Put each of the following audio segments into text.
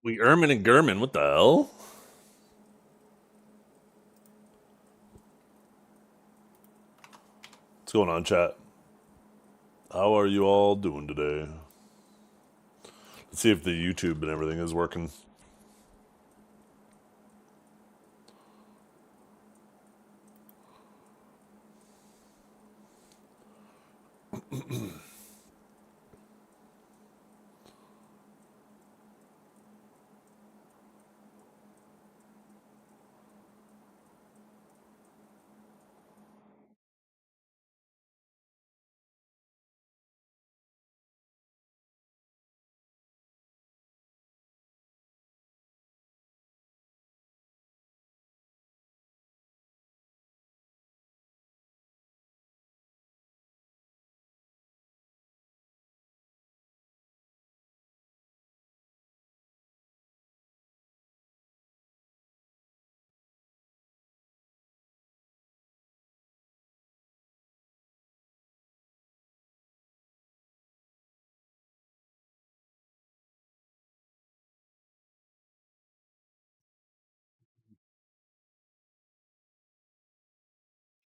We Ermin and Gurman, what the hell? What's going on, chat? How are you all doing today? Let's see if the YouTube and everything is working.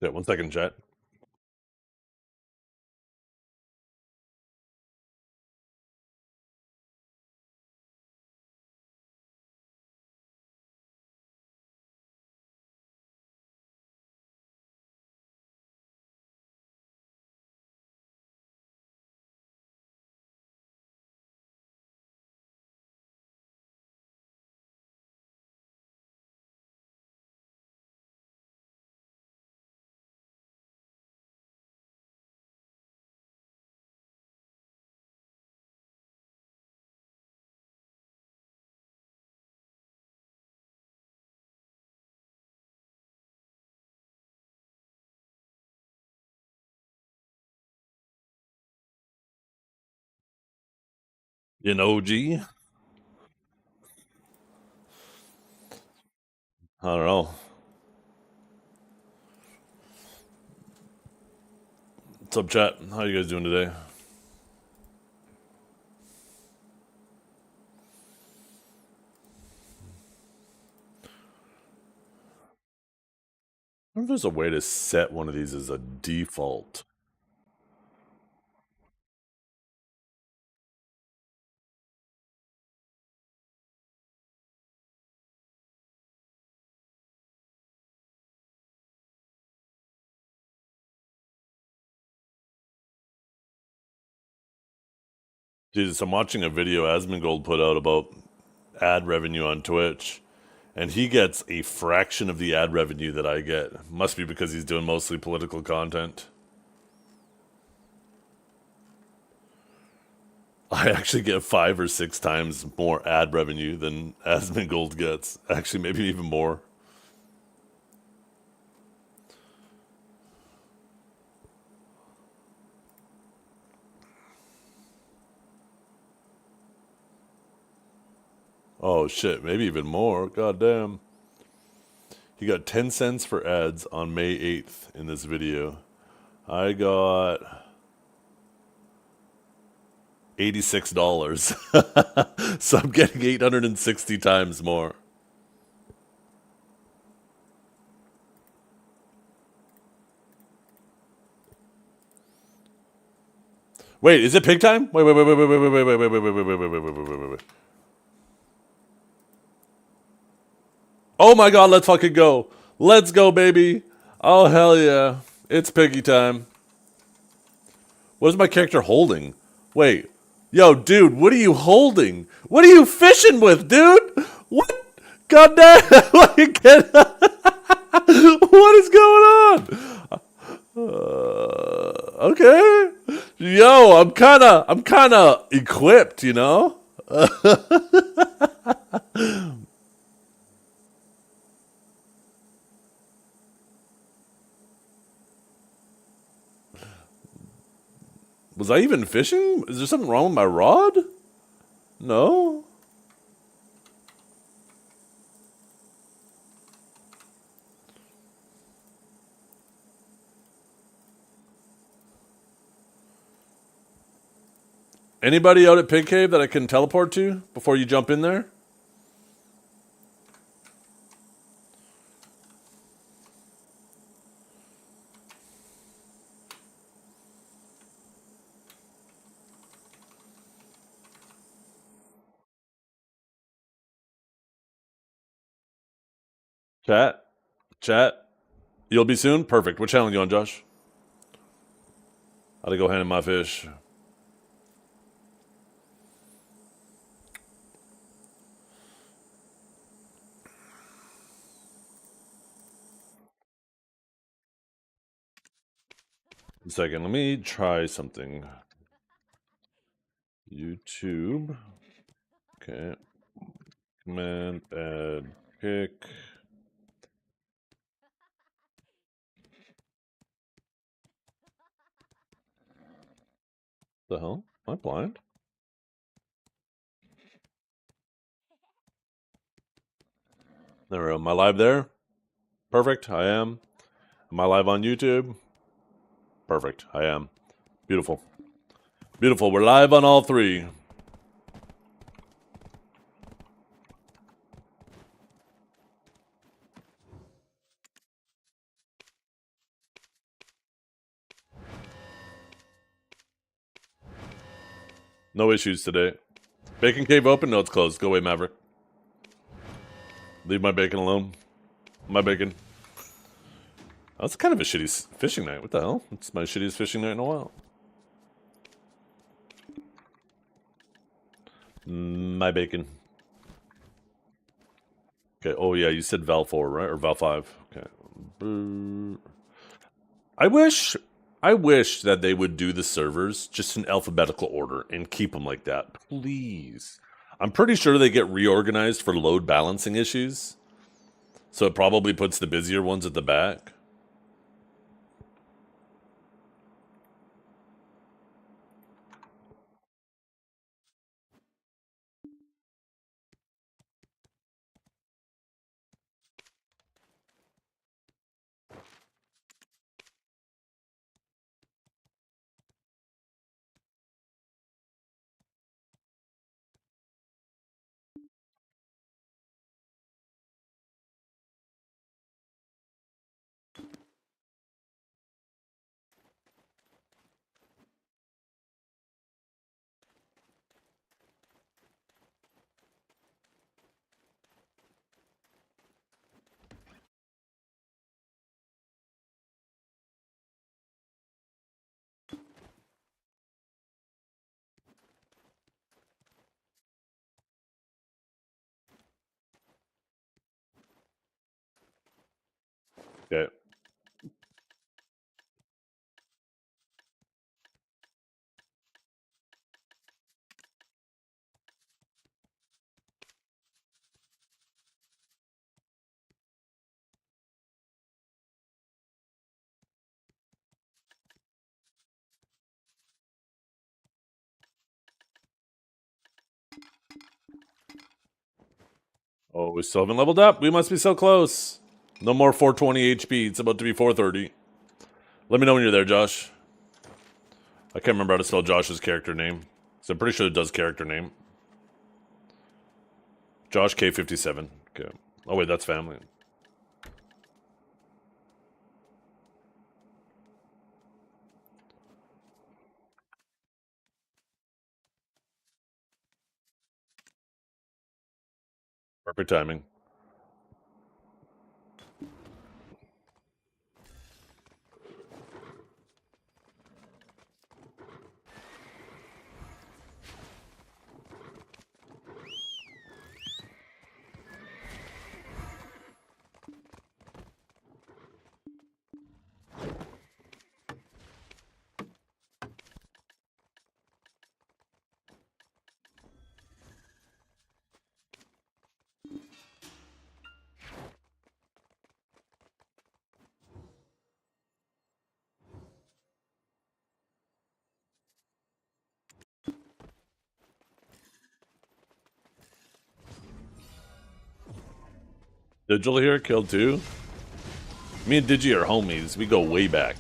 Yeah, 1 second, chat. You know, OG? I don't know. What's up, chat? How you guys doing today? I wonder if there's a way to set one of these as a default. Jesus, I'm watching a video Asmongold put out about ad revenue on Twitch, and he gets a fraction of the ad revenue that I get. Must be because he's doing mostly political content. I actually get 5 or 6 times more ad revenue than Asmongold gets. Actually, maybe even more. Oh shit, maybe even more. God damn. He got 10 cents for ads on May 8th in this video. I got $86. So I'm getting 860 times more. Wait, is it pig time? Wait. Oh my god, let's fucking go. Let's go, baby. Oh, hell yeah. It's piggy time. What is my character holding? Wait. Yo, dude, what are you holding? What are you fishing with, dude? What? God damn. What is going on? Okay. Yo, I'm kinda equipped, you know? Was I even fishing? Is there something wrong with my rod? No. Anybody out at Pig Cave that I can teleport to before you jump in there? Chat. Chat. You'll be soon? Perfect. What channel are you on, Josh? How'd I go handle my fish? A second. Let me try something. YouTube. Okay. Command, add, pick. The hell? Am I blind? There we go. Am I live there? Perfect. I am. Am I live on YouTube? Perfect. I am. Beautiful. Beautiful. We're live on all three. No issues today. Bacon cave open? No, it's closed. Go away, Maverick. Leave my bacon alone. My bacon. That's kind of a shitty fishing night. What the hell? It's my shittiest fishing night in a while. My bacon. Okay. Oh yeah, you said Val 4, right? Or Val 5. Okay. I wish that they would do the servers just in alphabetical order and keep them like that. Please. I'm pretty sure they get reorganized for load balancing issues. So it probably puts the busier ones at the back. Okay. Oh, we still haven't leveled up. We must be so close. No more 420 HP. It's about to be 430. Let me know when you're there, Josh. I can't remember how to spell Josh's character name. So I'm pretty sure it does character name. Josh K57. Okay. Oh, wait, that's family. Perfect timing. Digital here, killed two. Me and Digi are homies. We go way back.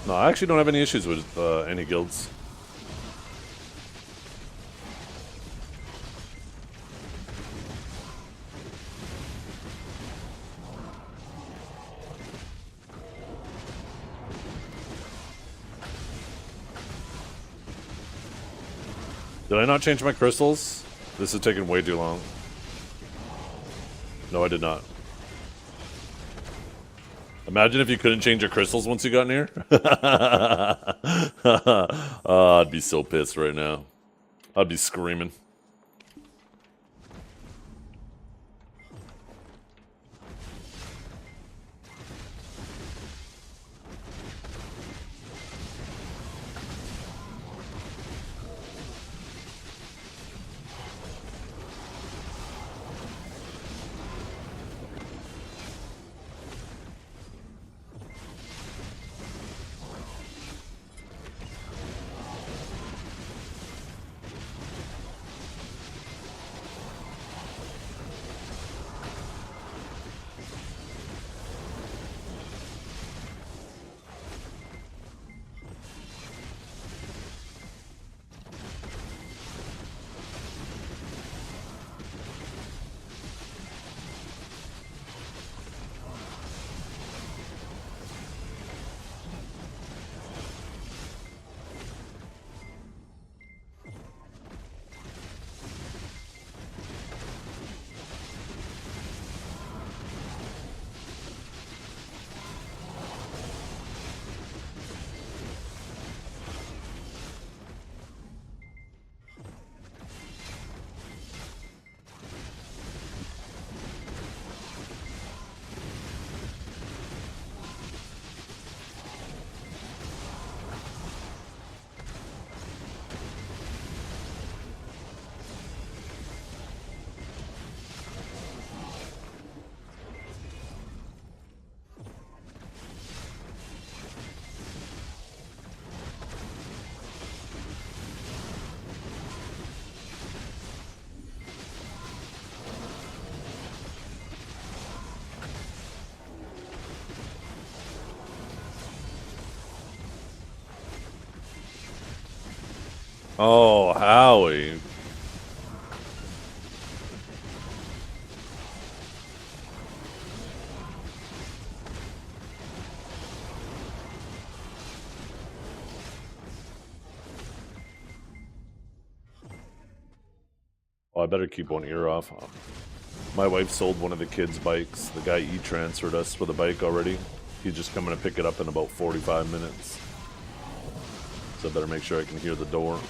No, I actually don't have any issues with any guilds. Did I not change my crystals? This is taking way too long. No, I did not. Imagine if you couldn't change your crystals once you got in here. I'd be so pissed right now. I'd be screaming. Oh, Howie. Oh, I better keep one ear off. My wife sold one of the kids' bikes. The guy e-transferred us for the bike already. He's just coming to pick it up in about 45 minutes. So I better make sure I can hear the door.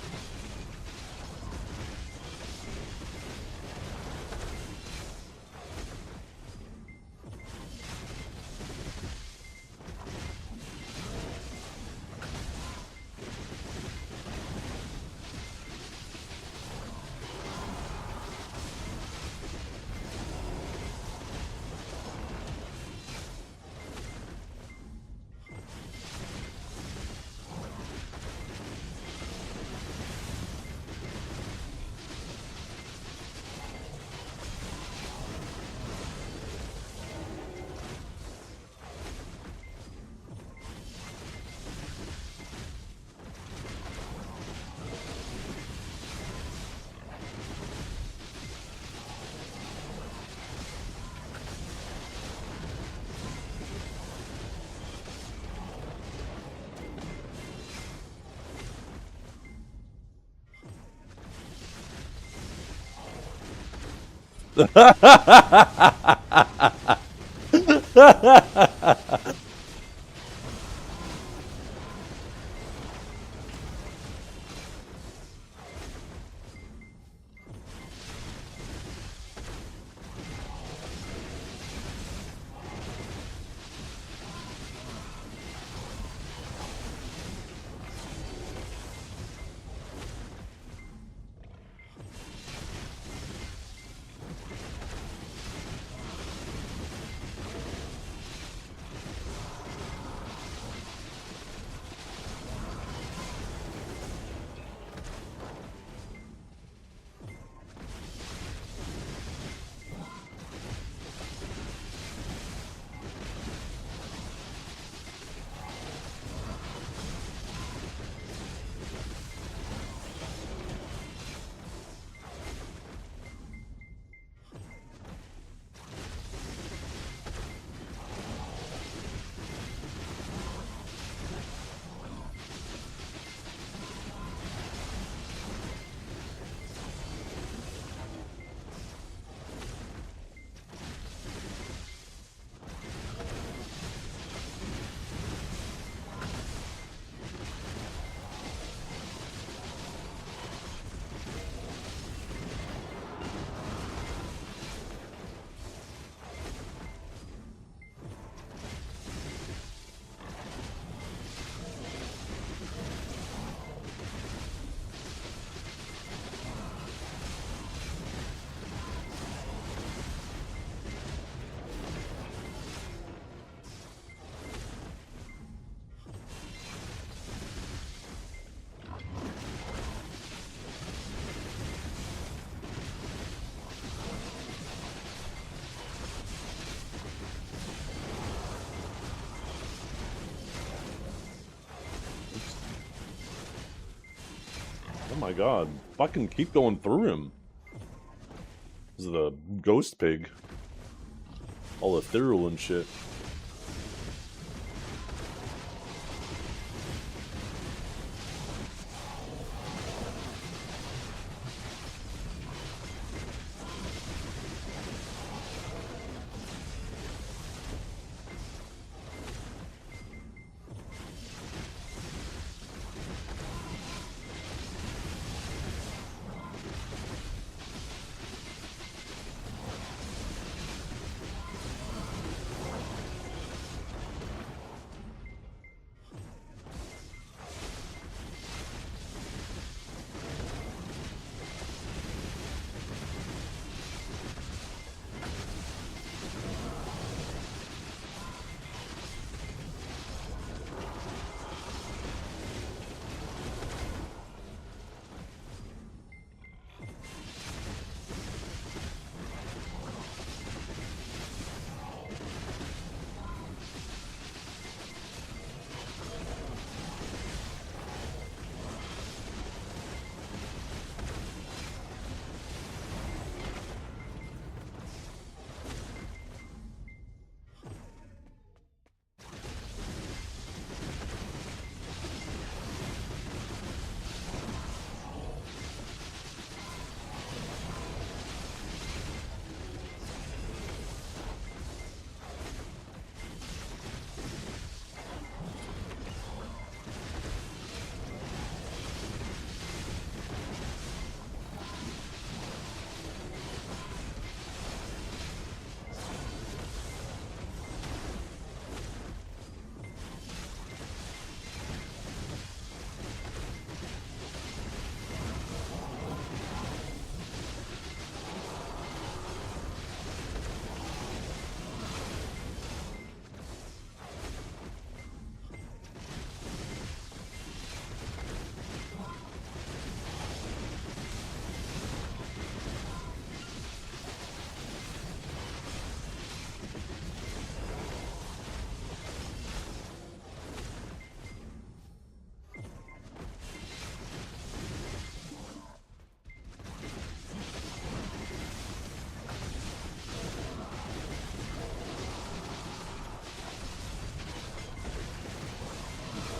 my god. Fucking keep going through him. This is the ghost pig. All ethereal and shit.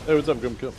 Hey, what's up, Grim Kill?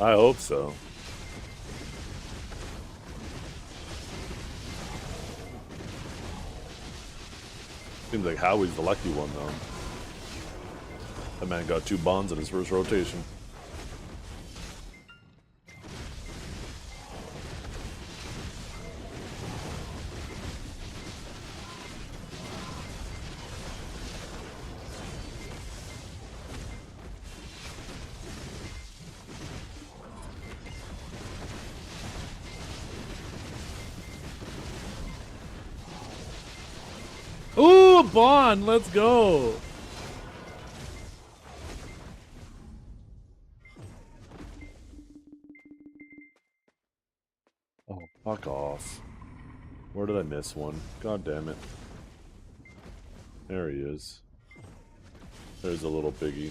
I hope so. Seems like Howie's the lucky one, though. That man got 2 bonds in his first rotation. Ooh, bond! Let's go! Oh, fuck off. Where did I miss one? God damn it. There he is. There's a little piggy.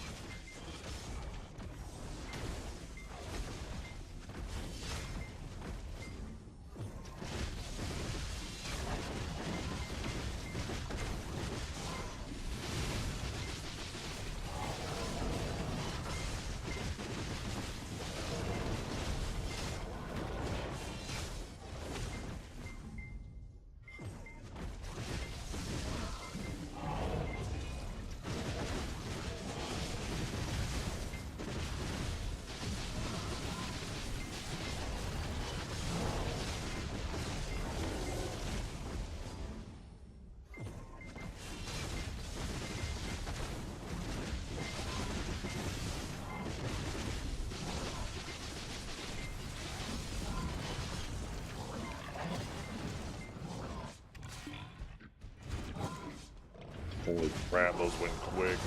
Holy crap, those went quick.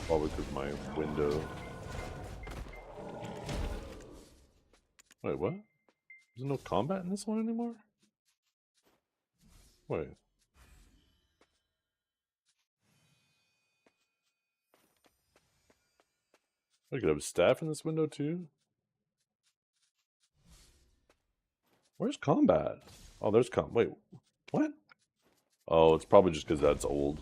Probably because my window. Wait, what? There's no combat in this one anymore? Wait. I could have staff in this window too? Where's combat? Oh, there's wait, what? Oh, it's probably just because that's old.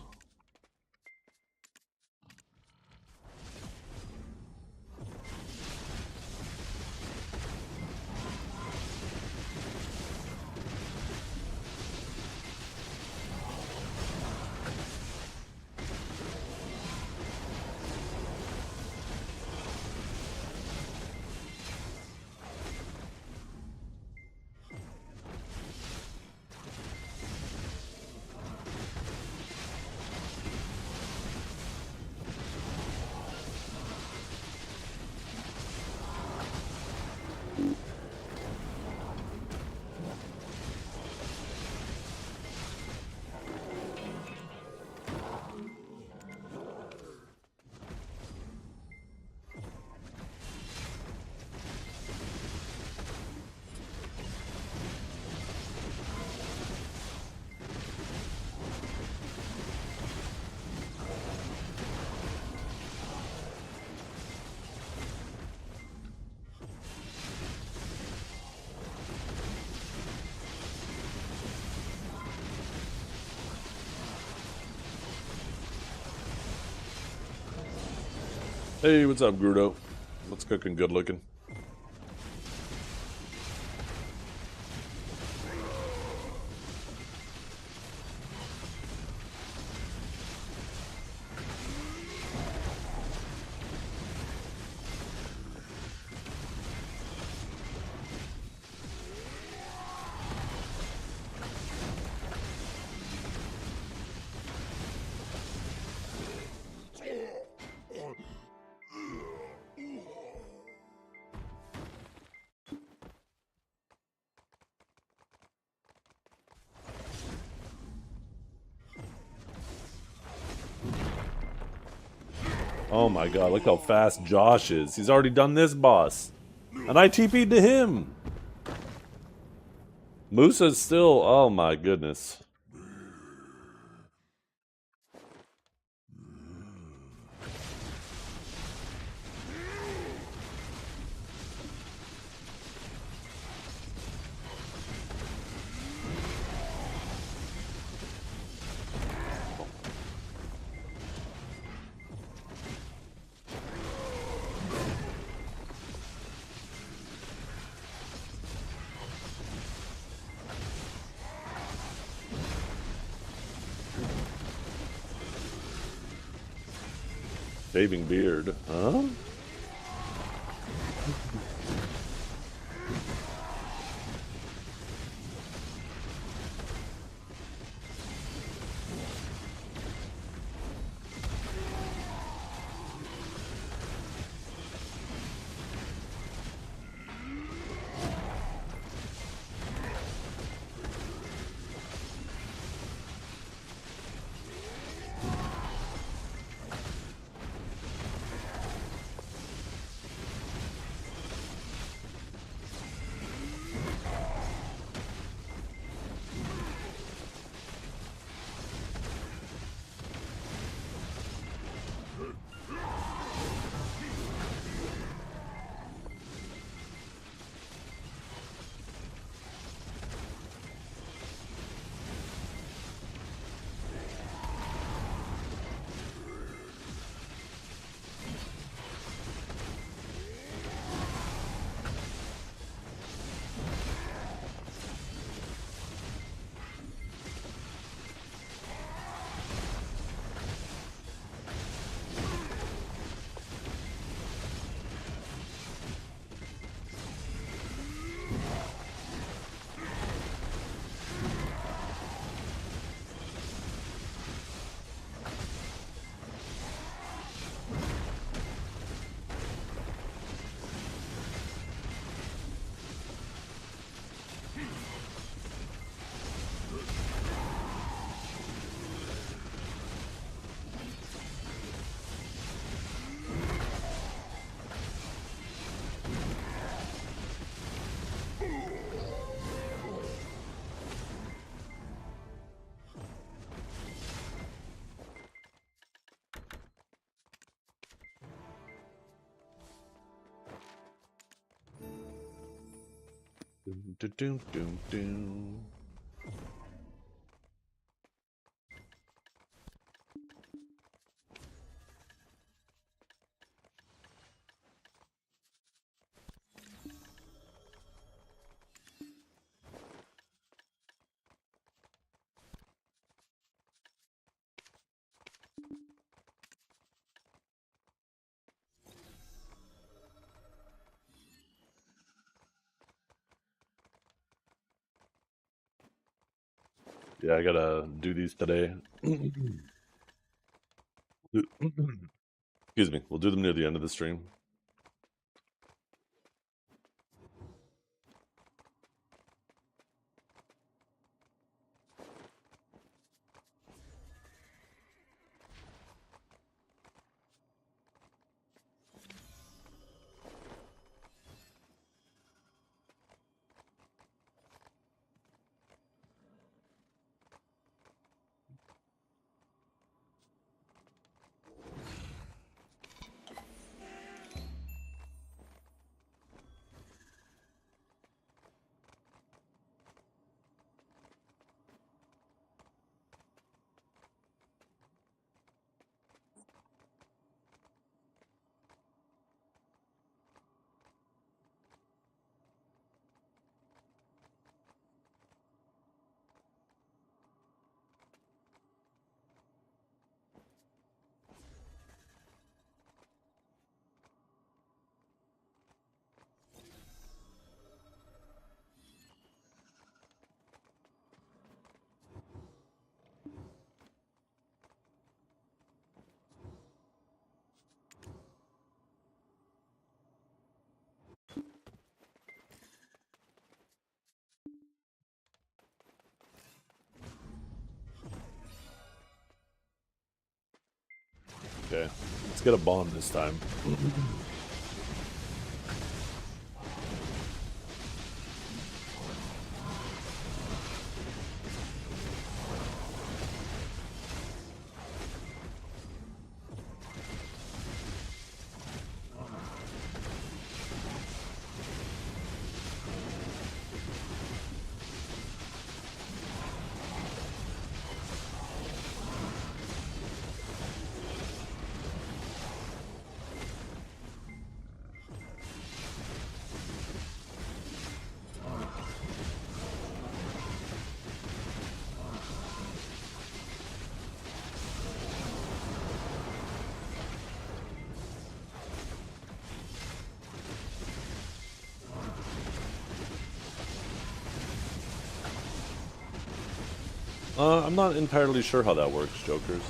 Hey, what's up, Grudo? What's cooking good looking? Oh my god, look how fast Josh is. He's already done this boss. And I TP'd to him. Musa's still, oh my goodness. Shaving beard, huh? Doom, doom, doom, doom, doom. Yeah, I gotta do these today. Excuse me. We'll do them near the end of the stream. Okay, let's get a bond this time. I'm not entirely sure how that works, Jokers.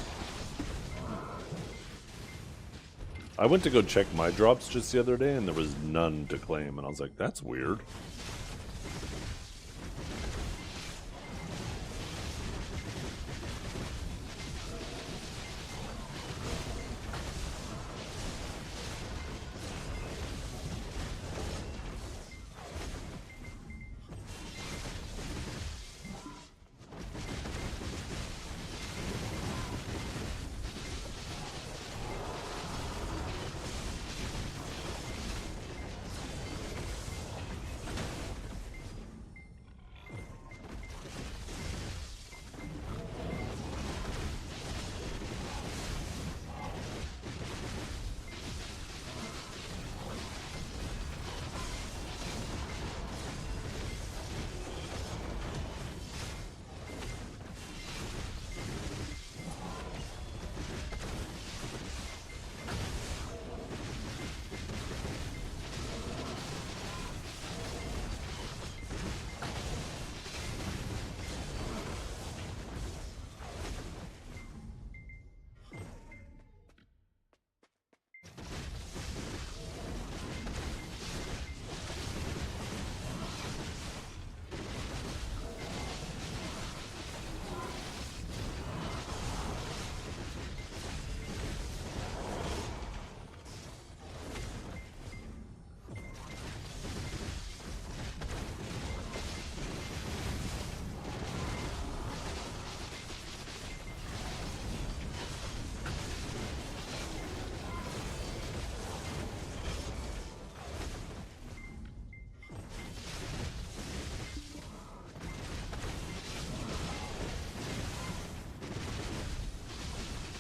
I went to go check my drops just the other day, and there was none to claim, and I was like, that's weird.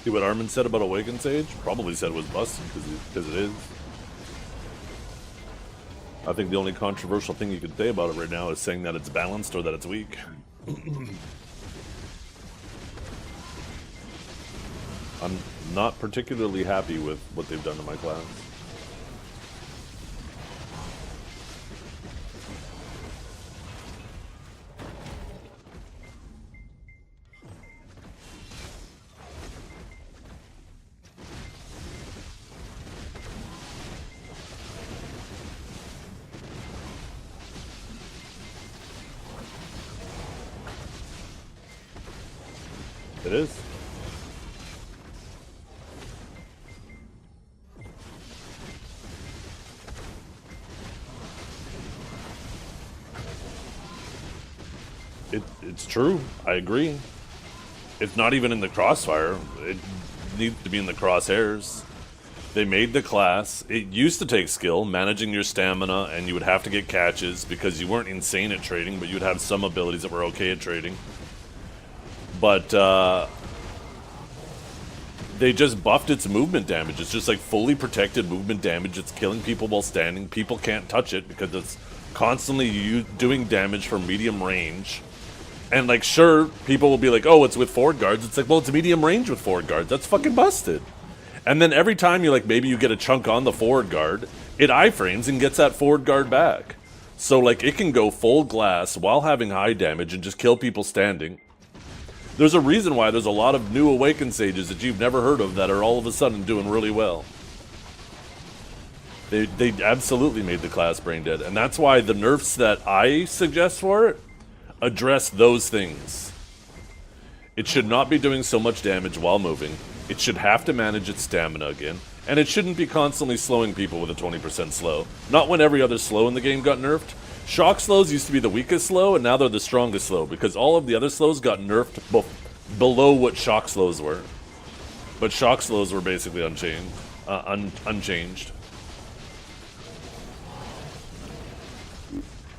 See what Armin said about Awakened Sage? Probably said it was busted, because it is. I think the only controversial thing you could say about it right now is saying that it's balanced or that it's weak. I'm not particularly happy with what they've done to my class. It is. It's true. I agree. It's not even in the crossfire. It needs to be in the crosshairs. They made the class. It used to take skill, managing your stamina, and you would have to get catches because you weren't insane at trading, but you'd have some abilities that were okay at trading. But they just buffed its movement damage. It's just like fully protected movement damage. It's killing people while standing. People can't touch it because it's constantly doing damage from medium range. And like, sure, people will be like, oh, it's with forward guards. It's like, well, it's medium range with forward guards. That's fucking busted. And then every time you like, maybe you get a chunk on the forward guard, it iframes and gets that forward guard back. So like, it can go full glass while having high damage and just kill people standing. There's a reason why there's a lot of new Awakened Sages that you've never heard of that are all of a sudden doing really well. They absolutely made the class brain dead, and that's why the nerfs that I suggest for it address those things. It should not be doing so much damage while moving. It should have to manage its stamina again, and it shouldn't be constantly slowing people with a 20% slow. Not when every other slow in the game got nerfed. Shock slows used to be the weakest slow, and now they're the strongest slow, because all of the other slows got nerfed below what shock slows were. But shock slows were basically unchanged.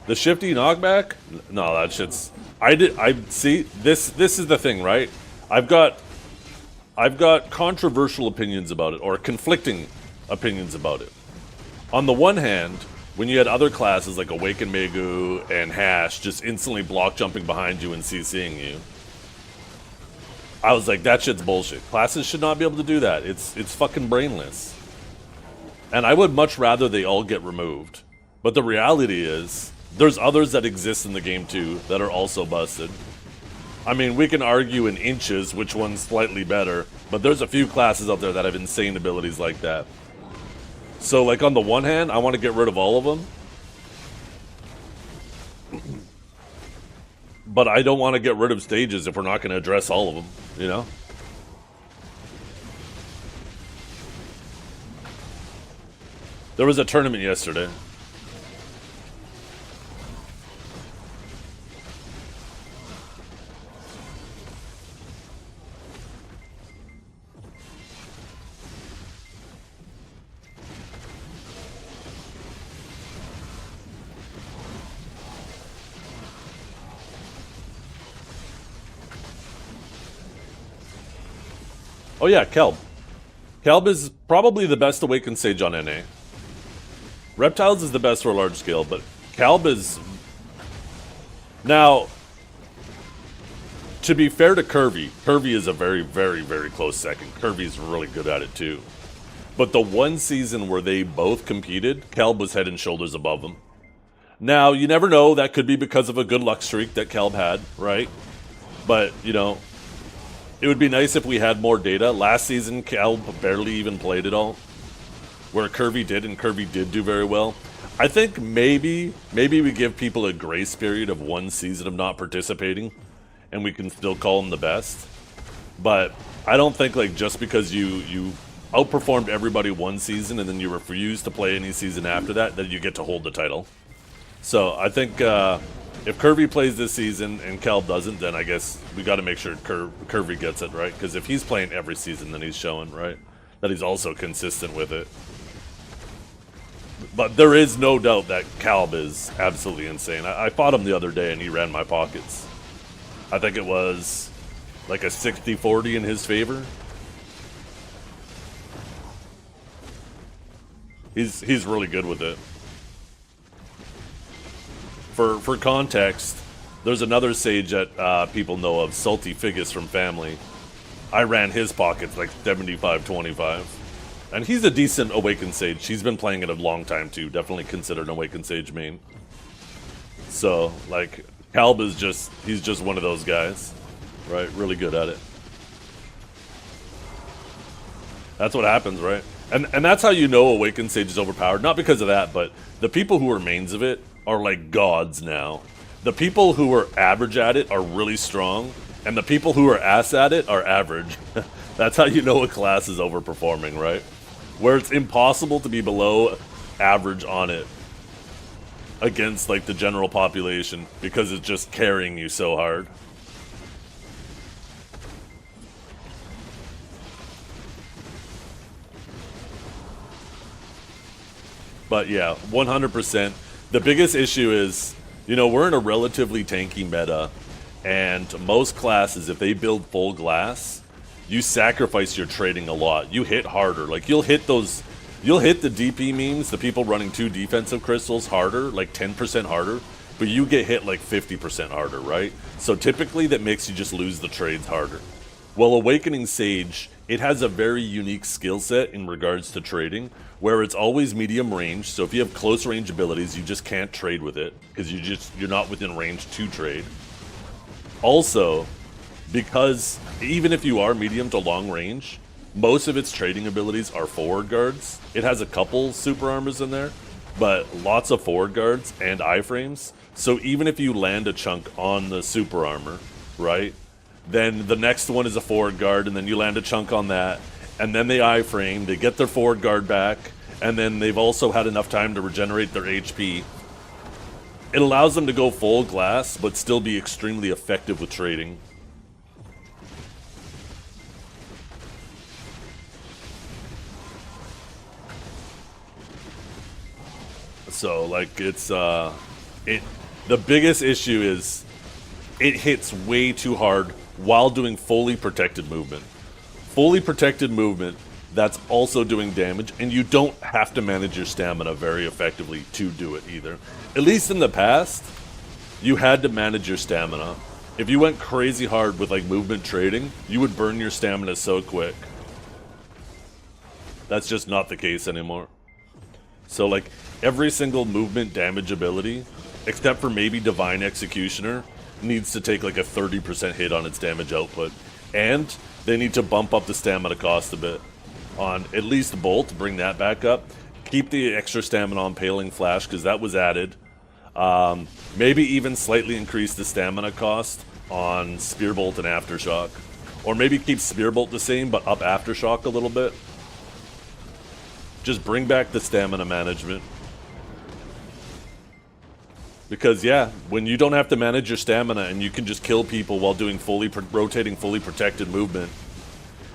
The shifty knockback? No, that shit's... see, this is the thing, right? I've got controversial opinions about it, or conflicting opinions about it. On the one hand, when you had other classes like Awakened Megu and Hash just instantly block jumping behind you and CCing you, I was like, that shit's bullshit. Classes should not be able to do that. It's fucking brainless. And I would much rather they all get removed. But the reality is, there's others that exist in the game too that are also busted. I mean, we can argue in inches which one's slightly better, but there's a few classes out there that have insane abilities like that. So, like, on the one hand, I want to get rid of all of them. But I don't want to get rid of stages if we're not going to address all of them, you know? There was a tournament yesterday. Oh yeah, Kelb. Kelb is probably the best Awakened Sage on NA. Reptiles is the best for a large scale, but Kelb is... Now, to be fair to Kirby, Kirby is a very, very, very close second. Kirby's really good at it too. But the one season where they both competed, Kelb was head and shoulders above them. Now, you never know, that could be because of a good luck streak that Kelb had, right? But, you know, it would be nice if we had more data. Last season, Kelb barely even played at all, where Kirby did, and Kirby did do very well. I think maybe we give people a grace period of one season of not participating, and we can still call them the best. But I don't think, like, just because you outperformed everybody one season and then you refuse to play any season after that, that you get to hold the title. So I think if Kirby plays this season and Kelb doesn't, then I guess we got to make sure Kirby gets it, right? Because if he's playing every season, then he's showing, right, that he's also consistent with it. But there is no doubt that Kelb is absolutely insane. I fought him the other day and he ran my pockets. I think it was like a 60-40 in his favor. He's really good with it. For context, there's another Sage that people know of, Salty Figus from Family. I ran his pockets like 75-25. And he's a decent Awakened Sage. He's been playing it a long time too. Definitely considered an Awakened Sage main. So, like, Kelb is he's just one of those guys. Right? Really good at it. That's what happens, right? And that's how you know Awakened Sage is overpowered. Not because of that, but the people who are mains of it are like gods now. The people who are average at it are really strong, and the people who are ass at it are average. That's how you know a class is overperforming, right? Where it's impossible to be below average on it against, like, the general population because it's just carrying you so hard. But yeah, 100%. The biggest issue is, you know, we're in a relatively tanky meta, and most classes, if they build full glass, you sacrifice your trading a lot. You hit harder. Like, you'll hit the DP memes, the people running 2 defensive crystals harder, like 10% harder, but you get hit like 50% harder, right? So typically that makes you just lose the trades harder. Well, Awakening Sage, it has a very unique skill set in regards to trading, where it's always medium range. So if you have close range abilities, you just can't trade with it because you're not within range to trade. Also, because even if you are medium to long range, most of its trading abilities are forward guards. It has a couple super armors in there, but lots of forward guards and iframes. So even if you land a chunk on the super armor, right, then the next one is a forward guard, and then you land a chunk on that, and then they iframe, they get their forward guard back, and then they've also had enough time to regenerate their HP. It allows them to go full glass, but still be extremely effective with trading. So, like, it's, the biggest issue is it hits way too hard while doing fully protected movement. Fully protected movement that's also doing damage, and you don't have to manage your stamina very effectively to do it either. At least in the past, you had to manage your stamina. If you went crazy hard with, like, movement trading, you would burn your stamina so quick. That's just not the case anymore. So, like, every single movement damage ability, except for maybe Divine Executioner, needs to take like a 30% hit on its damage output. And they need to bump up the stamina cost a bit on at least Bolt, bring that back up. Keep the extra stamina on Paling Flash, because that was added. Maybe even slightly increase the stamina cost on Spearbolt and Aftershock. Or maybe keep Spearbolt the same, but up Aftershock a little bit. Just bring back the stamina management. Because, yeah, when you don't have to manage your stamina and you can just kill people while doing rotating fully protected movement,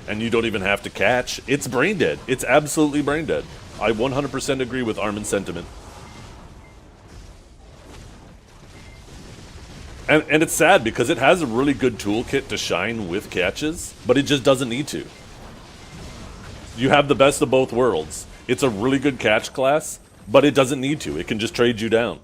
and you don't even have to catch, it's brain dead. It's absolutely brain dead. I 100% agree with Armin's sentiment. And it's sad because it has a really good toolkit to shine with catches, but it just doesn't need to. You have the best of both worlds. It's a really good catch class, but it doesn't need to. It can just trade you down.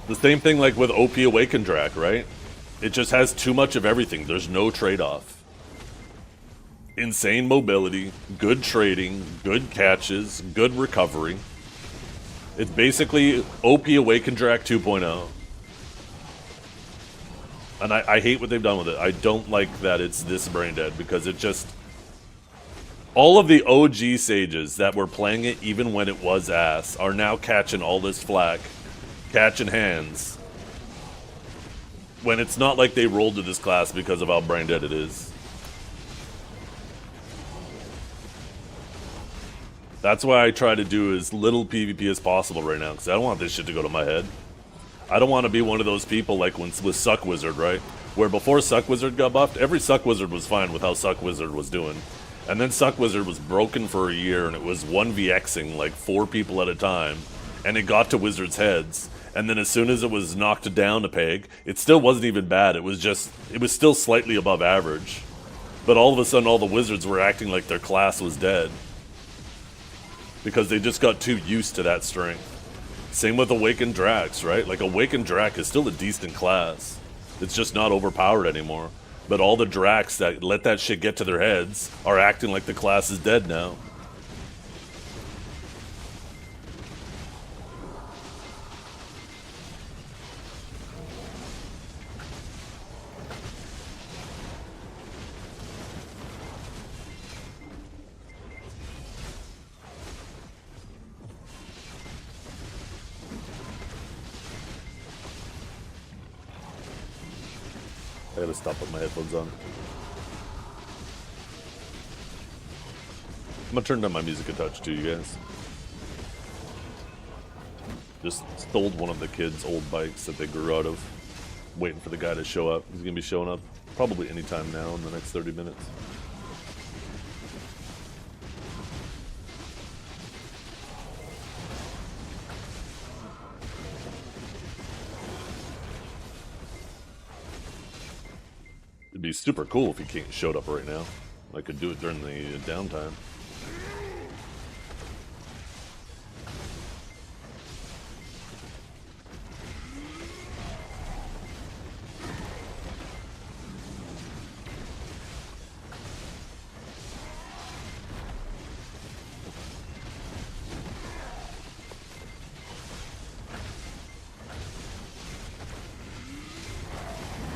The same thing like with OP Awakened Drac, right? It just has too much of everything. There's no trade-off. Insane mobility, good trading, good catches, good recovery. It's basically OP Awakened Drac 2.0. And I hate what they've done with it. I don't like that it's this brain dead, because it just... All of the OG Sages that were playing it even when it was ass are now catching all this flack. Catching hands. When it's not like they rolled to this class because of how brain dead it is. That's why I try to do as little PvP as possible right now, because I don't want this shit to go to my head. I don't want to be one of those people like with Suck Wizard, right? Where before Suck Wizard got buffed, every Suck Wizard was fine with how Suck Wizard was doing. And then Suck Wizard was broken for a year, and it was 1vxing like 4 people at a time. And it got to Wizards' heads. And then as soon as it was knocked down a peg, it still wasn't even bad. It was still slightly above average. But all of a sudden, all the Wizards were acting like their class was dead. Because they just got too used to that strength. Same with Awakened Dracs, right? Like, Awakened Drac is still a decent class. It's just not overpowered anymore. But all the Dracs that let that shit get to their heads are acting like the class is dead now. I gotta stop with my headphones on. I'm gonna turn down my music a touch too, you guys. Just stole one of the kids' old bikes that they grew out of. Waiting for the guy to show up. He's gonna be showing up probably anytime now in the next 30 minutes. It'd be super cool if he showed up right now. I could do it during the downtime.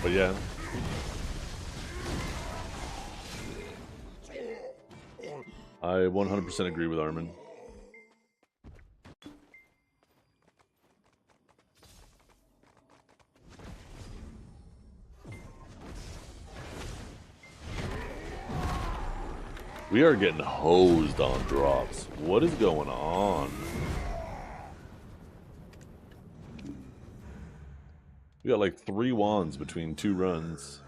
But yeah. I 100% agree with Armin. We are getting hosed on drops. What is going on? We got like 3 wands between 2 runs.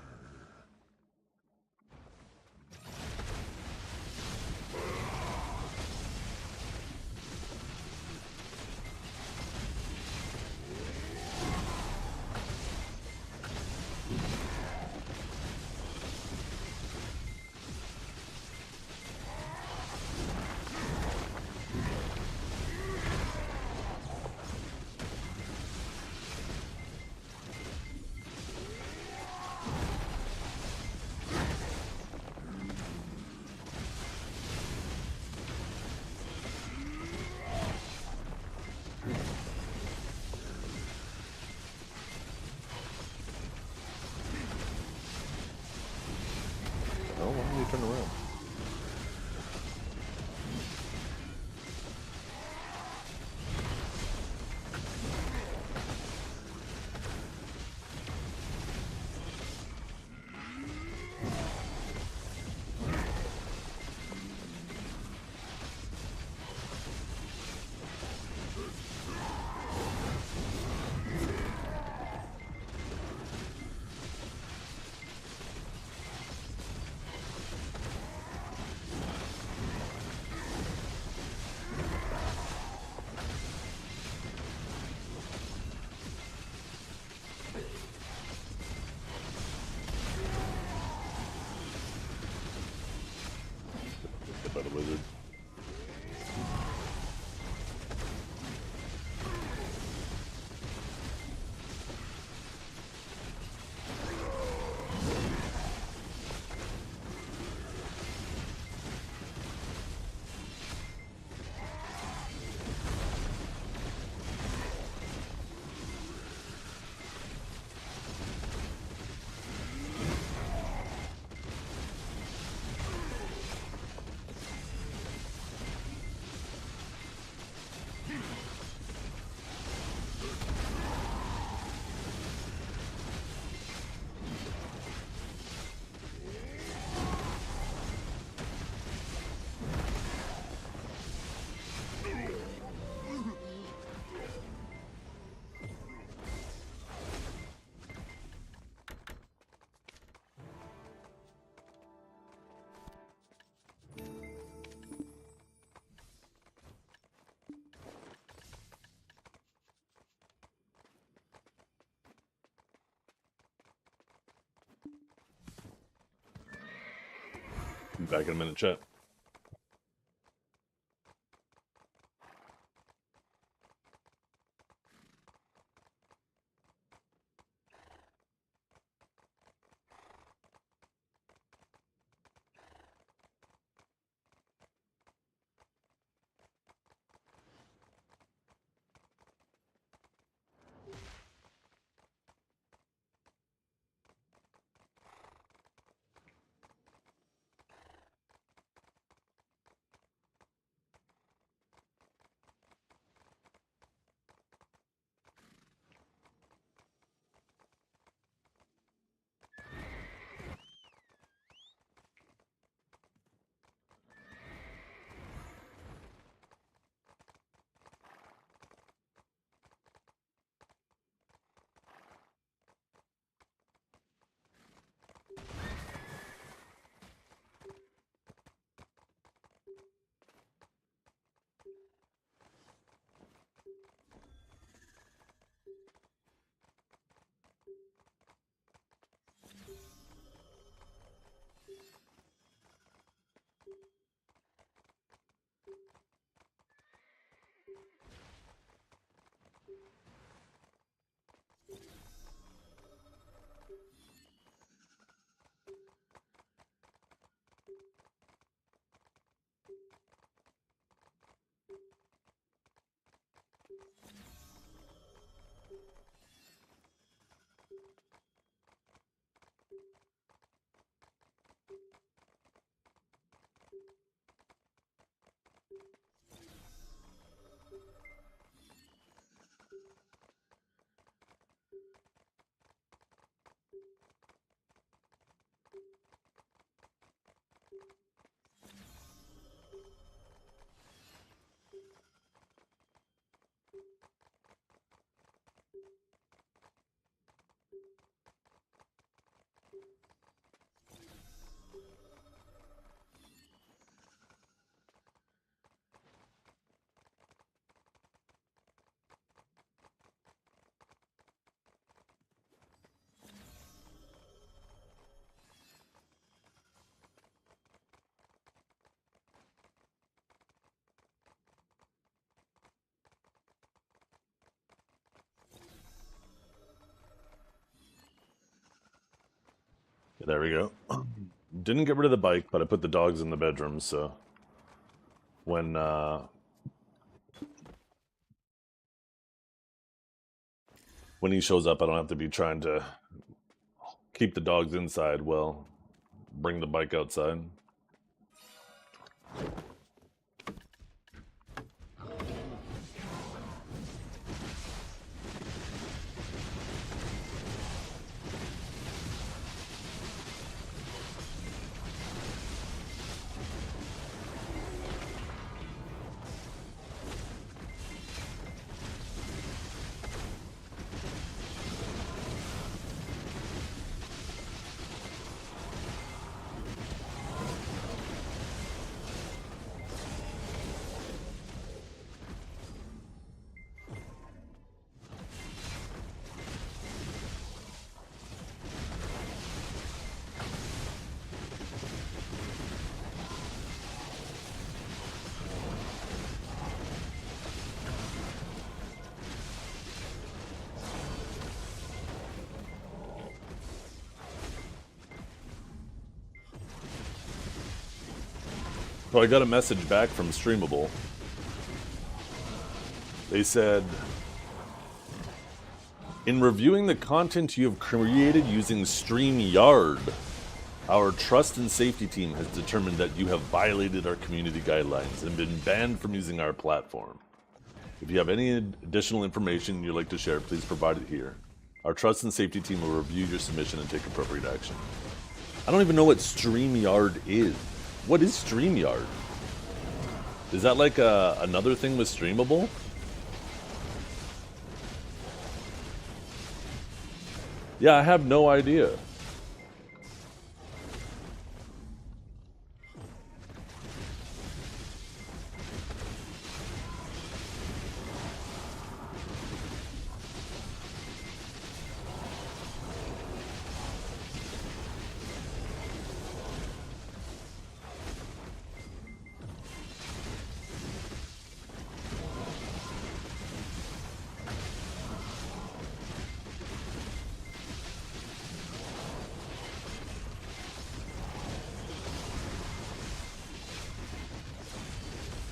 Oh, why don't you turn around? Get by the wizard. Be back in a minute, chat. There we go. Didn't get rid of the bike, but I put the dogs in the bedroom, so when he shows up, I don't have to be trying to keep the dogs inside. Well, bring the bike outside. So I got a message back from Streamable. They said, in reviewing the content you have created using StreamYard, our trust and safety team has determined that you have violated our community guidelines and been banned from using our platform. If you have any additional information you'd like to share, please provide it here. Our trust and safety team will review your submission and take appropriate action. I don't even know what StreamYard is. What is StreamYard? Is that like another thing with Streamable? Yeah, I have no idea.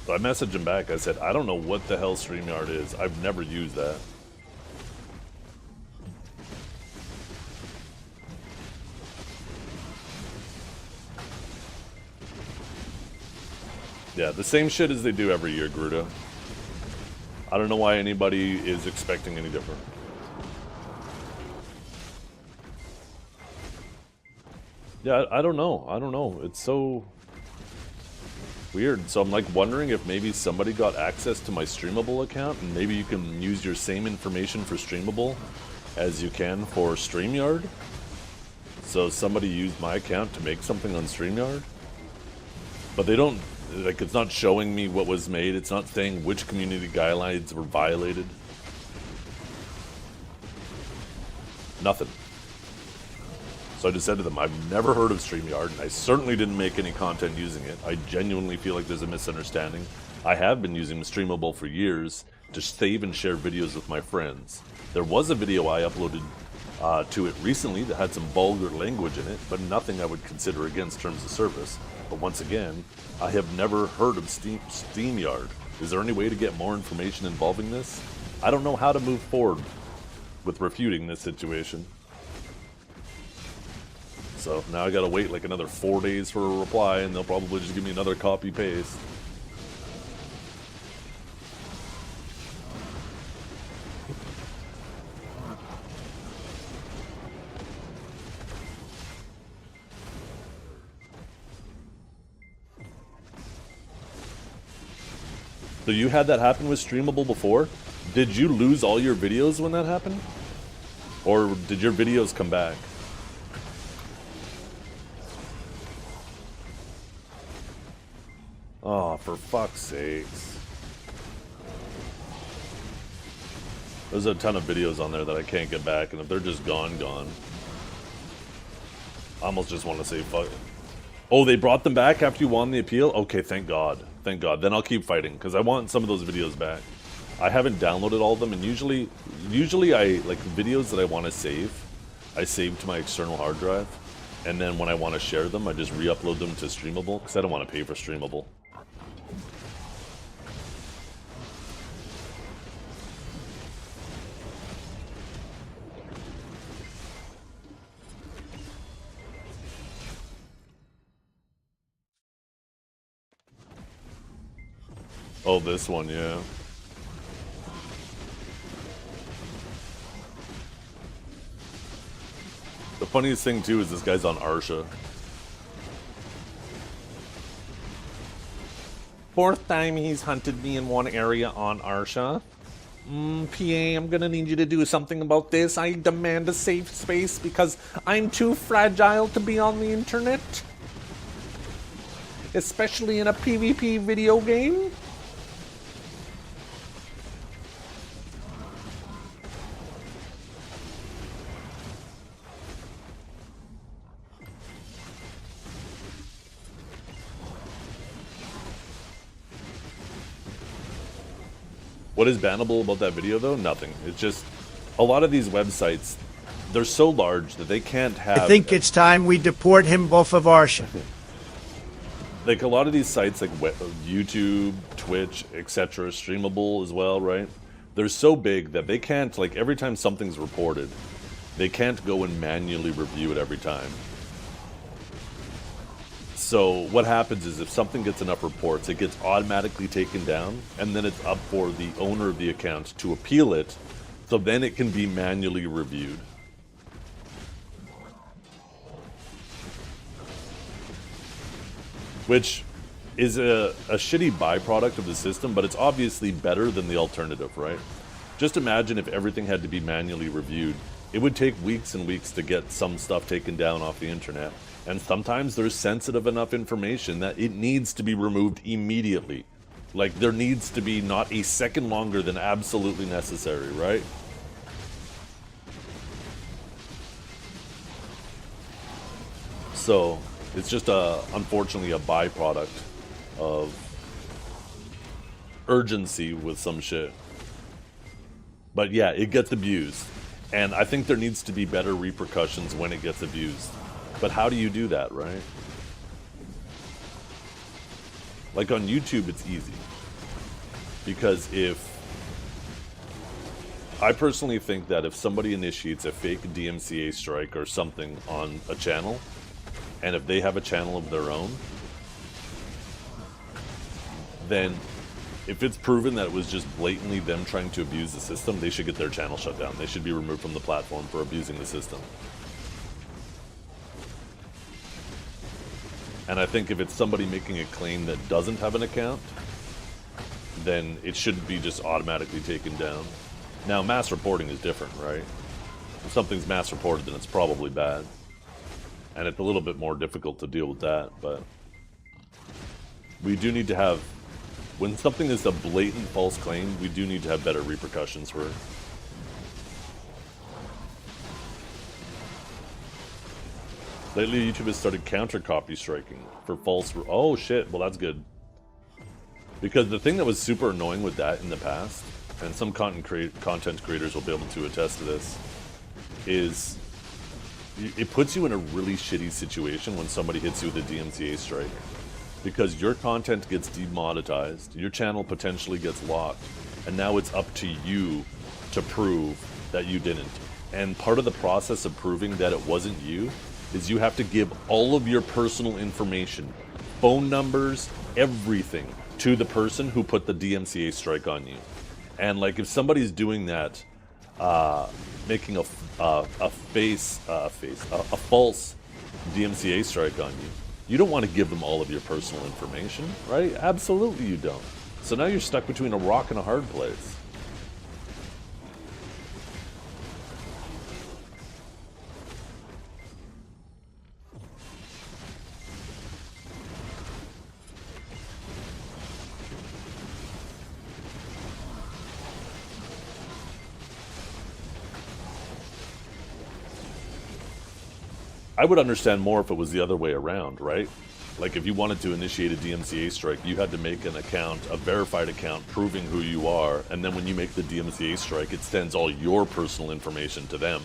So I messaged him back. I said, I don't know what the hell StreamYard is. I've never used that. Yeah, the same shit as they do every year, Gruda. I don't know why anybody is expecting any different. Yeah, I don't know. I don't know. It's so weird. So I'm like wondering if maybe somebody got access to my Streamable account and maybe you can use your same information for Streamable as you can for StreamYard. So somebody used my account to make something on StreamYard. But they don't, like, it's not showing me what was made. It's not saying which community guidelines were violated. Nothing. So I just said to them, I've never heard of StreamYard, and I certainly didn't make any content using it. I genuinely feel like there's a misunderstanding. I have been using Streamable for years to save and share videos with my friends. There was a video I uploaded to it recently that had some vulgar language in it, but nothing I would consider against terms of service. But once again, I have never heard of StreamYard. Is there any way to get more information involving this? I don't know how to move forward with refuting this situation. So now I gotta wait like another 4 days for a reply, and they'll probably just give me another copy-paste. So you had that happen with Streamable before? Did you lose all your videos when that happened? Or did your videos come back? Oh, for fuck's sakes. There's a ton of videos on there that I can't get back, and if they're just gone, gone. I almost just want to say fuck. Oh, they brought them back after you won the appeal? Okay, thank God. Thank God. Then I'll keep fighting, because I want some of those videos back. I haven't downloaded all of them, and usually I, like, videos that I want to save, I save to my external hard drive, and then when I want to share them, I just re-upload them to Streamable, because I don't want to pay for Streamable. Oh, this one, yeah. The funniest thing, too, is this guy's on Arsha. Fourth time he's hunted me in one area on Arsha. PA, I'm gonna need you to do something about this. I demand a safe space because I'm too fragile to be on the internet. Especially in a PvP video game. What is bannable about that video, though? Nothing. It's just a lot of these websites, they're so large that they can't have... I think it's time we deport him both of Arsha. Like, a lot of these sites, like YouTube, Twitch, etc., streamable as well, right? They're so big that they can't, like, every time something's reported, they can't go and manually review it every time. So what happens is if something gets enough reports, it gets automatically taken down, and then it's up for the owner of the account to appeal it, so then it can be manually reviewed. Which is a shitty byproduct of the system, but it's obviously better than the alternative, right? Just imagine if everything had to be manually reviewed. It would take weeks and weeks to get some stuff taken down off the internet. And sometimes there's sensitive enough information that it needs to be removed immediately. Like, there needs to be not a second longer than absolutely necessary, right? So, it's just unfortunately a byproduct of urgency with some shit. But yeah, it gets abused. And I think there needs to be better repercussions when it gets abused. But how do you do that, right? Like on YouTube, it's easy. Because I personally think that if somebody initiates a fake DMCA strike or something on a channel, and if they have a channel of their own, then if it's proven that it was just blatantly them trying to abuse the system, they should get their channel shut down. They should be removed from the platform for abusing the system. And I think if it's somebody making a claim that doesn't have an account, then it shouldn't be just automatically taken down. Now, mass reporting is different, right? If something's mass reported, then it's probably bad. And it's a little bit more difficult to deal with that, but we do need to have, when something is a blatant false claim, we do need to have better repercussions for it. Lately, YouTube has started counter-copy striking for false... Oh, shit. Well, that's good. Because the thing that was super annoying with that in the past, and some content creators will be able to attest to this, is it puts you in a really shitty situation when somebody hits you with a DMCA strike. Because your content gets demonetized, your channel potentially gets locked, and now it's up to you to prove that you didn't. And part of the process of proving that it wasn't you is you have to give all of your personal information, phone numbers, everything, to the person who put the DMCA strike on you. And like if somebody's doing that, making a false DMCA strike on you, you don't want to give them all of your personal information, right? Absolutely you don't. So now you're stuck between a rock and a hard place. I would understand more if it was the other way around, right? Like if you wanted to initiate a DMCA strike, you had to make an account, a verified account, proving who you are, and then when you make the DMCA strike, it sends all your personal information to them.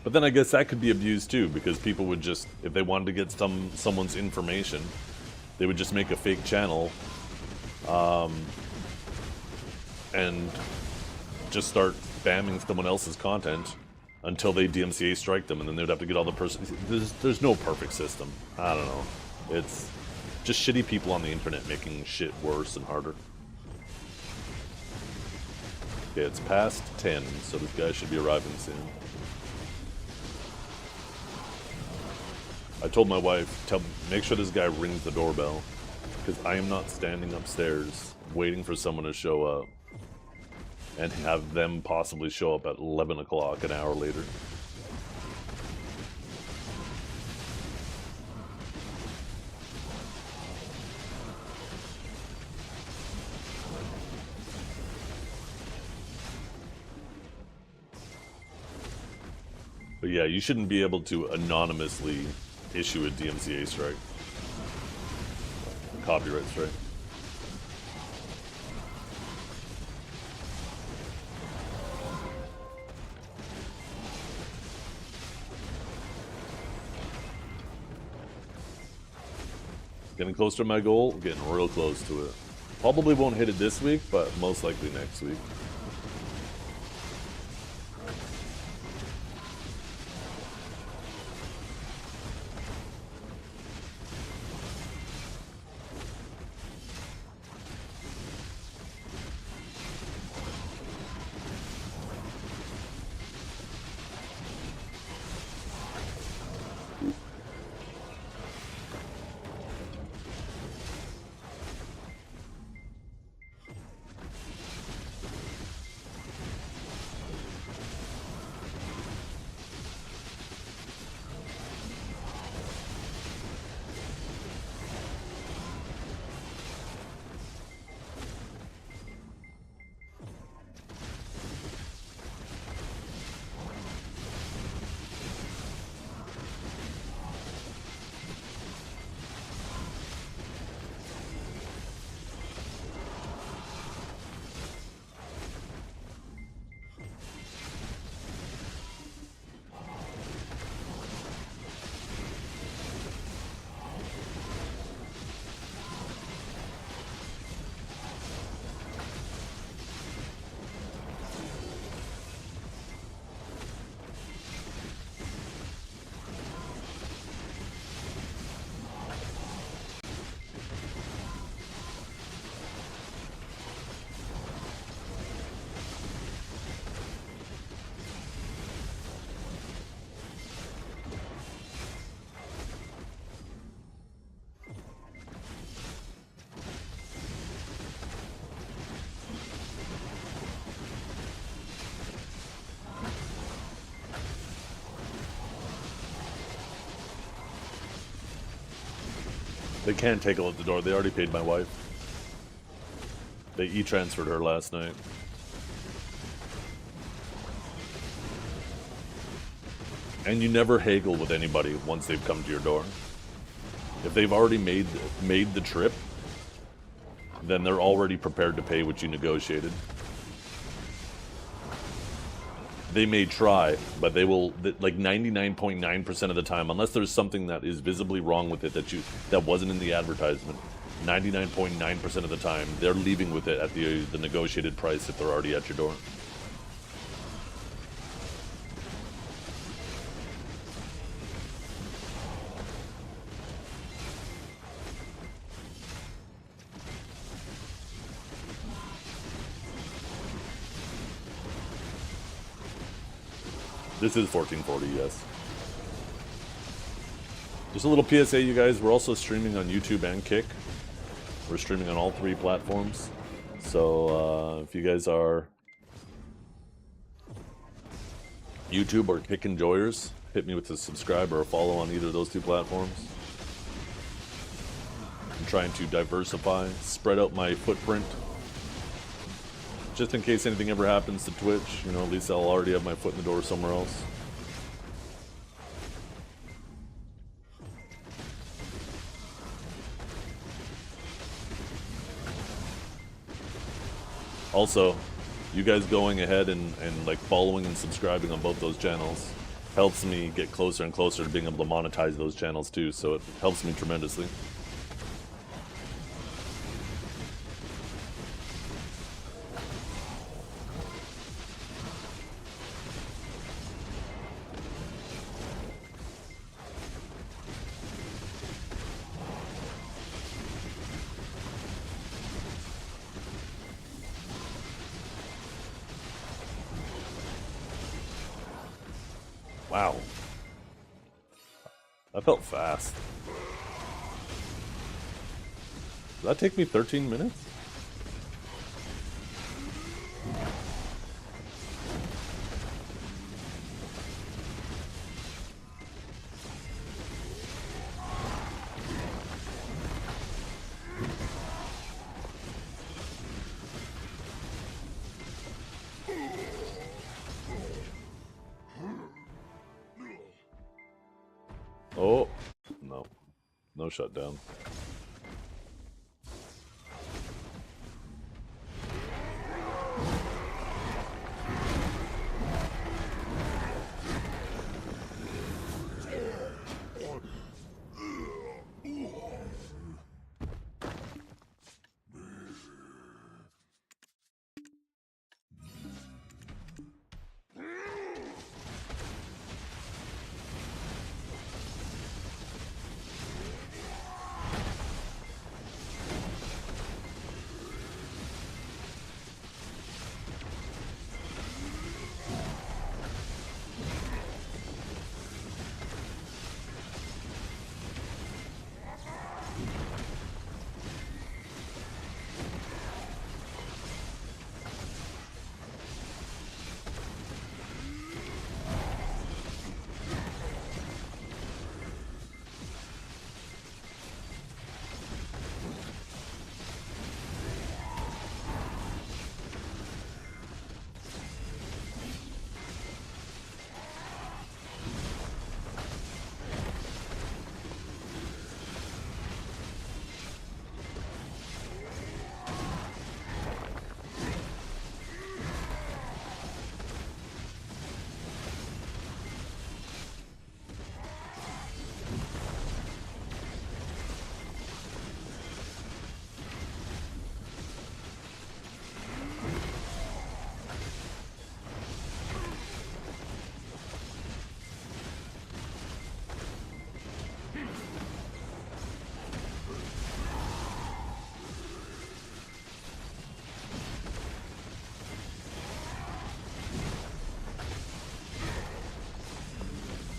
But then I guess that could be abused too, because people would just, if they wanted to get someone's information, they would just make a fake channel, and just start spamming someone else's content until they DMCA strike them, and then they'd have to get all the person. There's no perfect system. I don't know. just shitty people on the internet making shit worse and harder. Okay, it's past 10, so this guy should be arriving soon. I told my wife, make sure this guy rings the doorbell, because I am not standing upstairs waiting for someone to show up and have them possibly show up at 11 o'clock an hour later. But yeah, you shouldn't be able to anonymously issue a DMCA strike. Copyright strike. Getting close to my goal, getting real close to it. Probably won't hit it this week, but most likely next week. They can't take it at the door. They already paid my wife. They e-transferred her last night. And you never haggle with anybody once they've come to your door. If they've already made the trip, then they're already prepared to pay what you negotiated. They may try, but they will, like 99.9% of the time, unless there's something that is visibly wrong with it that wasn't in the advertisement, 99.9% of the time, they're leaving with it at the negotiated price if they're already at your door. This is 1440, yes. Just a little PSA, you guys. We're also streaming on YouTube and Kick. We're streaming on all 3 platforms. So if you guys are YouTube or Kick enjoyers, hit me with a subscribe or a follow on either of those 2 platforms. I'm trying to diversify, spread out my footprint. Just in case anything ever happens to Twitch, you know, at least I'll already have my foot in the door somewhere else. Also, you guys going ahead and like following and subscribing on both those channels helps me get closer and closer to being able to monetize those channels too, so it helps me tremendously. Wow. That felt fast. Did that take me 13 minutes? Oh, no. No shutdown.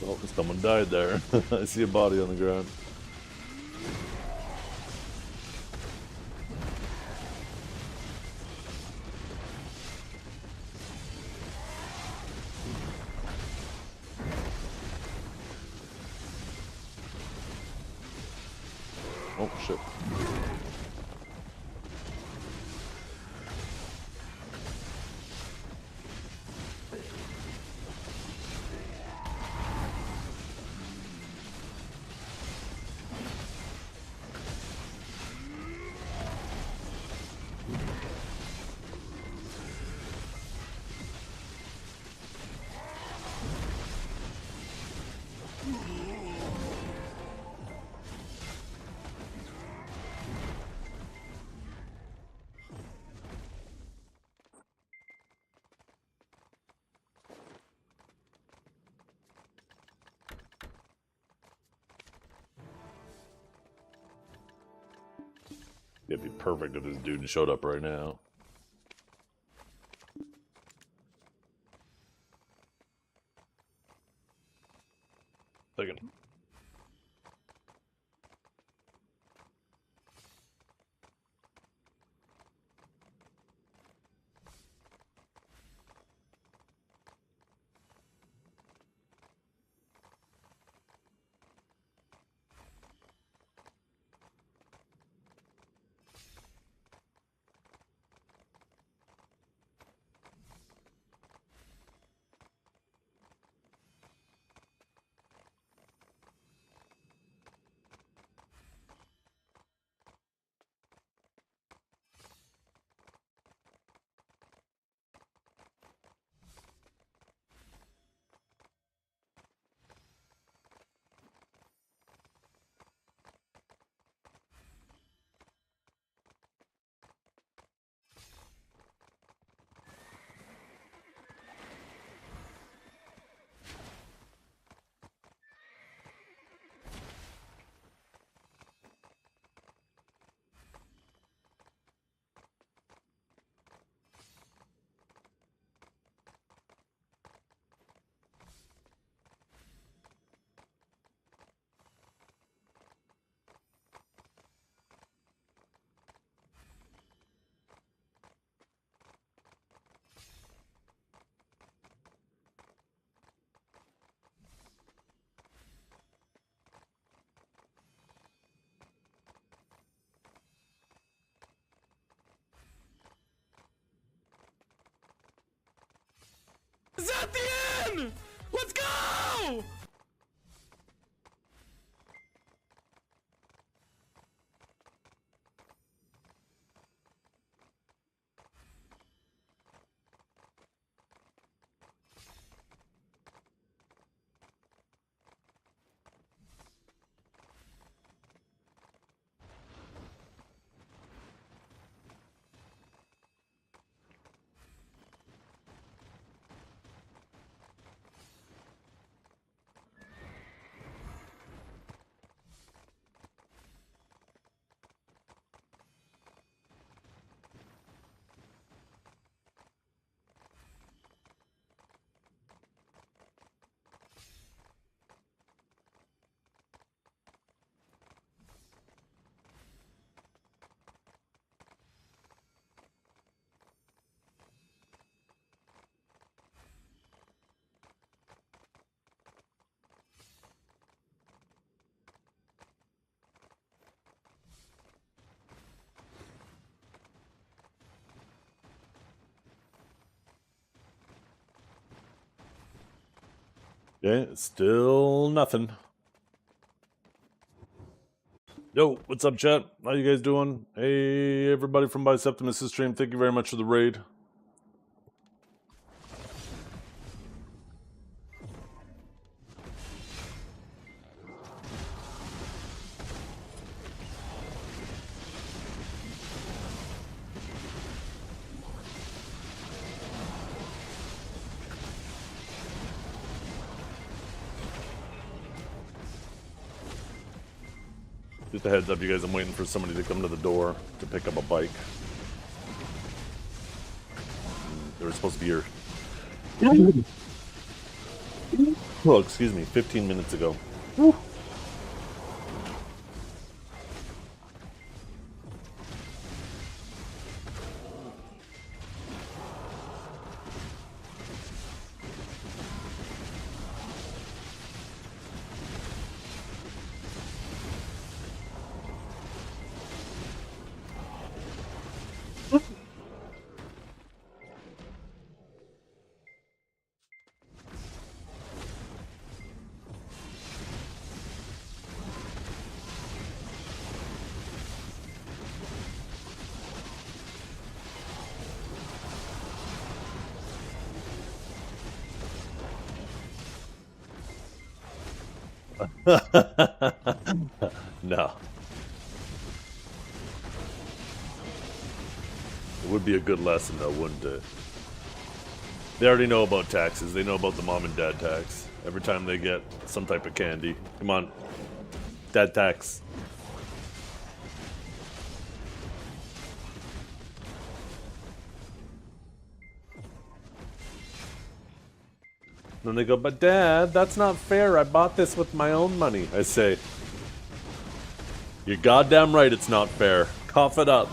Oh, someone died there. I see a body on the ground. Oh, shit. It'd be perfect if this dude showed up right now. Second. Is that the end? Let's go! Okay, still nothing. Yo, what's up, chat? How you guys doing? Hey, everybody from Biceptimus' stream, thank you very much for the raid. Just a heads up, you guys, I'm waiting for somebody to come to the door to pick up a bike. They were supposed to be here. Oh, excuse me, 15 minutes ago. Woo. No. It would be a good lesson, though, wouldn't it? They already know about taxes. They know about the mom and dad tax. Every time they get some type of candy. Come on. Dad tax. Then they go, but Dad, that's not fair. I bought this with my own money. I say, you're goddamn right it's not fair. Cough it up.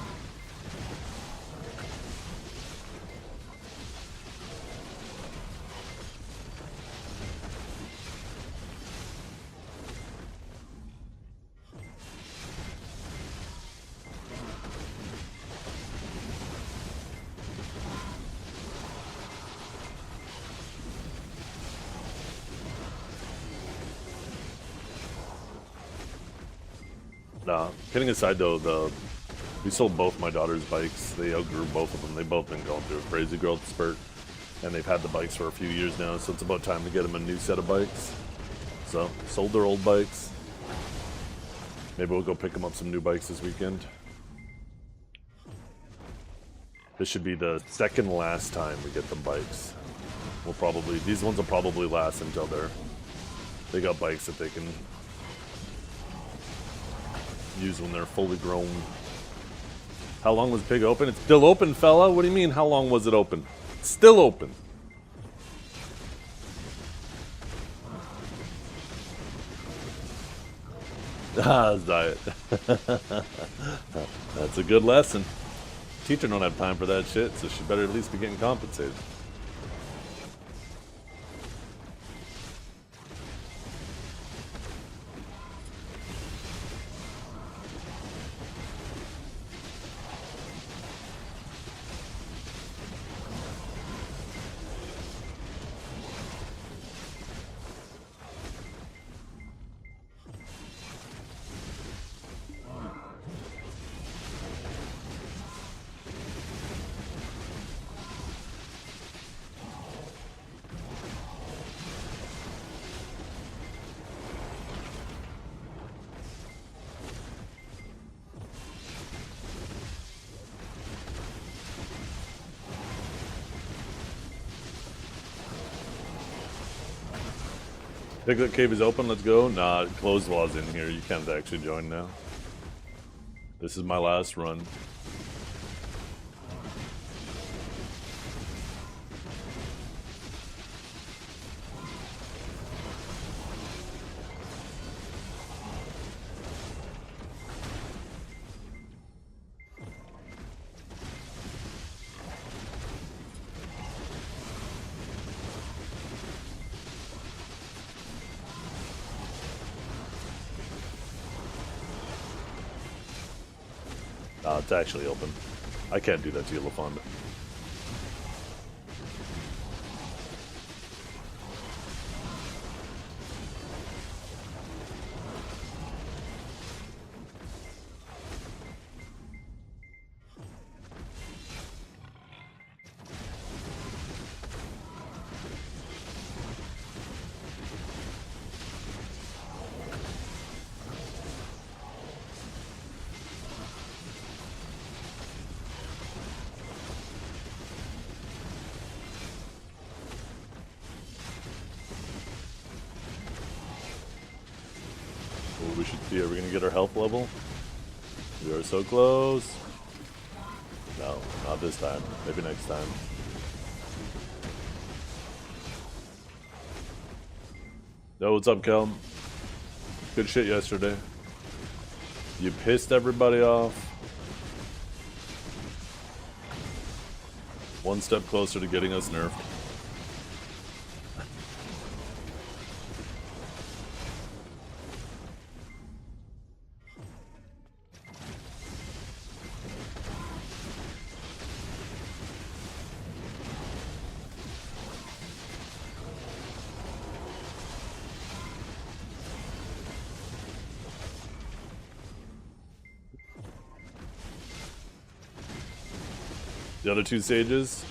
Nah, kidding aside though, we sold both my daughter's bikes. They outgrew both of them. They've both been going through a crazy growth spurt. And they've had the bikes for a few years now, so it's about time to get them a new set of bikes. So, sold their old bikes. Maybe we'll go pick them up some new bikes this weekend. This should be the second last time we get them bikes. These ones will probably last until they got bikes that they can use when they're fully grown. How long was Pig open? It's still open, fella. What do you mean, how long was it open? It's still open. Ah, diet. That's a good lesson. Teacher don't have time for that shit, so she better at least be getting compensated. Piglet Cave is open, let's go. Nah, closed while I was in here. You can't actually join now. This is my last run. It's actually open. I can't do that to you, LaFonda. We should see. Are we gonna get our health level? We are so close. No, not this time. Maybe next time. Yo, what's up, Kel? Good shit yesterday. You pissed everybody off. One step closer to getting us nerfed. The other two sages?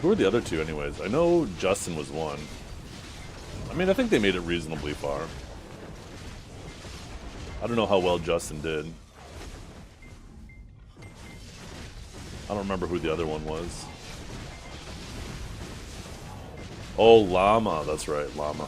Who are the other two anyways? I know Justin was one. I mean, I think they made it reasonably far. I don't know how well Justin did. I don't remember who the other one was. Oh, Llama. That's right, Llama.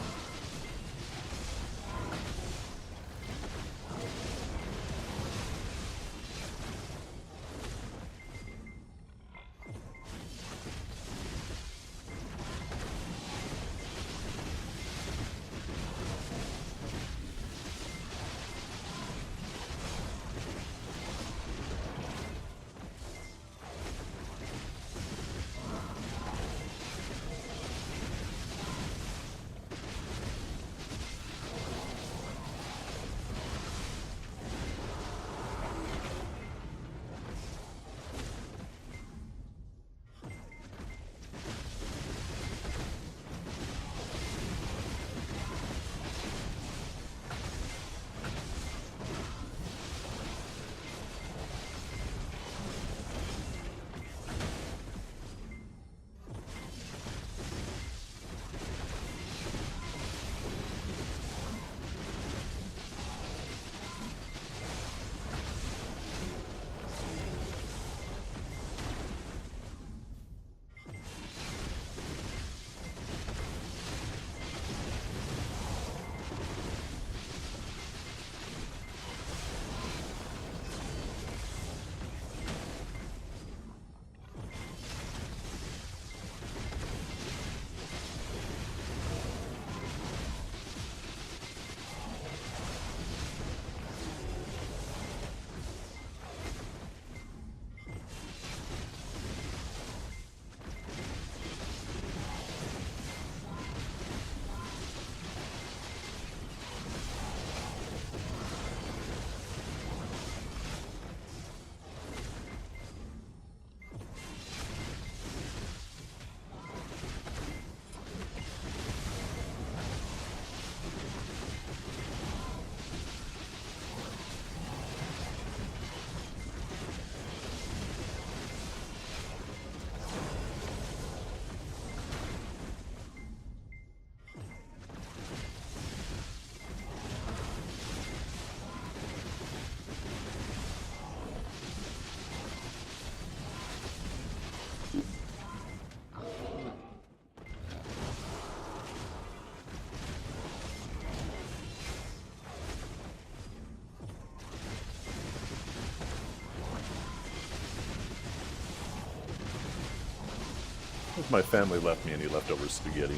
If my family left me any leftover spaghetti.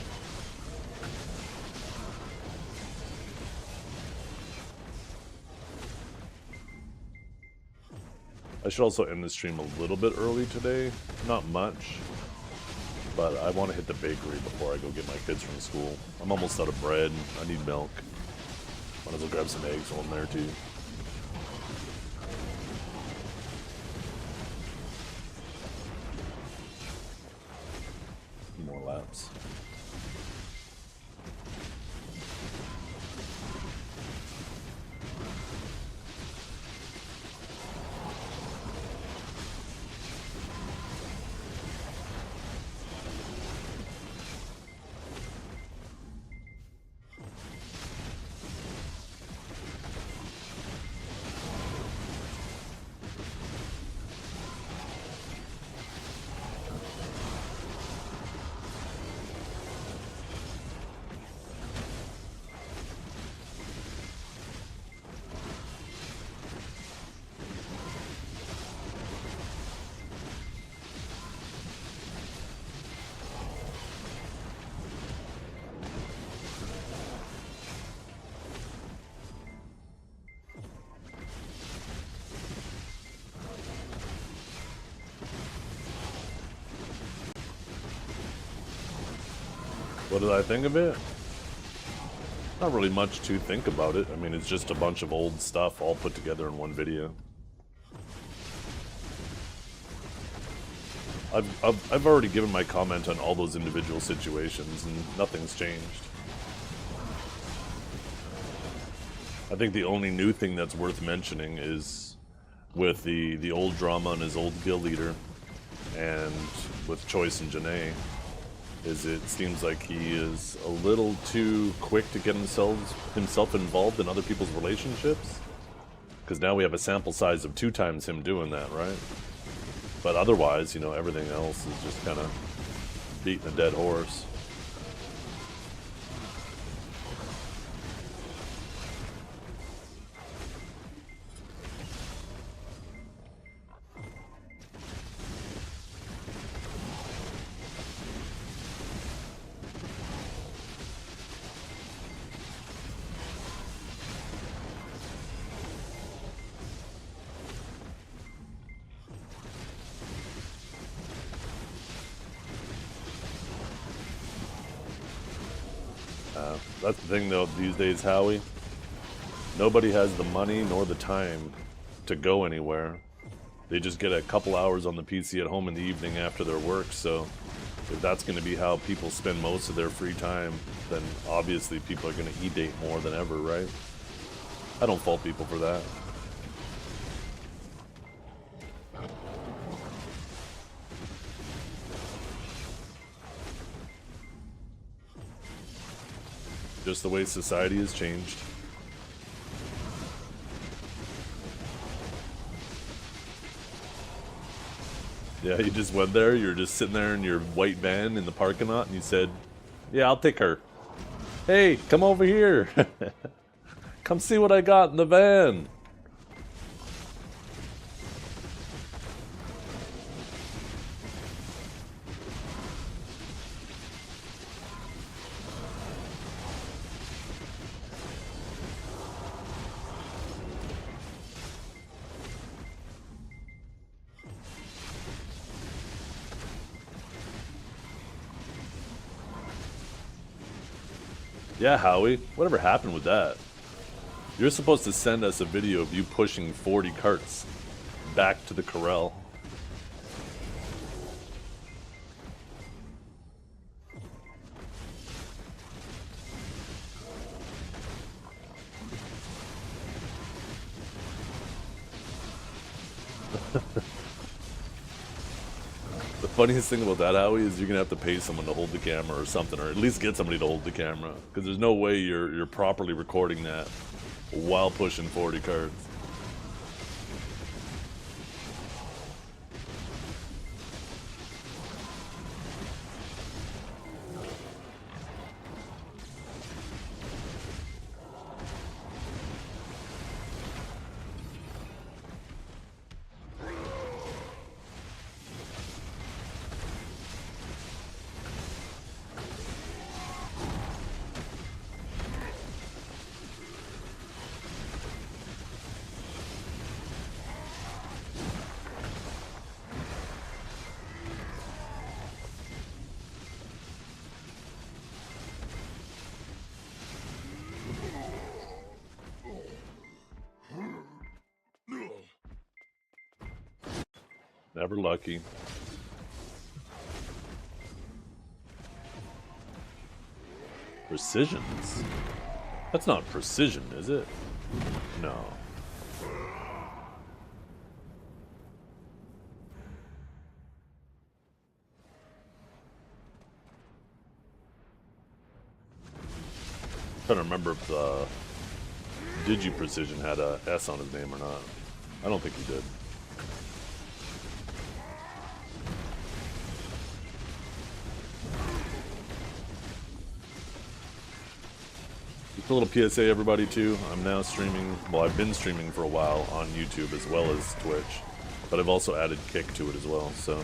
I should also end the stream a little bit early today. Not much. But I want to hit the bakery before I go get my kids from school. I'm almost out of bread. I need milk. Might as well grab some eggs while I'm there too. More laps. What did I think of it? Not really much to think about it. I mean, it's just a bunch of old stuff all put together in one video. I've already given my comment on all those individual situations, and nothing's changed. I think the only new thing that's worth mentioning is with the old drama and his old guild leader, and with Choice and Janae, is it seems like he is a little too quick to get himself involved in other people's relationships. Because now we have a sample size of 2 times him doing that, right? But otherwise, you know, everything else is just kind of beating a dead horse. That's the thing though these days, Howie. Nobody has the money nor the time to go anywhere. They just get a couple hours on the PC at home in the evening after their work, so if that's going to be how people spend most of their free time, then obviously people are going to e-date more than ever, right? I don't fault people for that. Just the way society has changed. Yeah, you just went there, you're just sitting there in your white van in the parking lot, and you said, yeah, I'll take her. Hey, come over here. Come see what I got in the van. Yeah, Howie, whatever happened with that? You're supposed to send us a video of you pushing 40 carts back to the corral. The funniest thing about that, Howie, is you're gonna have to pay someone to hold the camera or something, or at least get somebody to hold the camera, because there's no way you're properly recording that while pushing 40 cards. Never lucky. Precisions? That's not precision, is it? No. Trying to remember if Digi Precision had a S on his name or not. I don't think he did. Just a little PSA, everybody, too. I'm now streaming. Well, I've been streaming for a while on YouTube as well as Twitch, but I've also added Kick to it as well. So,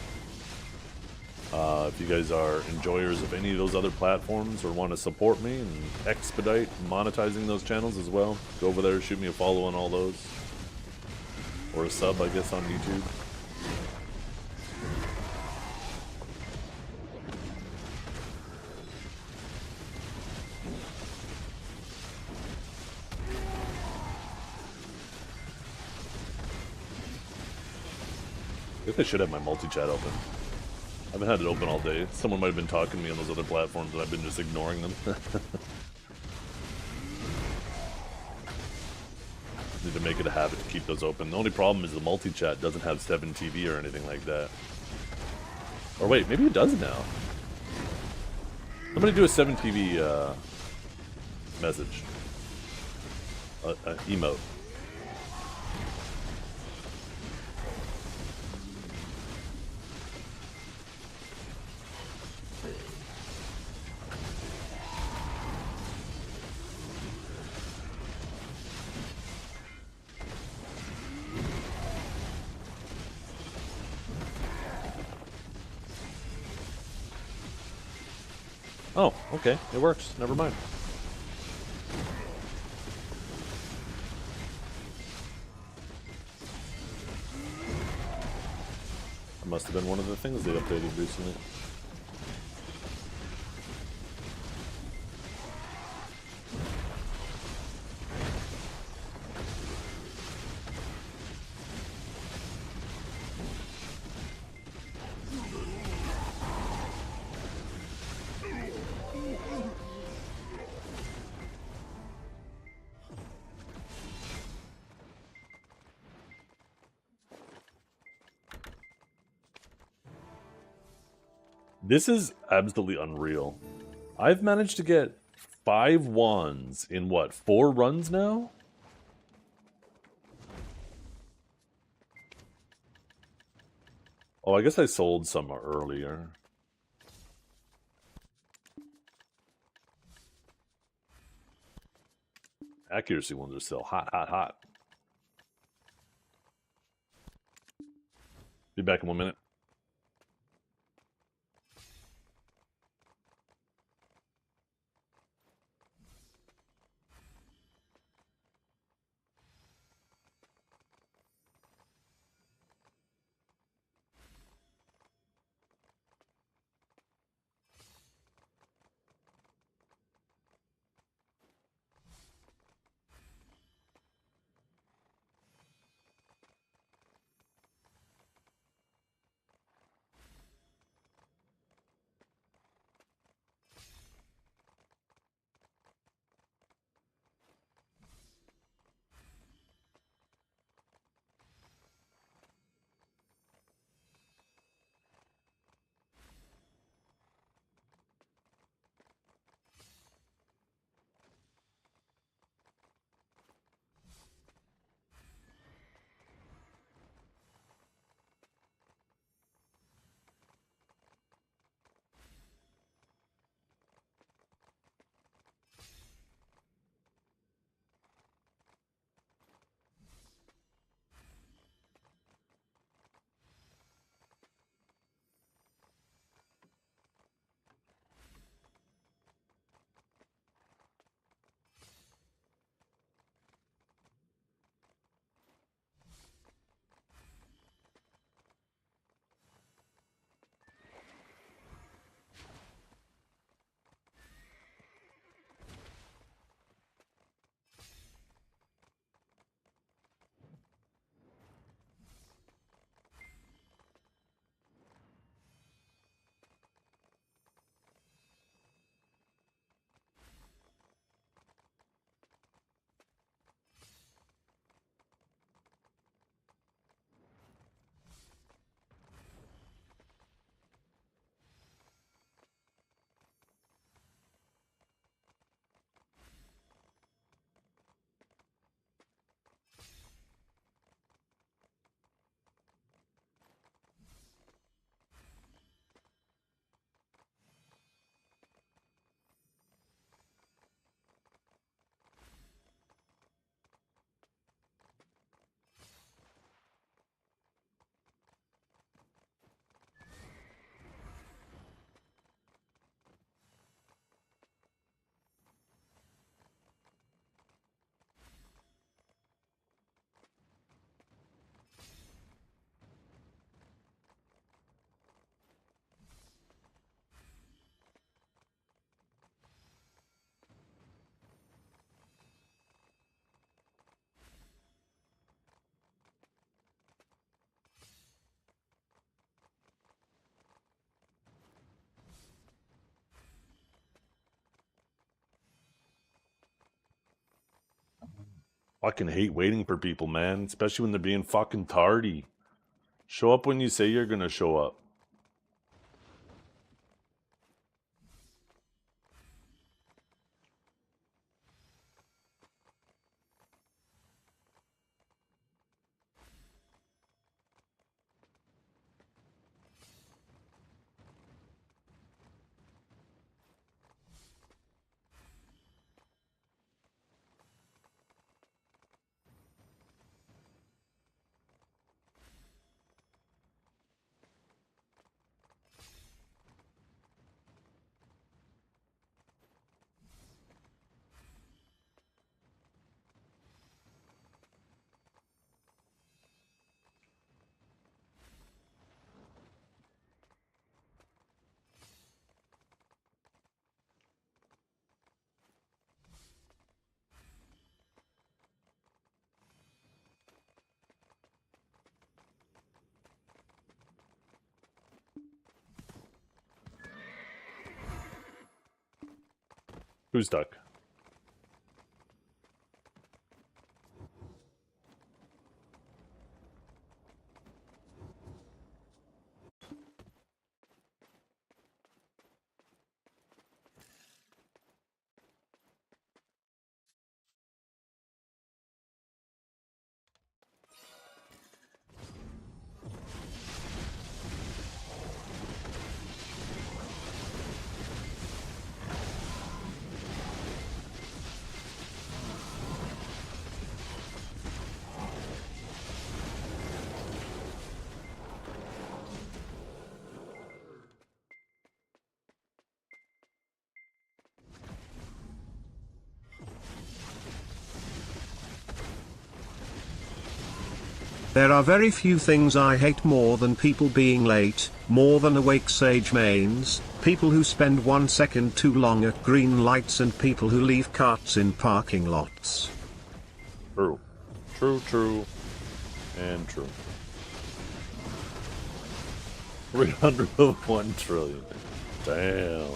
if you guys are enjoyers of any of those other platforms or want to support me and expedite monetizing those channels as well, go over there, shoot me a follow on all those, or a sub, I guess, on YouTube. I guess I should have my multi-chat open. I haven't had it open all day. Someone might have been talking to me on those other platforms and I've been just ignoring them. Need to make it a habit to keep those open. The only problem is the multi-chat doesn't have 7TV or anything like that. Or wait, maybe it does now. Somebody do a 7TV message. Emote. Oh, okay. It works. Never mind. That must have been one of the things they updated recently. This is absolutely unreal. I've managed to get 5 wands in what, 4 runs now? Oh, I guess I sold some earlier. Accuracy ones are still hot, hot, hot. Be back in 1 minute. Fucking hate waiting for people, man. Especially when they're being fucking tardy. Show up when you say you're gonna show up. Who's stuck? There are very few things I hate more than people being late, more than awake sage mains, people who spend 1 second too long at green lights, and people who leave carts in parking lots. True. True, and true. 301 trillion. Damn.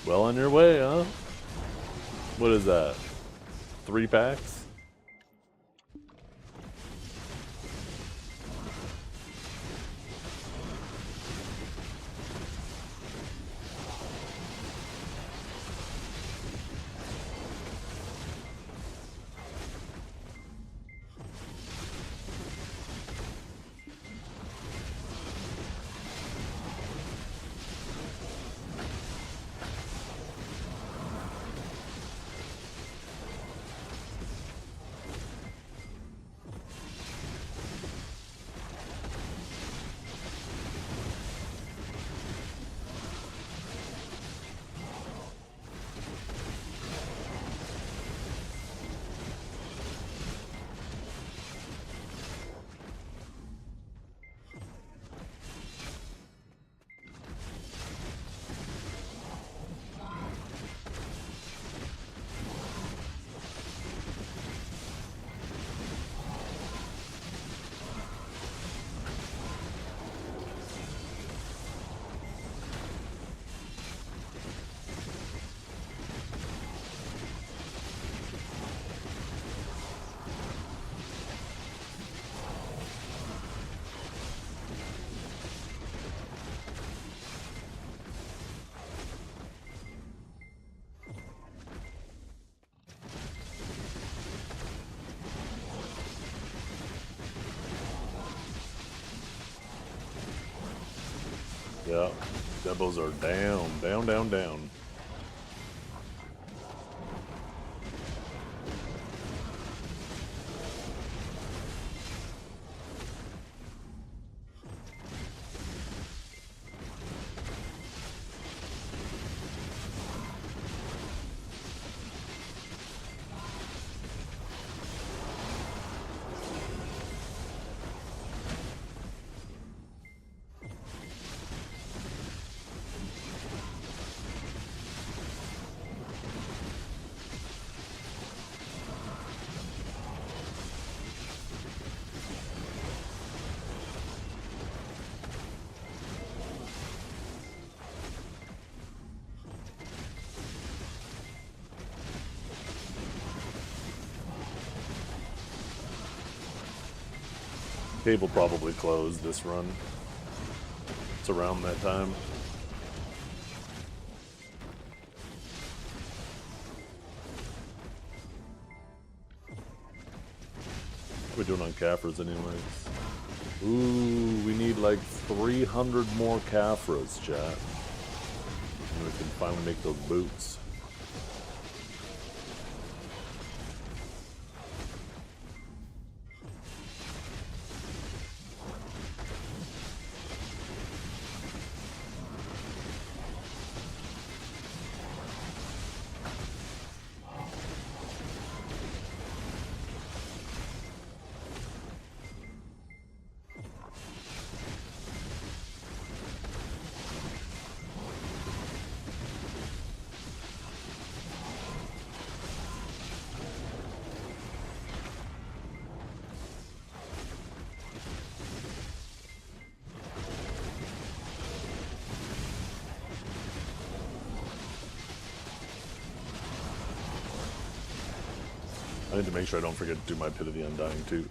Well on your way, huh? What is that? 3 packs? Yeah, devils are down. Cave will probably close this run. It's around that time. What are we doing on Caphras anyways? Ooh, we need like 300 more Caphras, chat. And we can finally make those boots. I need to make sure I don't forget to do my Pit of the Undying too.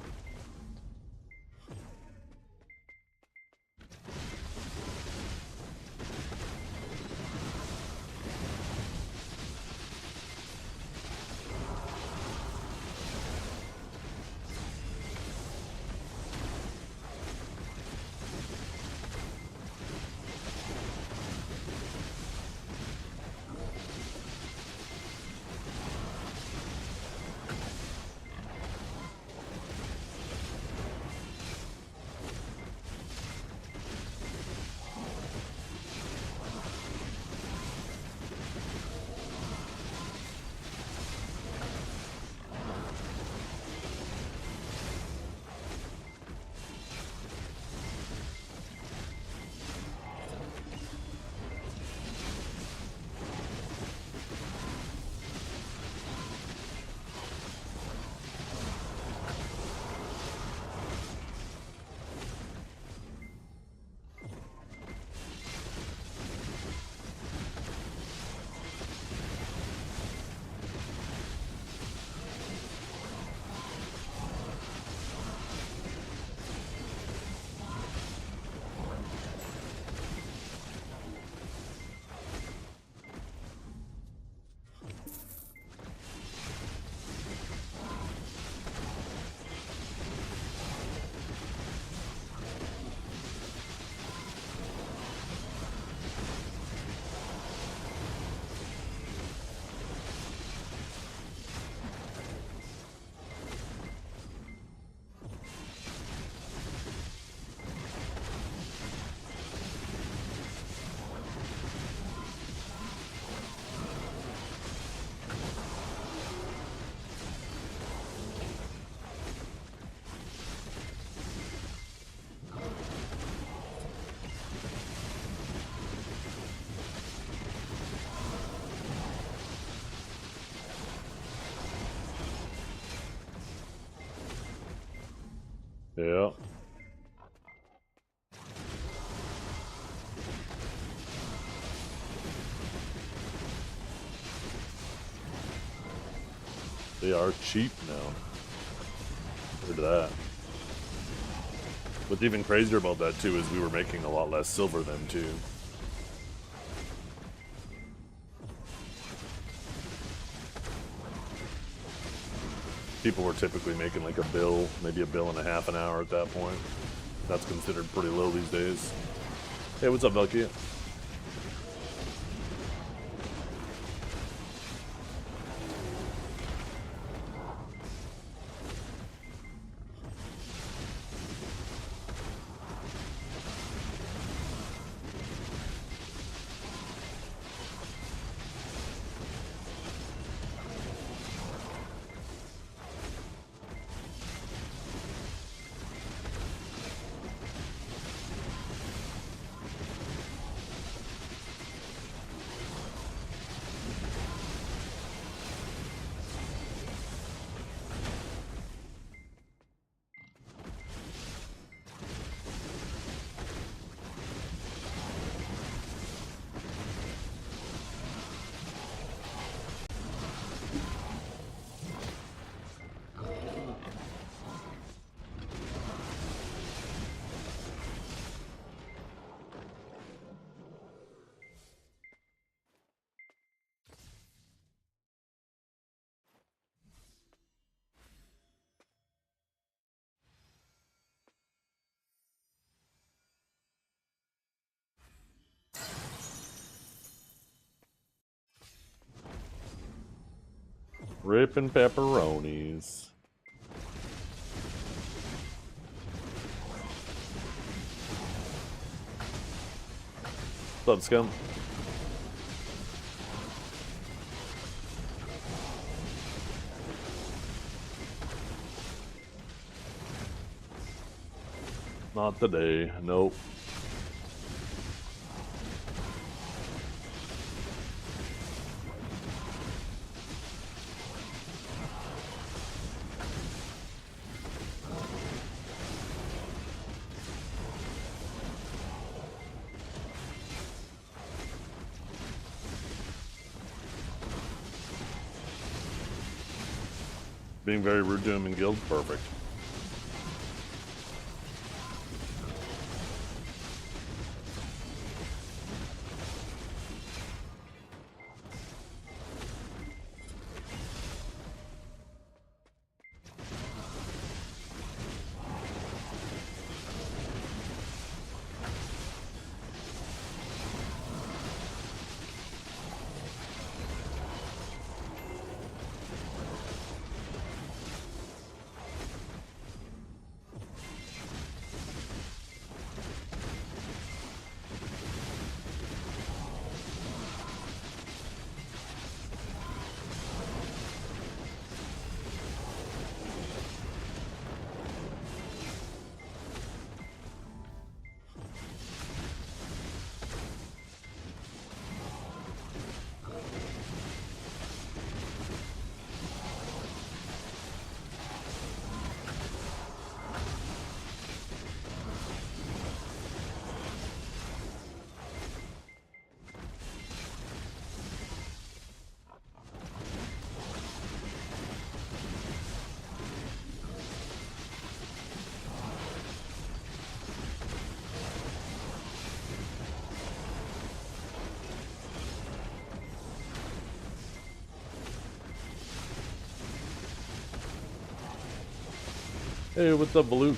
Yeah. They are cheap now. Look at that. What's even crazier about that too is we were making a lot less silver then too. People were typically making like a bill, maybe $1.50 an hour at that point. That's considered pretty low these days. Hey, what's up, Velky? Ripping pepperonis. What's up, scum? Not today. Nope. Being very rude to him in guild? Perfect. Hey, what's up, Blue?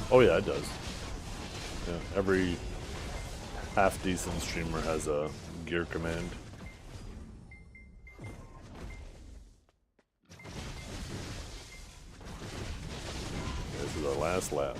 Oh yeah, it does. Yeah, every half-decent streamer has a gear command. This is our last lap.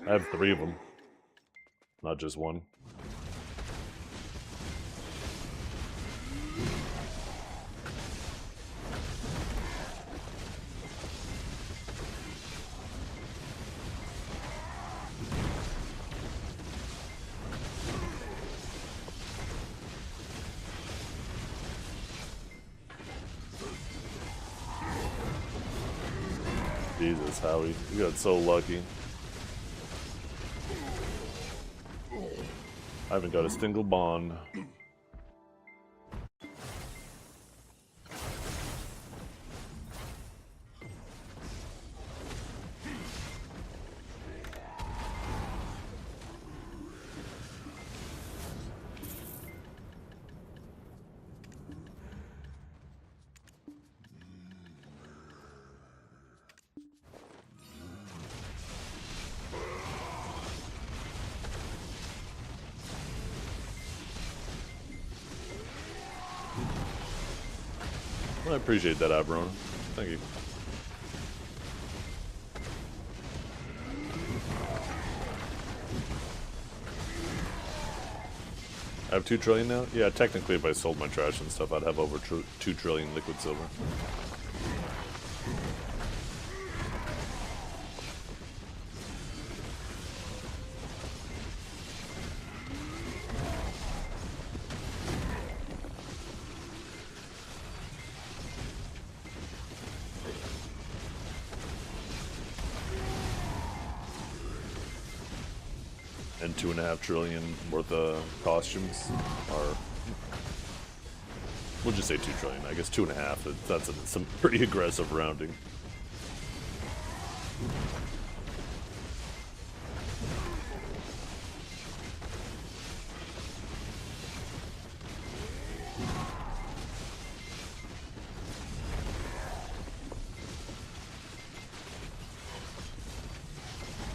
I have 3 of them. Not just one. Jesus, Howie. You got so lucky. I haven't got a single bond. Well, I appreciate that, Abrona. Thank you. I have 2 trillion now? Yeah, technically if I sold my trash and stuff, I'd have over 2 trillion liquid silver. And 2.5 trillion worth of costumes, or we'll just say 2 trillion. I guess 2.5. That's some pretty aggressive rounding.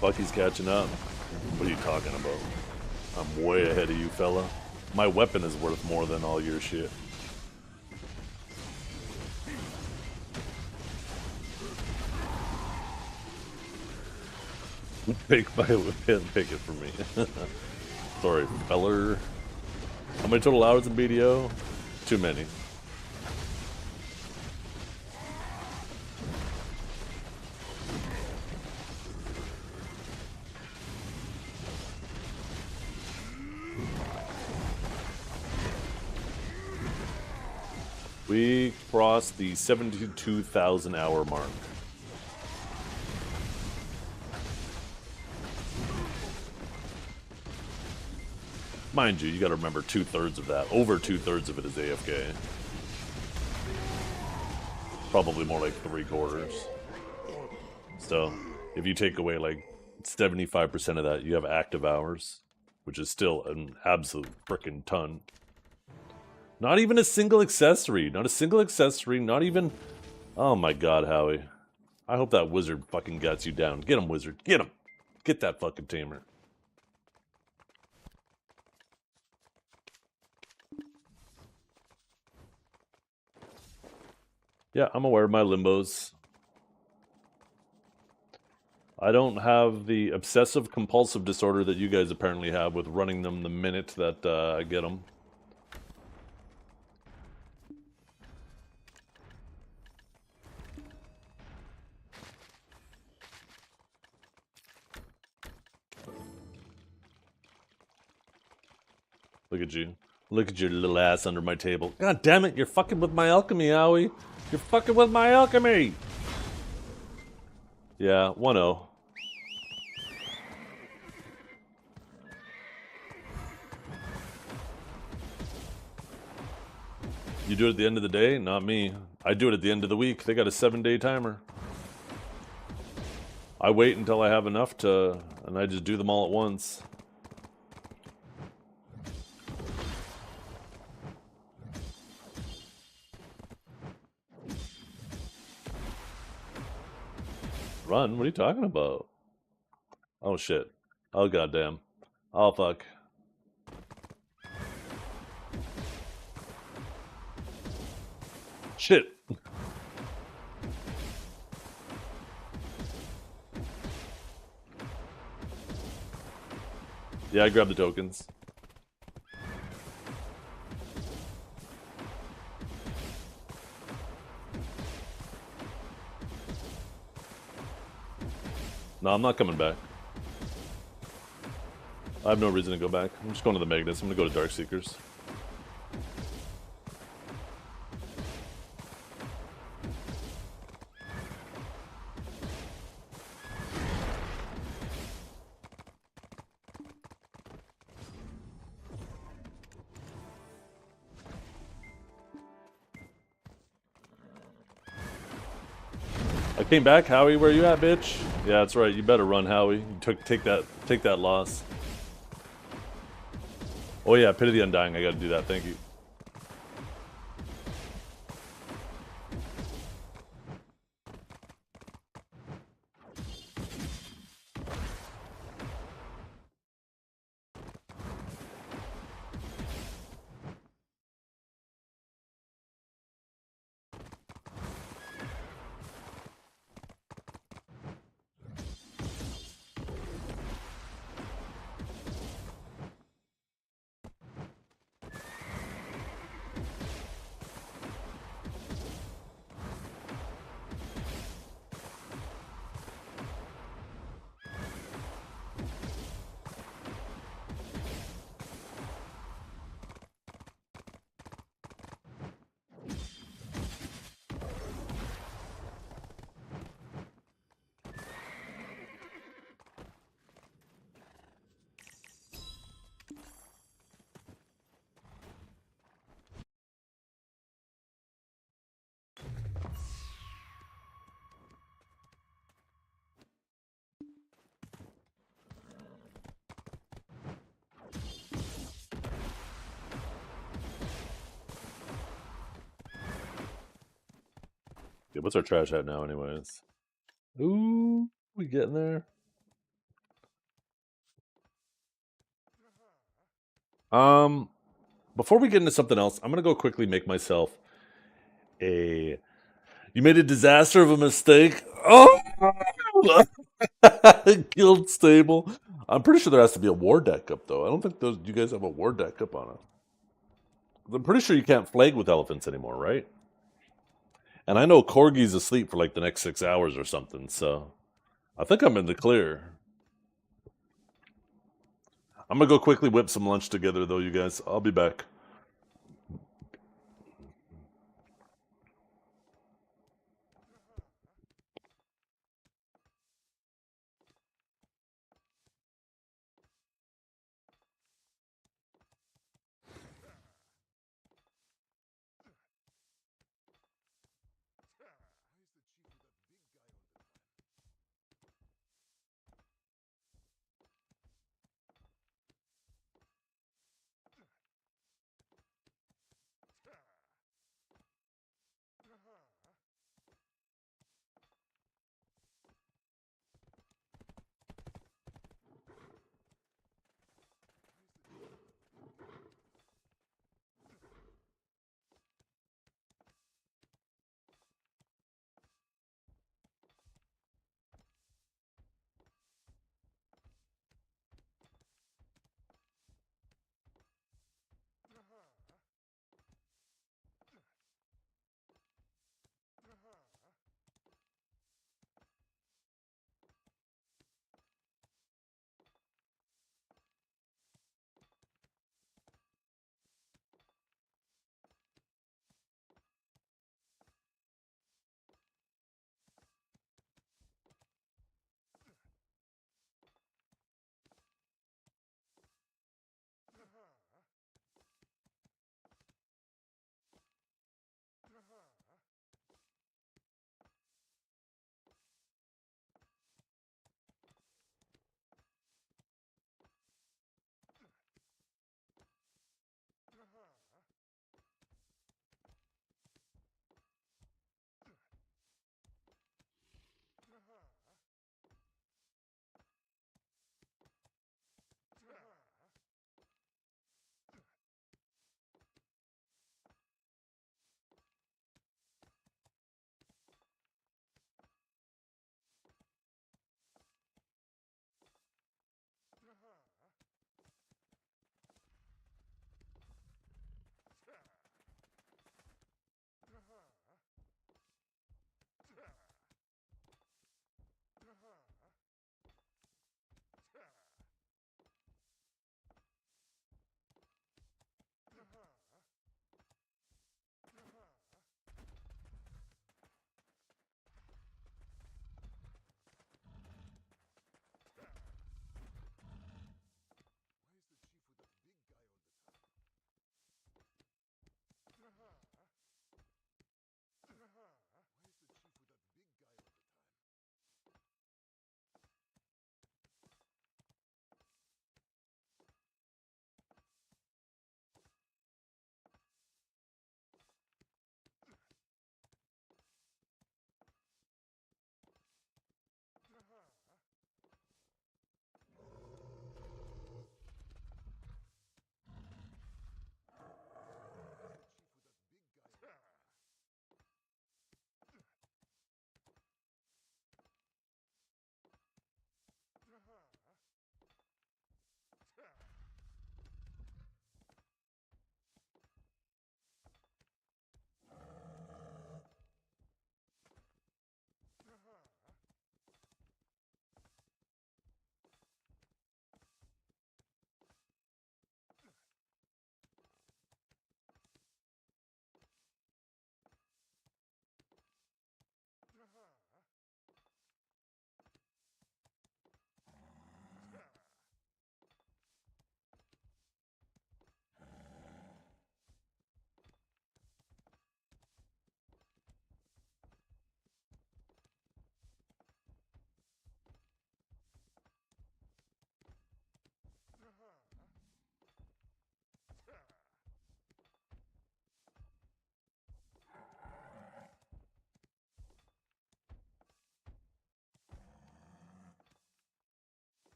Bucky's catching up. What are you talking about? I'm way ahead of you, fella. My weapon is worth more than all your shit. Pick it for me. Sorry, feller. How many total hours in BDO? Too many. We crossed the 72,000 hour mark. Mind you, you gotta remember 2/3 of that. Over 2/3 of it is AFK. Probably more like 3/4. So, if you take away like 75% of that, you have active hours, which is still an absolute frickin' ton. Not even a single accessory. Not a single accessory. Not even... Oh my god, Howie. I hope that wizard fucking gets you down. Get him, wizard. Get him. Get that fucking tamer. Yeah, I'm aware of my limbos. I don't have the obsessive compulsive disorder that you guys apparently have with running them the minute that I get them. Look at you. Look at your little ass under my table. God damn it, you're fucking with my alchemy, Howie. You're fucking with my alchemy! Yeah, 1-0. You do it at the end of the day? Not me. I do it at the end of the week. They got a 7-day timer. I wait until I have enough to... and I just do them all at once. Run? What are you talking about? Oh shit. Oh goddamn. Oh fuck. Shit. Yeah, I grabbed the tokens. No, I'm not coming back. I have no reason to go back. I'm just going to the Magnets. I'm gonna go to Dark Seekers. I came back, Howie. Where you at, bitch? Yeah, that's right. You better run, Howie. You take that loss. Oh yeah, Pit of the Undying. I got to do that. Thank you. Yeah, what's our trash at now, anyways? Ooh, we getting there. Before we get into something else, I'm gonna go quickly make myself a. You made a disaster of a mistake. Oh, guild stable. I'm pretty sure there has to be a war deck up though. I don't think those. You guys have a war deck up on it. I'm pretty sure you can't flag with elephants anymore, right? And I know Corgi's asleep for like the next 6 hours or something. So I think I'm in the clear. I'm gonna go quickly whip some lunch together though, you guys. I'll be back.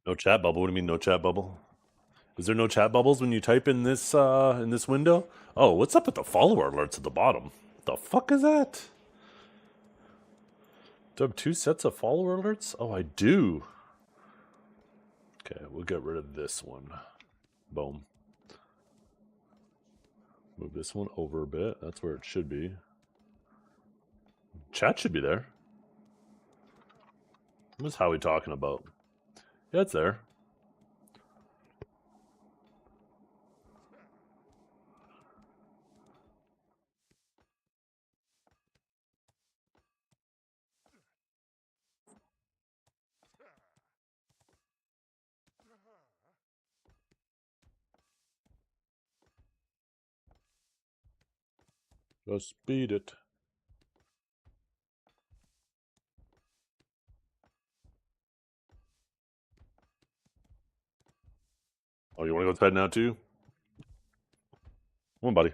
No chat bubble. What do you mean no chat bubble? Is there no chat bubbles when you type in this window? Oh, what's up with the follower alerts at the bottom? The fuck is that? Do I have 2 sets of follower alerts? Oh, I do. Okay, we'll get rid of this one. Boom. Move this one over a bit. That's where it should be. Chat should be there. What's Howie talking about? Yeah, it's there. Just beat it. Oh, you want to go outside now too? Come on, buddy. I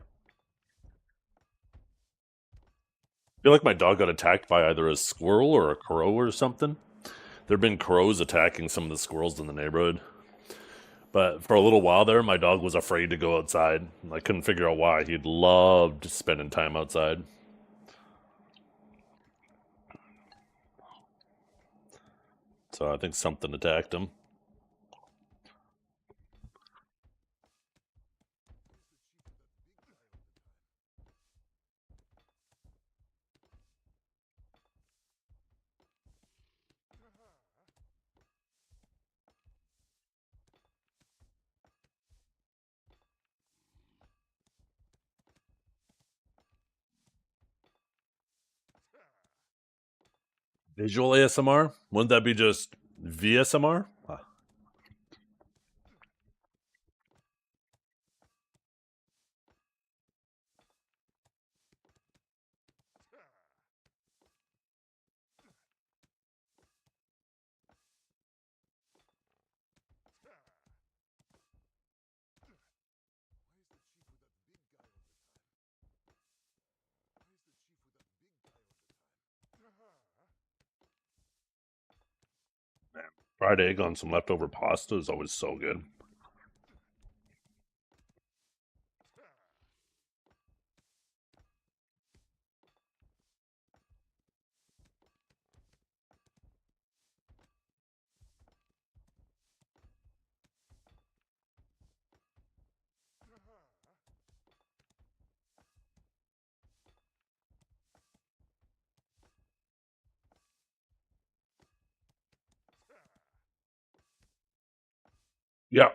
feel like my dog got attacked by either a squirrel or a crow or something. There have been crows attacking some of the squirrels in the neighborhood. But for a little while there, my dog was afraid to go outside. I couldn't figure out why. He'd loved spending time outside. So I think something attacked him. Visual ASMR? Wouldn't that be just VSMR? Huh. Fried egg on some leftover pasta is always so good. Yeah.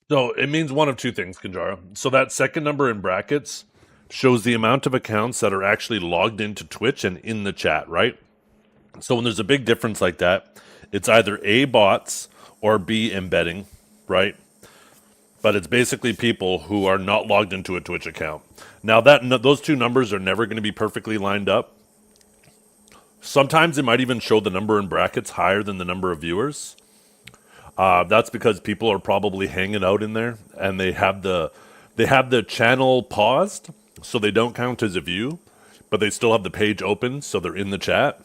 So it means one of two things, Kanjara. So that second number in brackets shows the amount of accounts that are actually logged into Twitch and in the chat, right? So when there's a big difference like that, it's either A, bots, or B, embedding, right? But it's basically people who are not logged into a Twitch account. Now those two numbers are never going to be perfectly lined up. Sometimes it might even show the number in brackets higher than the number of viewers. That's because people are probably hanging out in there and they have the channel paused, so they don't count as a view, but they still have the page open, so they're in the chat.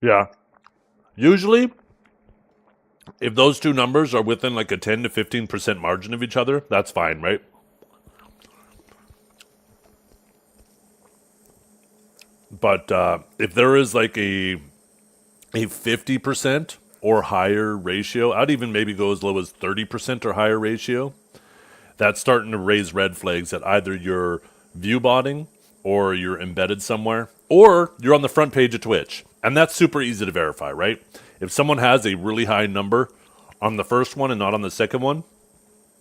Yeah. Usually, if those two numbers are within like a 10 to 15% margin of each other, that's fine, right? But if there is like a 50% or higher ratio, I'd even maybe go as low as 30% or higher ratio, that's starting to raise red flags that either you're view botting or you're embedded somewhere or you're on the front page of Twitch. And that's super easy to verify, right? If someone has a really high number on the first one and not on the second one,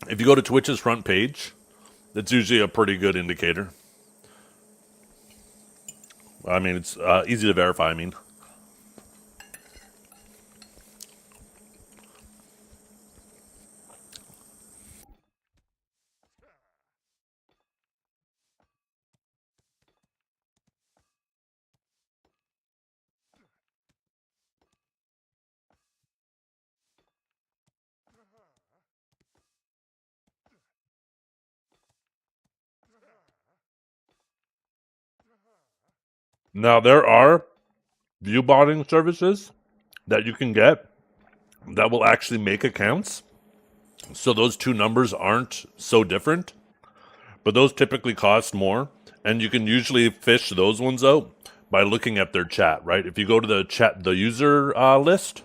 if you go to Twitch's front page, that's usually a pretty good indicator. I mean, it's easy to verify, I mean. Now, there are view botting services that you can get that will actually make accounts. So those two numbers aren't so different, but those typically cost more. And you can usually fish those ones out by looking at their chat, right? If you go to the user list,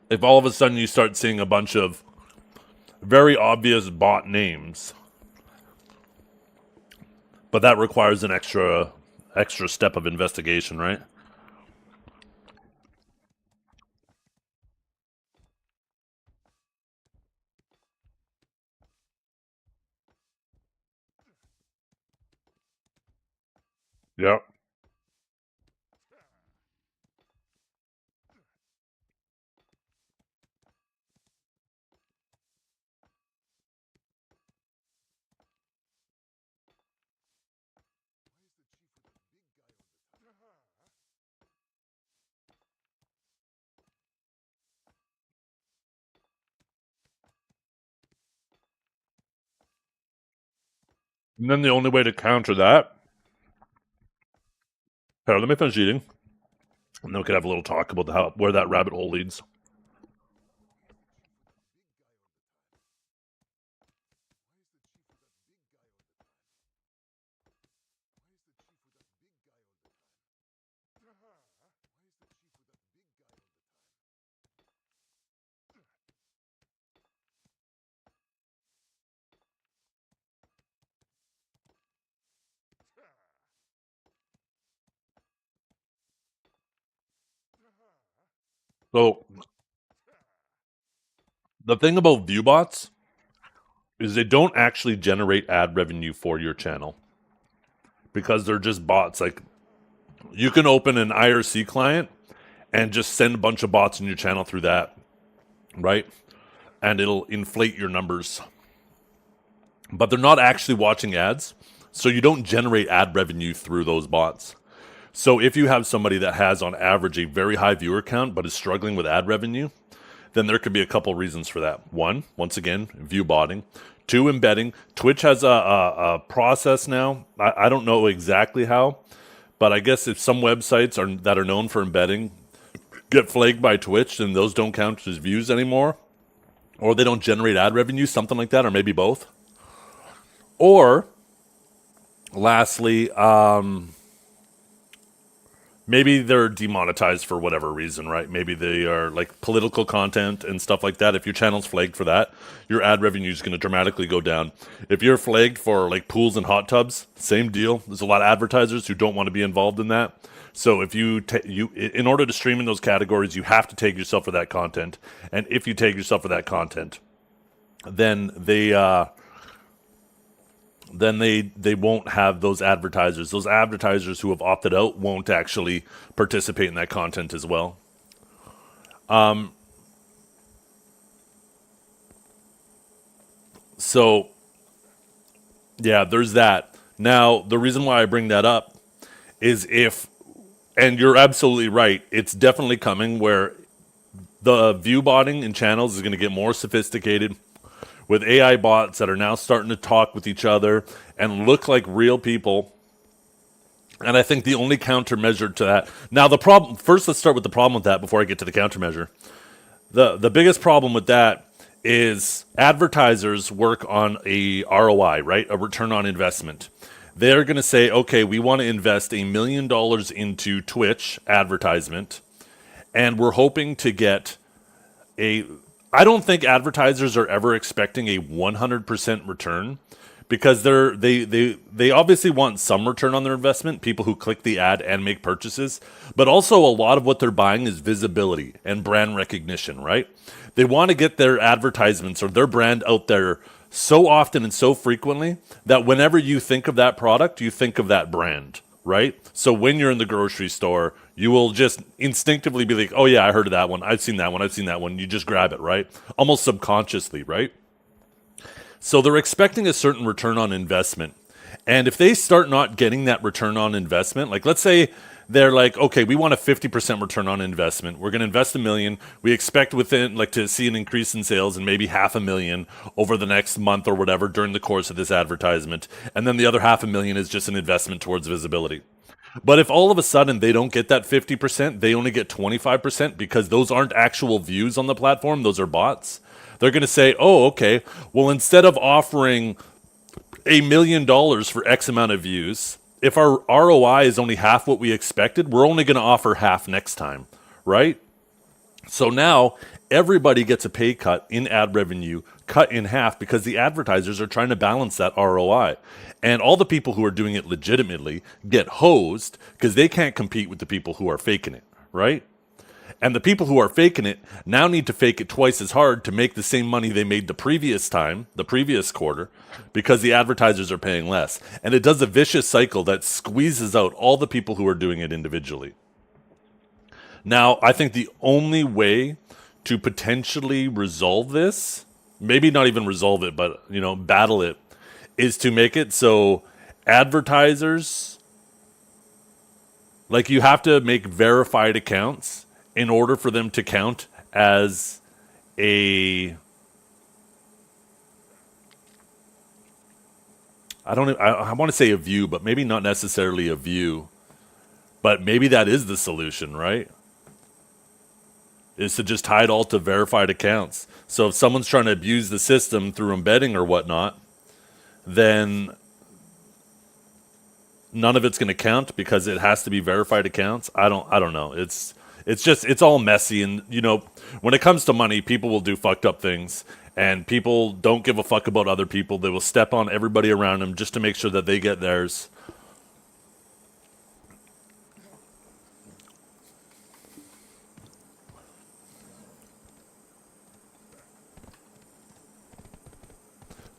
if all of a sudden you start seeing a bunch of very obvious bot names, but that requires an extra step of investigation, right? Yep. And then the only way to counter that. Here, let me finish eating, and then we could have a little talk about where that rabbit hole leads. So the thing about viewbots is they don't actually generate ad revenue for your channel because they're just bots. Like, you can open an IRC client and just send a bunch of bots in your channel through that, right? And it'll inflate your numbers. But they're not actually watching ads, so you don't generate ad revenue through those bots. So if you have somebody that has on average a very high viewer count but is struggling with ad revenue, then there could be a couple reasons for that. One, once again, view botting. Two, embedding. Twitch has a process now. I don't know exactly how, but I guess if some websites that are known for embedding get flagged by Twitch, then those don't count as views anymore, or they don't generate ad revenue, something like that, or maybe both. Or, lastly, maybe they're demonetized for whatever reason, right? Maybe they are like political content and stuff like that. If your channel's flagged for that, your ad revenue is going to dramatically go down. If you're flagged for like pools and hot tubs, same deal. There's a lot of advertisers who don't want to be involved in that. So if you in order to stream in those categories, you have to tag yourself for that content. And if you tag yourself for that content, then they won't have those advertisers. Those advertisers who have opted out won't actually participate in that content as well. So, yeah, there's that. Now, the reason why I bring that up is and you're absolutely right, it's definitely coming where the view botting in channels is going to get more sophisticated, with AI bots that are now starting to talk with each other and look like real people. And I think the only countermeasure to that... Now, first, let's start with the problem with that before I get to the countermeasure. The biggest problem with that is advertisers work on a ROI, right? A return on investment. They're going to say, okay, we want to invest $1 million into Twitch advertisement, and we're hoping to get I don't think advertisers are ever expecting a 100% return, because they obviously want some return on their investment, people who click the ad and make purchases, but also a lot of what they're buying is visibility and brand recognition, right? They want to get their advertisements or their brand out there so often and so frequently that whenever you think of that product, you think of that brand, right? So when you're in the grocery store, you will just instinctively be like, oh yeah, I heard of that one. I've seen that one. I've seen that one. You just grab it, right? Almost subconsciously, right? So they're expecting a certain return on investment. And if they start not getting that return on investment, like let's say they're like, okay, we want a 50% return on investment. We're going to invest $1 million. We expect to see an increase in sales and maybe $500,000 over the next month or whatever during the course of this advertisement. And then the other $500,000 is just an investment towards visibility. But if all of a sudden they don't get that 50%, they only get 25% because those aren't actual views on the platform, those are bots. They're going to say, oh, okay, well, instead of offering $1 million for X amount of views, if our ROI is only half what we expected, we're only going to offer half next time, right? So now everybody gets a pay cut in ad revenue cut in half because the advertisers are trying to balance that ROI. And all the people who are doing it legitimately get hosed because they can't compete with the people who are faking it, right? And the people who are faking it now need to fake it twice as hard to make the same money they made the previous time, the previous quarter, because the advertisers are paying less. And it does a vicious cycle that squeezes out all the people who are doing it individually. Now, I think the only way to potentially resolve this, maybe not even resolve it, but, battle it, is to make it so advertisers, like, you have to make verified accounts in order for them to count as I want to say a view, but maybe not necessarily a view. But maybe that is the solution, right? Is to just tie it all to verified accounts. So if someone's trying to abuse the system through embedding or whatnot, then none of it's going to count because it has to be verified accounts. I don't know. It's all messy, and when it comes to money, people will do fucked up things, and people don't give a fuck about other people. They will step on everybody around them just to make sure that they get theirs.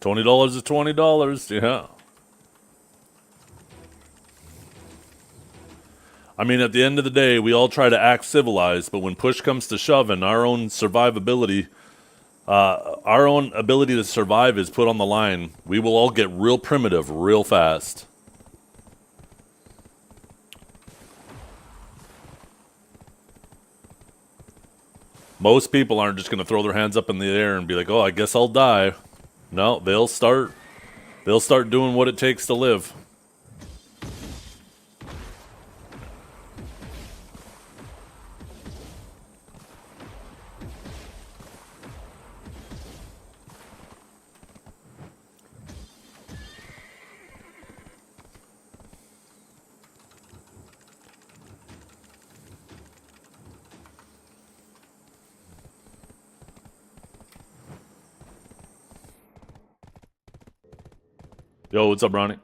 $20 is $20, yeah. I mean, at the end of the day, we all try to act civilized, but when push comes to shove and our own survivability, our own ability to survive is put on the line, we will all get real primitive real fast. Most people aren't just going to throw their hands up in the air and be like, oh, I guess I'll die. No, they'll start doing what it takes to live. Yo, what's up, Ronnie?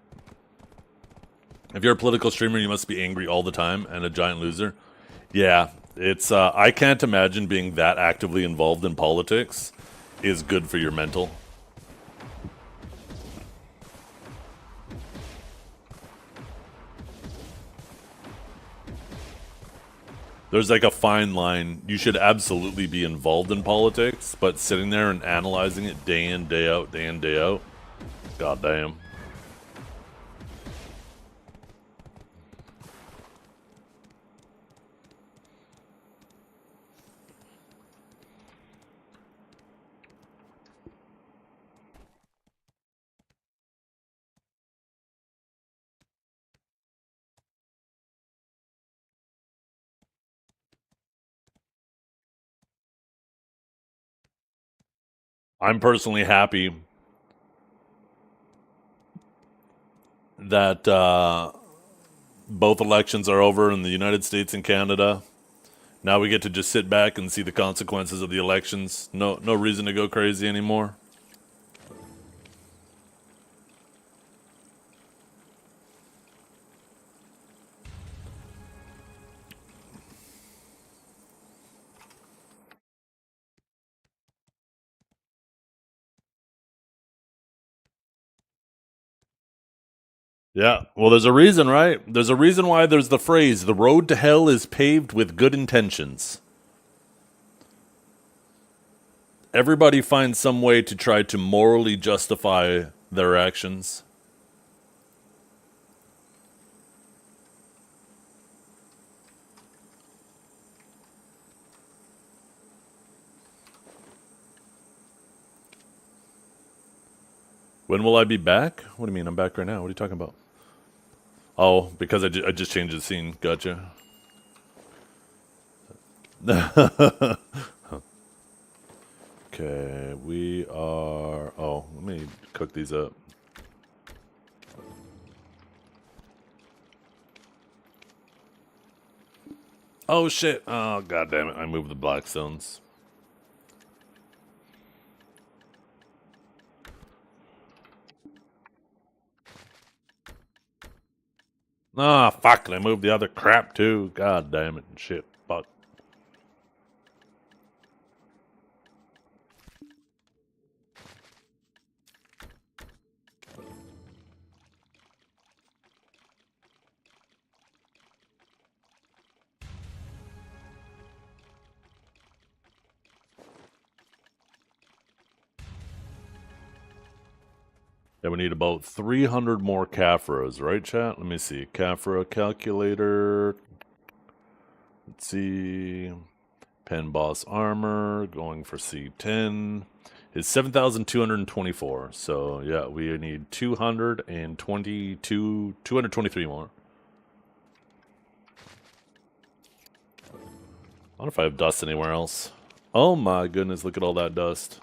If you're a political streamer, you must be angry all the time and a giant loser. Yeah, it's I can't imagine being that actively involved in politics is good for your mental. There's like a fine line. You should absolutely be involved in politics, but sitting there and analyzing it day in, day out, goddamn. I'm personally happy that both elections are over in the United States and Canada. Now we get to just sit back and see the consequences of the elections. No reason to go crazy anymore. Yeah, well, there's a reason, right? There's a reason why there's the phrase, the road to hell is paved with good intentions. Everybody finds some way to try to morally justify their actions. When will I be back? What do you mean? I'm back right now. What are you talking about? Oh, because I just changed the scene. Gotcha. Okay, we are... Oh, let me cook these up. Oh, shit. Oh, god damn it. I moved the black stones. Ah, fuck. I moved the other crap, too. God damn it. Shit. Fuck. Yeah, we need about 300 more Caphras, right, chat? Let me see. Caphra calculator. Let's see. Pen boss armor. Going for C10. Is 7,224. So, yeah, we need 223 more. I wonder if I have dust anywhere else. Oh my goodness, look at all that dust.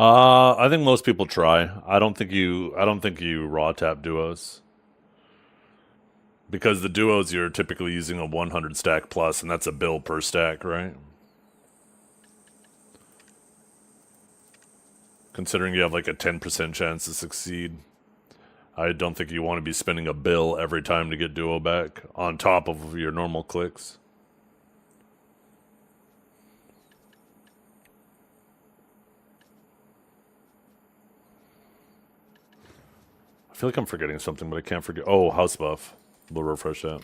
I think most people try. I don't think you raw tap duos. Because the duos you're typically using a 100 stack plus, and that's a bill per stack, right? Considering you have like a 10% chance to succeed. I don't think you want to be spending a bill every time to get duo back on top of your normal clicks. I feel like I'm forgetting something, but I can't forget. Oh, house buff. We'll refresh that.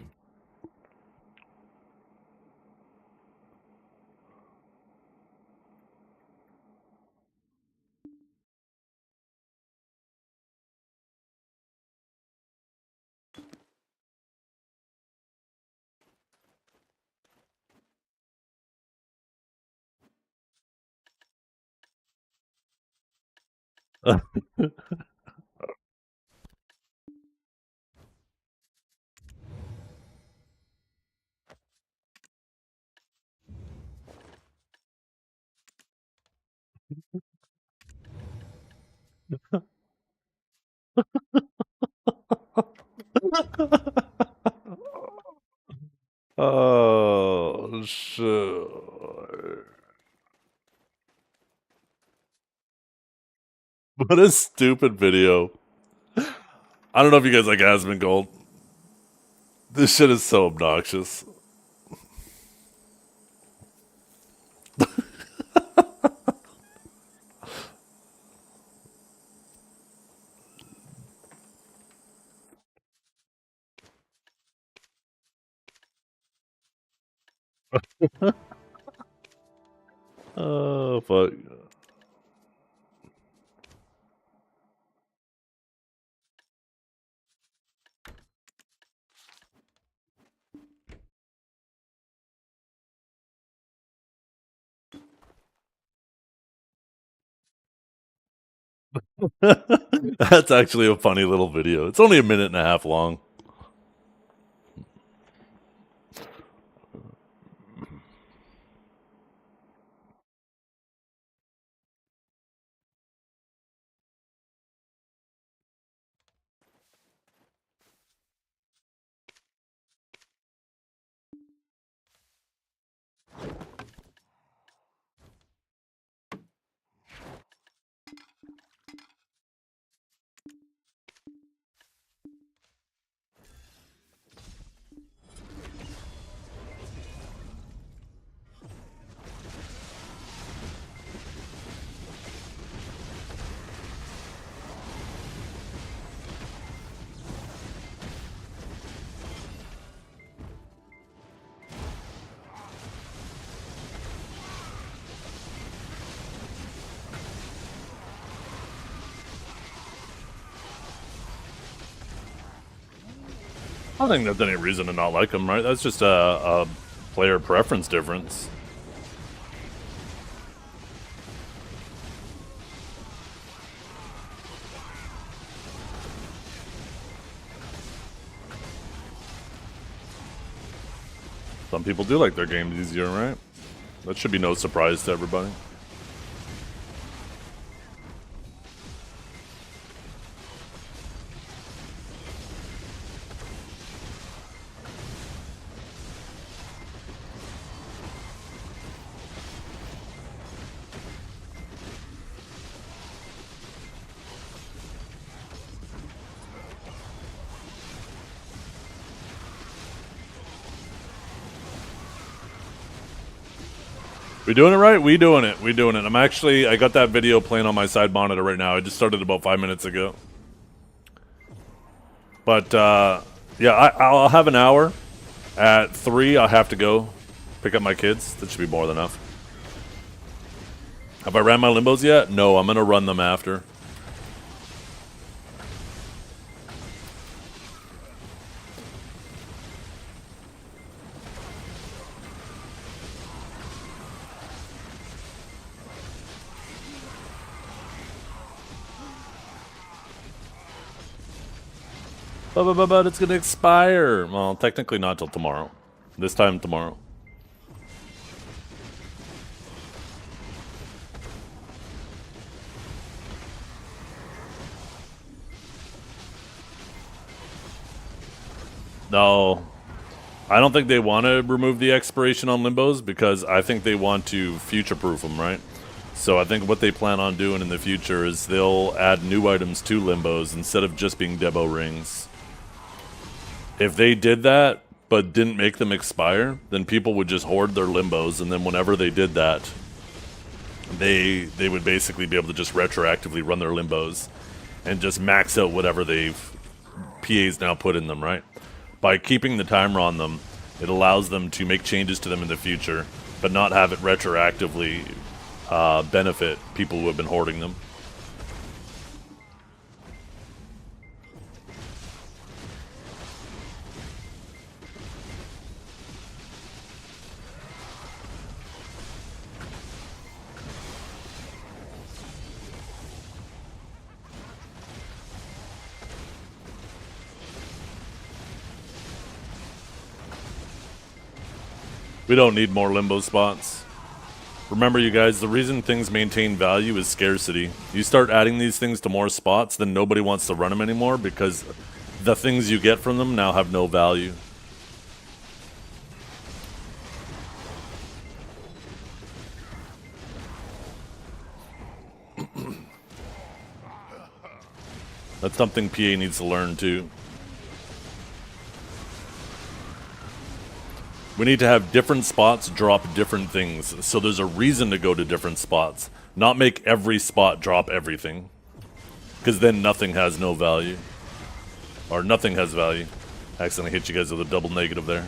Oh, shit. What a stupid video. I don't know if you guys like Asmongold. Gold. This shit is so obnoxious. Oh, fuck. That's actually a funny little video. It's only a minute and a half long. I don't think there's any reason to not like them, right? That's just a player preference difference. Some people do like their games easier, right? That should be no surprise to everybody. We doing it right? We doing it. We doing it. I got that video playing on my side monitor right now. I just started about 5 minutes ago. But, yeah, I'll have an hour. At 3, I'll have to go pick up my kids. That should be more than enough. Have I ran my limbos yet? No, I'm going to run them after. But it's gonna expire. Well, technically not till tomorrow. This time tomorrow. No. I don't think they want to remove the expiration on limbos because I think they want to future-proof them, right? So I think what they plan on doing in the future is they'll add new items to limbos instead of just being Debo rings. If they did that, but didn't make them expire, then people would just hoard their limbos, and then whenever they did that, they would basically be able to just retroactively run their limbos and just max out whatever PA's now put in them, right? By keeping the timer on them, it allows them to make changes to them in the future, but not have it retroactively benefit people who have been hoarding them. We don't need more limbo spots. Remember, you guys, the reason things maintain value is scarcity. You start adding these things to more spots, then nobody wants to run them anymore because the things you get from them now have no value. That's something PA needs to learn too. We need to have different spots drop different things, so there's a reason to go to different spots. Not make every spot drop everything. Because then nothing has no value. Or nothing has value. Accidentally hit you guys with a double negative there.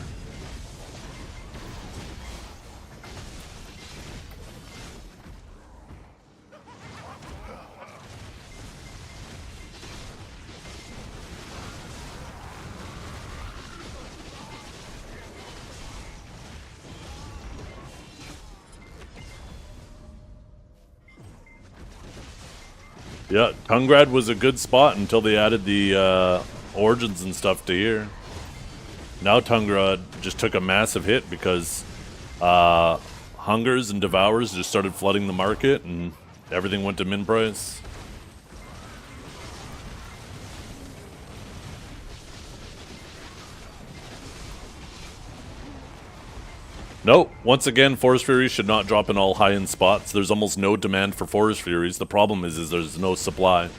Yeah, Tungrad was a good spot until they added the origins and stuff to here. Now Tungrad just took a massive hit because Hungers and Devours just started flooding the market and everything went to min price. Nope. Once again, Forest Furies should not drop in all high-end spots. There's almost no demand for Forest Furies. The problem is there's no supply.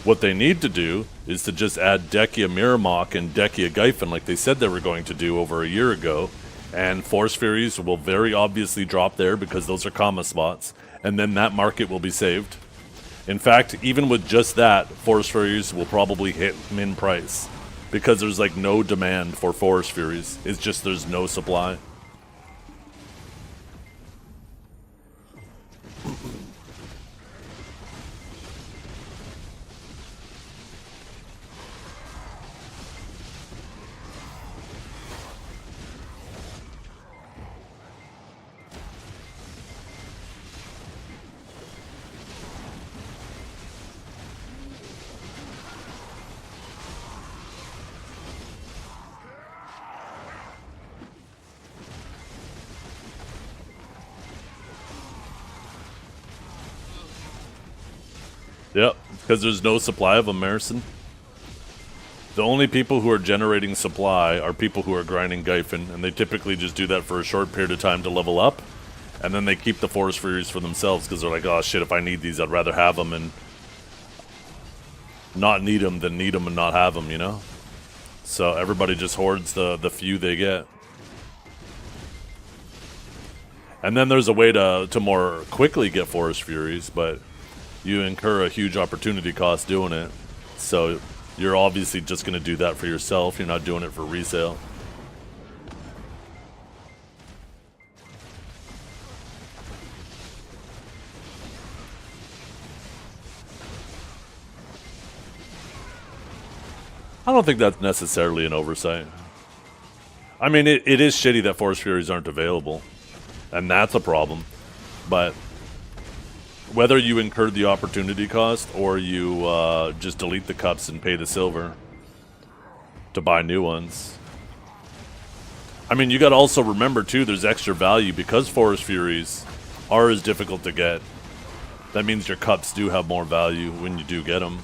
What they need to do is to just add Dechia Miramok and Dechia Gyphon like they said they were going to do over a year ago. And Forest Furies will very obviously drop there because those are comma spots. And then that market will be saved. In fact, even with just that, Forest Furies will probably hit min price. Because there's like no demand for Forest Furies. It's just there's no supply. Yep, because there's no supply of them, Marison. The only people who are generating supply are people who are grinding Gyphon, and they typically just do that for a short period of time to level up, and then they keep the Forest Furies for themselves because they're like, oh shit, if I need these, I'd rather have them and not need them than need them and not have them, you know? So everybody just hoards the few they get. And then there's a way to more quickly get Forest Furies, but you incur a huge opportunity cost doing it. So you're obviously just going to do that for yourself. You're not doing it for resale. I don't think that's necessarily an oversight. I mean, it is shitty that Forest Furies aren't available, and that's a problem. But whether you incurred the opportunity cost or you just delete the cups and pay the silver to buy new ones. I mean, you got to also remember, too, there's extra value because Forest Furies are as difficult to get. That means your cups do have more value when you do get them.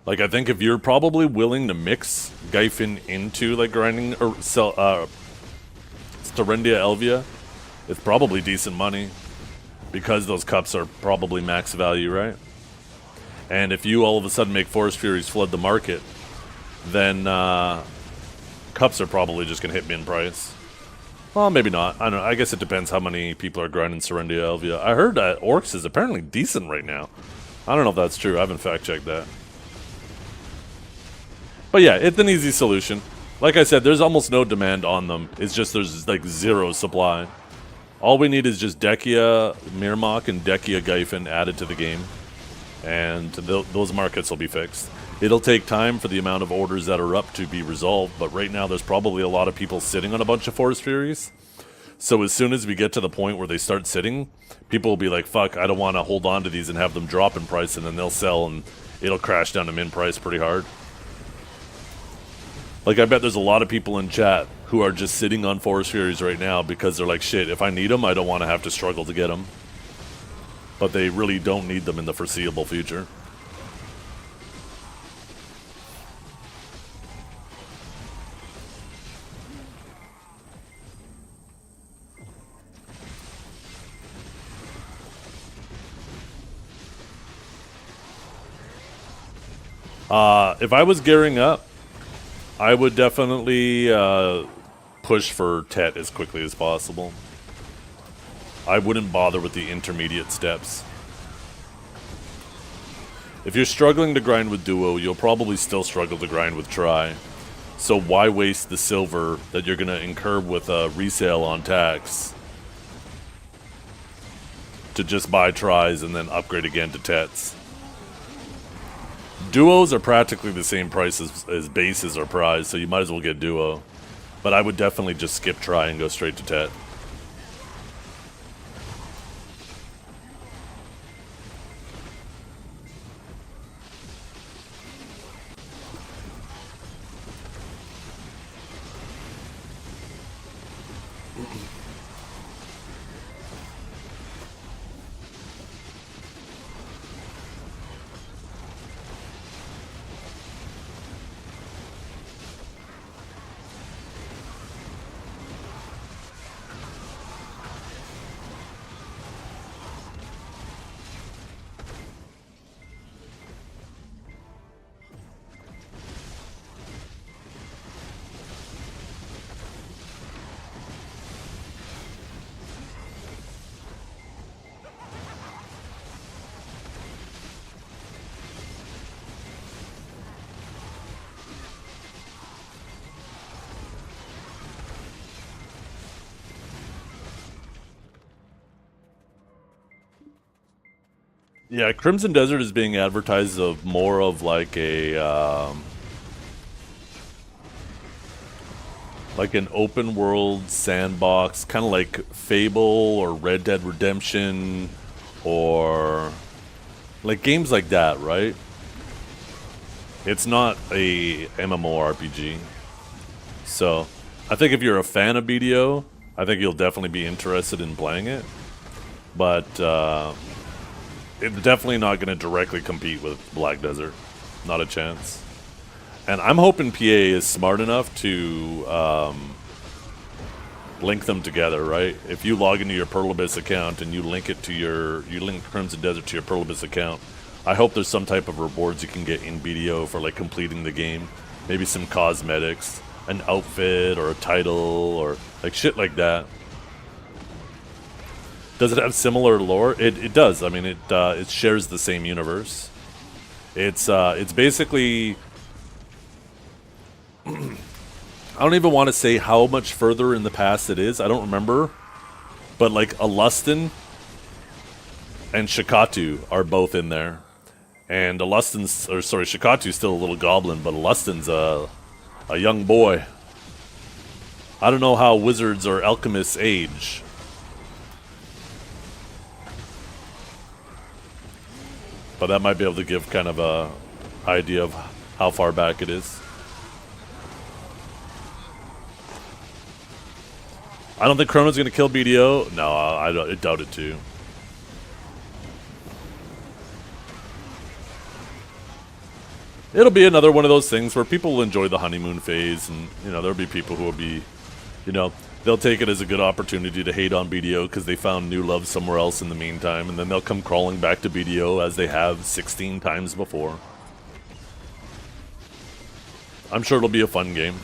Like, I think if you're probably willing to mix Gyphon into, like, grinding or Styrendia Elvia, it's probably decent money. Because those cups are probably max value, right? And if you all of a sudden make Forest Furies flood the market, then cups are probably just going to hit min price. Well, maybe not. I don't know. I guess it depends how many people are grinding Serendia Elvia. I heard that Orcs is apparently decent right now. I don't know if that's true. I haven't fact-checked that. But yeah, it's an easy solution. Like I said, there's almost no demand on them. It's just there's like zero supply. All we need is just Dechia Mirmok and Dechia Gyphon added to the game, and those markets will be fixed. It'll take time for the amount of orders that are up to be resolved, but right now there's probably a lot of people sitting on a bunch of Forest Furies. So as soon as we get to the point where they start sitting, people will be like, fuck, I don't want to hold on to these and have them drop in price, and then they'll sell and it'll crash down to min price pretty hard. Like, I bet there's a lot of people in chat who are just sitting on Forest Furies right now because they're like, shit, if I need them, I don't want to have to struggle to get them. But they really don't need them in the foreseeable future. If I was gearing up, I would definitely push for Tet as quickly as possible. I wouldn't bother with the intermediate steps. If you're struggling to grind with Duo, you'll probably still struggle to grind with Tri. So why waste the silver that you're going to incur with a resale on tax to just buy Tris and then upgrade again to Tets? Duos are practically the same price as bases or prize, so you might as well get Duo. But I would definitely just skip Tri and go straight to Tet. Yeah, Crimson Desert is being advertised of more of like a like an open world sandbox, kind of like Fable or Red Dead Redemption or like games like that, right? It's not a MMORPG. So, I think if you're a fan of BDO, I think you'll definitely be interested in playing it. But it's definitely not going to directly compete with Black Desert. Not a chance. And I'm hoping PA is smart enough to link them together, right? If you log into your Pearl Abyss account and you link it to you link Crimson Desert to your Pearl Abyss account, I hope there's some type of rewards you can get in BDO for like completing the game. Maybe some cosmetics, an outfit, or a title, or like shit like that. Does it have similar lore? It does. I mean, it shares the same universe. It's basically I don't even want to say how much further in the past it is. I don't remember. But like Alustin and Shikatu are both in there. And Shikatu's still a little goblin, but Alustin's a young boy. I don't know how wizards or alchemists age. But that might be able to give kind of a idea of how far back it is. I don't think Chrono's going to kill BDO. No, I doubt it too. It'll be another one of those things where people will enjoy the honeymoon phase, and you know there'll be people who will be, you know, they'll take it as a good opportunity to hate on BDO because they found new love somewhere else in the meantime, and then they'll come crawling back to BDO as they have 16 times before. I'm sure it'll be a fun game.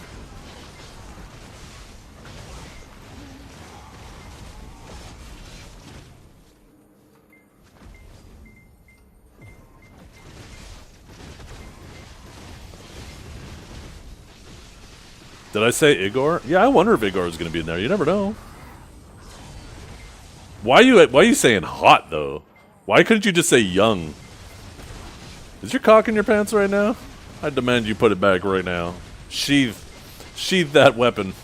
Did I say Igor? Yeah, I wonder if Igor is going to be in there. You never know. Why are you saying hot though? Why couldn't you just say young? Is your cock in your pants right now? I demand you put it back right now. Sheath that weapon.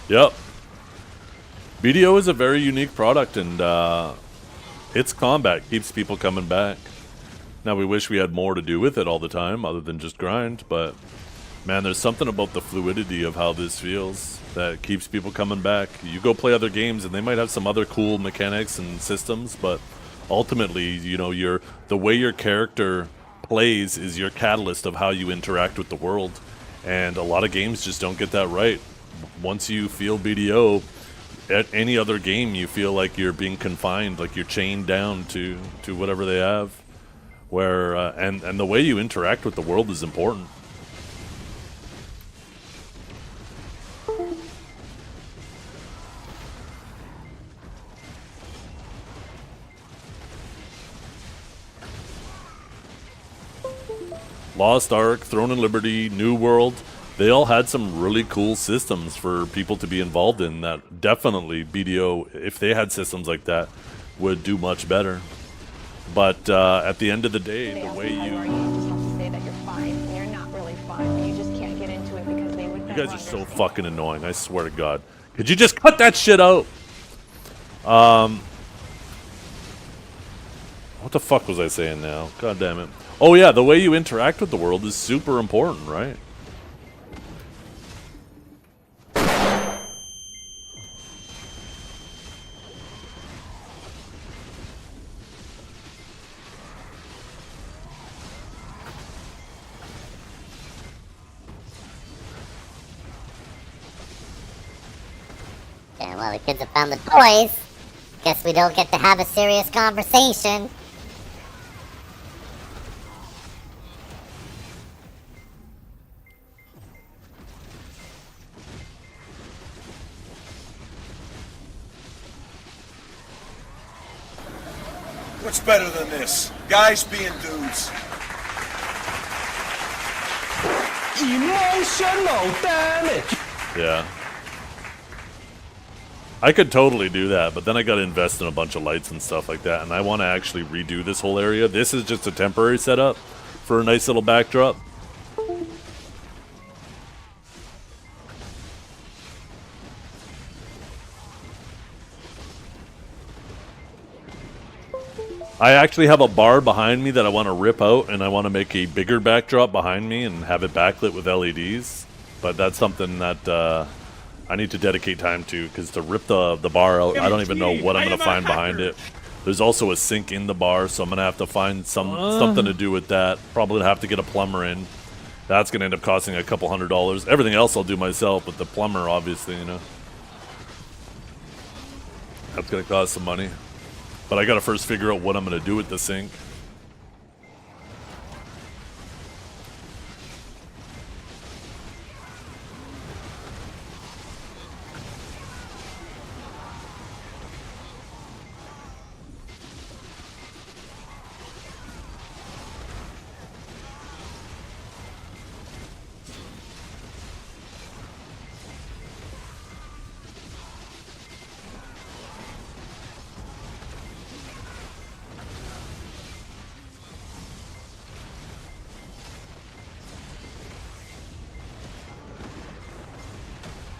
Yep. BDO is a very unique product, and its combat keeps people coming back. Now, we wish we had more to do with it all the time, other than just grind, but man, there's something about the fluidity of how this feels that keeps people coming back. You go play other games, and they might have some other cool mechanics and systems, but ultimately, you know, the way your character plays is your catalyst of how you interact with the world, and a lot of games just don't get that right. Once you feel BDO, at any other game you feel like you're being confined, like you're chained down to whatever they have. Where and the way you interact with the world is important. Lost Ark, Throne and Liberty, New World. They all had some really cool systems for people to be involved in that definitely BDO, if they had systems like that, would do much better. But at the end of the day, the way you just have to say that you're fine, and you're not really fine. You just can't get into it because they would. You guys are so fucking annoying. I swear to God. Could you just cut that shit out? What the fuck was I saying now? God damn it. Oh yeah, the way you interact with the world is super important, right? Yeah, well, the kids have found the toys. Guess we don't get to have a serious conversation. What's better than this? Guys being dudes. Emotional damage. Yeah. I could totally do that, but then I gotta invest in a bunch of lights and stuff like that, and I want to actually redo this whole area. This is just a temporary setup for a nice little backdrop. I actually have a bar behind me that I want to rip out, and I want to make a bigger backdrop behind me and have it backlit with LEDs. But that's something that I need to dedicate time to, because to rip the bar out, I don't even know what I'm going to find behind it. There's also a sink in the bar, so I'm going to have to find something to do with that. Probably going to have to get a plumber in. That's going to end up costing a couple $100. Everything else I'll do myself, but the plumber, obviously, you know. That's going to cost some money. But I got to first figure out what I'm going to do with the sink.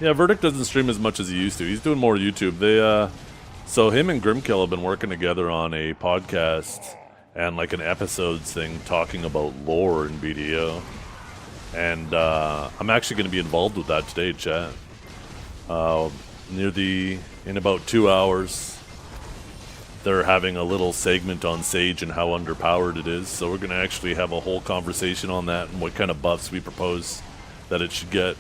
Yeah, Verdict doesn't stream as much as he used to. He's doing more YouTube. So him and Grimkill have been working together on a podcast and like an episodes thing talking about lore in BDO. And I'm actually going to be involved with that today, chat. In about 2 hours, they're having a little segment on Sage and how underpowered it is. So we're going to actually have a whole conversation on that and what kind of buffs we propose that it should get.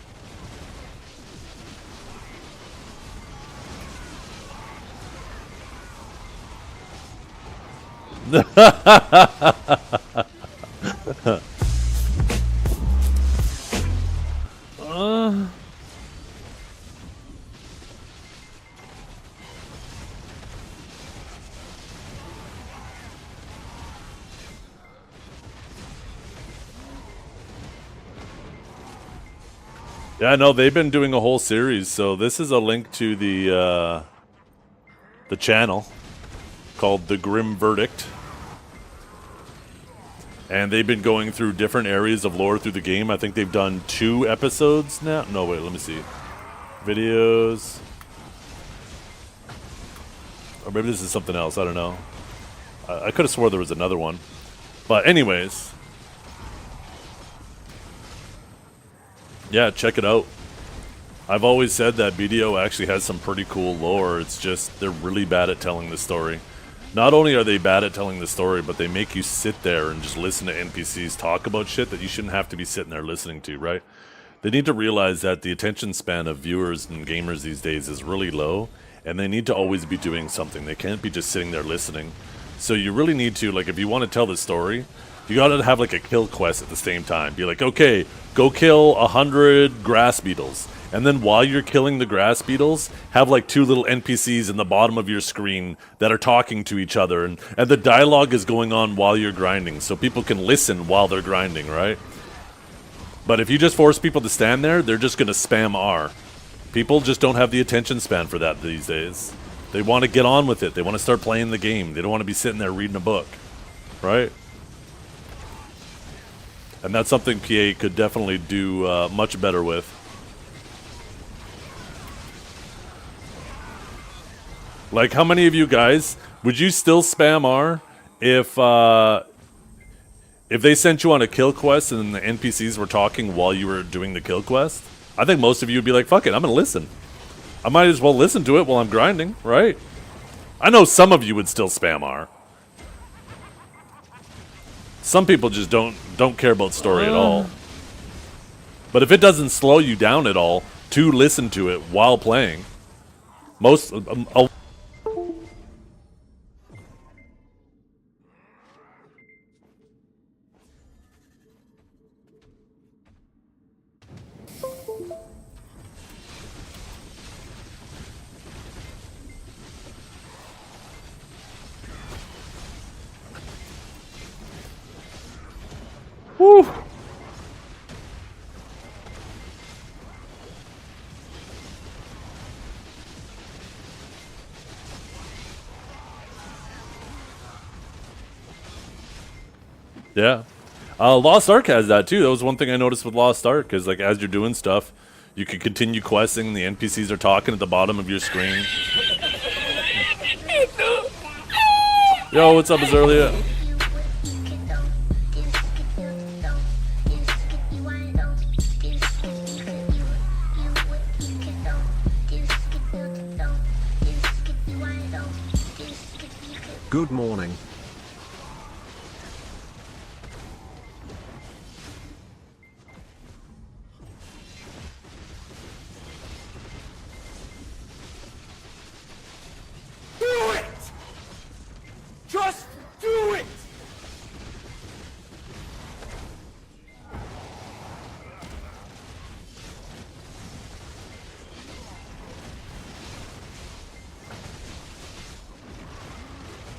Yeah, no, they've been doing a whole series. So this is a link to the channel called The Grim Verdict. And they've been going through different areas of lore through the game. I think they've done 2 episodes now. No, wait, let me see. Videos. Or maybe this is something else. I don't know. I could have swore there was another one. But anyways. Yeah, check it out. I've always said that BDO actually has some pretty cool lore. It's just they're really bad at telling the story. Not only are they bad at telling the story, but they make you sit there and just listen to NPCs talk about shit that you shouldn't have to be sitting there listening to, right? They need to realize that the attention span of viewers and gamers these days is really low, and they need to always be doing something. They can't be just sitting there listening. So you really need to, like, if you want to tell the story, you gotta have, like, a kill quest at the same time. Be like, okay, go kill 100 grass beetles. And then while you're killing the grass beetles, have like 2 little NPCs in the bottom of your screen that are talking to each other. And the dialogue is going on while you're grinding, so people can listen while they're grinding, right? But if you just force people to stand there, they're just going to spam R. People just don't have the attention span for that these days. They want to get on with it. They want to start playing the game. They don't want to be sitting there reading a book, right? And that's something PA could definitely do much better with. Like, how many of you guys, would you still spam R if they sent you on a kill quest and the NPCs were talking while you were doing the kill quest? I think most of you would be like, fuck it, I'm going to listen. I might as well listen to it while I'm grinding, right? I know some of you would still spam R. Some people just don't care about story at all. But if it doesn't slow you down at all to listen to it while playing, most... Woo! Yeah. Lost Ark has that too. That was one thing I noticed with Lost Ark, is like as you're doing stuff, you can continue questing, the NPCs are talking at the bottom of your screen. Yo, what's up, Azurlia? Good morning. Do it! Just do it!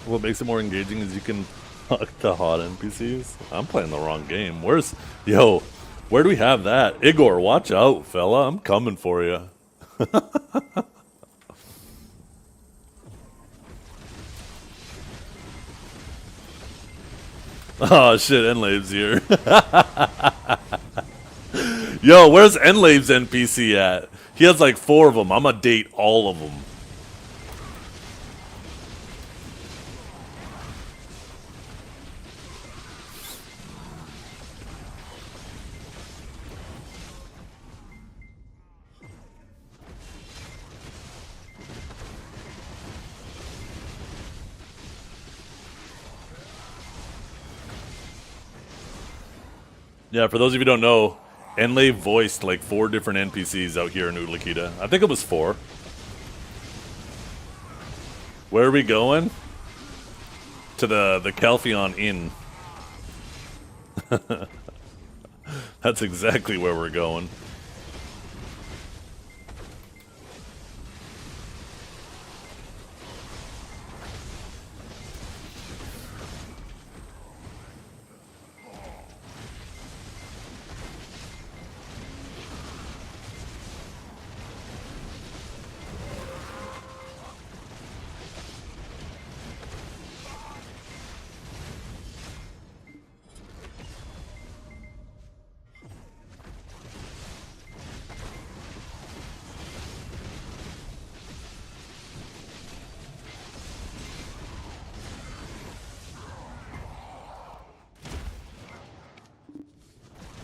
What makes it more engaging is you can fuck the hot NPCs. I'm playing the wrong game. Where do we have that? Igor, watch out, fella. I'm coming for you. Oh shit, Enlave's here. Yo, where's Enlave's NPC at? He has like 4 of them. I'm gonna date all of them. Yeah, for those of you who don't know, Enlave voiced like 4 different NPCs out here in Utlakita. I think it was 4. Where are we going? To the Calpheon Inn. That's exactly where we're going.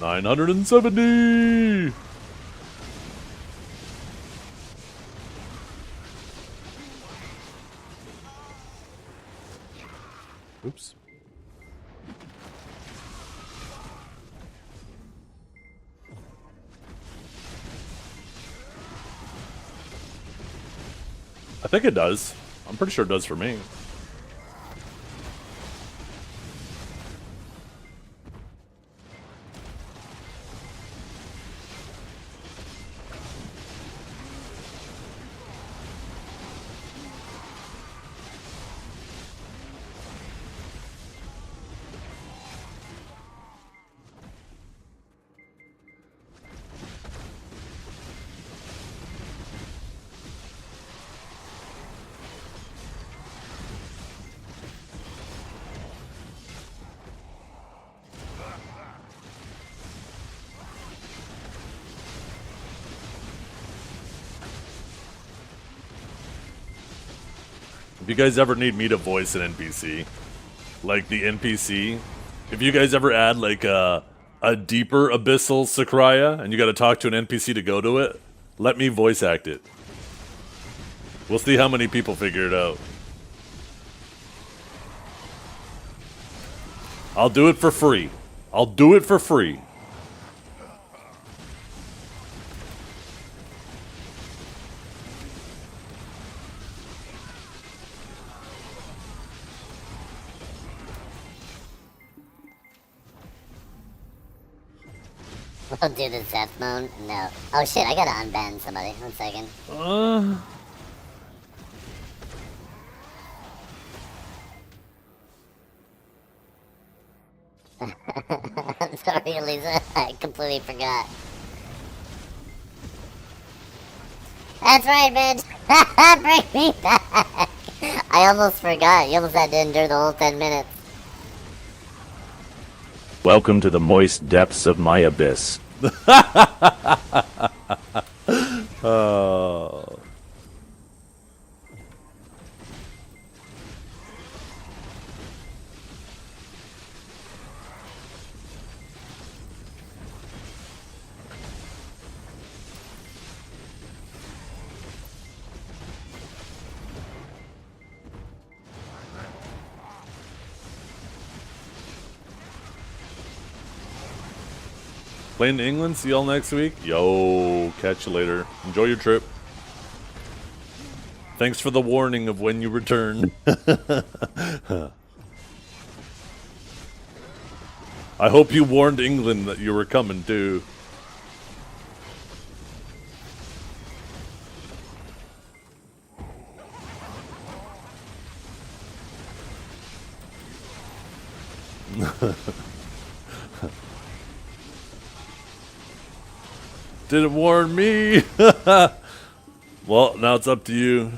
$970. Oops. I think it does. I'm pretty sure it does for me. If you guys ever need me to voice an NPC, like the NPC, if you guys ever add like a deeper abyssal Sakraya and you gotta talk to an NPC to go to it, let me voice act it. We'll see how many people figure it out. I'll do it for free. I'll do it for free. We'll do the Zeph mode? No. Oh shit, I gotta unban somebody. 1 second. I'm sorry, Lisa. I completely forgot. That's right, bitch. Bring me back. I almost forgot. You almost had to endure the whole 10 minutes. Welcome to the moist depths of my abyss. Playing to England. See y'all next week. Yo, catch you later. Enjoy your trip. Thanks for the warning of when you return. I hope you warned England that you were coming too. Didn't warn me. Well, now it's up to you.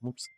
Whoops.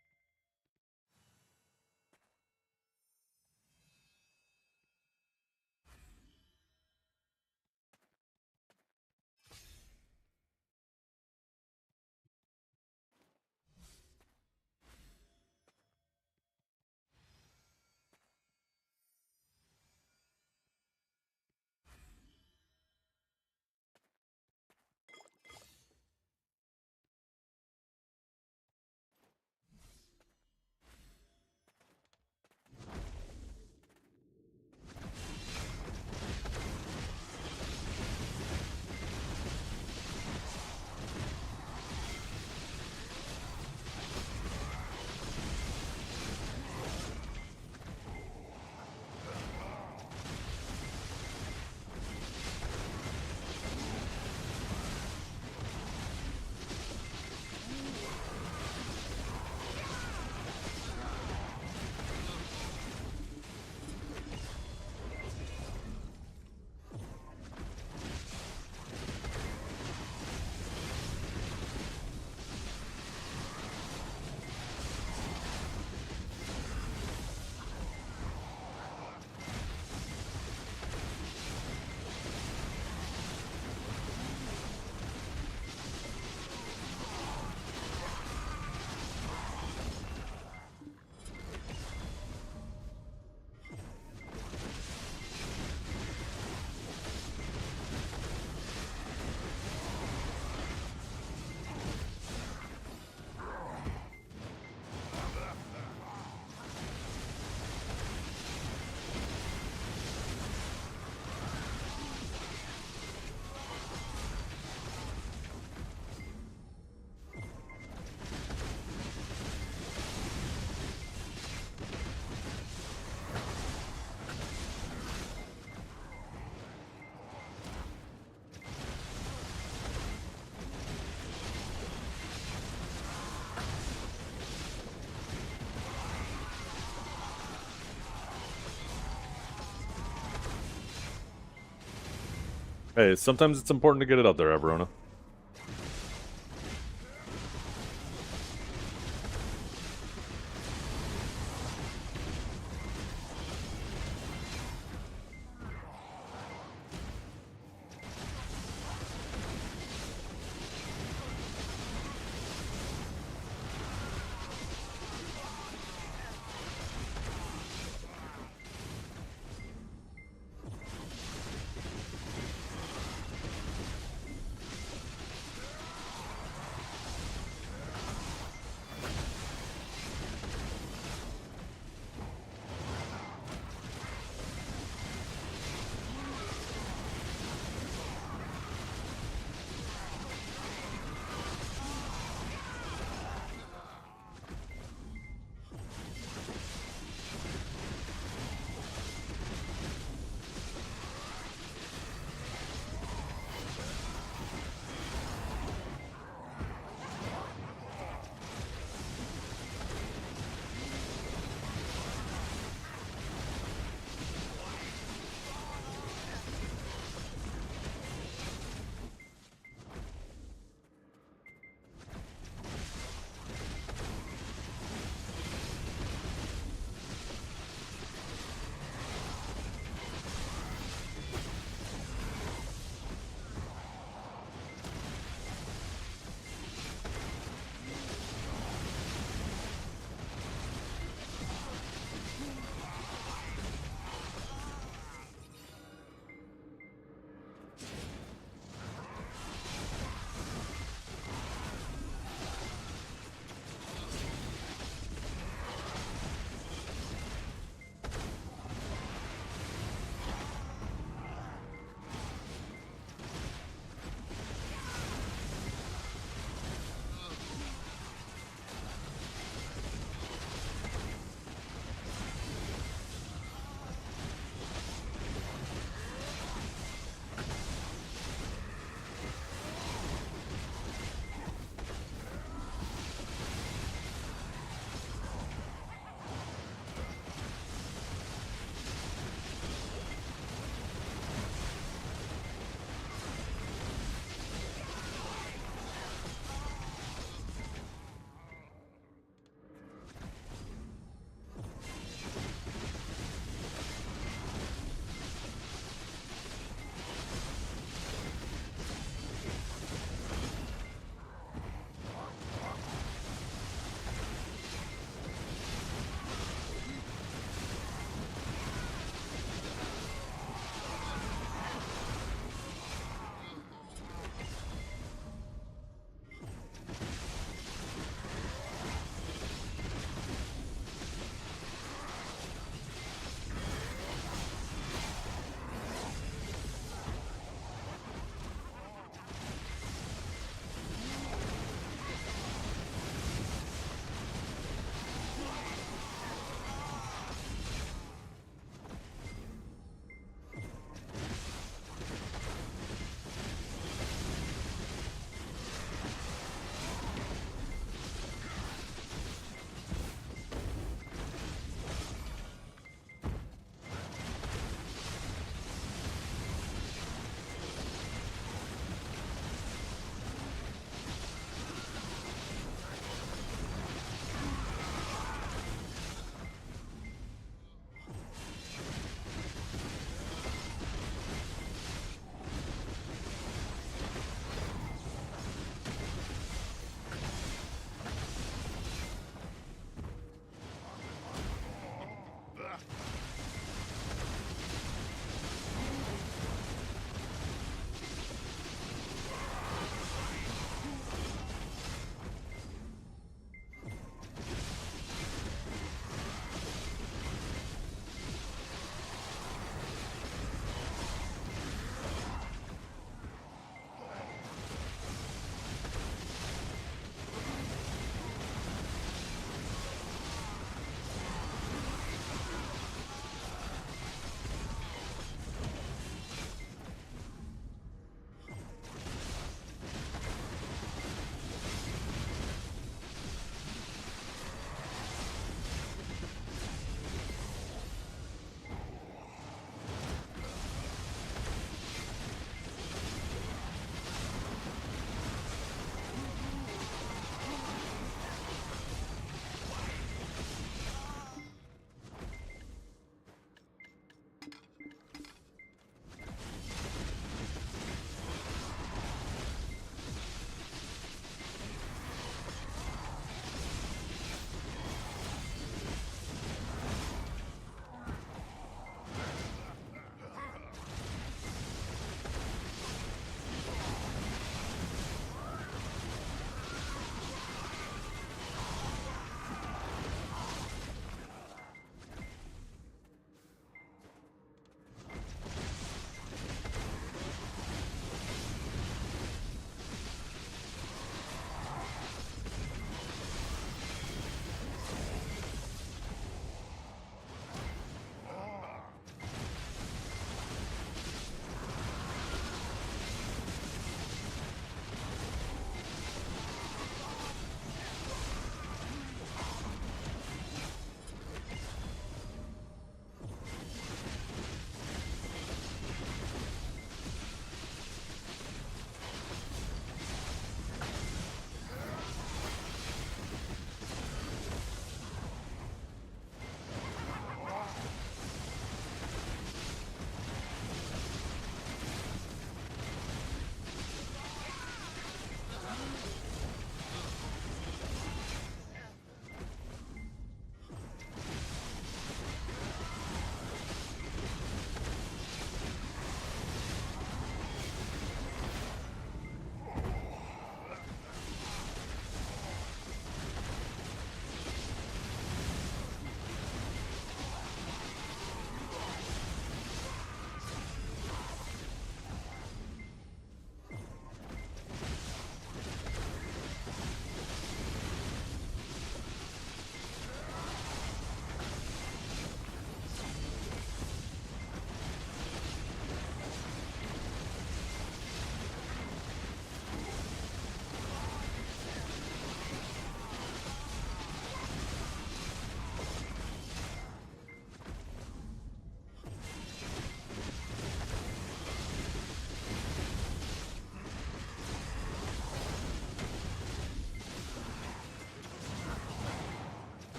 Hey, sometimes it's important to get it out there, Averona.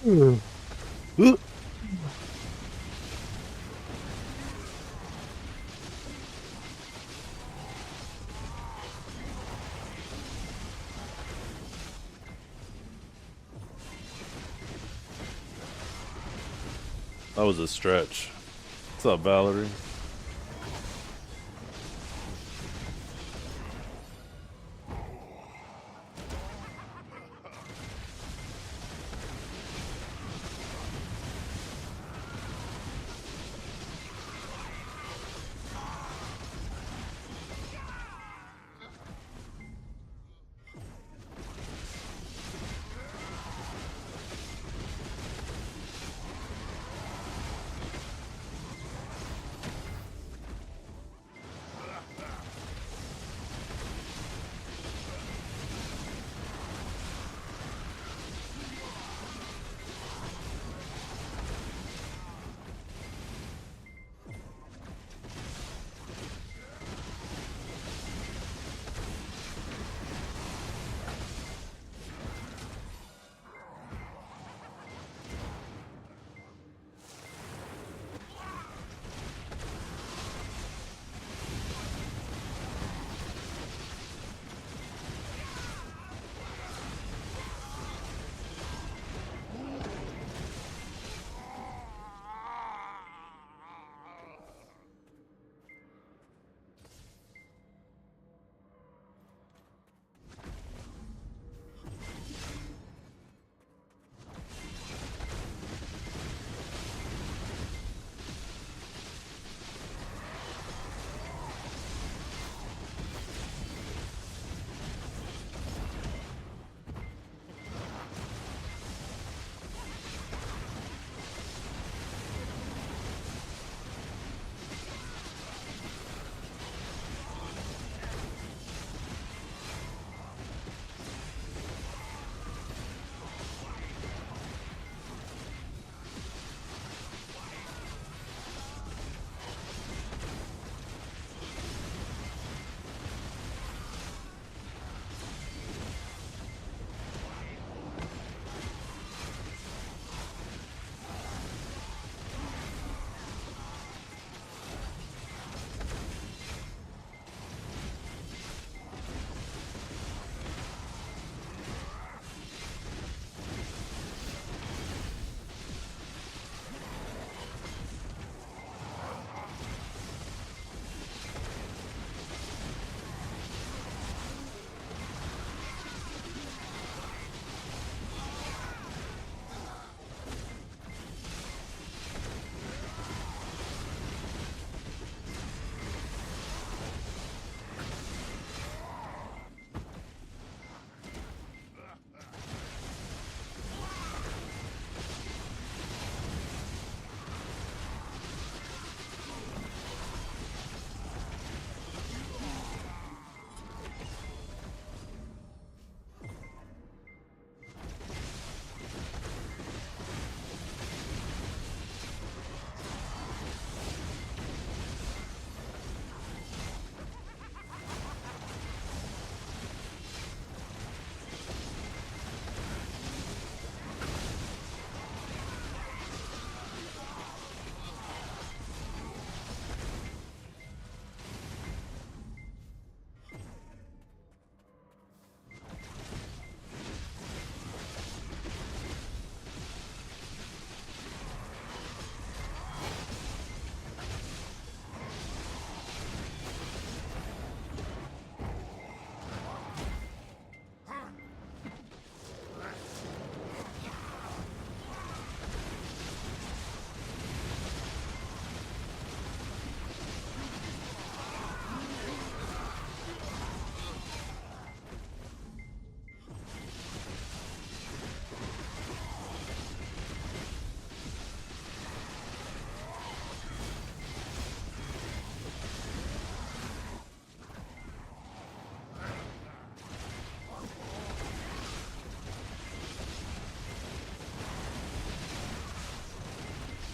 That was a stretch. What's up, Valerie?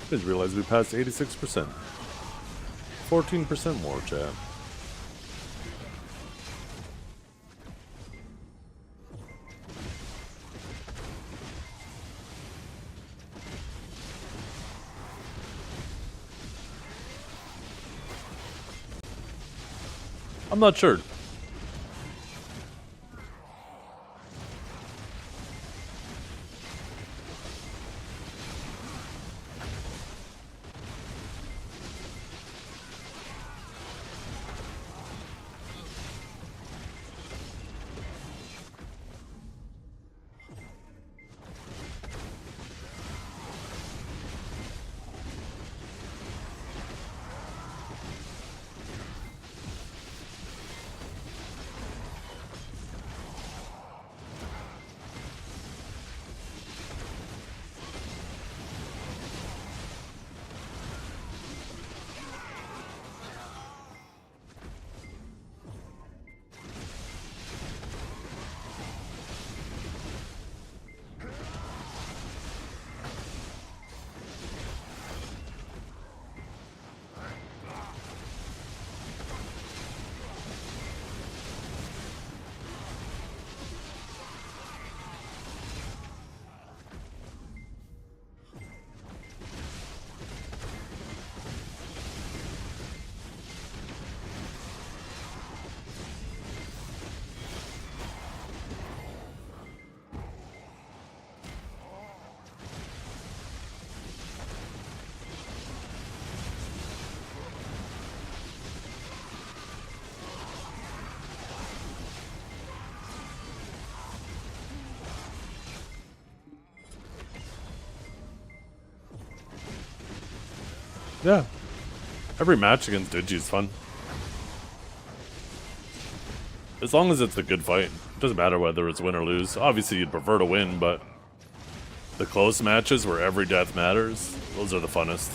Just realized we passed 86%. 14% more, chat. I'm not sure. Yeah. Every match against Digi is fun. As long as it's a good fight. It doesn't matter whether it's win or lose. Obviously, you'd prefer to win, but the close matches where every death matters, those are the funnest.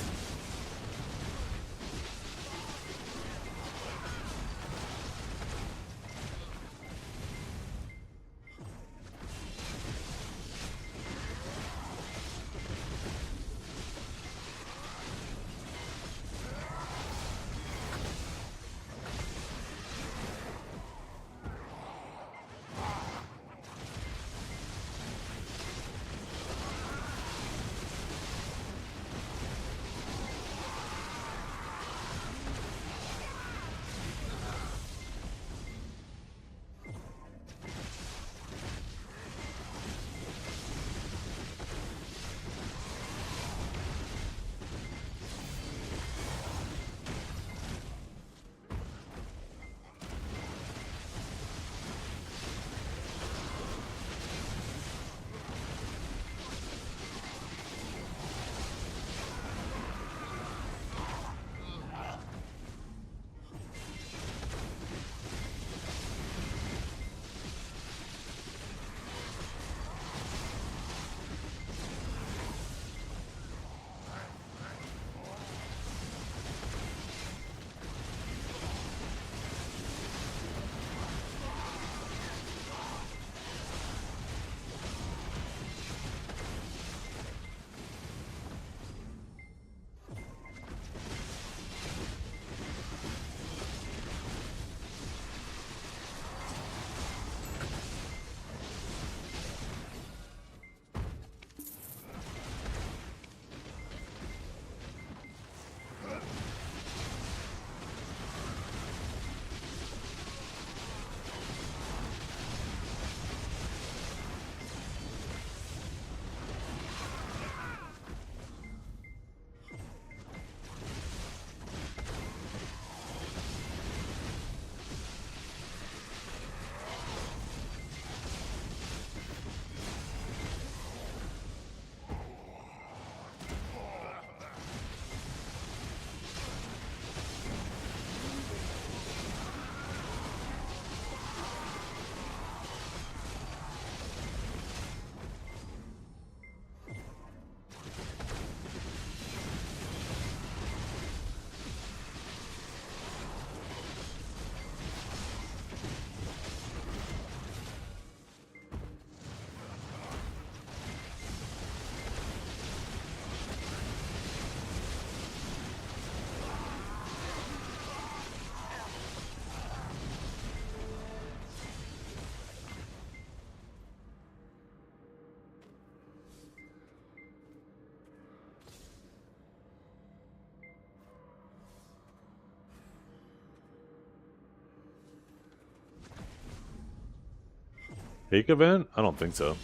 Hake event? I don't think so.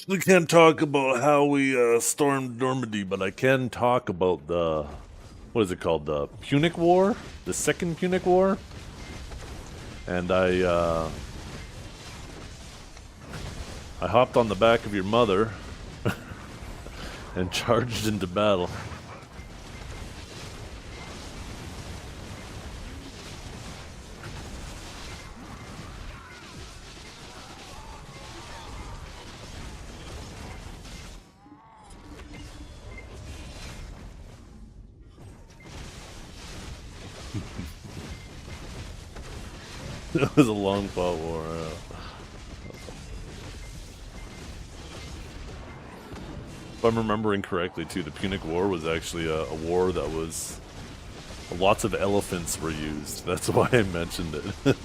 We can't talk about how we stormed Normandy, but I can talk about the, what is it called, the Punic War, the Second Punic War, and I hopped on the back of your mother and charged into battle. It was a long fought war. If I'm remembering correctly, too, the Punic War was actually a war that was lots of elephants were used. That's why I mentioned it.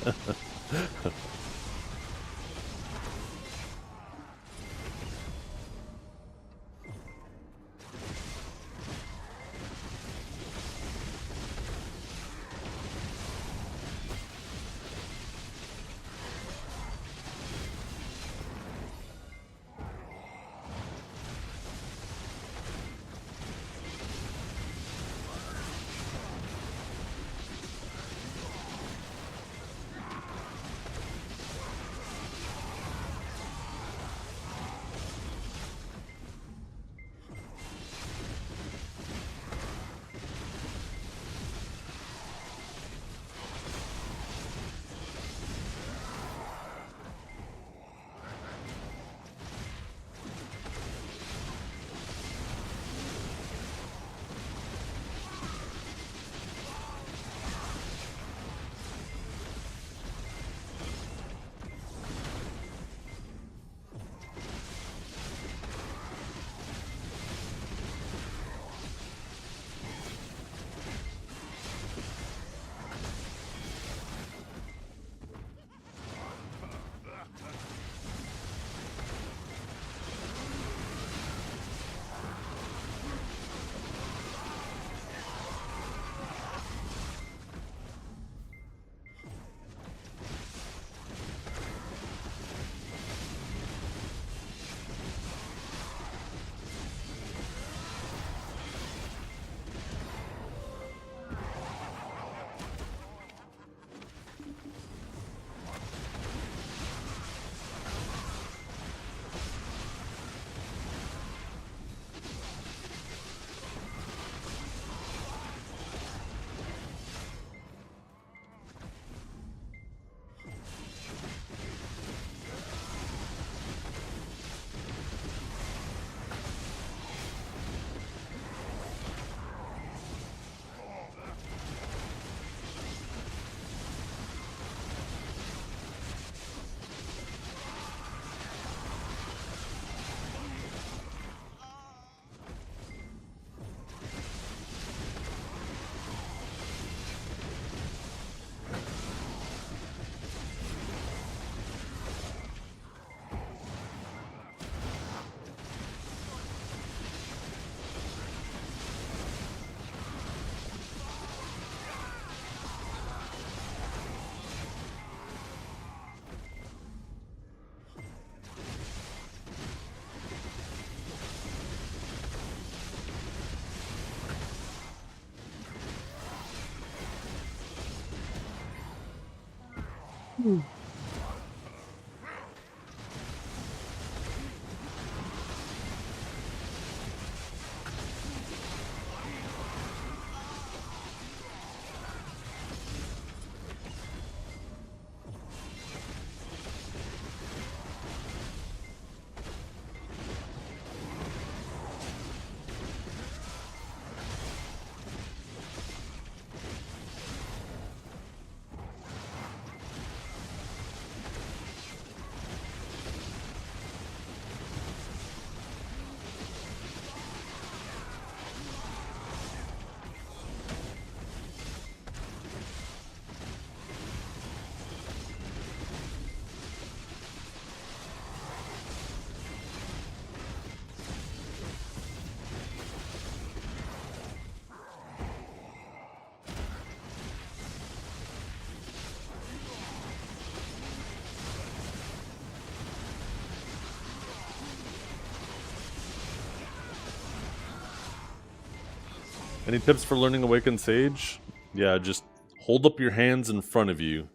Any tips for learning Awakened Sage? Yeah, just hold up your hands in front of you,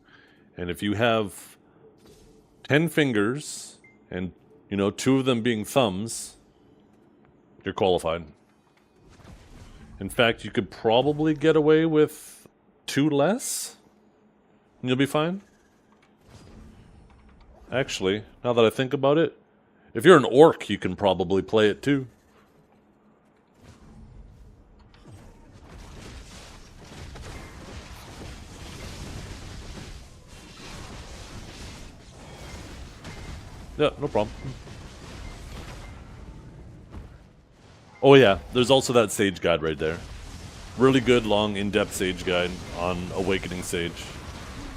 and if you have 10 fingers, and, you know, 2 of them being thumbs, you're qualified. In fact, you could probably get away with 2 less, and you'll be fine. Actually, now that I think about it, if you're an orc, you can probably play it too. Yeah, no problem. Oh yeah, there's also that Sage Guide right there. Really good, long, in-depth Sage Guide on Awakening Sage.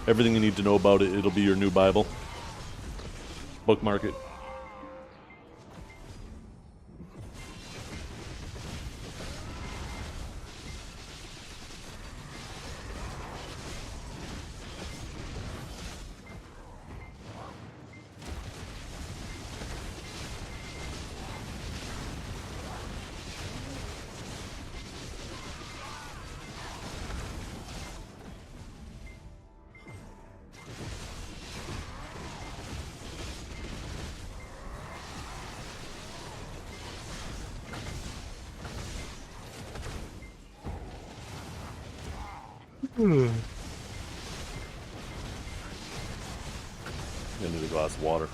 Everything you need to know about it, it'll be your new Bible. Bookmark it. I need a glass of water.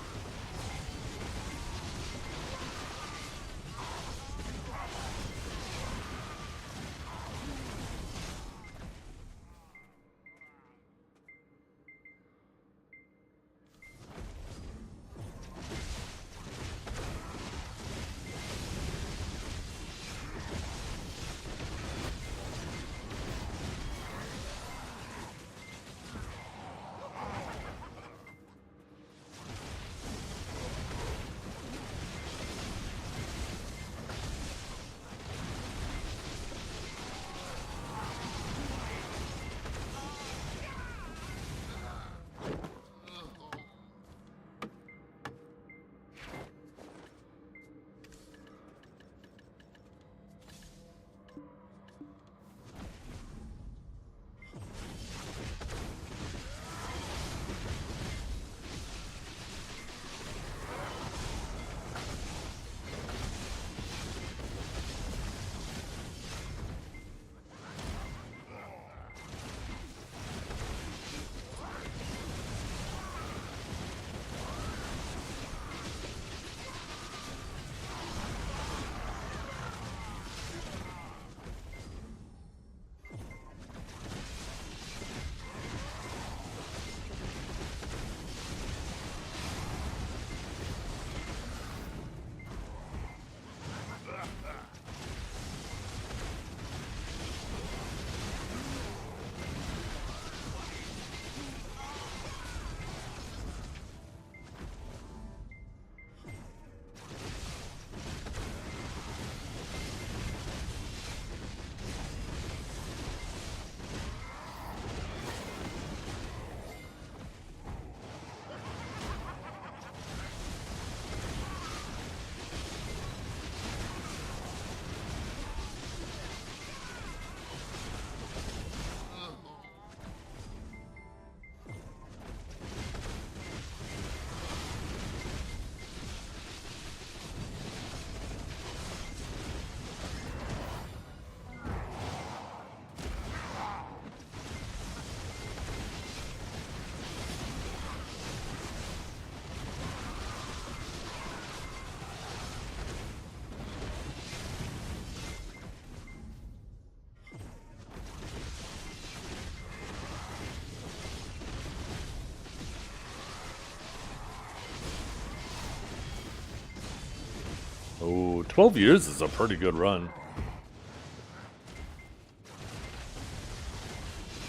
Oh, 12 years is a pretty good run.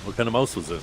What kind of mouse was it?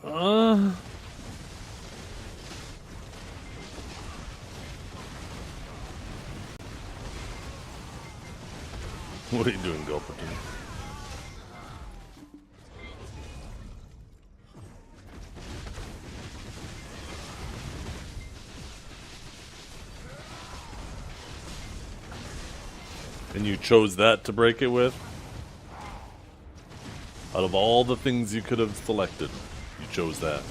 What are you doing, Gilberton? And you chose that to break it with? Out of all the things you could have selected, you chose that.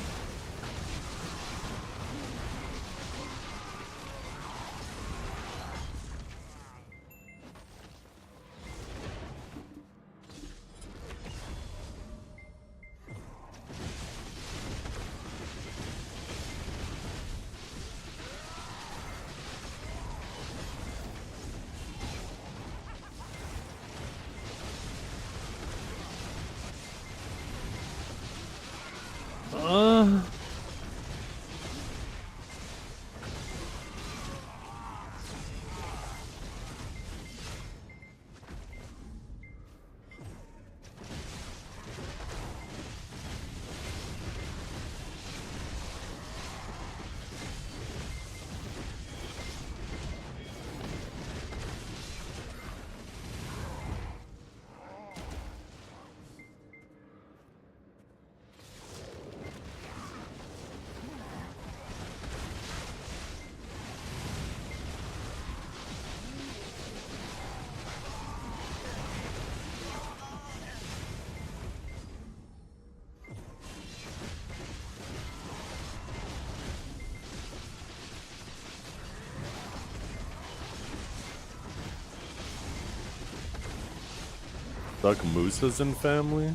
Duck Mooses in family?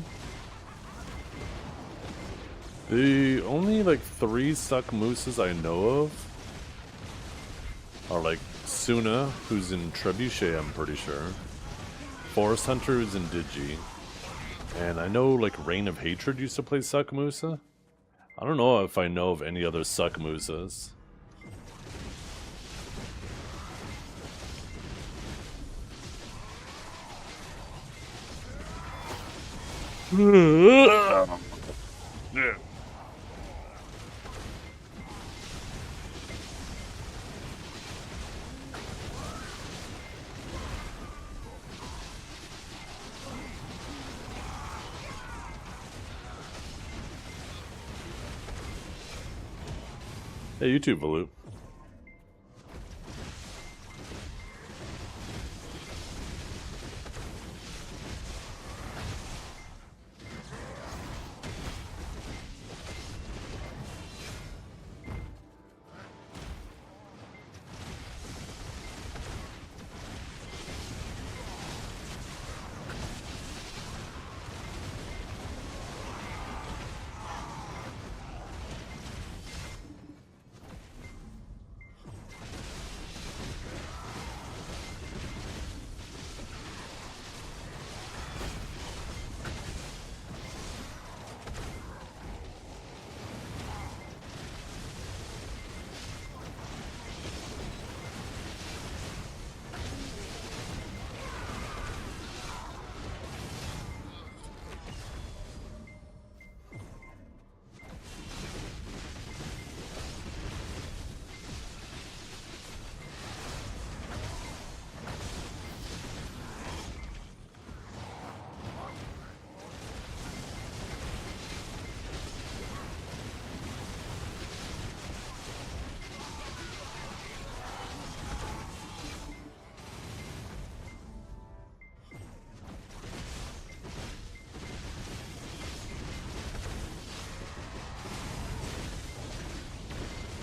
The only like 3 Suck Mooses I know of are like Suna, who's in Trebuchet, I'm pretty sure. Forest Hunter, who's in Digi. And I know like Reign of Hatred used to play Suck Moosa. I don't know if I know of any other Suck Moosas. Yeah. Hey, you too, Valoop.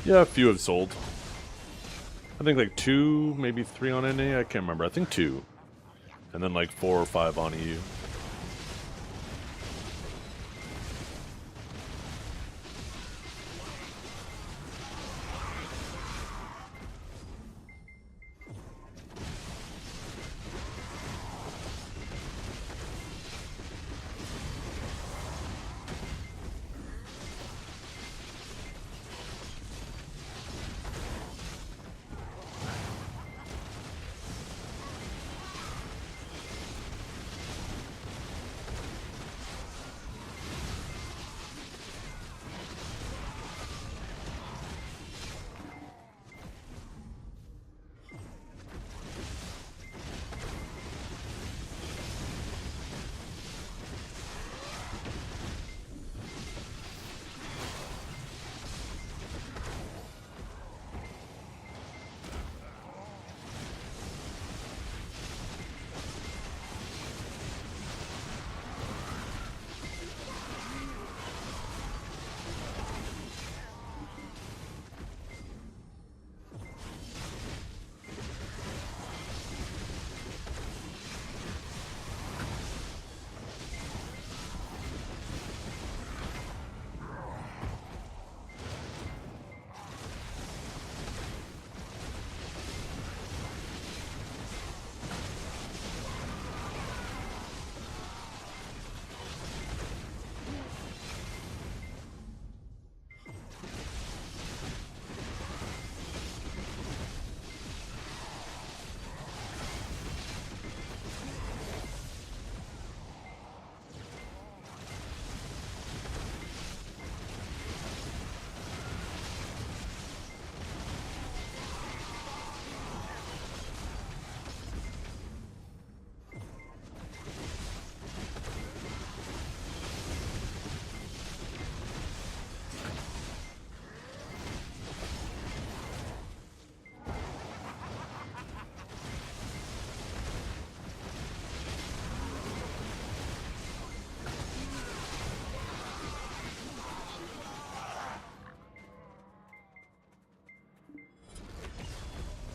Yeah, a few have sold. I think like 2, maybe 3 on NA, I can't remember. I think 2. And then like 4 or 5 on EU.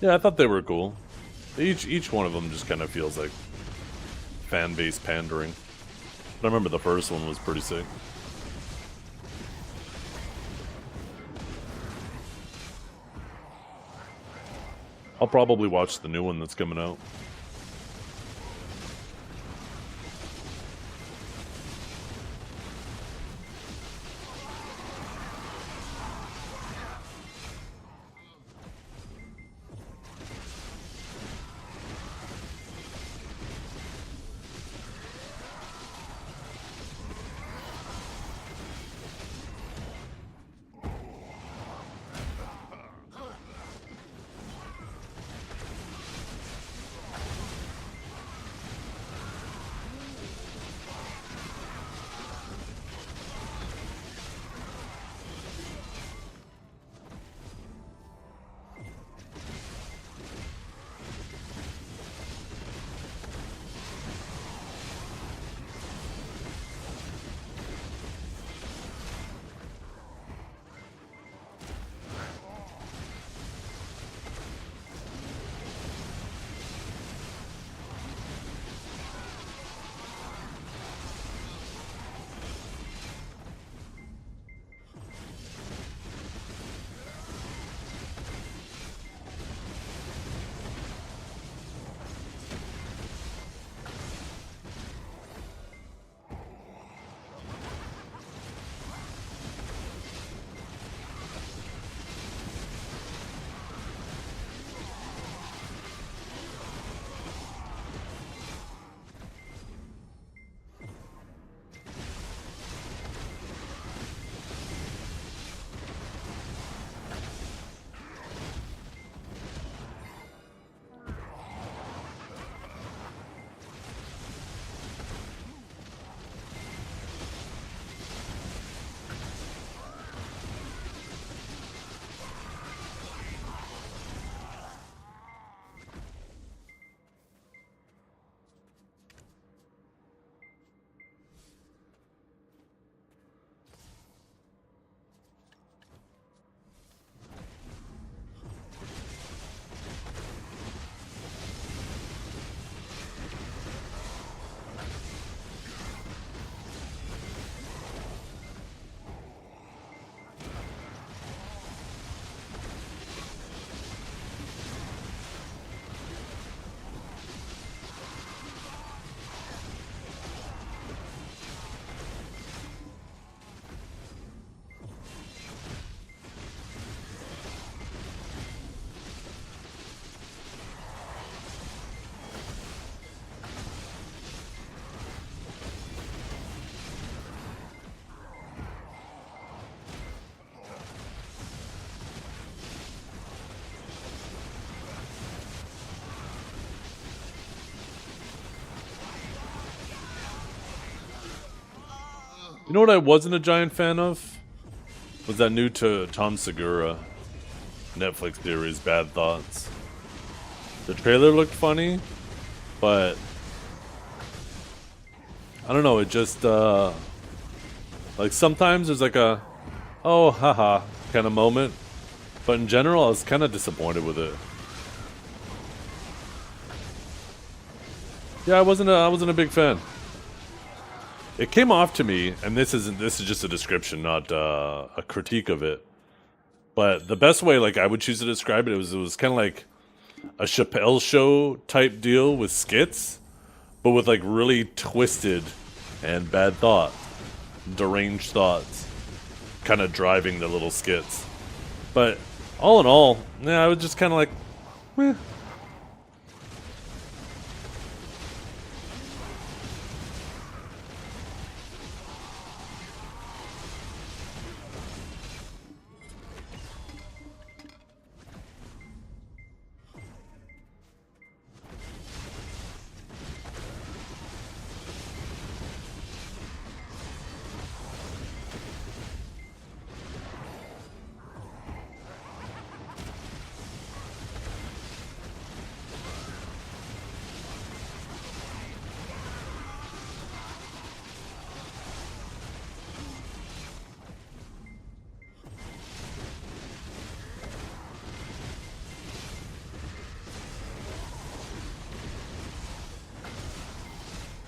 Yeah, I thought they were cool. Each one of them just kind of feels like fan base pandering. But I remember the first one was pretty sick. I'll probably watch the new one that's coming out. You know what I wasn't a giant fan of? Was that new to Tom Segura Netflix series, Bad Thoughts. The trailer looked funny, but I don't know, it just like sometimes there's like a oh haha kind of moment, but in general I was kind of disappointed with it. Yeah, I wasn't a big fan. It came off to me, and this is just a description, not a critique of it. But the best way, like I would choose to describe it, it was kind of like a Chappelle Show type deal with skits, but with like really twisted and bad thoughts, deranged thoughts, kind of driving the little skits. But all in all, yeah, I was just kind of like, meh.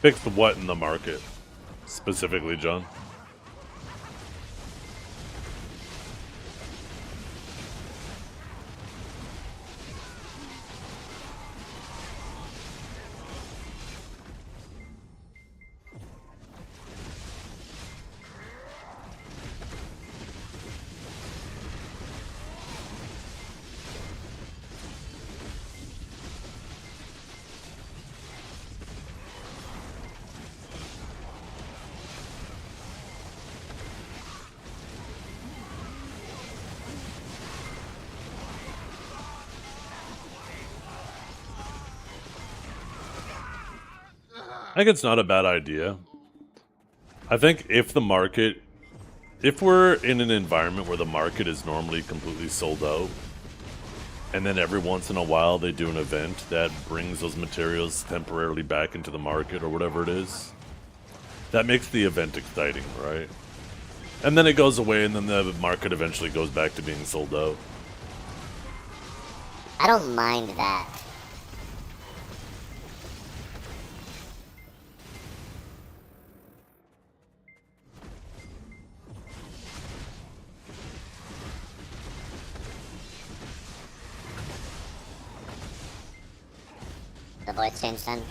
Fix the what in the market, specifically, John? I think it's not a bad idea. I think if we're in an environment where the market is normally completely sold out, and then every once in a while they do an event that brings those materials temporarily back into the market or whatever it is, that makes the event exciting, right? And then it goes away and then the market eventually goes back to being sold out. I don't mind that. The voice change then?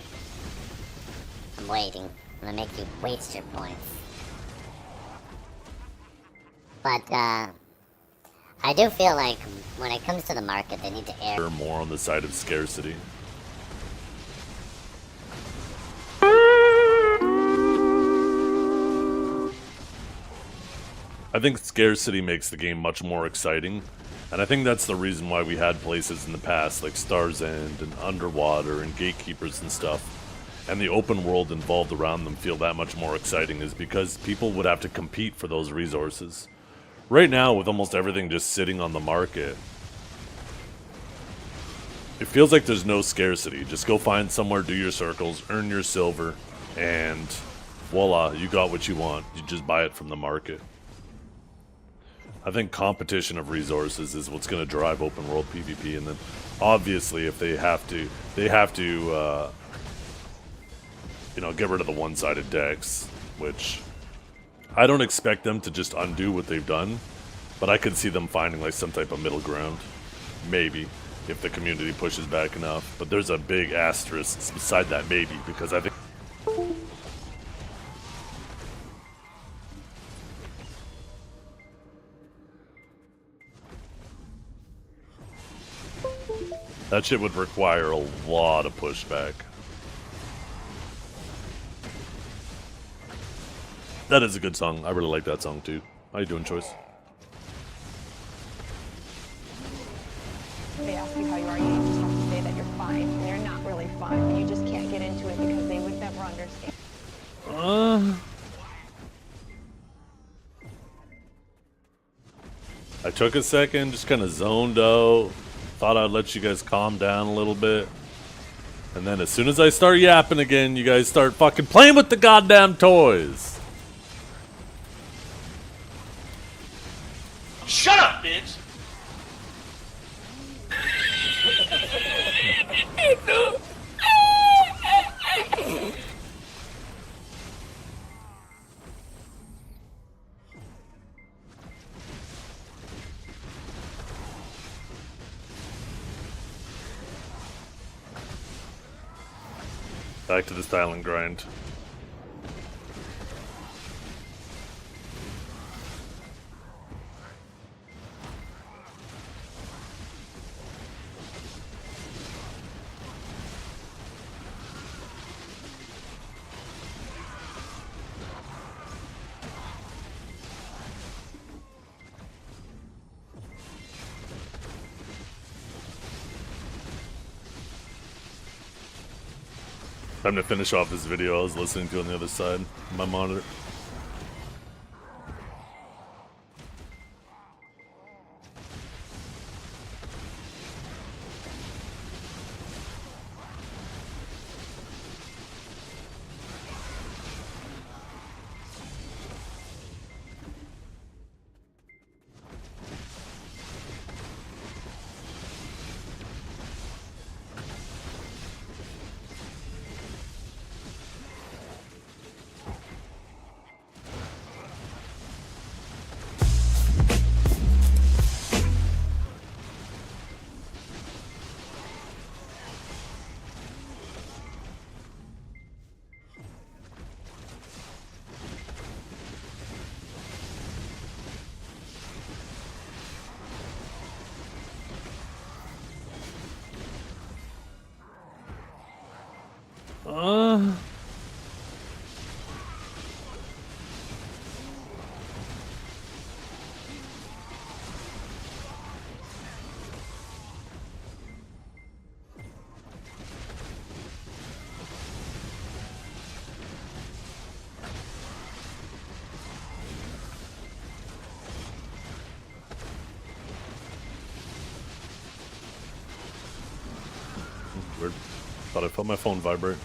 I'm waiting. I'm gonna make you waste your points. But, I do feel like when it comes to the market, they need to err More on the side of scarcity. I think scarcity makes the game much more exciting, and I think that's the reason why we had places in the past like Star's End and Underwater and Gatekeepers and stuff, and the open world involved around them feel that much more exciting, is because people would have to compete for those resources. Right now, with almost everything just sitting on the market, it feels like there's no scarcity. Just go find somewhere, do your circles, earn your silver, and voila, you got what you want. You just buy it from the market. I think competition of resources is what's going to drive open world PvP, and then obviously if they have to get rid of the one-sided decks, which I don't expect them to just undo what they've done, but I could see them finding like some type of middle ground, maybe, if the community pushes back enough. But there's a big asterisk beside that maybe, because I think that shit would require a lot of pushback. That is a good song. I really like that song too. How you doing, Choice? They ask you how you are, you just have to say that you're fine. And you're not really fine, but you just can't get into it because they would never understand. I took a second, just kind of zoned out. Thought I'd let you guys calm down a little bit. And then as soon as I start yapping again, you guys start fucking playing with the goddamn toys. Shut up, bitch! Back to the silent grind. Time to finish off this video I was listening to on the other side of my monitor. Weird. Thought I felt my phone vibrate.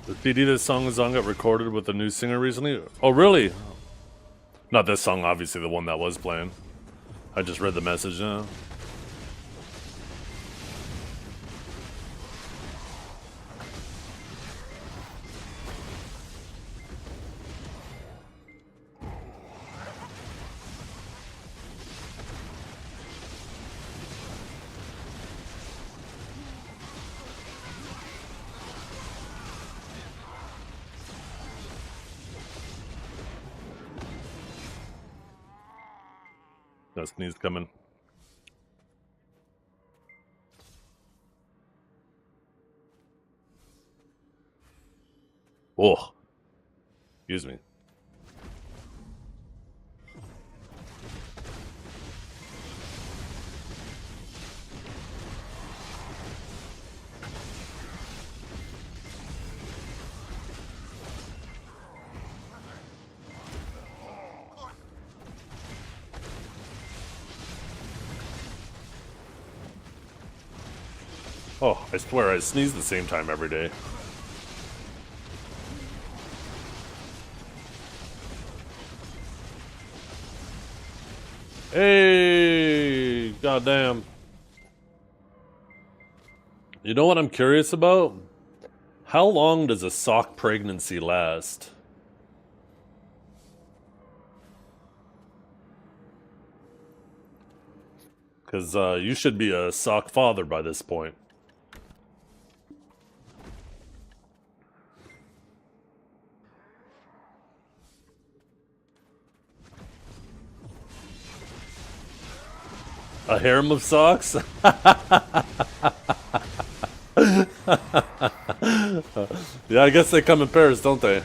The CD this song is on got recorded with a new singer recently. Oh, really? Not this song, obviously, the one that was playing. I just read the message now. No sneeze coming. Oh, excuse me. Oh, I swear I sneeze the same time every day. Hey, goddamn. You know what I'm curious about? How long does a sock pregnancy last? Because you should be a sock father by this point. A harem of socks? Yeah, I guess they come in pairs, don't they?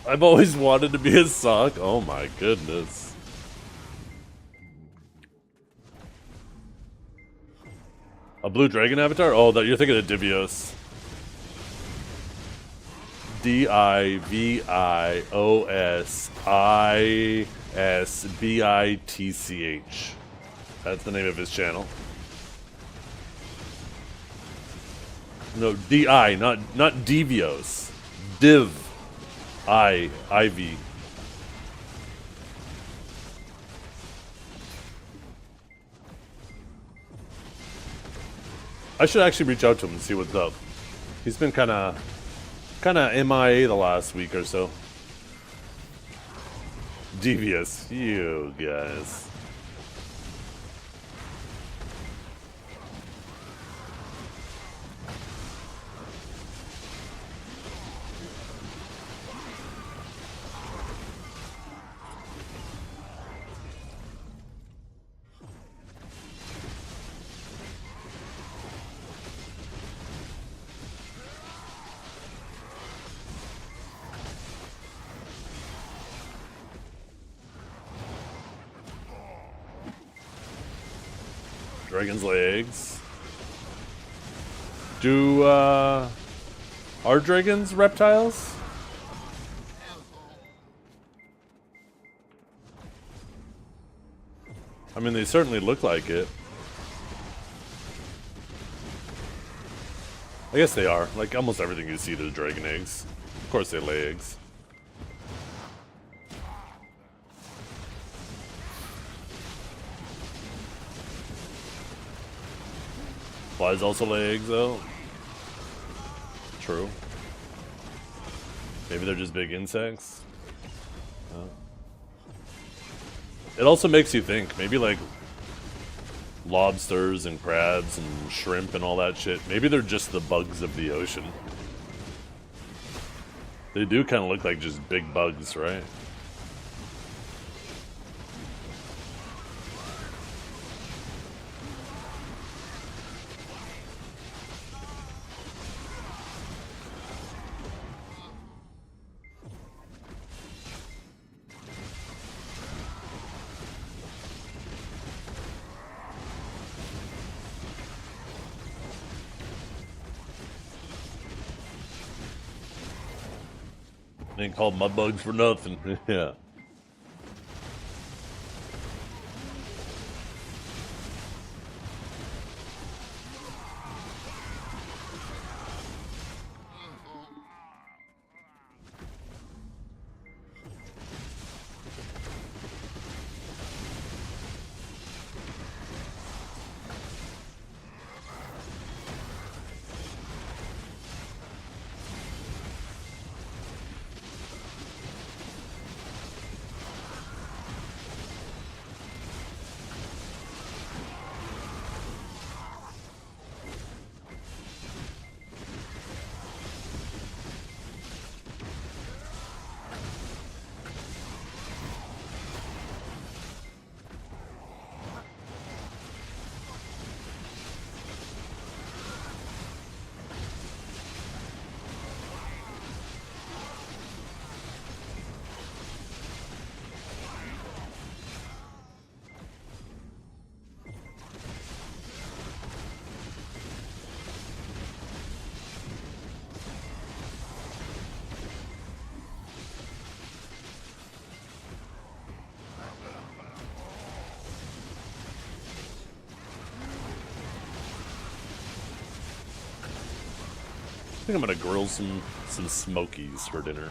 I've always wanted to be a sock. Oh my goodness. A blue dragon avatar? Oh, that you're thinking of Divios. DIVIOSISBITCH. That's the name of his channel. No, DI, not Devios. IV. I should actually reach out to him and see what's up. He's been kind of MIA the last week or so. Devious, you guys. Dragon's legs. Are dragons reptiles? I mean, they certainly look like it. I guess they are. Like, almost everything you see is dragon eggs. course they lay eggs. Flies also lay eggs, though. True. Maybe they're just big insects. It also makes you think. Maybe like lobsters and crabs and shrimp and all that shit. Maybe they're just the bugs of the ocean. They do kind of look like just big bugs, right? Ain't called mud bugs for nothing. Yeah. I think I'm gonna grill some smokies for dinner.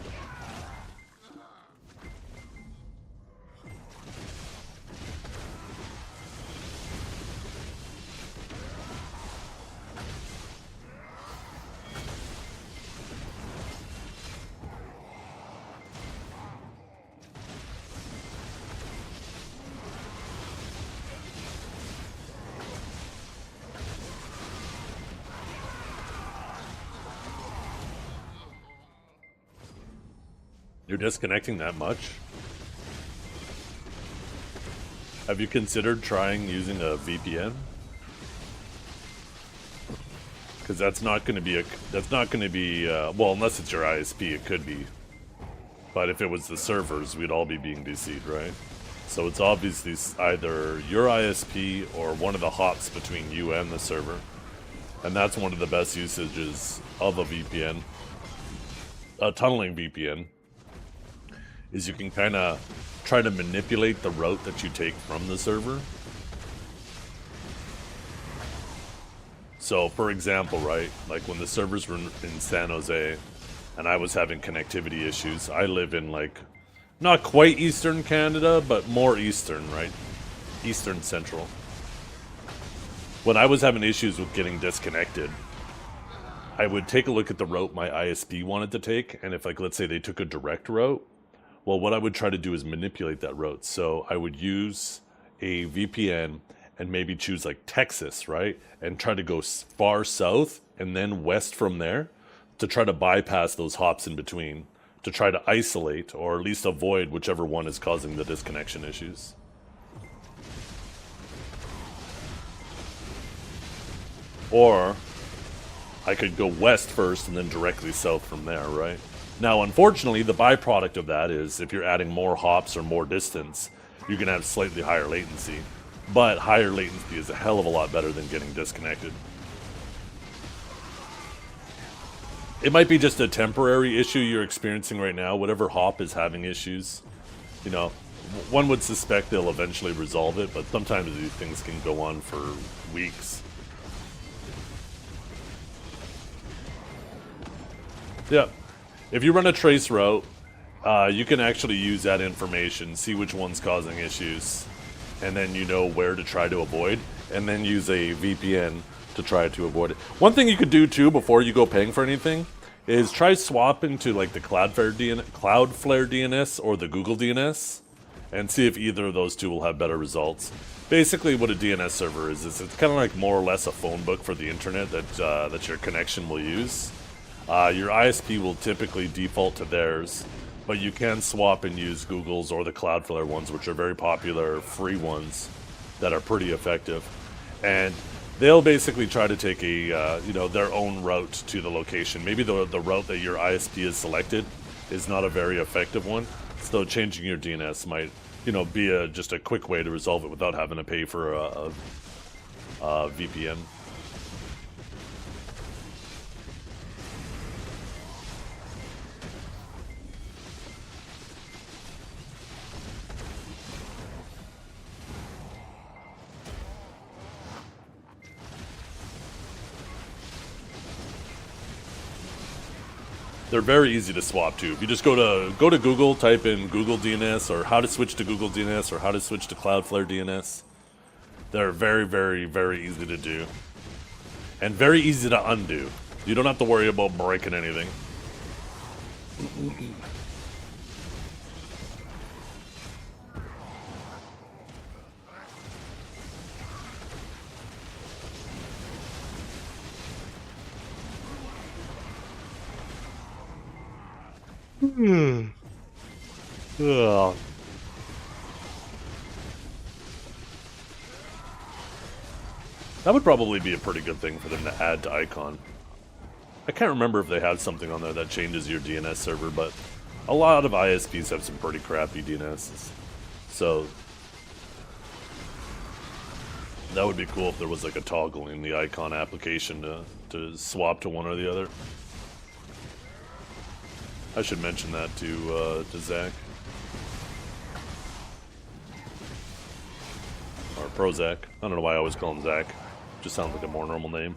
You're disconnecting that much? Have you considered trying using a VPN? Because that's not going to be well, unless it's your ISP, it could be. But if it was the servers, we'd all be being deceived, right? So it's obviously either your ISP or one of the hops between you and the server. And that's one of the best usages of a VPN. A tunneling VPN. Is you can kind of try to manipulate the route that you take from the server. So, for example, right, like when the servers were in San Jose and I was having connectivity issues, I live in like, not quite Eastern Canada, but more Eastern, right? Eastern Central. When I was having issues with getting disconnected, I would take a look at the route my ISP wanted to take, and if, like, let's say they took a direct route, well, what I would try to do is manipulate that route. So I would use a VPN and maybe choose like Texas, right? And try to go far south and then west from there to try to bypass those hops in between, to try to isolate or at least avoid whichever one is causing the disconnection issues. Or I could go west first and then directly south from there, right? Now, unfortunately, the byproduct of that is if you're adding more hops or more distance, you can have slightly higher latency. But higher latency is a hell of a lot better than getting disconnected. It might be just a temporary issue you're experiencing right now. Whatever hop is having issues, you know, one would suspect they'll eventually resolve it, but sometimes these things can go on for weeks. Yeah. If you run a trace route, you can actually use that information, see which one's causing issues, and then you know where to try to avoid, and then use a VPN to try to avoid it. One thing you could do too before you go paying for anything is try swapping to like the Cloudflare DNS or the Google DNS, and see if either of those two will have better results. Basically, what a DNS server is it's kind of like more or less a phone book for the internet that your connection will use. Your ISP will typically default to theirs, but you can swap and use Google's or the Cloudflare ones, which are very popular, free ones that are pretty effective. And they'll basically try to take a their own route to the location. Maybe the route that your ISP has selected is not a very effective one, so changing your DNS might be just a quick way to resolve it without having to pay for a VPN. They're very easy to swap to. If you just go to Google, type in Google DNS or how to switch to Google DNS or how to switch to Cloudflare DNS. They're very, very, very easy to do. And very easy to undo. You don't have to worry about breaking anything. Ugh. That would probably be a pretty good thing for them to add to IQON. I can't remember if they had something on there that changes your DNS server, but a lot of ISPs have some pretty crappy DNSs. So that would be cool if there was like a toggle in the IQON application to swap to one or the other. I should mention that to Zach. Or Prozac. I don't know why I always call him Zach. Just sounds like a more normal name.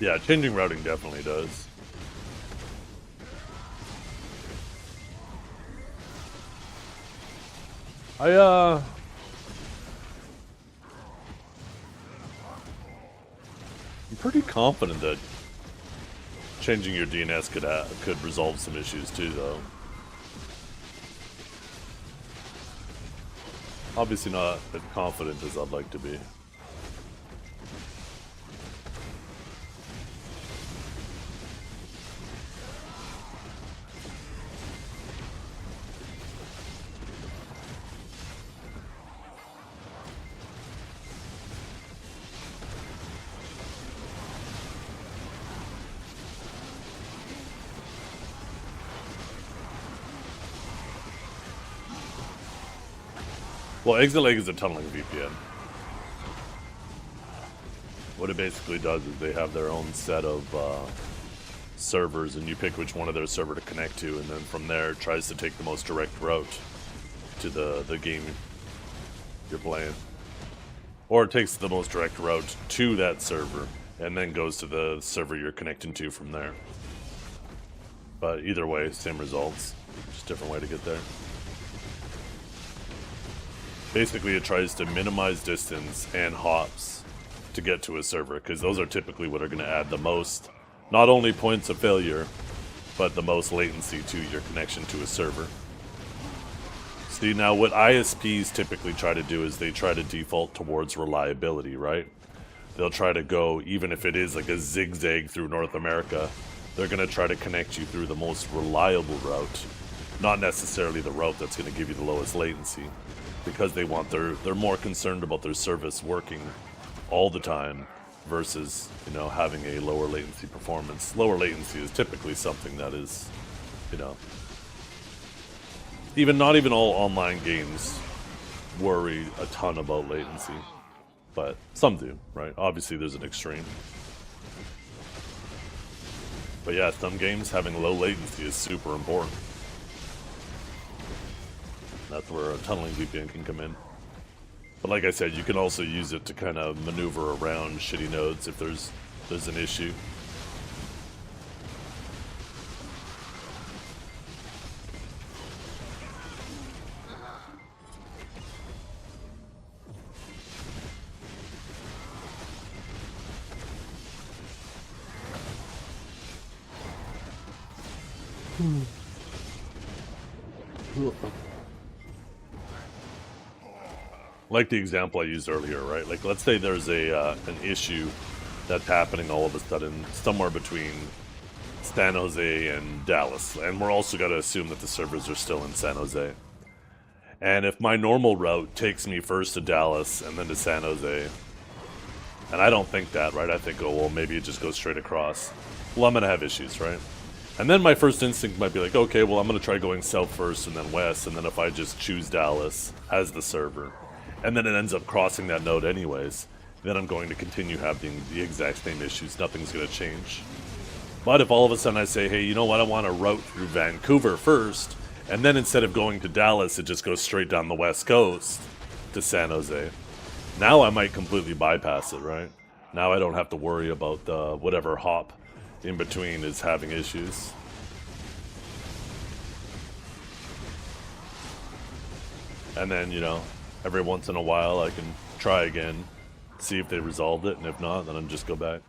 Yeah, changing routing definitely does. I'm pretty confident that changing your DNS could resolve some issues too, though. Obviously not as confident as I'd like to be. Well, Exit Lake is a tunneling VPN. What it basically does is they have their own set of servers, and you pick which one of their server to connect to, and then from there it tries to take the most direct route to the game you're playing. Or it takes the most direct route to that server, and then goes to the server you're connecting to from there. But either way, same results. Just different way to get there. Basically, it tries to minimize distance and hops to get to a server, because those are typically what are going to add the most, not only points of failure, but the most latency to your connection to a server. See, now what ISPs typically try to do is they try to default towards reliability, right? They'll try to go, even if it is like a zigzag through North America, they're going to try to connect you through the most reliable route not necessarily the route that's going to give you the lowest latency, because they want they're more concerned about their service working all the time versus, you know, having a lower latency performance. Lower latency is typically something that is, you know, not even all online games worry a ton about latency, but some do, right? Obviously there's an extreme. But yeah, some games having low latency is super important. That's where a tunneling VPN can come in. But like I said, you can also use it to kind of maneuver around shitty nodes if there's an issue. Like the example I used earlier, right? Like, let's say there's an issue that's happening all of a sudden somewhere between San Jose and Dallas, and we're also got to assume that the servers are still in San Jose. And if my normal route takes me first to Dallas and then to San Jose, and I don't think that, right? I think, oh, well, maybe it just goes straight across. Well, I'm going to have issues, right? And then my first instinct might be like, okay, well, I'm going to try going south first and then west, and then if I just choose Dallas as the server, and then it ends up crossing that node anyways, then I'm going to continue having the exact same issues. Nothing's going to change. But if all of a sudden I say, hey, you know what, I want to route through Vancouver first, and then instead of going to Dallas, it just goes straight down the west coast to San Jose, now I might completely bypass it, right? Now I don't have to worry about the whatever hop in between is having issues. And then, you know, every once in a while I can try again, see if they resolved it, and if not, then I'll just go back.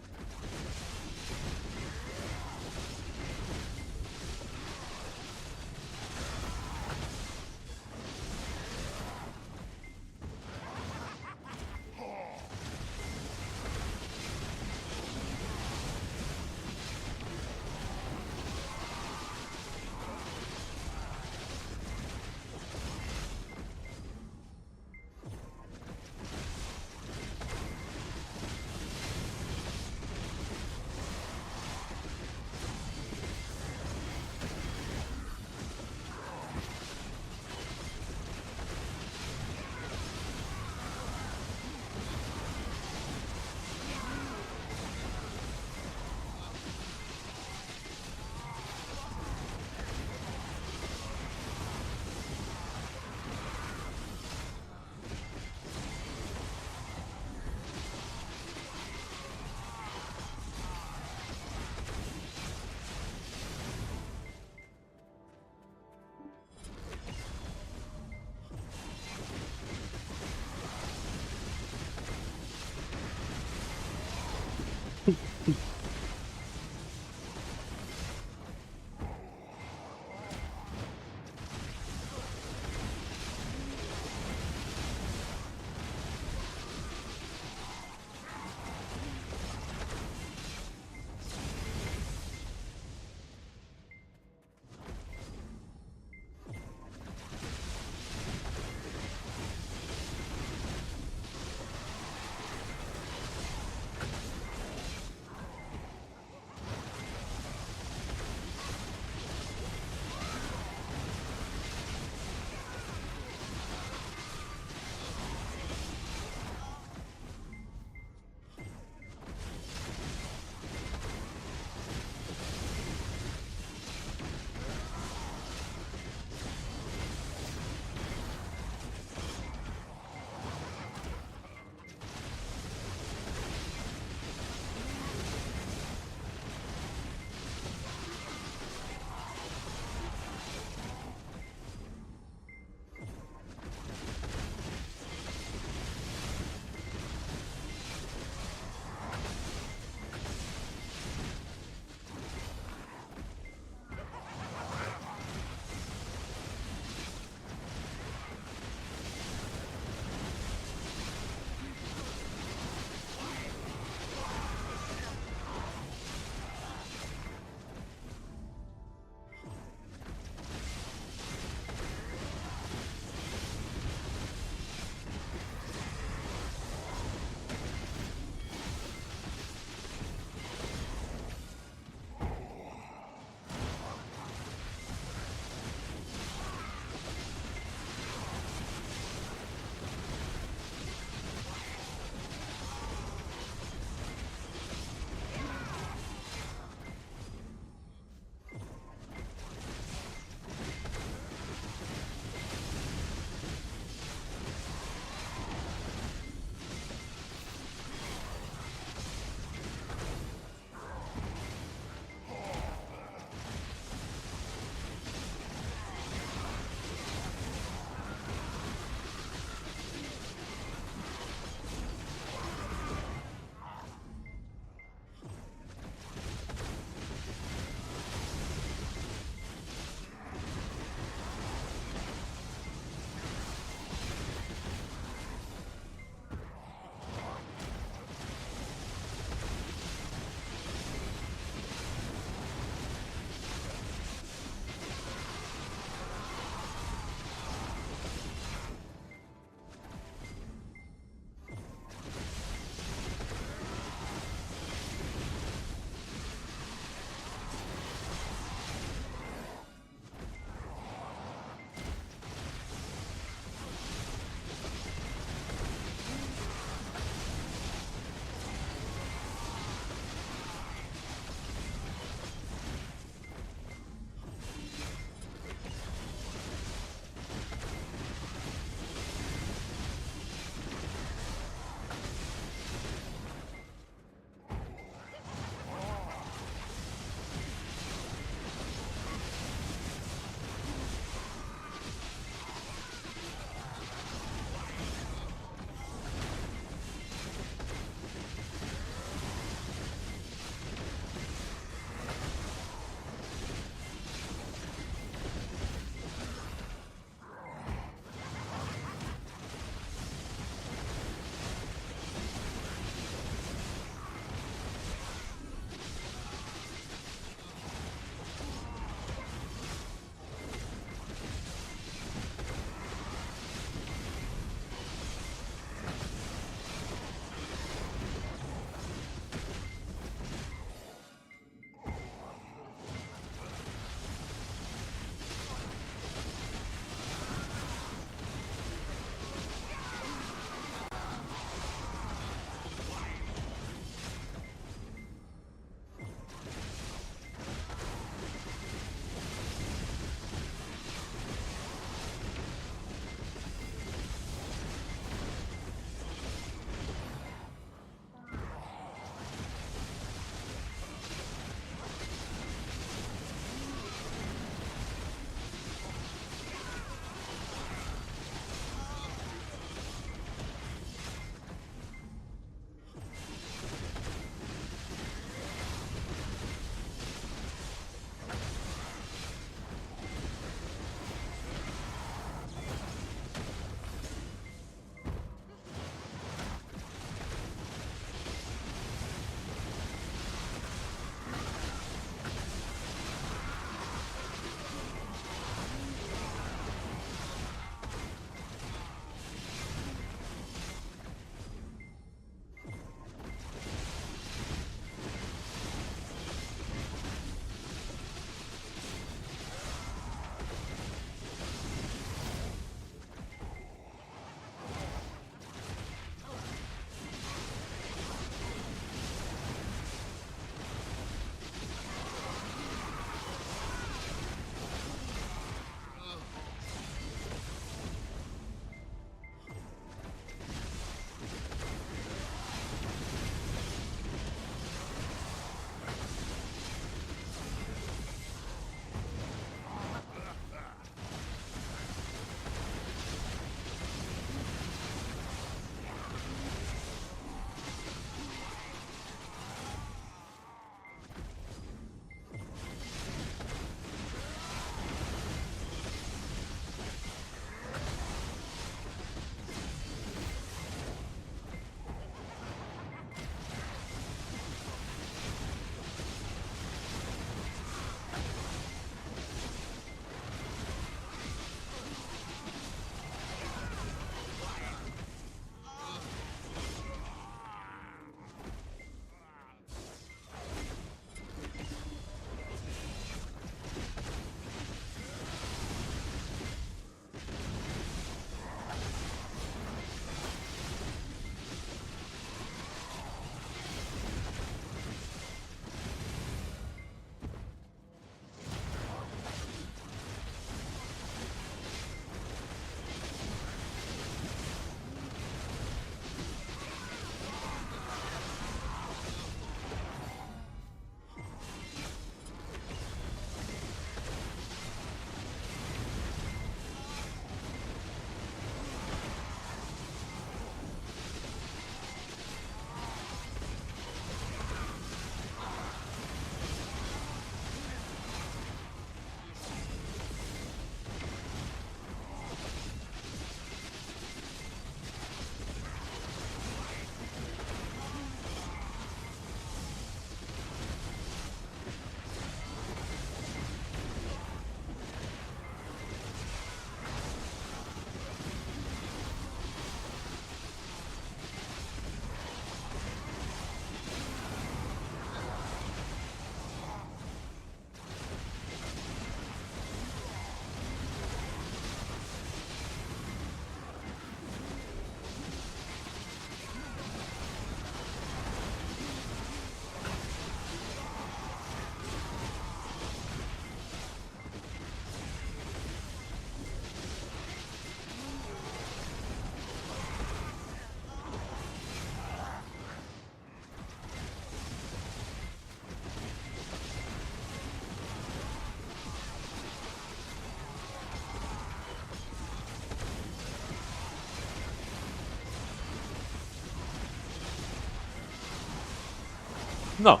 No.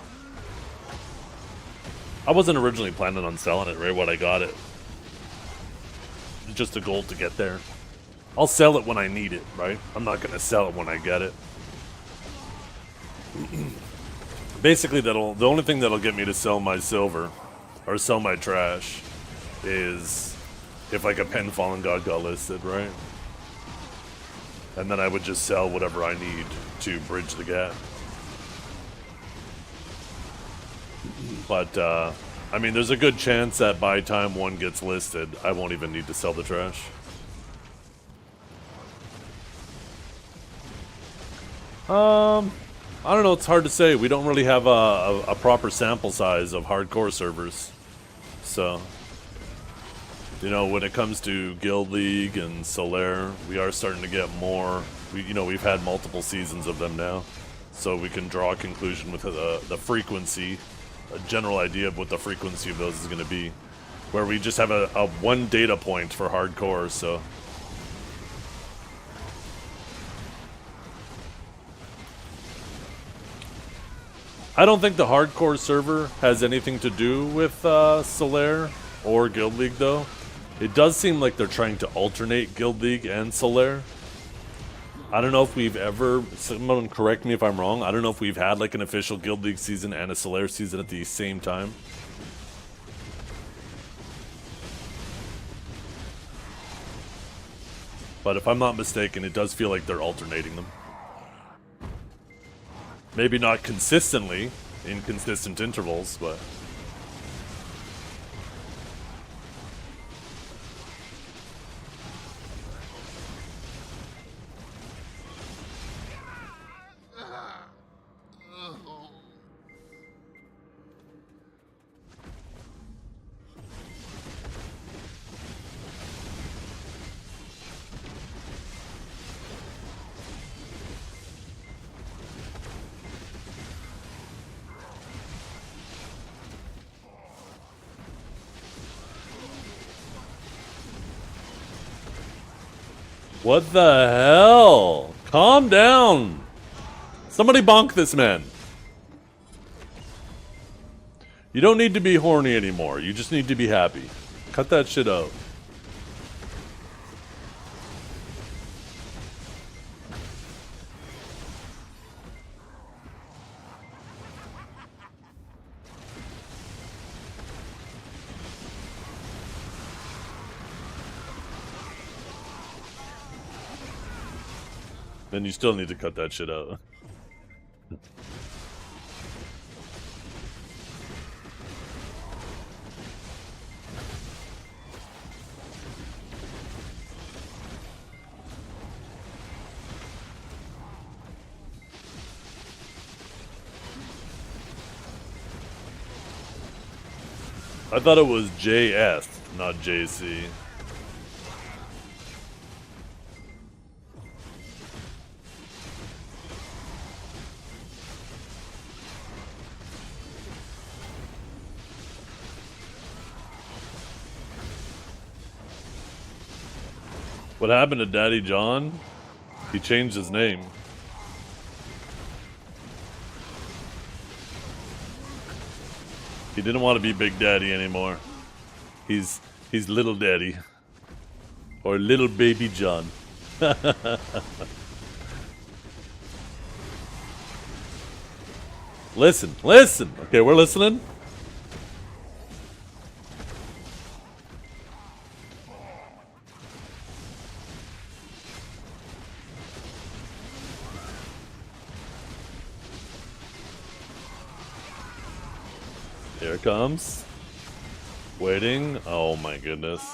I wasn't originally planning on selling it right when I got it. It's just a goal to get there. I'll sell it when I need it, right? I'm not gonna sell it when I get it. Basically, the only thing that'll get me to sell my silver or sell my trash is if like a pen fallen god got listed, right? And then I would just sell whatever I need to bridge the gap. But I mean, there's a good chance that by time one gets listed, I won't even need to sell the trash. I don't know, it's hard to say. We don't really have a proper sample size of hardcore servers. So, you know, when it comes to Guild League and Solaire, we are starting to get more. We've had multiple seasons of them now. So we can draw a conclusion with the frequency, a general idea of what the frequency of those is going to be. Where we just have a one data point for hardcore, so... I don't think the hardcore server has anything to do with Solaire or Guild League, though. It does seem like they're trying to alternate Guild League and Solaire. I don't know if we've ever, someone correct me if I'm wrong, I don't know if we've had like an official Guild League season and a Solaire season at the same time. But if I'm not mistaken, it does feel like they're alternating them. Maybe not consistently, in consistent intervals, but... What the hell? Calm down. Somebody bonk this man. You don't need to be horny anymore. You just need to be happy. Cut that shit out. Then you still need to cut that shit out. I thought it was JS, not JC. What happened to Daddy John? He changed his name. He didn't want to be Big Daddy anymore. He's Little Daddy. Or Little Baby John. Listen, listen. Okay, we're listening. Here it comes. Waiting. Oh my goodness.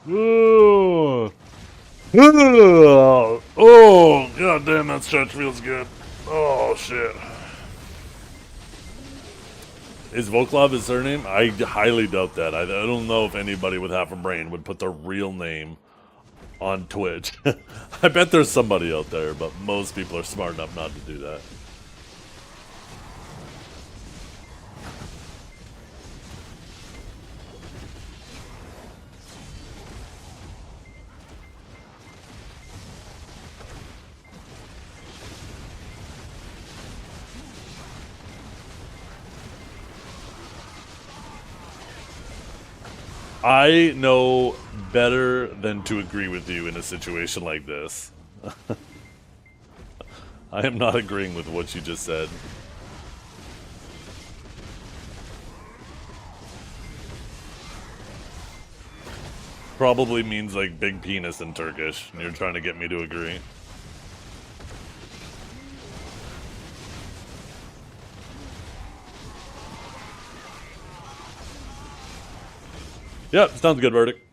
Ooh. Ooh. Oh, god damn, that stretch feels good. Oh shit. Is Volklov his surname? I highly doubt that. I don't know if anybody with half a brain would put their real name on Twitch. I bet there's somebody out there, but most people are smart enough not to do that. I know better than to agree with you in a situation like this. I am not agreeing with what you just said. Probably means like big penis in Turkish, and you're trying to get me to agree. Yep, sounds good, verdict.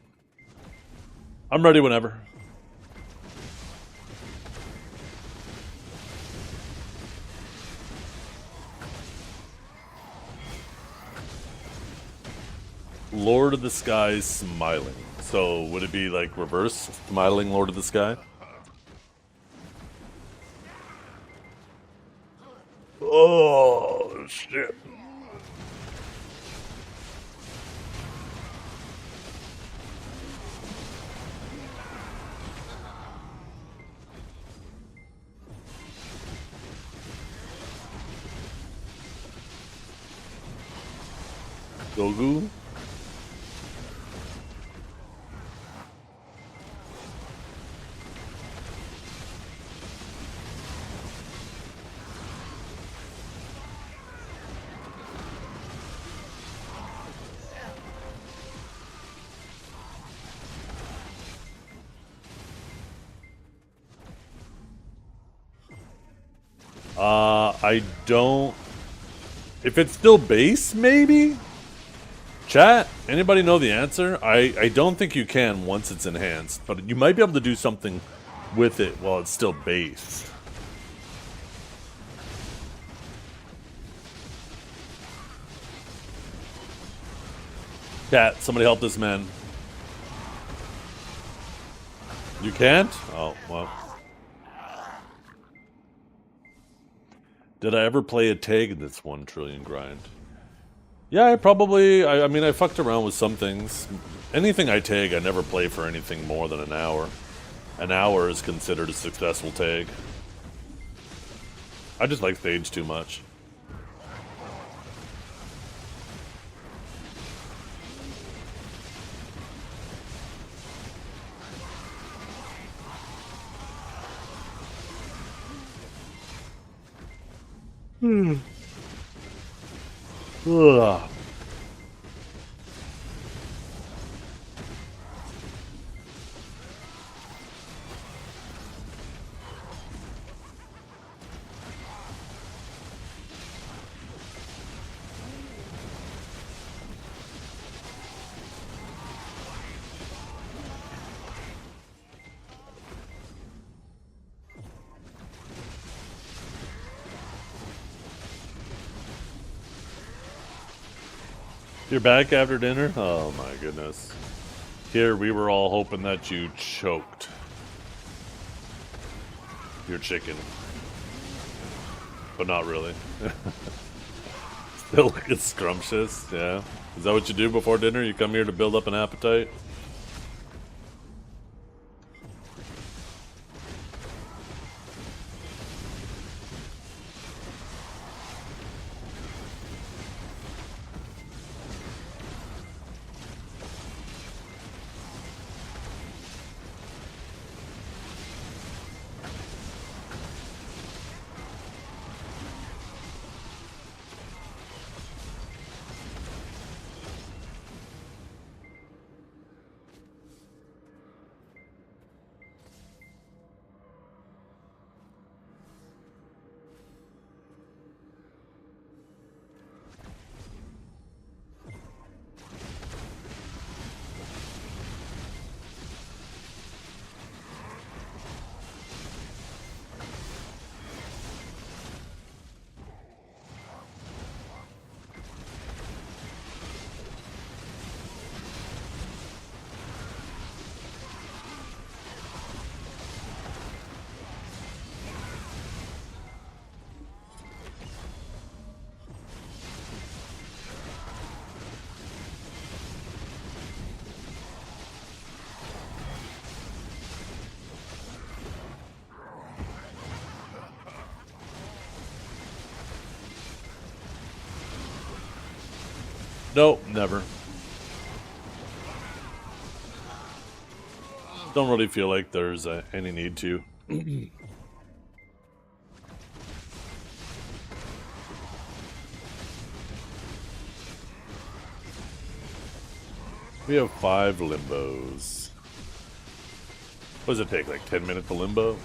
I'm ready whenever. Lord of the Sky smiling. So would it be like reverse smiling Lord of the Sky? Oh shit. Gogu? I don't... If it's still base, maybe? Chat, anybody know the answer? I don't think you can once it's enhanced, but you might be able to do something with it while it's still base. Chat, somebody help this man. You can't? Oh, well. Did I ever play a tag in this 1 trillion grind? Yeah, I mean, I fucked around with some things. Anything I tag, I never play for anything more than an hour. An hour is considered a successful tag. I just like Sage too much. Ugh. You're back after dinner? Oh my goodness. Here, we were all hoping that you choked your chicken. But not really. Still looking scrumptious, yeah. Is that what you do before dinner? You come here to build up an appetite? Nope, never. Don't really feel like there's any need to. We have 5 limbos. What does it take, like 10 minutes to limbo?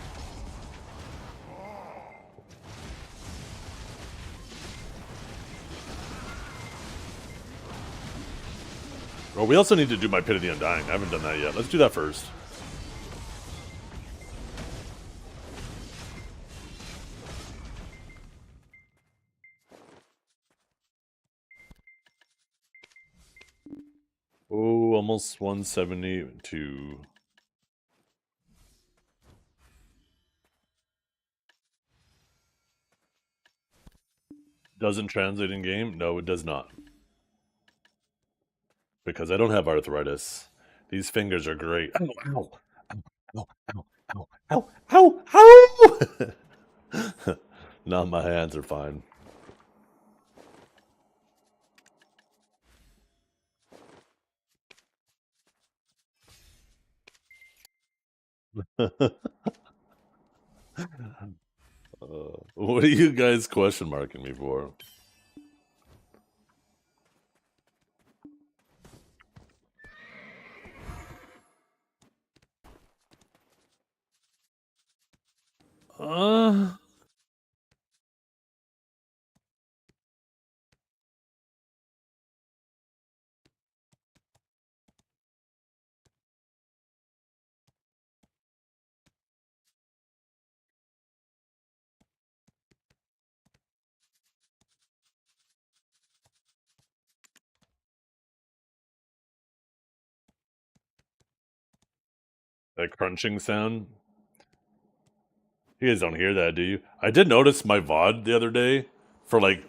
Well, we also need to do my Pit of the Undying. I haven't done that yet. Let's do that first. Oh, almost 172. Doesn't translate in game? No, it does not. Because I don't have arthritis. These fingers are great. Ow, ow, ow, ow, ow, ow, ow, ow, ow! No, my hands are fine. What are you guys question marking me for? Uh, that crunching sound. You guys don't hear that, do you? I did notice my VOD the other day for like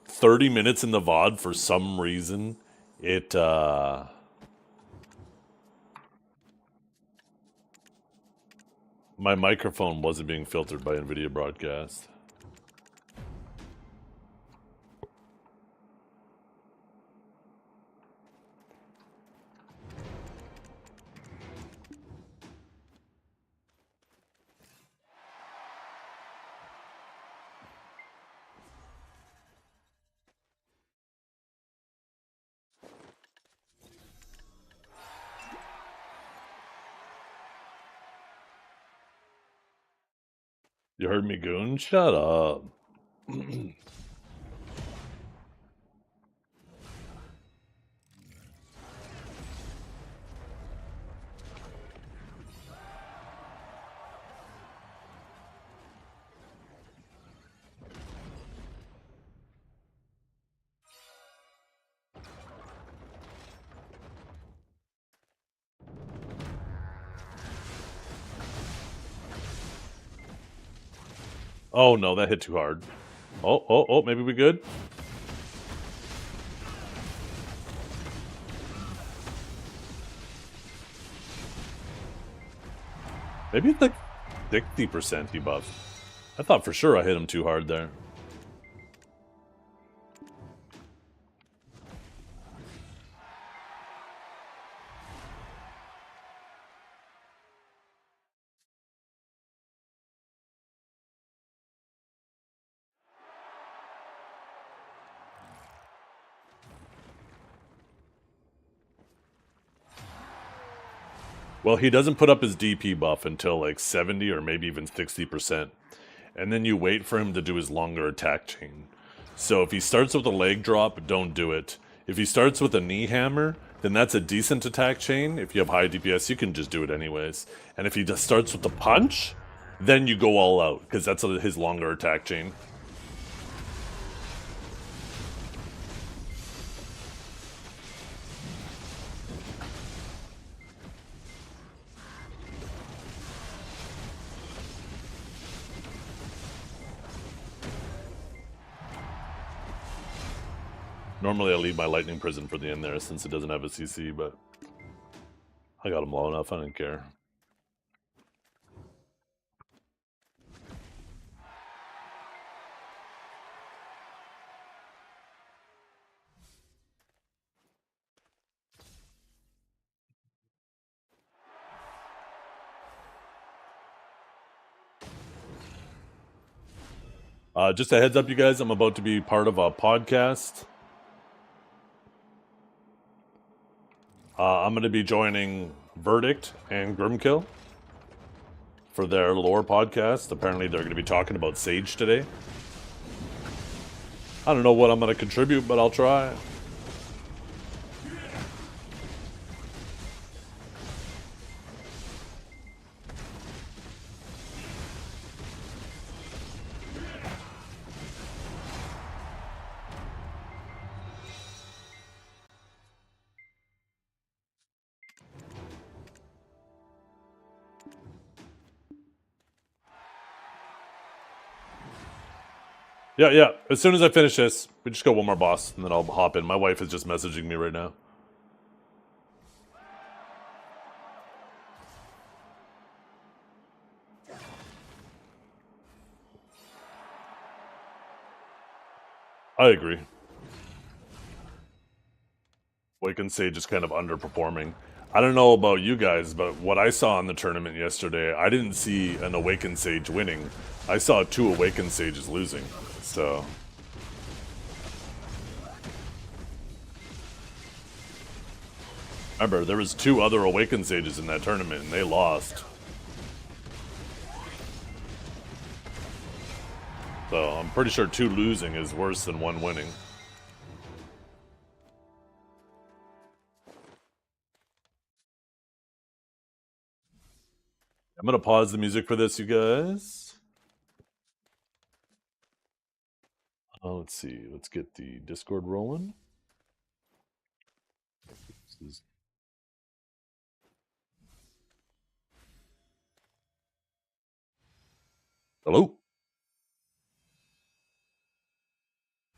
30 minutes in the VOD for some reason. It, my microphone wasn't being filtered by NVIDIA Broadcast. You heard me, Goon? Shut up. Oh no, that hit too hard. Oh, maybe we good? Maybe it's like 60% debuff. I thought for sure I hit him too hard there. Well, he doesn't put up his DP buff until like 70 or maybe even 60%. And then you wait for him to do his longer attack chain. So if he starts with a leg drop, don't do it. If he starts with a knee hammer, then that's a decent attack chain. If you have high DPS, you can just do it anyways. And if he just starts with the punch, then you go all out, because that's his longer attack chain. Normally I leave my lightning prison for the end there since it doesn't have a CC, but I got him low enough, I didn't care. Just a heads up, you guys, I'm about to be part of a podcast. I'm going to be joining Verdict and Grimkill for their lore podcast. Apparently, they're going to be talking about Sage today. I don't know what I'm going to contribute, but I'll try. Yeah. As soon as I finish this, we just got one more boss, and then I'll hop in. My wife is just messaging me right now. I agree. Awakened Sage is kind of underperforming. I don't know about you guys, but what I saw in the tournament yesterday, I didn't see an Awakened Sage winning. I saw 2 Awakened Sages losing. So remember, there was 2 other Awakened Sages in that tournament, and they lost. So I'm pretty sure 2 losing is worse than 1 winning. I'm gonna pause the music for this, you guys. Let's see. Let's get the Discord rolling. Hello.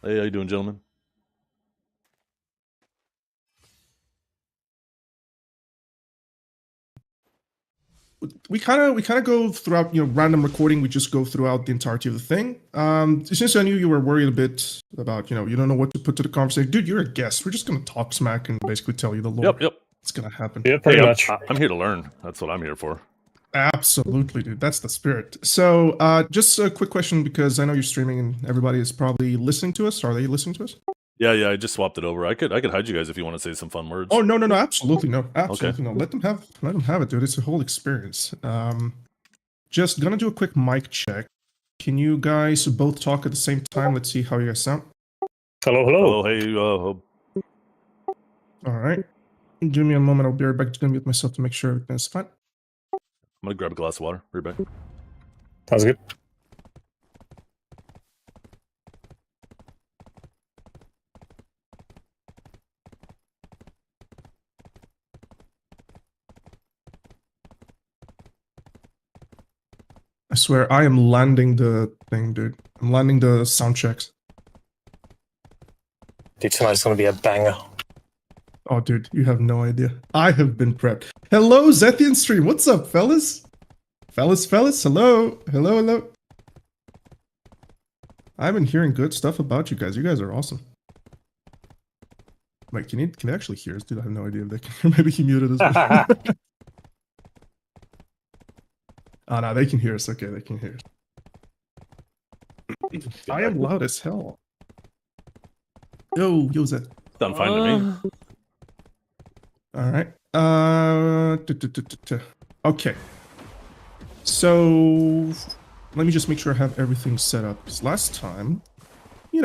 Hey, how you doing, gentlemen? We kind of go throughout, random recording. We just go throughout the entirety of the thing. Since I knew you were worried a bit about, you don't know what to put to the conversation, dude, you're a guest. We're just gonna talk smack and basically tell you the lore. Yep. It's gonna happen. Yeah, pretty much. I'm here to learn. That's what I'm here for. Absolutely, dude. That's the spirit. So, just a quick question, because I know you're streaming and everybody is probably listening to us. Are they listening to us? Yeah. I just swapped it over. I could hide you guys if you want to say some fun words. Oh no, absolutely no. Let them have it, dude. It's a whole experience. Just gonna do a quick mic check. Can you guys both talk at the same time? Let's see how you guys sound. Hello. Hey. All right. Give me a moment. I'll be right back. Just gonna mute myself to make sure everything's fine. I'm gonna grab a glass of water. Right back. Sounds good. I swear, I am landing the thing, dude. I'm landing the sound checks. Dude, tonight's gonna be a banger. Oh, dude, you have no idea. I have been prepped. Hello, Zethian stream. What's up, fellas? Fellas. Hello. I've been hearing good stuff about you guys. You guys are awesome. Wait, can they actually hear us? Dude, I have no idea if they can hear. Maybe he muted us. Oh, no, they can hear us. Okay, they can hear us. I am loud as hell. Yo, Zeth. Sound fine to me. All right. Okay. So let me just make sure I have everything set up. Because last time, we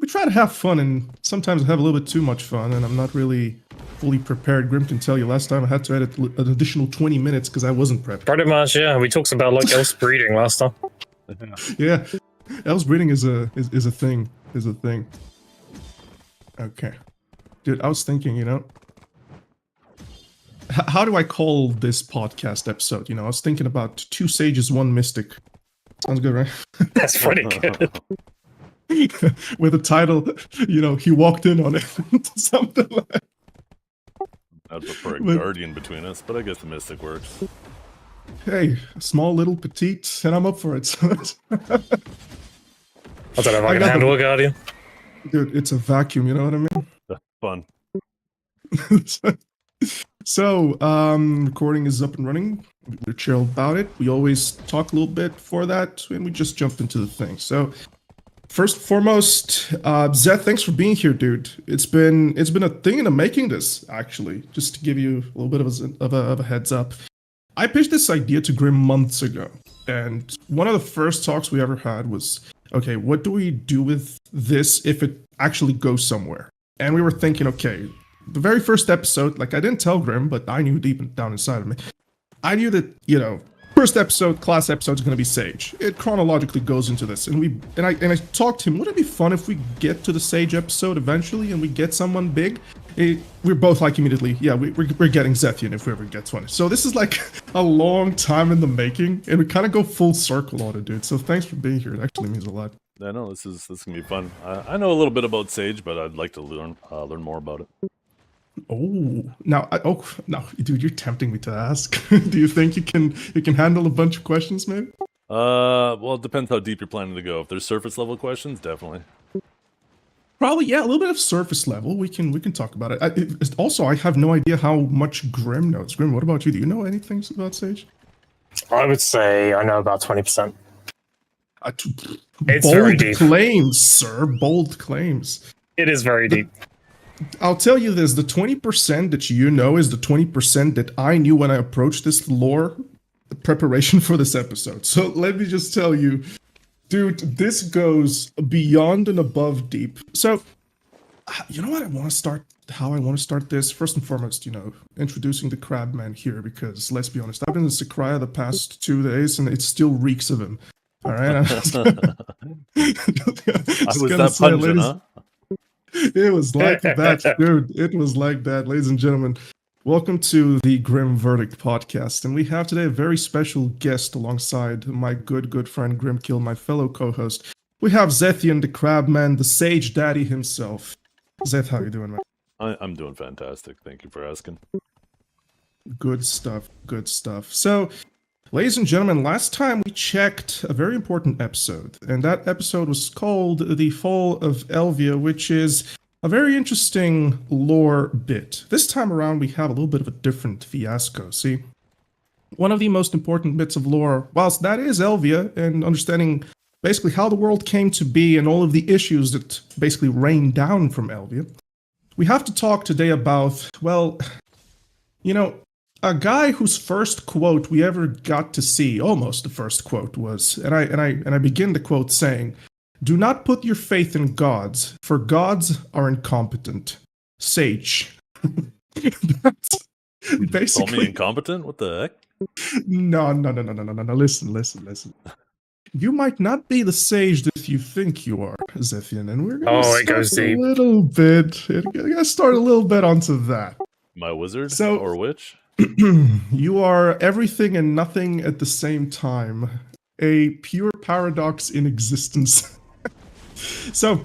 try to have fun, and sometimes I have a little bit too much fun, and I'm not really fully prepared. Grim can tell you last time I had to edit an additional 20 minutes because I wasn't prepped. Pretty much, yeah. We talked about else breeding last time. Yeah, else breeding is a thing. Okay, dude, I was thinking, how do I call this podcast episode? I was thinking about 2 sages, 1 mystic. Sounds good, right? That's pretty good. With a title, he walked in on it. Something like that. I'd prefer a guardian between us, but I guess the mystic works. Hey, small, little, petite, and I'm up for it. So I don't know if I can handle a guardian. Dude, it's a vacuum, you know what I mean? Fun. So, recording is up and running. We're chill about it. We always talk a little bit before that, and we just jump into the thing. So, First and foremost, Zeth, thanks for being here, dude. It's been a thing in the making. This actually, just to give you a little bit of a heads up. I pitched this idea to Grim months ago, and one of the first talks we ever had was, okay, what do we do with this if it actually goes somewhere? And we were thinking, okay, the very first episode, like I didn't tell Grim, but I knew deep down inside of me, I knew that, you know, first episode, class episode is going to be Sage. It chronologically goes into this, and I talked to him. Wouldn't it be fun if we get to the Sage episode eventually, and we get someone big? We're both like immediately, yeah, we're getting Zethian if we ever get one. So this is like a long time in the making, and we kind of go full circle on it, dude. So thanks for being here. It actually means a lot. I know this is gonna be fun. I know a little bit about Sage, but I'd like to learn more about it. Oh, now, dude, you're tempting me to ask. Do you think you can handle a bunch of questions, maybe? Well, it depends how deep you're planning to go. If there's surface level questions, definitely. Probably, yeah, a little bit of surface level. We can talk about it. Also, I have no idea how much Grim knows. Grim, what about you? Do you know anything about Sage? I would say I know about 20%. It's bold very deep. Claims, sir. Bold claims. It is very deep. I'll tell you this, the 20% that you know is the 20% that I knew when I approached this lore preparation for this episode. So let me just tell you, dude, this goes beyond and above deep. So, you know what I want to start, how I want to start this? First and foremost, you know, introducing the Crabman here, because let's be honest, I've been in Sakraya the past 2 days and it still reeks of him. All right? I was that pungent, huh? It was like that, dude. It was like that. Ladies and gentlemen, welcome to the Grim Verdict podcast. And we have today a very special guest alongside my good friend Grimkill, my fellow co-host. We have Zethian, the Crabman, the Sage Daddy himself. Zeth, how you doing, man? I'm doing fantastic. Thank you for asking. Good stuff, good stuff. So, ladies and gentlemen, last time we checked a very important episode, and that episode was called The Fall of Elvia, which is a very interesting lore bit. This time around, we have a little bit of a different fiasco. See, one of the most important bits of lore, whilst that is Elvia, and understanding basically how the world came to be and all of the issues that basically rained down from Elvia, we have to talk today about, well, you know, a guy whose first quote we ever got to see, almost the first quote, was, and I begin the quote saying, "Do not put your faith in gods, for gods are incompetent." Sage. That's basically. Call me incompetent? What the heck? No. Listen. You might not be the sage that you think you are, Zethian, and we're gonna start a little bit. We're gonna start a little bit onto that. My wizard or witch? You are everything and nothing at the same time. A pure paradox in existence. So,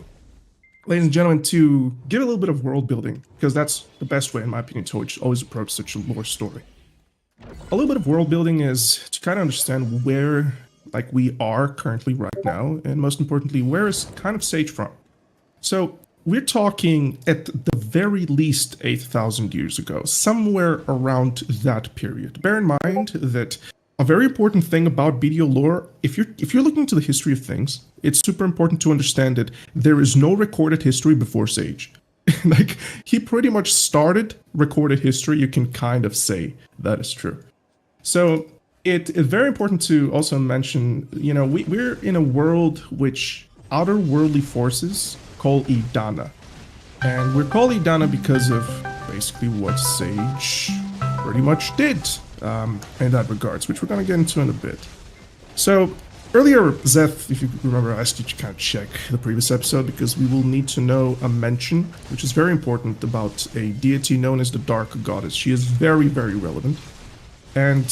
ladies and gentlemen, to give a little bit of world building, because that's the best way, in my opinion, to always approach such a lore story. A little bit of world building is to kind of understand where, like, we are currently right now, and most importantly, where is kind of Sage from. So, we're talking at the very least 8,000 years ago, somewhere around that period. Bear in mind that a very important thing about BDO lore, if you're looking into the history of things, it's super important to understand that there is no recorded history before Sage. Like, he pretty much started recorded history, you can kind of say that is true. So, it's very important to also mention, you know, we're in a world which outer worldly forces call Idana. And we're called Idana because of basically what Sage pretty much did in that regards, which we're going to get into in a bit. So, earlier, Zeth, if you remember, I asked you to kind of check the previous episode because we will need to know a mention, which is very important, about a deity known as the Dark Goddess. She is very, very relevant. And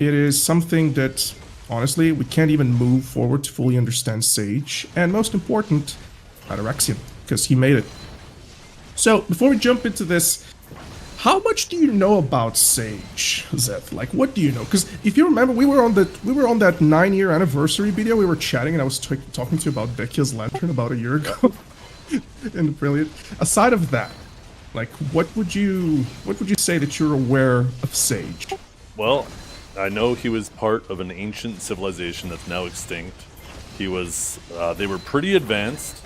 it is something that, honestly, we can't even move forward to fully understand Sage. And most important, Ataraxian, because he made it. So, before we jump into this, how much do you know about Sage, Zeth? Like, what do you know? Because if you remember, we were on that 9-year anniversary video. We were chatting, and I was talking to you about Bekia's Lantern about a year ago. And brilliant. Aside of that, like, what would you say that you're aware of Sage? Well, I know he was part of an ancient civilization that's now extinct. He was, they were pretty advanced,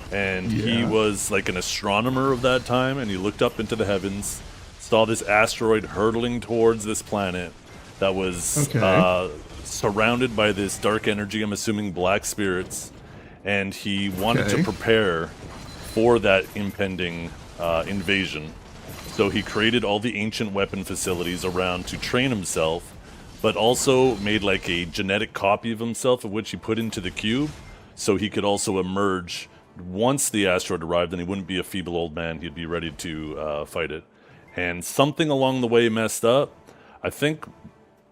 and he Yeah. was like an astronomer of that time, and he looked up into the heavens, saw this asteroid hurtling towards this planet that was Okay. surrounded by this dark energy, I'm assuming black spirits, and he wanted to Okay. prepare for that impending invasion. So he created all the ancient weapon facilities around to train himself, but also made like a genetic copy of himself, of which he put into the cube, so he could also emerge once the asteroid arrived, and he wouldn't be a feeble old man. He'd be ready to fight it. And something along the way messed up. I think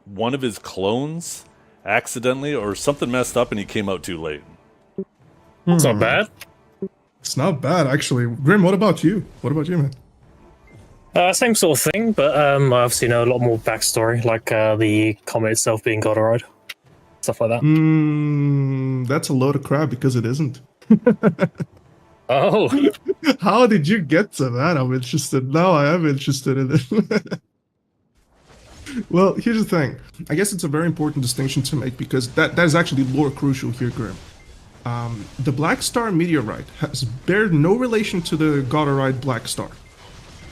one of his clones accidentally, or something messed up, and he came out too late. It's not bad. It's not bad, actually. Grim, what about you? What about you, man? Same sort of thing, but I obviously know a lot more backstory, like the comet itself being God-Aride, stuff like that. That's a load of crap because it isn't. Oh, How did you get to that? I'm interested. Now I am interested in it. Well, here's the thing. I guess it's a very important distinction to make because that is actually lore crucial here, Grim. The Black Star meteorite bears no relation to the God-Aride Black Star.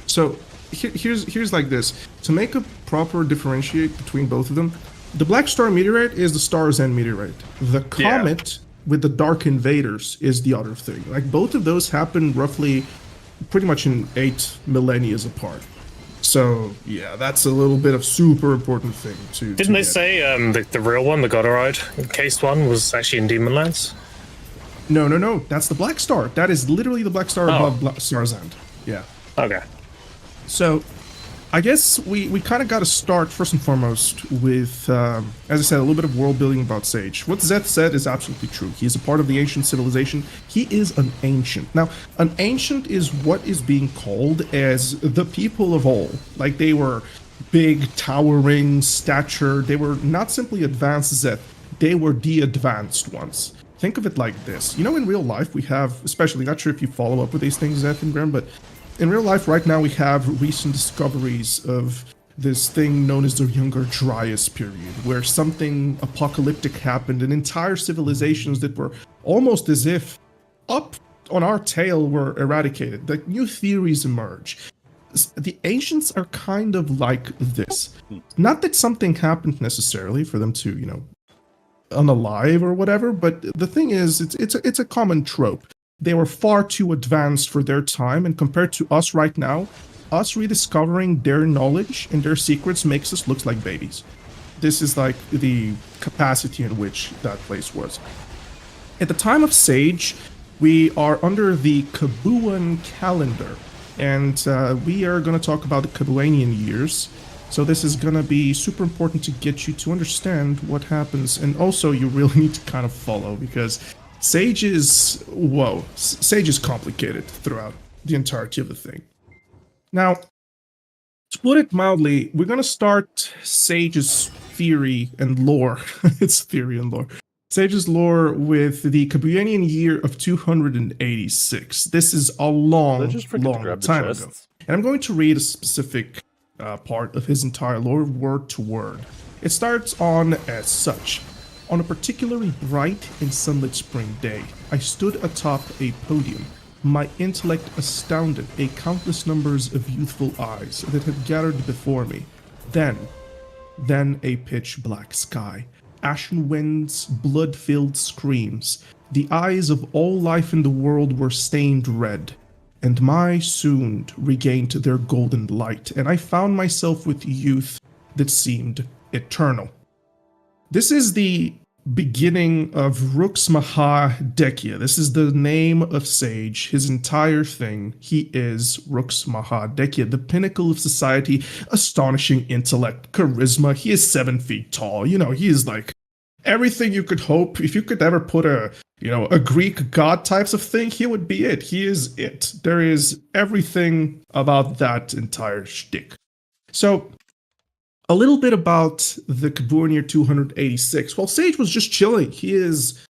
So here's like this. To make a proper differentiate between both of them, the Black Star meteorite is the Star's End meteorite. The comet with the Dark Invaders is the other thing. Like both of those happened roughly pretty much in 8 millennia apart. So yeah, that's a little bit of super important thing to. didn't they say the real one, the God-Aride encased one, was actually in Demon Lands? No. That's the Black Star. That is literally the Black Star Oh. above Star's End. Yeah. Okay. So, I guess we kind of got to start first and foremost with, as I said, a little bit of world building about Sage. What Zeth said is absolutely true. He is a part of the ancient civilization. He is an ancient. Now, an ancient is what is being called as the people of old. Like they were big, towering stature. They were not simply advanced Zeth. They were the advanced ones. Think of it like this. You know, in real life, we have, especially, not sure if you follow up with these things, Zeth and Graham, but in real life right now we have recent discoveries of this thing known as the Younger Dryas period, where something apocalyptic happened and entire civilizations that were almost as if up on our tail were eradicated. Like new theories emerge. The ancients are kind of like this. Not that something happened necessarily for them to, unalive or whatever, but the thing is, it's a common trope. They were far too advanced for their time, and compared to us right now, us rediscovering their knowledge and their secrets makes us look like babies. This is like the capacity in which that place was. At the time of Sage, we are under the Cabuan calendar, and we are going to talk about the Cabuanian years. So this is going to be super important to get you to understand what happens, and also you really need to kind of follow, because Sage is, Sage is complicated throughout the entirety of the thing. Now, to put it mildly, we're going to start Sage's theory and lore. It's theory and lore. Sage's lore with the Cabuanian year of 286. This is a long, Did I just forget to long grab the time ago. chests? And I'm going to read a specific part of his entire lore, word to word. It starts on as such. On a particularly bright and sunlit spring day, I stood atop a podium, my intellect astounded a countless numbers of youthful eyes that had gathered before me. Then a pitch black sky, ashen winds, blood-filled screams. The eyes of all life in the world were stained red, and my soon regained their golden light, and I found myself with youth that seemed eternal. This is the beginning of Rux Maha Dekia. This is the name of Sage, his entire thing. He is Rux Maha Dekia, the pinnacle of society, astonishing intellect, charisma. He is 7 feet tall. He is like everything you could hope. If you could ever put a Greek god types of thing, he would be it. He is it. There is everything about that entire shtick. So, a little bit about the Cabuan year 286. Well, Sage was just chilling. He is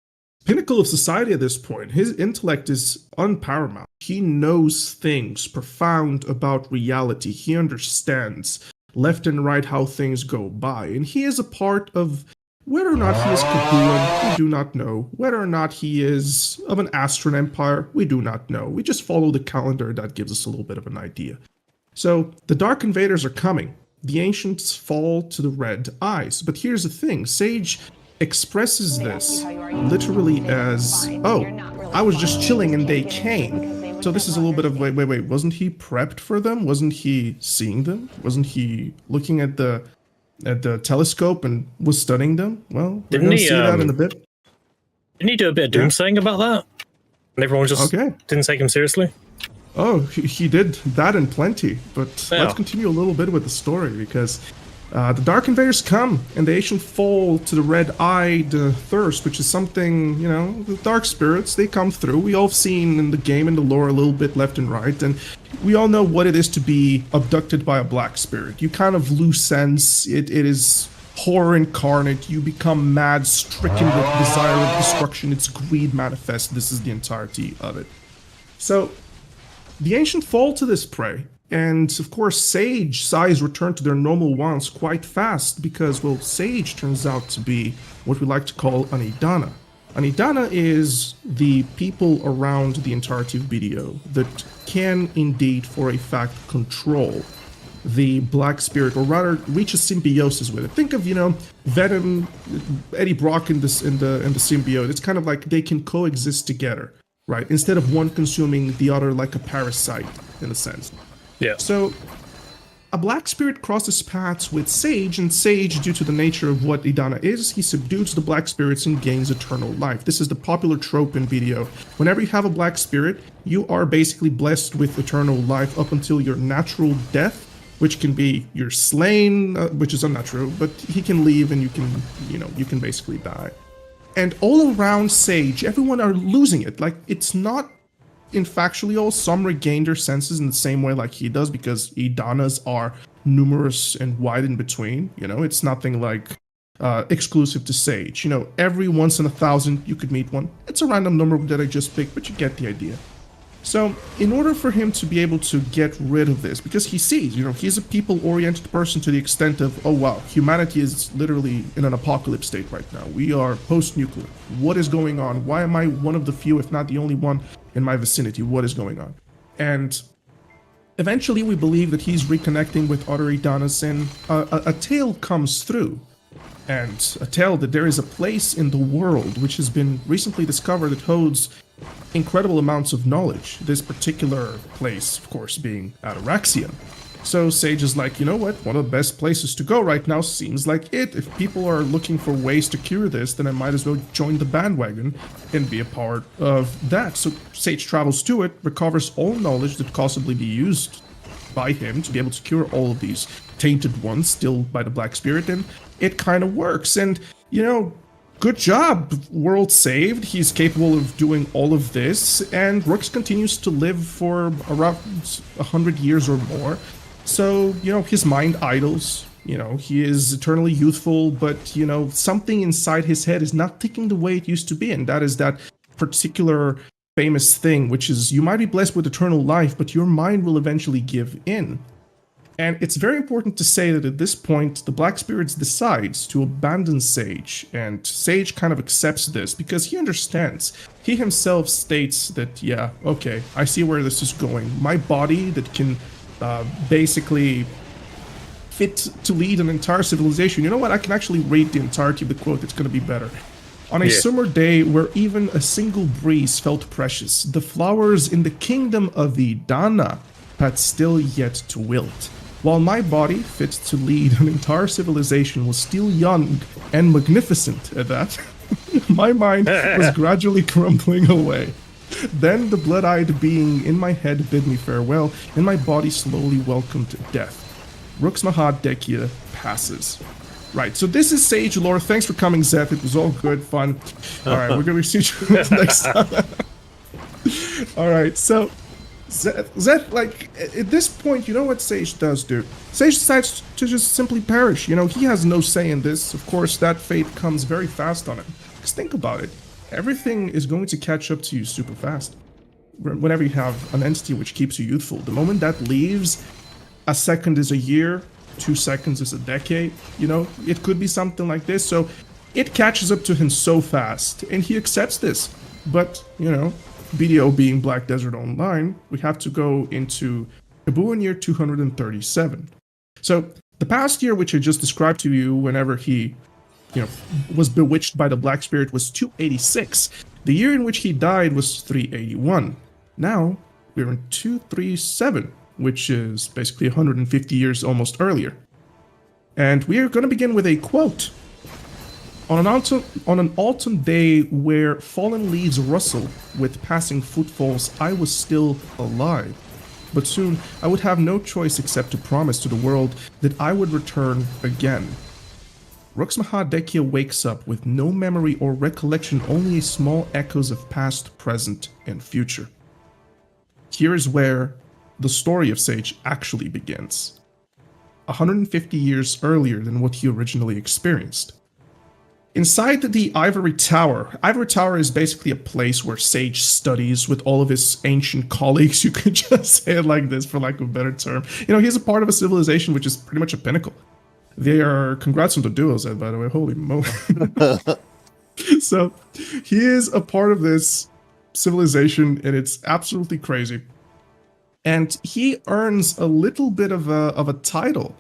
pinnacle of society at this point. His intellect is unparamount. He knows things profound about reality. He understands left and right how things go by. And he is a part of Whether or not he is Kabuan, we do not know. Whether or not he is of an Astron Empire, we do not know. We just follow the calendar that gives us a little bit of an idea. So, the Dark Invaders are coming. The Ancients fall to the Red Eyes. But here's the thing, Sage expresses this literally as, oh, I was just chilling and they came. So this is a little bit of, wait, wasn't he prepped for them? Wasn't he seeing them? Wasn't he looking at the telescope and was studying them? Well, we're going to see that in a bit. Didn't he do a bit of doomsaying about that? And everyone just didn't take him seriously? Oh, he did that and plenty. But let's continue a little bit with the story, because the Dark Invaders come, and the Ancient fall to the Red-Eyed Thirst, which is something, you know, the Dark Spirits, they come through. We all have seen in the game and the lore a little bit left and right, and we all know what it is to be abducted by a Black Spirit. You kind of lose sense. It is horror incarnate. You become mad, stricken with desire of destruction. It's greed manifest. This is the entirety of it. So, the Ancient fall to this prey. And of course, Sage size return to their normal ones quite fast because, well, Sage turns out to be what we like to call an Idana. An Idana is the people around the entirety of BDO that can indeed, for a fact, control the Black Spirit, or rather reach a symbiosis with it. Think of, you know, Venom, Eddie Brock in the symbiote. It's kind of like they can coexist together, right? Instead of one consuming the other like a parasite, in a sense. Yeah. So, a Black Spirit crosses paths with Sage, and Sage, due to the nature of what Idana is, he subdues the Black Spirits and gains eternal life. This is the popular trope in BDO. Whenever you have a Black Spirit, you are basically blessed with eternal life up until your natural death, which can be you're slain, which is unnatural, but he can leave and you can basically die. And all around Sage, everyone are losing it. Like, it's not in factually all, some regain their senses in the same way like he does, because Idanas are numerous and wide in between. You know, it's nothing like exclusive to Sage. You know, every once in 1,000 you could meet one. It's a random number that I just picked, but you get the idea. So, in order for him to be able to get rid of this, because he sees, you know, he's a people-oriented person to the extent of, oh wow, humanity is literally in an apocalypse state right now. We are post-nuclear. What is going on? Why am I one of the few, if not the only one, in my vicinity? What is going on? And eventually we believe that he's reconnecting with other Idanas, and a tale comes through. And a tale that there is a place in the world which has been recently discovered that holds incredible amounts of knowledge. This particular place, of course, being Ataraxian. So Sage is like, you know what, one of the best places to go right now seems like it. If people are looking for ways to cure this, then I might as well join the bandwagon and be a part of that. So Sage travels to it, recovers all knowledge that could possibly be used by him to be able to cure all of these tainted ones still by the Black Spirit, and it kind of works. And, you know, good job, world saved. He's capable of doing all of this, and Rooks continues to live for around 100 years or more. So, you know, his mind idles. You know, he is eternally youthful, but, you know, something inside his head is not ticking the way it used to be, and that is that particular famous thing, which is you might be blessed with eternal life, but your mind will eventually give in. And it's very important to say that at this point, the Black Spirits decides to abandon Sage, and Sage kind of accepts this because he understands. He himself states that, yeah, okay, I see where this is going. My body that can basically fit to lead an entire civilization. You know what? I can actually read the entirety of the quote. It's going to be better. On a summer day where even a single breeze felt precious, the flowers in the kingdom of Idana had still yet to wilt. While my body, fit to lead an entire civilization, was still young and magnificent at that, my mind was gradually crumbling away. Then the blood-eyed being in my head bid me farewell, and my body slowly welcomed death. Rooks Mahad Dekia passes. Right, so this is Sage lore. Thanks for coming, Zeth. It was all good, fun. Alright, we're gonna see you next time. Alright, so Zeth, like, at this point, you know what Sage does, dude? Sage decides to just simply perish. You know, he has no say in this. Of course, that fate comes very fast on him. Just think about it. Everything is going to catch up to you super fast. Whenever you have an entity which keeps you youthful, the moment that leaves, a second is a year, 2 seconds is a decade, you know? It could be something like this. So it catches up to him so fast, and he accepts this. But, you know, BDO being Black Desert Online, we have to go into Kabuan year 237. So, the past year, which I just described to you whenever he, you know, was bewitched by the Black Spirit, was 286. The year in which he died was 381. Now, we're in 237, which is basically 150 years almost earlier. And we are going to begin with a quote. On an autumn day where fallen leaves rustle with passing footfalls, I was still alive. But soon I would have no choice except to promise to the world that I would return again. Ruxmahadekia wakes up with no memory or recollection, only small echoes of past, present, and future. Here is where the story of Sage actually begins. 150 years earlier than what he originally experienced. Inside the Ivory Tower is basically a place where Sage studies with all of his ancient colleagues. You could just say it like this for lack of a better term. You know, he's a part of a civilization which is pretty much a pinnacle. They are, congrats on the duos, by the way, holy moly. So, he is a part of this civilization, and it's absolutely crazy. And he earns a little bit of a title.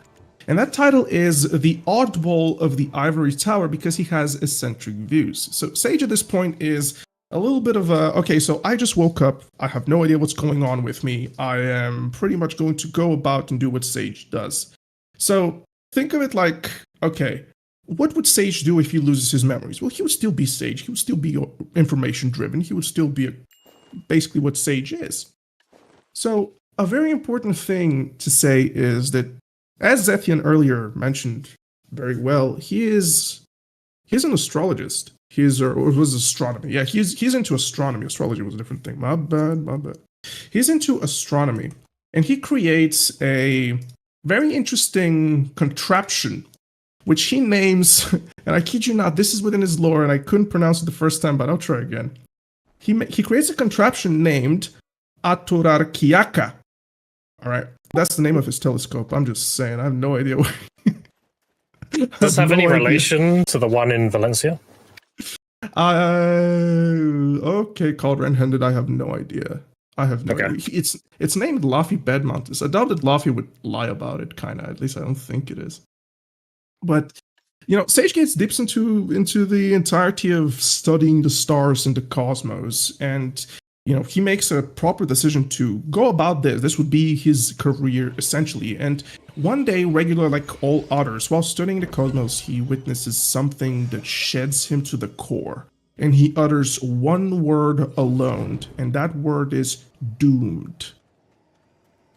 And that title is the oddball of the Ivory Tower because he has eccentric views. So Sage at this point is a little bit of a, okay, so I just woke up. I have no idea what's going on with me. I am pretty much going to go about and do what Sage does. So think of it like, okay, what would Sage do if he loses his memories? Well, he would still be Sage. He would still be information driven. He would still be basically what Sage is. So a very important thing to say is that, as Zethian earlier mentioned very well, he's an astrologist. Or was astronomy. Yeah, he's into astronomy. Astrology was a different thing. My bad. He's into astronomy, and he creates a very interesting contraption, which he names, and I kid you not, this is within his lore, and I couldn't pronounce it the first time, but I'll try again. He creates a contraption named Aturarkiaka. All right. That's the name of his telescope. I'm just saying. I have no idea. Does it have any relation to the one in Valencia? Okay, called red-handed. I have no idea. Idea. It's named Laffy Bedmontis. I doubt that Laffy would lie about it, kind of. At least I don't think it is. But, you know, Sage Gates dips into the entirety of studying the stars and the cosmos, and you know, he makes a proper decision to go about this. This would be his career, essentially. And one day, regular like all others, while studying the cosmos, he witnesses something that sheds him to the core. And he utters one word alone, and that word is doomed.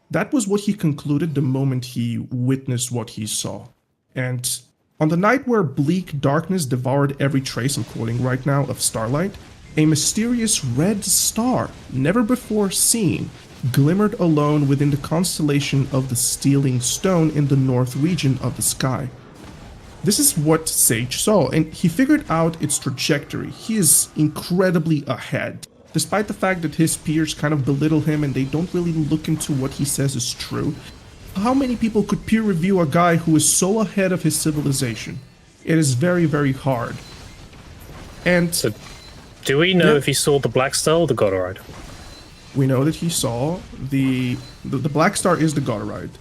That was what he concluded the moment he witnessed what he saw. And on the night where bleak darkness devoured every trace, I'm quoting right now, of starlight, a mysterious red star, never before seen, glimmered alone within the constellation of the Stealing Stone in the north region of the sky. This is what Sage saw, and he figured out its trajectory. He is incredibly ahead, despite the fact that his peers kind of belittle him and they don't really look into what he says is true. How many people could peer review a guy who is so ahead of his civilization? It is very, very hard. And so, do we know if he saw the Black Star or the Godoride? We know that he saw the Black Star is the Godoride.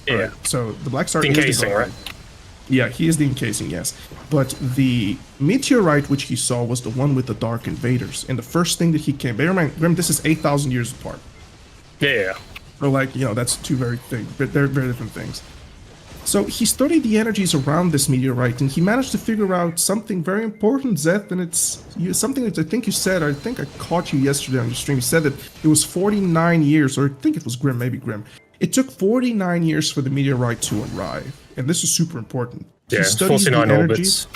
Yeah. Right. So the Black Star the is encasing, the Godoride. Right? Yeah, he is the encasing, yes. But the meteorite which he saw was the one with the Dark Invaders. And the first thing that he came... Bear in mind, remember, this is 8,000 years apart. Yeah. So, like, you know, that's two very different things. So he studied the energies around this meteorite, and he managed to figure out something very important, Zeth, and it's something that I think you said, I think I caught you yesterday on your stream. You said that it was 49 years, or I think it was Grim, maybe Grim. It took 49 years for the meteorite to arrive, and this is super important. Yeah, 49 orbits.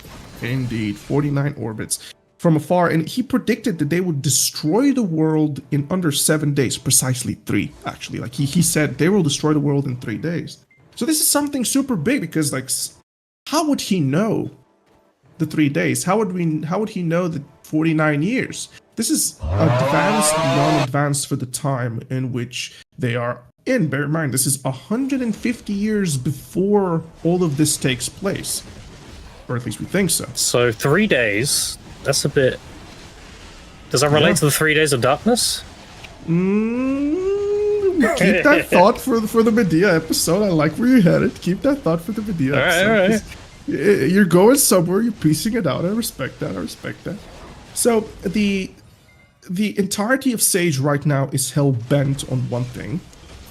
Indeed, 49 orbits from afar, and he predicted that they would destroy the world in under 7 days, precisely 3, actually. Like, he said they will destroy the world in 3 days. So this is something super big because, like, how would he know the 3 days? How would he know the 49 years? This is advanced beyond advanced for the time in which they are in. Bear in mind, this is 150 years before all of this takes place. or at least we think so. So 3 days. That's a bit. Does that relate to the 3 days of darkness? Keep that thought for the Medea episode. I like where you headed. Keep that thought for the Medea episode. All right. You're going somewhere. You're piecing it out. I respect that. So the entirety of Sage right now is hell bent on one thing,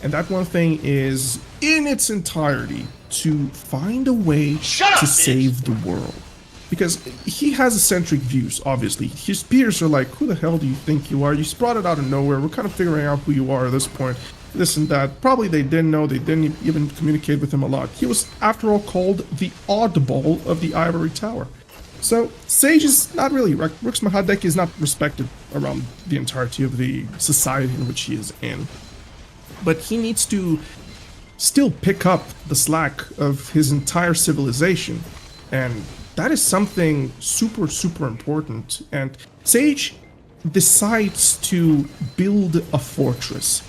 and that one thing is, in its entirety, to find a way to save the world. Because he has eccentric views, obviously. His peers are like, who the hell do you think you are? You brought it out of nowhere. We're kind of figuring out who you are at this point. This and that. Probably they didn't know. They didn't even communicate with him a lot. He was, after all, called the oddball of the Ivory Tower. So, Sage is not really... Rux Mahadek is not respected around the entirety of the society in which he is in. But he needs to still pick up the slack of his entire civilization. And that is something super, super important. And Sage decides to build a fortress.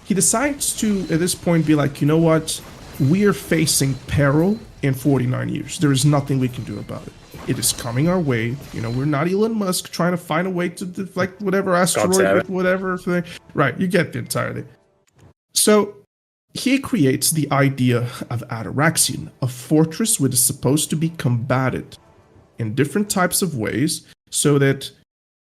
He decides to, at this point, be like, you know what? We are facing peril in 49 years. There is nothing we can do about it. It is coming our way. You know, we're not Elon Musk trying to find a way to deflect whatever asteroid, whatever thing. Right, you get the entirety. So, he creates the idea of Ataraxian, a fortress which is supposed to be combated in different types of ways so that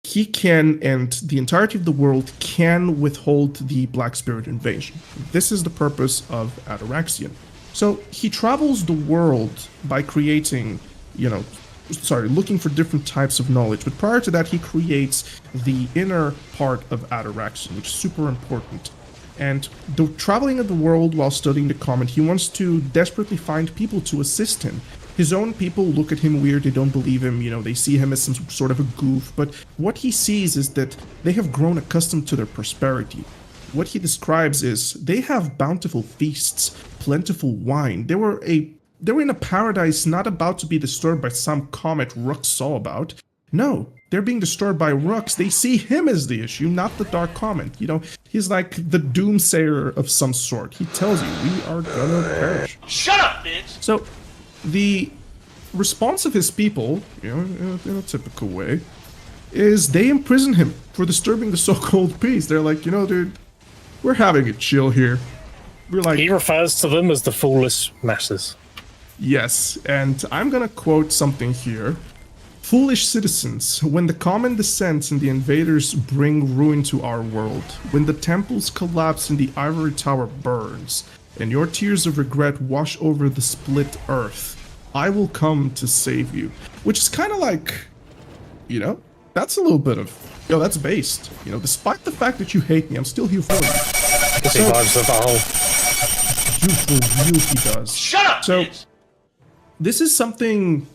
he can, and the entirety of the world can withhold the Black Spirit invasion. This is the purpose of Ataraxian. So he travels the world by creating, looking for different types of knowledge. But prior to that, he creates the inner part of Ataraxian, which is super important. And traveling in the world while studying the comet, he wants to desperately find people to assist him. His own people look at him weird, they don't believe him, they see him as some sort of a goof, but what he sees is that they have grown accustomed to their prosperity. What he describes is, they have bountiful feasts, plentiful wine. They were in a paradise not about to be disturbed by some comet Rux saw about. No, they're being disturbed by Rux. They see him as the issue, not the Dark Comet. He's like the doomsayer of some sort. He tells you, we are gonna perish. Shut up, bitch! So, the response of his people, in a typical way, is they imprison him for disturbing the so-called peace. They're like, dude, we're having a chill here. We're like... He refers to them as the foolish masses. Yes, and I'm gonna quote something here. Foolish citizens, when the comet descends and the invaders bring ruin to our world, when the temples collapse and the Ivory Tower burns, and your tears of regret wash over the split earth, I will come to save you. Which is kind of like, that's a little bit of, that's based. Despite the fact that you hate me, I'm still here for you. He vibes the whole. You for real, he does. Shut up, So, bitch! this is something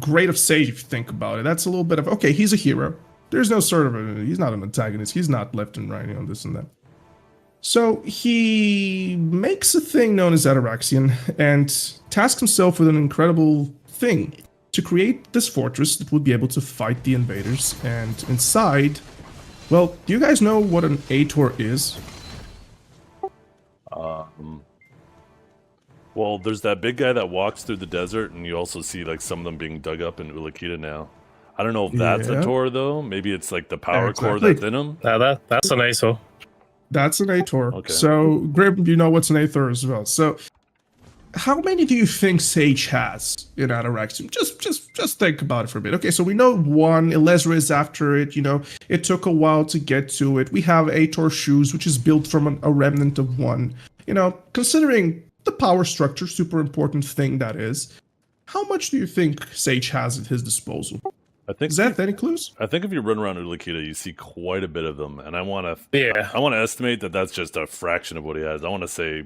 great of Sage if you think about it. That's a little bit of, okay, he's a hero. There's no sort of he's not an antagonist. He's not left and right on this and that. So he makes a thing known as Ataraxian and tasks himself with an incredible thing to create this fortress that would be able to fight the invaders. And inside, well, do you guys know what an Ator is? Well, there's that big guy that walks through the desert, and you also see like some of them being dug up in Ulakita now. I don't know if that's a Tor though. Maybe it's like the power core that's in him. That's an Ator. That's an Ator. Okay. So, Grim, you know what's an Ator as well. So, how many do you think Sage has in Ataraxian? Just think about it for a bit. Okay, so we know one. Elezra is after it. It took a while to get to it. We have Ator shoes, which is built from a remnant of one. Considering the power structure, super important thing that is, how much do you think Sage has at his disposal? Is that any clues? I think if you run around Ulakita, you see quite a bit of them, and I want to estimate that that's just a fraction of what he has. I want to say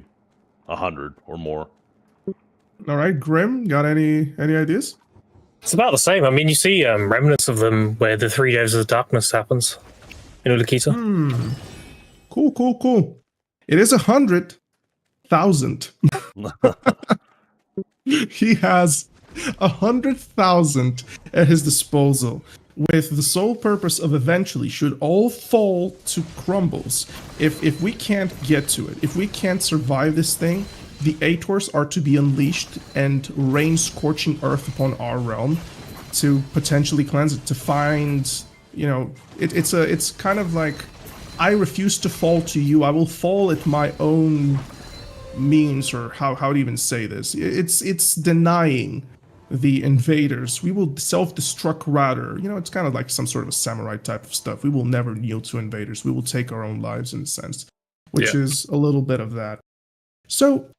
100 or more. All right, Grim, got any ideas? It's about the same. I mean, you see remnants of them where the 3 days of darkness happens in Ulakita. Cool. It is 100,000. He has 100,000 at his disposal, with the sole purpose of eventually, should all fall to crumbles, if we can't get to it, if we can't survive this thing, the Aetors are to be unleashed and rain scorching earth upon our realm to potentially cleanse it, to find, it's kind of like, I refuse to fall to you, I will fall at my own means, or how to even say this. It's denying the invaders. We will self-destruct rather. It's kind of like some sort of a samurai type of stuff. We will never kneel to invaders. We will take our own lives in a sense, which is a little bit of that. So,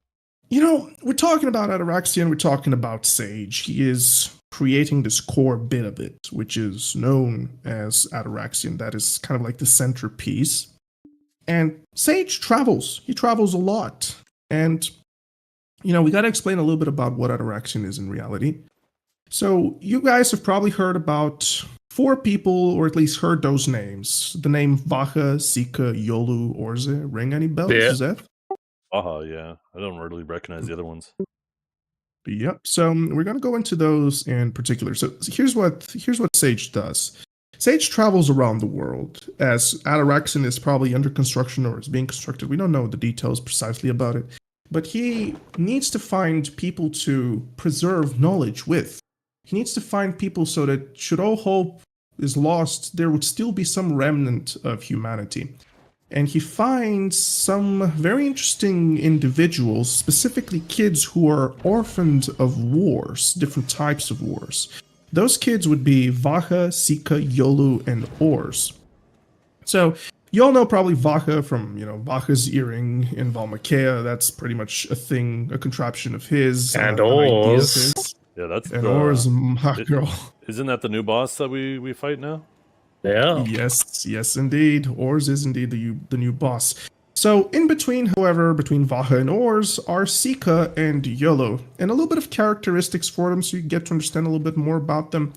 we're talking about Ataraxian, we're talking about Sage. He is creating this core bit of it, which is known as Ataraxian. That is kind of like the centerpiece. And Sage travels. He travels a lot. And, we got to explain a little bit about what Ataraxian is in reality. So, you guys have probably heard about 4 people, or at least heard those names. The name Vaha, Sika, Yolu, Orze. Ring any bells, Zeth? Yeah. I don't really recognize the other ones. Yep. So we're going to go into those in particular. So here's what Sage does. Sage travels around the world, as Ataraxian is probably under construction or is being constructed. We don't know the details precisely about it, but he needs to find people to preserve knowledge with. He needs to find people so that should all hope is lost, there would still be some remnant of humanity. And he finds some very interesting individuals, specifically kids who are orphaned of wars, different types of wars. Those kids would be Vaha, Sika, Yolu, and Ors. So, you all know probably Vaha from, Vaha's earring in Valmakea. That's pretty much a thing, a contraption of his. And Ors. Yeah, that's and Ors, my girl. Isn't that the new boss that we fight now? Yeah. Yes, indeed. Ors is indeed the new boss. So, in between, however, between Vaha and Ors are Sika and Yolo, and a little bit of characteristics for them so you get to understand a little bit more about them.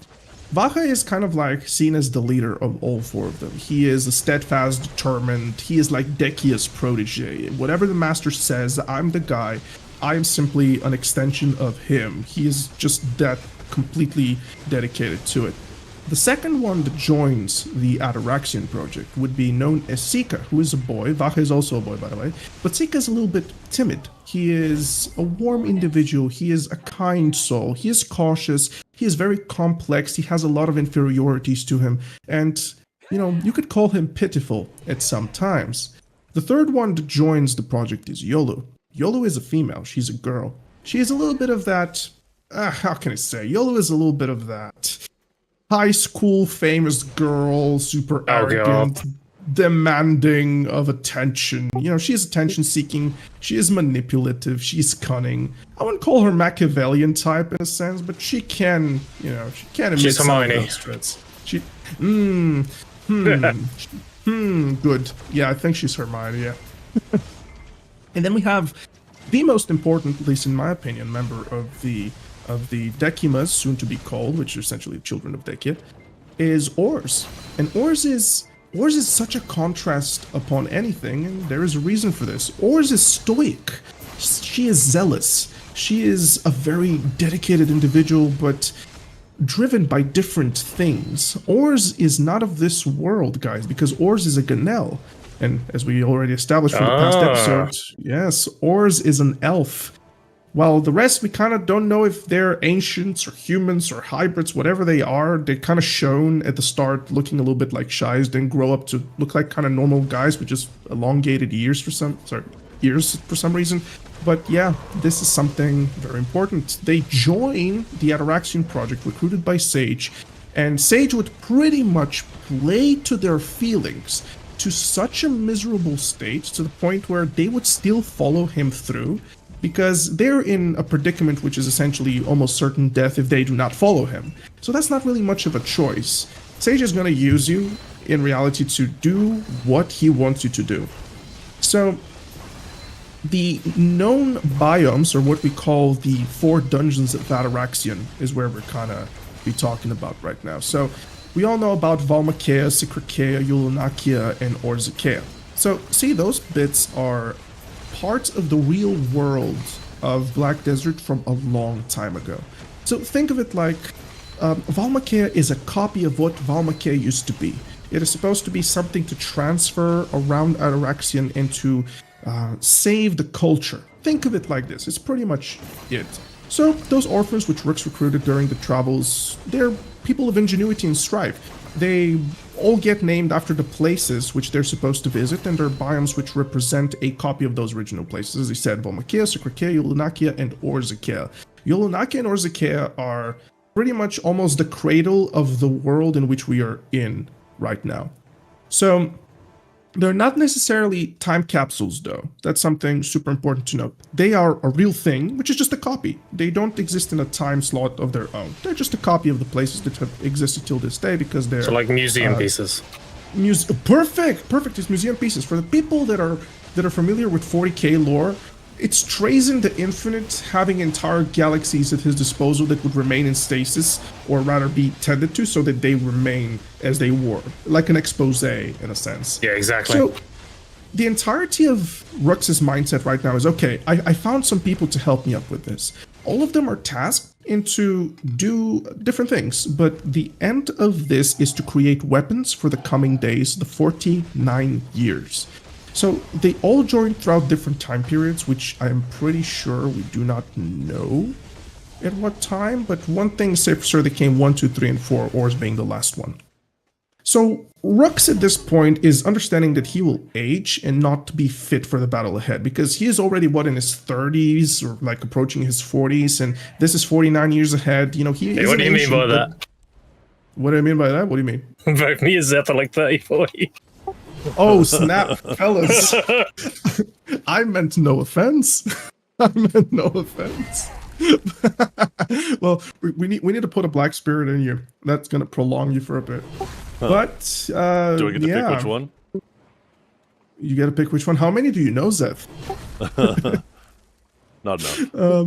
Vaha is kind of like seen as the leader of all 4 of them. He is a steadfast, determined, he is like Decia's protege. Whatever the master says, I'm the guy. I am simply an extension of him. He is just that completely dedicated to it. The second one that joins the Ataraxian project would be known as Sika, who is a boy. Vaha is also a boy, by the way. But Sika is a little bit timid. He is a warm individual. He is a kind soul. He is cautious. He is very complex. He has a lot of inferiorities to him. And, you could call him pitiful at some times. The third one that joins the project is Yolu. Yolu is a female. She's a girl. She is a little bit of that... how can I say? Yolu is a little bit of that... high school famous girl, super arrogant, demanding of attention. She is attention seeking, she is manipulative, she's cunning. I wouldn't call her Machiavellian type in a sense, but she can, she can emit some of those traits. Good. Yeah, I think she's Hermione, yeah. And then we have the most important, at least in my opinion, member of the Decimas, soon to be called, which are essentially the children of Decia, is Ors. And Ors is such a contrast upon anything, and there is a reason for this. Ors is stoic. She is zealous. She is a very dedicated individual, but driven by different things. Ors is not of this world, guys, because Ors is a Ganel. And as we already established from the past episode, yes, Ors is an elf. While the rest, we kind of don't know if they're ancients or humans or hybrids, whatever they are. They're kind of shown at the start looking a little bit like Shies, then grow up to look like kind of normal guys with just elongated ears for some reason. But yeah, this is something very important. They join the Ataraxian project recruited by Sage, and Sage would pretty much play to their feelings to such a miserable state, to the point where they would still follow him through, because they're in a predicament which is essentially almost certain death if they do not follow him. So that's not really much of a choice. Sage is going to use you, in reality, to do what he wants you to do. So, the known biomes, or what we call the 4 dungeons of Ataraxian, is where we're kind of be talking about right now. So, we all know about Valmakea, Sikrakea, Yulunakia, and Orzakea. So, see, those bits are parts of the real world of Black Desert from a long time ago. So think of it like Valmakea is a copy of what Valmakea used to be. It is supposed to be something to transfer around Ataraxian and to save the culture think of it like this. It's pretty much it. So those orphans which Rooks recruited during the travels, they're people of ingenuity and strife. They all get named after the places which they're supposed to visit, and they're biomes which represent a copy of those original places. As I said, Volmakia, Sukrakia, Yulunakia, and Orzakia. Yulunakia and Orzakia are pretty much almost the cradle of the world in which we are in right now. So they're not necessarily time capsules, though. That's something super important to note. They are a real thing, which is just a copy. They don't exist in a time slot of their own. They're just a copy of the places that have existed till this day because they're... So like museum pieces. Perfect! It's museum pieces. For the people that are familiar with 40k lore, it's Trazen the Infinite having entire galaxies at his disposal that would remain in stasis, or rather be tended to, so that they remain as they were. Like an expose, in a sense. Yeah, exactly. So, the entirety of Rooks' mindset right now is, okay, I found some people to help me up with this. All of them are tasked to do different things, but the end of this is to create weapons for the coming days, the 49 years. So they all joined throughout different time periods, which I am pretty sure we do not know at what time, but one thing is for sure, they came 1, 2, 3, and 4, Ors being the last one. So Rooks at this point is understanding that he will age and not be fit for the battle ahead, because he is already, in his 30s, or like approaching his 40s, and this is 49 years ahead. You know, he Hey, what do you mean by that? What do I mean by that? What do you mean? Both me and Zep are like 30, 40. Oh, snap, fellas. I meant no offense. Well, we need to put a black spirit in you. That's going to prolong you for a bit. But, do I get to pick which one? You got to pick which one. How many do you know, Zeth? Not enough.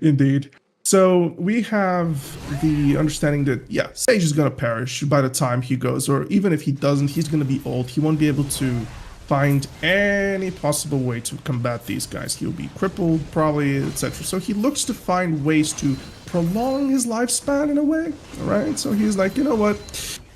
Indeed. So we have the understanding that, yeah, Sage is going to perish by the time he goes, or even if he doesn't, he's going to be old. He won't be able to find any possible way to combat these guys. He'll be crippled, probably, etc. So he looks to find ways to prolong his lifespan in a way, all right? So he's like, you know what?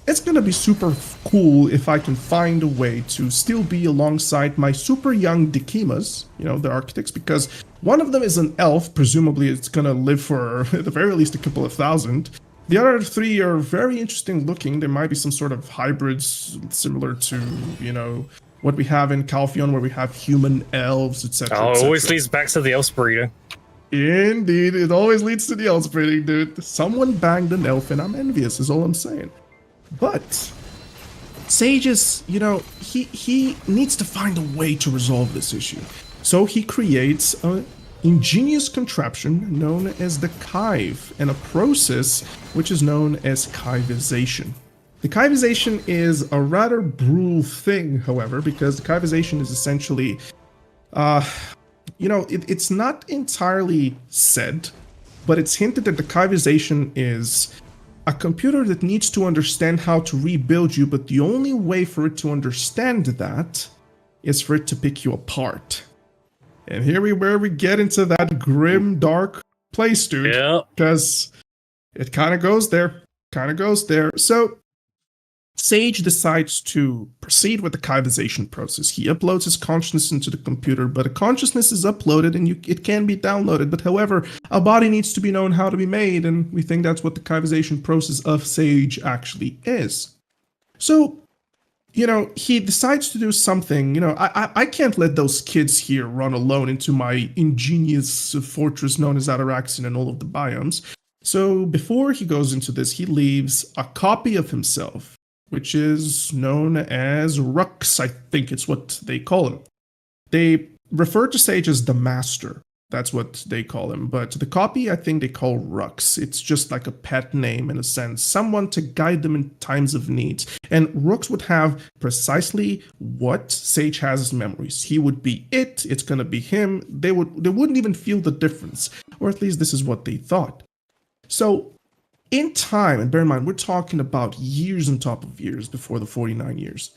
It's going to be super cool if I can find a way to still be alongside my super young Dikimas, you know, the architects, because one of them is an elf. Presumably it's going to live for at the very least a couple of thousand. The other 3 are very interesting looking. There might be some sort of hybrids similar to, you know, what we have in Calphion, where we have human elves, etc. Oh, it always leads back to the elf breeder. Indeed, it always leads to the elf breeding, dude. Someone banged an elf and I'm envious, is all I'm saying. But Sage is, you know, he needs to find a way to resolve this issue. So he creates an ingenious contraption known as the Kive, and a process which is known as Kivization. The Kivization is a rather brutal thing, however, because the Kivization is essentially, you know, it's not entirely said, but it's hinted that the Kivization is a computer that needs to understand how to rebuild you, but the only way for it to understand that is for it to pick you apart. And here where we get into that grim, dark place, dude. Yeah. Because it kind of goes there. So Sage decides to proceed with the Kivization process. He uploads his consciousness into the computer, but a consciousness is uploaded and it can be downloaded. But however, a body needs to be known how to be made, and we think that's what the Kivization process of Sage actually is. So, you know, he decides to do something. You know, I can't let those kids here run alone into my ingenious fortress known as Ataraxin and all of the biomes. So before he goes into this, he leaves a copy of himself, which is known as Rux, I think it's what they call him. They refer to Sage as the Master. That's what they call him. But the copy, I think they call Rux. It's just like a pet name in a sense. Someone to guide them in times of need. And Rux would have precisely what Sage has as memories. He would be it. It's going to be him. They wouldn't even feel the difference. Or at least this is what they thought. So in time, and bear in mind, we're talking about years on top of years before the 49 years,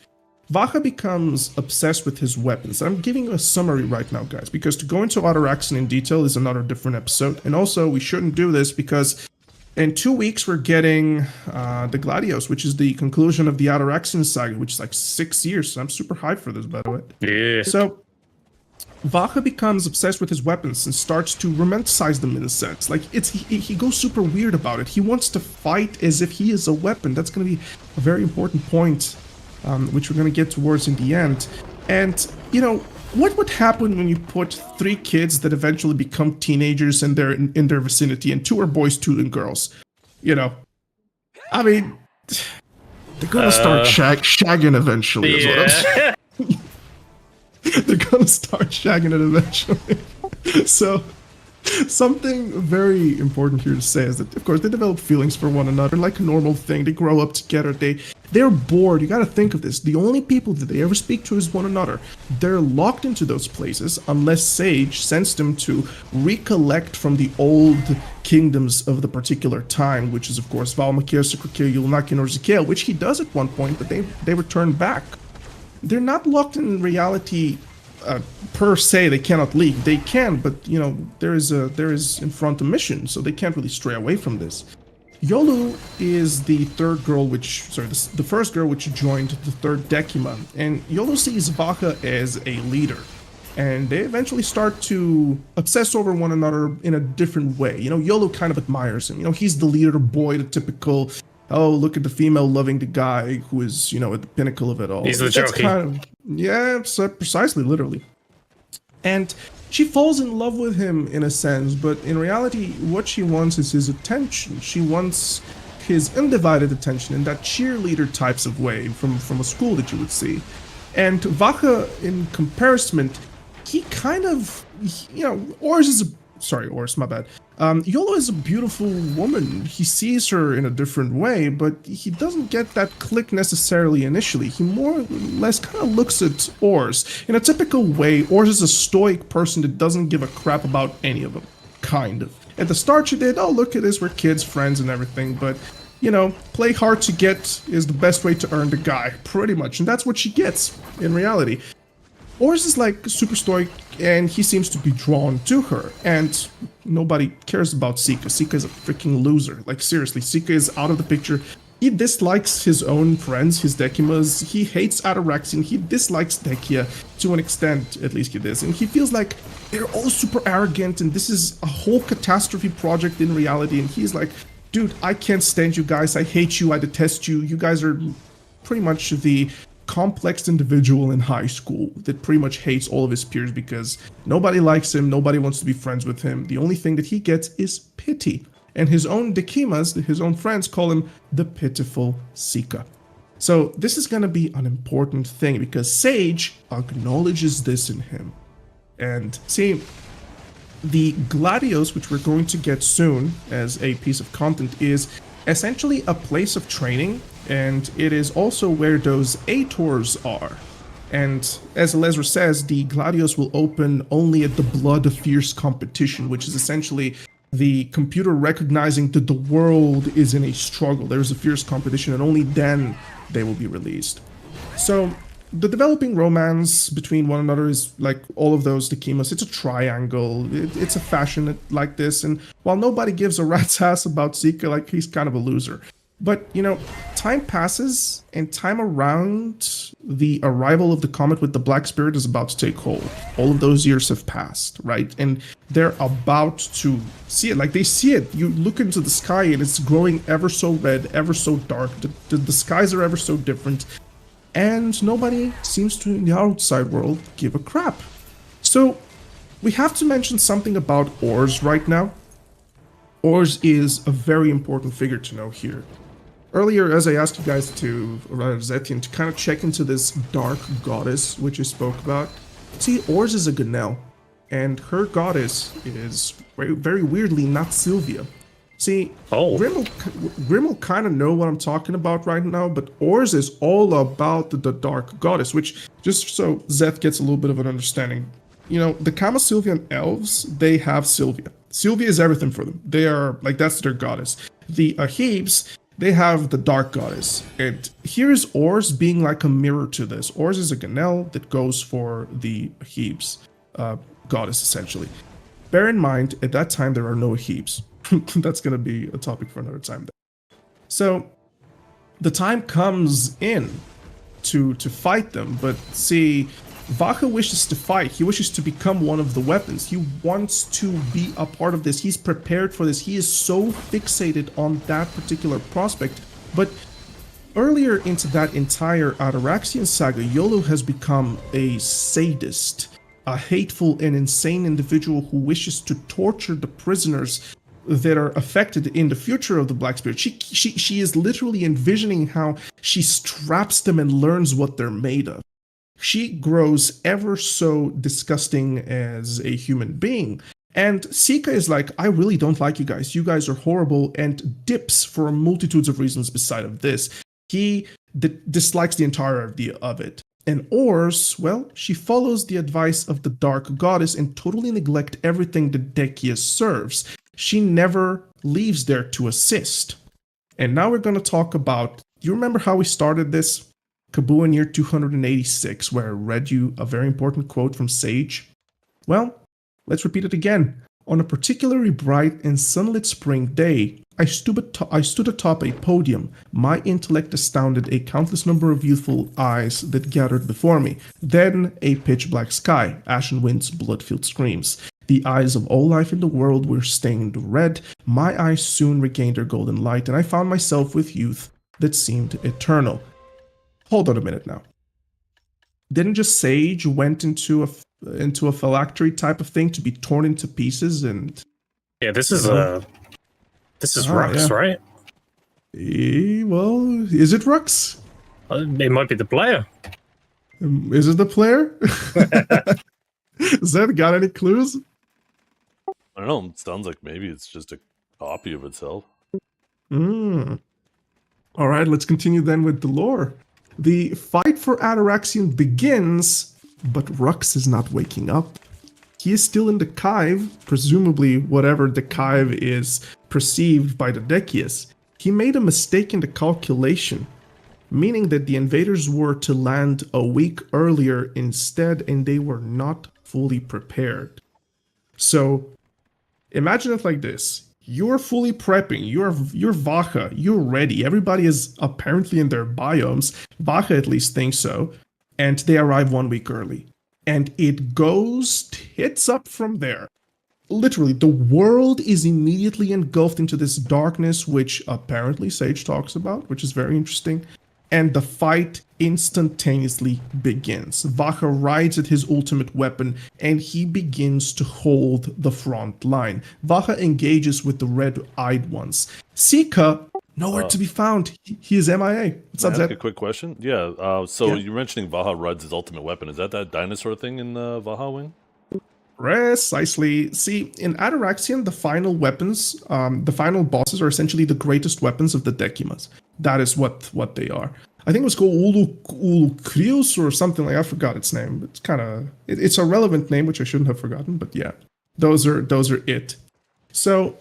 Vaha becomes obsessed with his weapons. I'm giving you a summary right now, guys, because to go into Ataraxin in detail is another different episode. And also, we shouldn't do this because in 2 weeks, we're getting the Gladios, which is the conclusion of the Ataraxin saga, which is like 6 years. So I'm super hyped for this, by the way. Yeah. So Vaca becomes obsessed with his weapons and starts to romanticize them in a sense. Like he goes super weird about it. He wants to fight as if he is a weapon. That's going to be a very important point, which we're going to get towards in the end. And you know, what would happen when you put 3 kids that eventually become teenagers and they're in their vicinity, and 2 are boys, 2 are girls? You know, I mean, they're gonna start shagging eventually. Is what I'm saying. They're gonna start shagging it eventually. So, something very important here to say is that, of course, they develop feelings for one another like a normal thing. They grow up together. They're bored. You gotta think of this. The only people that they ever speak to is one another. They're locked into those places unless Sage sends them to recollect from the old kingdoms of the particular time, which is, of course, Valmakir, Sukrikir, Yulnakin, or Zikale, which he does at one point, but they return back. They're not locked in reality per se. They cannot leave. They can, but you know, there is in front a mission, so they can't really stray away from this. Yolu is the third girl, the first girl which joined the third Decima, and Yolu sees Vaca as a leader, and they eventually start to obsess over one another in a different way. You know, Yolu kind of admires him. You know, he's the leader boy, the typical, oh, look at the female loving the guy who is, you know, at the pinnacle of it all. He's the jockey. Yeah, precisely, literally. And she falls in love with him in a sense, but in reality, what she wants is his attention. She wants his undivided attention in that cheerleader types of way from a school that you would see. And Vaca, in comparison, he kind of, you know, Ors, my bad. Yolo is a beautiful woman. He sees her in a different way, but he doesn't get that click necessarily initially. He more or less kind of looks at Ors. In a typical way, Ors is a stoic person that doesn't give a crap about any of them. Kind of. At the start she did, oh, look at this, we're kids, friends and everything, but, you know, play hard to get is the best way to earn the guy, pretty much. And that's what she gets, in reality. Ors is like super stoic, and he seems to be drawn to her, and nobody cares about Sika. Sika is a freaking loser. Like, seriously, Sika is out of the picture. He dislikes his own friends, his Dekimas. He hates Ataraxian. He dislikes Dekia to an extent, at least he does. And he feels like they're all super arrogant, and this is a whole catastrophe project in reality. And he's like, dude, I can't stand you guys. I hate you. I detest you. You guys are pretty much the complex individual in high school that pretty much hates all of his peers because nobody likes him, nobody wants to be friends with him. The only thing that he gets is pity. And his own Dekimas, his own friends, call him the pitiful Sika. So this is going to be an important thing because Sage acknowledges this in him. And see, the Gladios, which we're going to get soon as a piece of content, is essentially a place of training, and it is also where those Aetors are. And as Lesra says, the Gladios will open only at the Blood of Fierce competition, which is essentially the computer recognizing that the world is in a struggle. There's a fierce competition, and only then they will be released. So the developing romance between one another is like all of those Dekimas. It's a triangle. It's a fashion like this. And while nobody gives a rat's ass about Sika, like, he's kind of a loser. But, you know, time passes, and time around the arrival of the comet with the Black Spirit is about to take hold. All of those years have passed, right? And they're about to see it. Like, they see it. You look into the sky, and it's growing ever so red, ever so dark. The skies are ever so different. And nobody seems to, in the outside world, give a crap. So, we have to mention something about Ors right now. Ors is a very important figure to know here. Earlier, as I asked you guys to, or Zetian, to kind of check into this dark goddess, which I spoke about. See, Ors is a Ganel, and her goddess is very, very weirdly not Sylvia. See, Grim will kind of know what I'm talking about right now, but Ors is all about the dark goddess, which, just so Zeth gets a little bit of an understanding, you know, the Kama Sylvian elves, they have Sylvia. Sylvia is everything for them. They are, like, that's their goddess. The Ahibs, they have the dark goddess. And here's Ors being like a mirror to this. Ors is a Ganel that goes for the Ahibs goddess, essentially. Bear in mind, at that time, there are no Ahibs. That's going to be a topic for another time. So, the time comes in to fight them, but see, Vaha wishes to fight. He wishes to become one of the weapons. He wants to be a part of this. He's prepared for this. He is so fixated on that particular prospect. But earlier into that entire Ataraxian saga, Yolo has become a sadist, a hateful and insane individual who wishes to torture the prisoners that are affected in the future of the Black Spirit. She is literally envisioning how she straps them and learns what they're made of. She grows ever so disgusting as a human being. And Sika is like, I really don't like you guys. You guys are horrible, and dips for multitudes of reasons beside of this. He dislikes the entire idea of it. And Ors, well, she follows the advice of the Dark Goddess and totally neglect everything that Dekia serves. She never leaves there to assist. And now we're going to talk about, do you remember how we started this? Kaboo in year 286, where I read you a very important quote from Sage. Well, let's repeat it again. On a particularly bright and sunlit spring day, I stood atop a podium. My intellect astounded a countless number of youthful eyes that gathered before me. Then a pitch-black sky, ashen winds, blood-filled screams. The eyes of all life in the world were stained red. My eyes soon regained their golden light, and I found myself with youth that seemed eternal. Hold on a minute now. Didn't just Sage went into a phylactery type of thing to be torn into pieces and... Yeah, this is Rux, yeah. right? Well, is it Rux? It might be the player. Is it the player? Has that got any clues? I don't know. It sounds like maybe it's just a copy of itself. All right, let's continue then with the lore. The fight for Ataraxian begins, but Rux is not waking up. He is still in the Kive, presumably whatever the Kive is perceived by the Decius. He made a mistake in the calculation, meaning that the invaders were to land a week earlier instead, and they were not fully prepared. So, imagine it like this. You're fully prepping, you're Vaha, you're ready. Everybody is apparently in their biomes. Vaha at least thinks so. And they arrive 1 week early. And it goes tits up from there. Literally, the world is immediately engulfed into this darkness, which apparently Sage talks about, which is very interesting. And the fight instantaneously begins. Vaha rides at his ultimate weapon, and he begins to hold the front line. Vaha engages with the red-eyed ones. Sika, nowhere to be found. He is MIA. What's Can up, I ask Zed? a quick question? Yeah, Yeah. you're mentioning Vaha rides his ultimate weapon. Is that dinosaur thing in the Vaha wing? Precisely. See, in Ataraxian, the final weapons, the final bosses are essentially the greatest weapons of the Decimas. That is what they are. I think it was called Ulukrius or something like I forgot its name. It's kind of it's a relevant name which I shouldn't have forgotten, but yeah. Those are it. So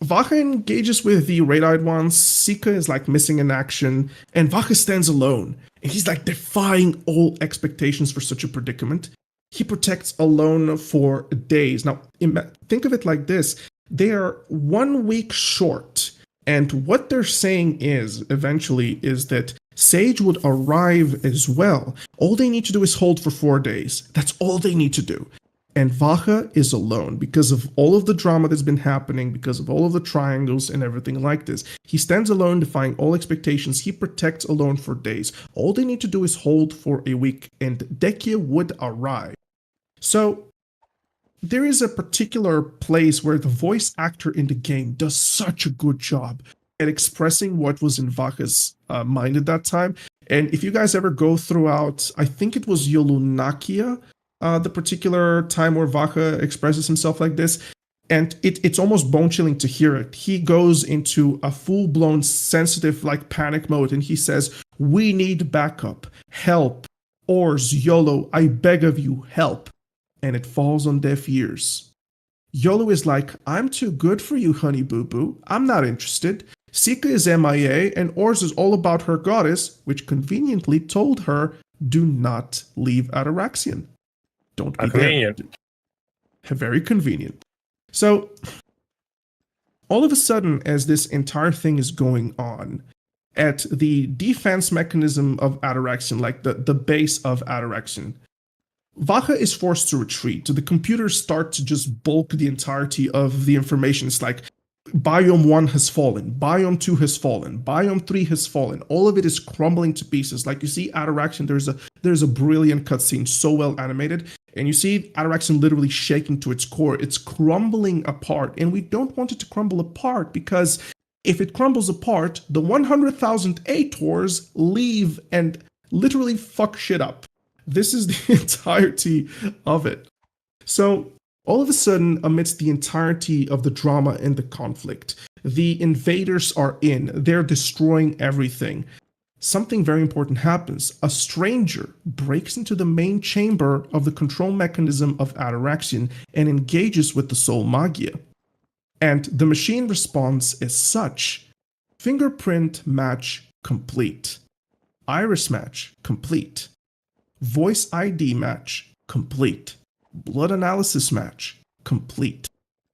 Vaha engages with the red-eyed ones. Sika is like missing in action, and Vaha stands alone. And he's like defying all expectations for such a predicament. He protects alone for days. Now, think of it like this. They are 1 week short. And what they're saying is, eventually, is that Sage would arrive as well. All they need to do is hold for 4 days. That's all they need to do. And Vaha is alone because of all of the drama that's been happening, because of all of the triangles and everything like this. He stands alone, defying all expectations. He protects alone for days. All they need to do is hold for a week, and Dekia would arrive. So, there is a particular place where the voice actor in the game does such a good job at expressing what was in Vaha's mind at that time. And if you guys ever go throughout, I think it was Yolunakia, the particular time where Vaha expresses himself like this, and it's almost bone-chilling to hear it. He goes into a full-blown sensitive, like, panic mode, and he says, "We need backup, help, Ors, Yolo, I beg of you, help." And it falls on deaf ears. Yolo is like, "I'm too good for you, honey boo-boo. I'm not interested." Sika is MIA, and Ors is all about her goddess, which conveniently told her, "Do not leave Ataraxian. Don't be Convenient. there." Very convenient. So, all of a sudden, as this entire thing is going on, at the defense mechanism of Ataraxian, like the base of Ataraxian, Vaha is forced to retreat. The computers start to just bulk the entirety of the information. It's like Biome 1 has fallen, Biome 2 has fallen, Biome 3 has fallen. All of it is crumbling to pieces. Like you see Ataraxian, there's a brilliant cutscene, so well animated. And you see Ataraxian literally shaking to its core. It's crumbling apart. And we don't want it to crumble apart because if it crumbles apart, the 100,000 Aetors leave and literally fuck shit up. This is the entirety of it. So all of a sudden, amidst the entirety of the drama and the conflict, the invaders are in. They're destroying everything. Something very important happens. A stranger breaks into the main chamber of the control mechanism of Ataraxian and engages with the soul Magia. And the machine response is such: fingerprint match complete, iris match complete, voice ID match complete, blood analysis match complete,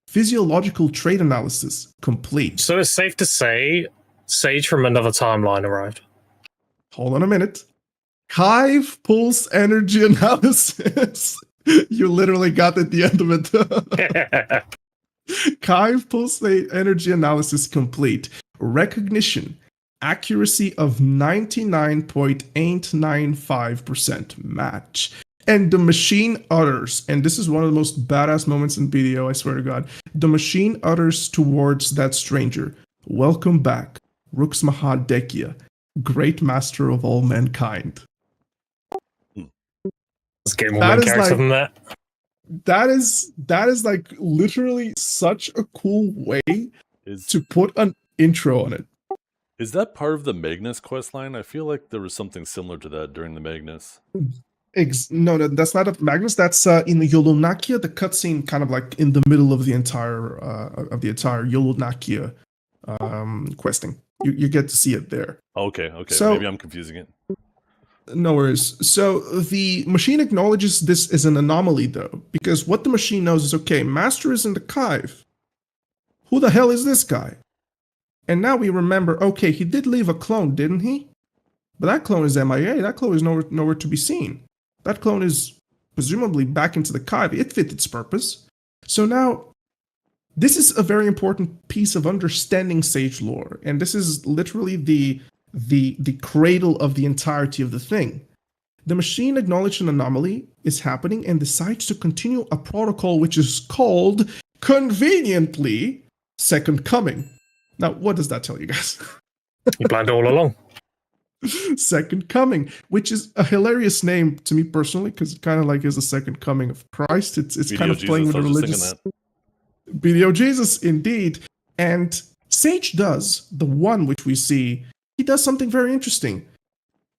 physiological trait analysis complete. So it's safe to say Sage from another timeline arrived. Hold on a minute. Hive pulse energy analysis. You literally got at the end of it. Hive pulse energy analysis complete. Recognition. Accuracy of 99.895% match. And the machine utters, and this is one of the most badass moments in BDO, I swear to God. The machine utters towards that stranger: "Welcome back, Rux Mahadekia, great master of all mankind." Let's get more main character than that. That is like literally such a cool way to put an intro on it. Is that part of the Magnus questline? I feel like there was something similar to that during the Magnus. No, that's not a Magnus. That's in the Yolonakia, the cutscene, kind of like in the middle of the entire Yolonakia questing. You get to see it there. Okay. So, maybe I'm confusing it. No worries. So the machine acknowledges this as an anomaly, though, because what the machine knows is, okay, Master is in the Kive. Who the hell is this guy? And now we remember, okay, he did leave a clone, didn't he? But that clone is MIA. That clone is nowhere to be seen. That clone is presumably back into the Kive. It fit its purpose. So now, this is a very important piece of understanding Sage lore, and this is literally the cradle of the entirety of the thing. The machine acknowledged an anomaly is happening and decides to continue a protocol which is called, conveniently, Second Coming. Now, what does that tell you guys? You planned it all along. Second Coming, which is a hilarious name to me personally, because it kind of like is a second coming of Christ. It's kind of playing with the religious. BDO Jesus, indeed. And Sage does, the one which we see, he does something very interesting.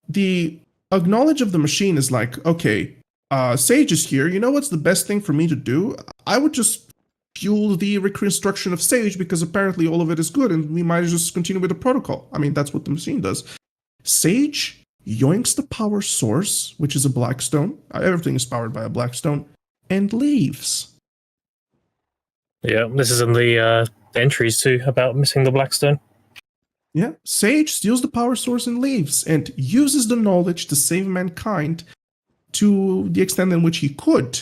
The acknowledge of the machine is like, okay, Sage is here. You know what's the best thing for me to do? I would just fuel the reconstruction of Sage because apparently all of it is good and we might just continue with the protocol. I mean, that's what the machine does. Sage yoinks the power source, which is a Blackstone. Everything is powered by a Blackstone, and leaves. Yeah, this is in the entries too about missing the Blackstone. Yeah, Sage steals the power source and leaves, and uses the knowledge to save mankind to the extent in which he could.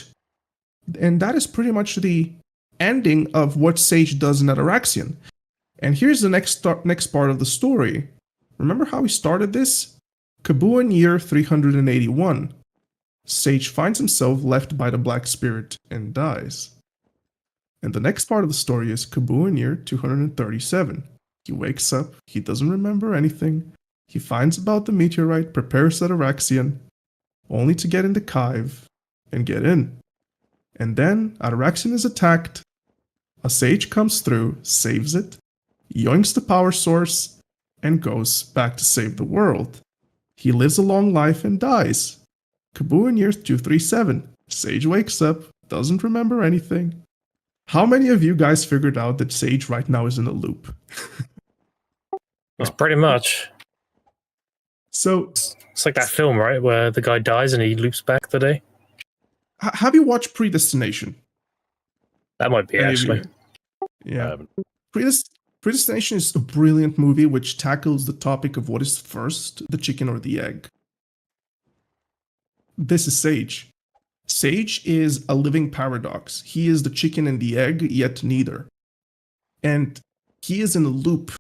And that is pretty much the ending of what Sage does in Ataraxian. And here's the next part of the story. Remember how we started this? Kabuan year 381. Sage finds himself left by the Black Spirit and dies. And the next part of the story is Kabuan year 237. He wakes up, he doesn't remember anything. He finds about the meteorite, prepares Ataraxian, only to get in the Kive and get in. And then Ataraxian is attacked. A Sage comes through, saves it, yoinks the power source, and goes back to save the world. He lives a long life and dies. Kabuan year 237. Sage wakes up, doesn't remember anything. How many of you guys figured out that Sage right now is in a loop? It's pretty much. So it's like that film, right, where the guy dies and he loops back the day. Have you watched Predestination? That might be, actually. Yeah. Predestination is a brilliant movie which tackles the topic of what is first, the chicken or the egg. This is Sage. Sage is a living paradox. He is the chicken and the egg, yet neither. And he is in a loop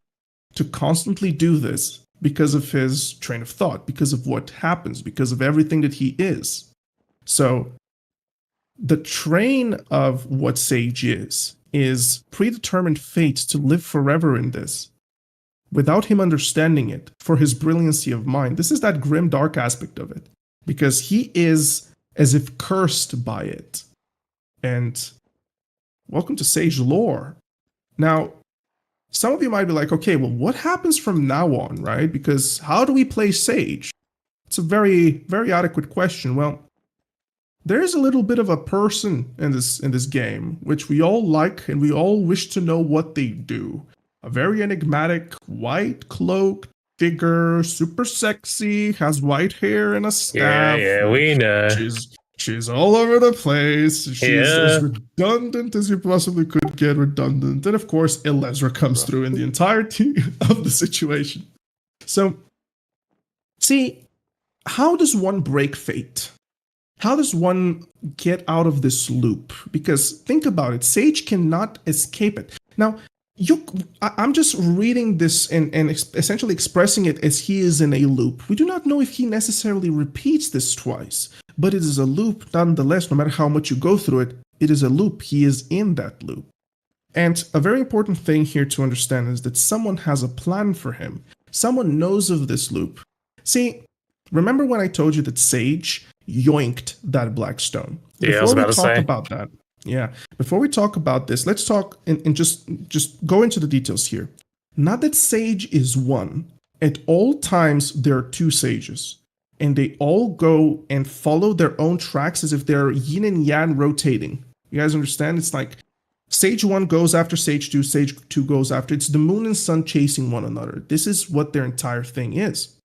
to constantly do this because of his train of thought, because of what happens, because of everything that he is. So the train of what Sage is predetermined fate to live forever in this without him understanding it for his brilliancy of mind. This is that grim dark aspect of it, because he is as if cursed by it. And welcome to Sage lore. Now, some of you might be like, okay, well, what happens from now on, right? Because how do we play Sage? It's a very, very adequate question. Well, there is a little bit of a person in this game, which we all like and we all wish to know what they do. A very enigmatic, white cloaked figure, super sexy, has white hair and a staff. Yeah, we know. She's all over the place. She's as redundant as you possibly could get redundant. And of course, Elezra comes through in the entirety of the situation. So, see, how does one break fate? How does one get out of this loop? Because think about it, Sage cannot escape it. Now, I'm just reading this and essentially expressing it as he is in a loop. We do not know if he necessarily repeats this twice, but it is a loop nonetheless. No matter how much you go through it, it is a loop. He is in that loop. And a very important thing here to understand is that someone has a plan for him. Someone knows of this loop. See, remember when I told you that Sage yoinked that black stone? Yeah, I was about to say. About that. Yeah. Before we talk about this, let's talk and just go into the details here. Not that Sage is one. At all times, there are two Sages. And they all go and follow their own tracks as if they're yin and yang rotating. You guys understand? It's like Sage 1 goes after Sage 2, Sage 2 goes after. It's the moon and sun chasing one another. This is what their entire thing is.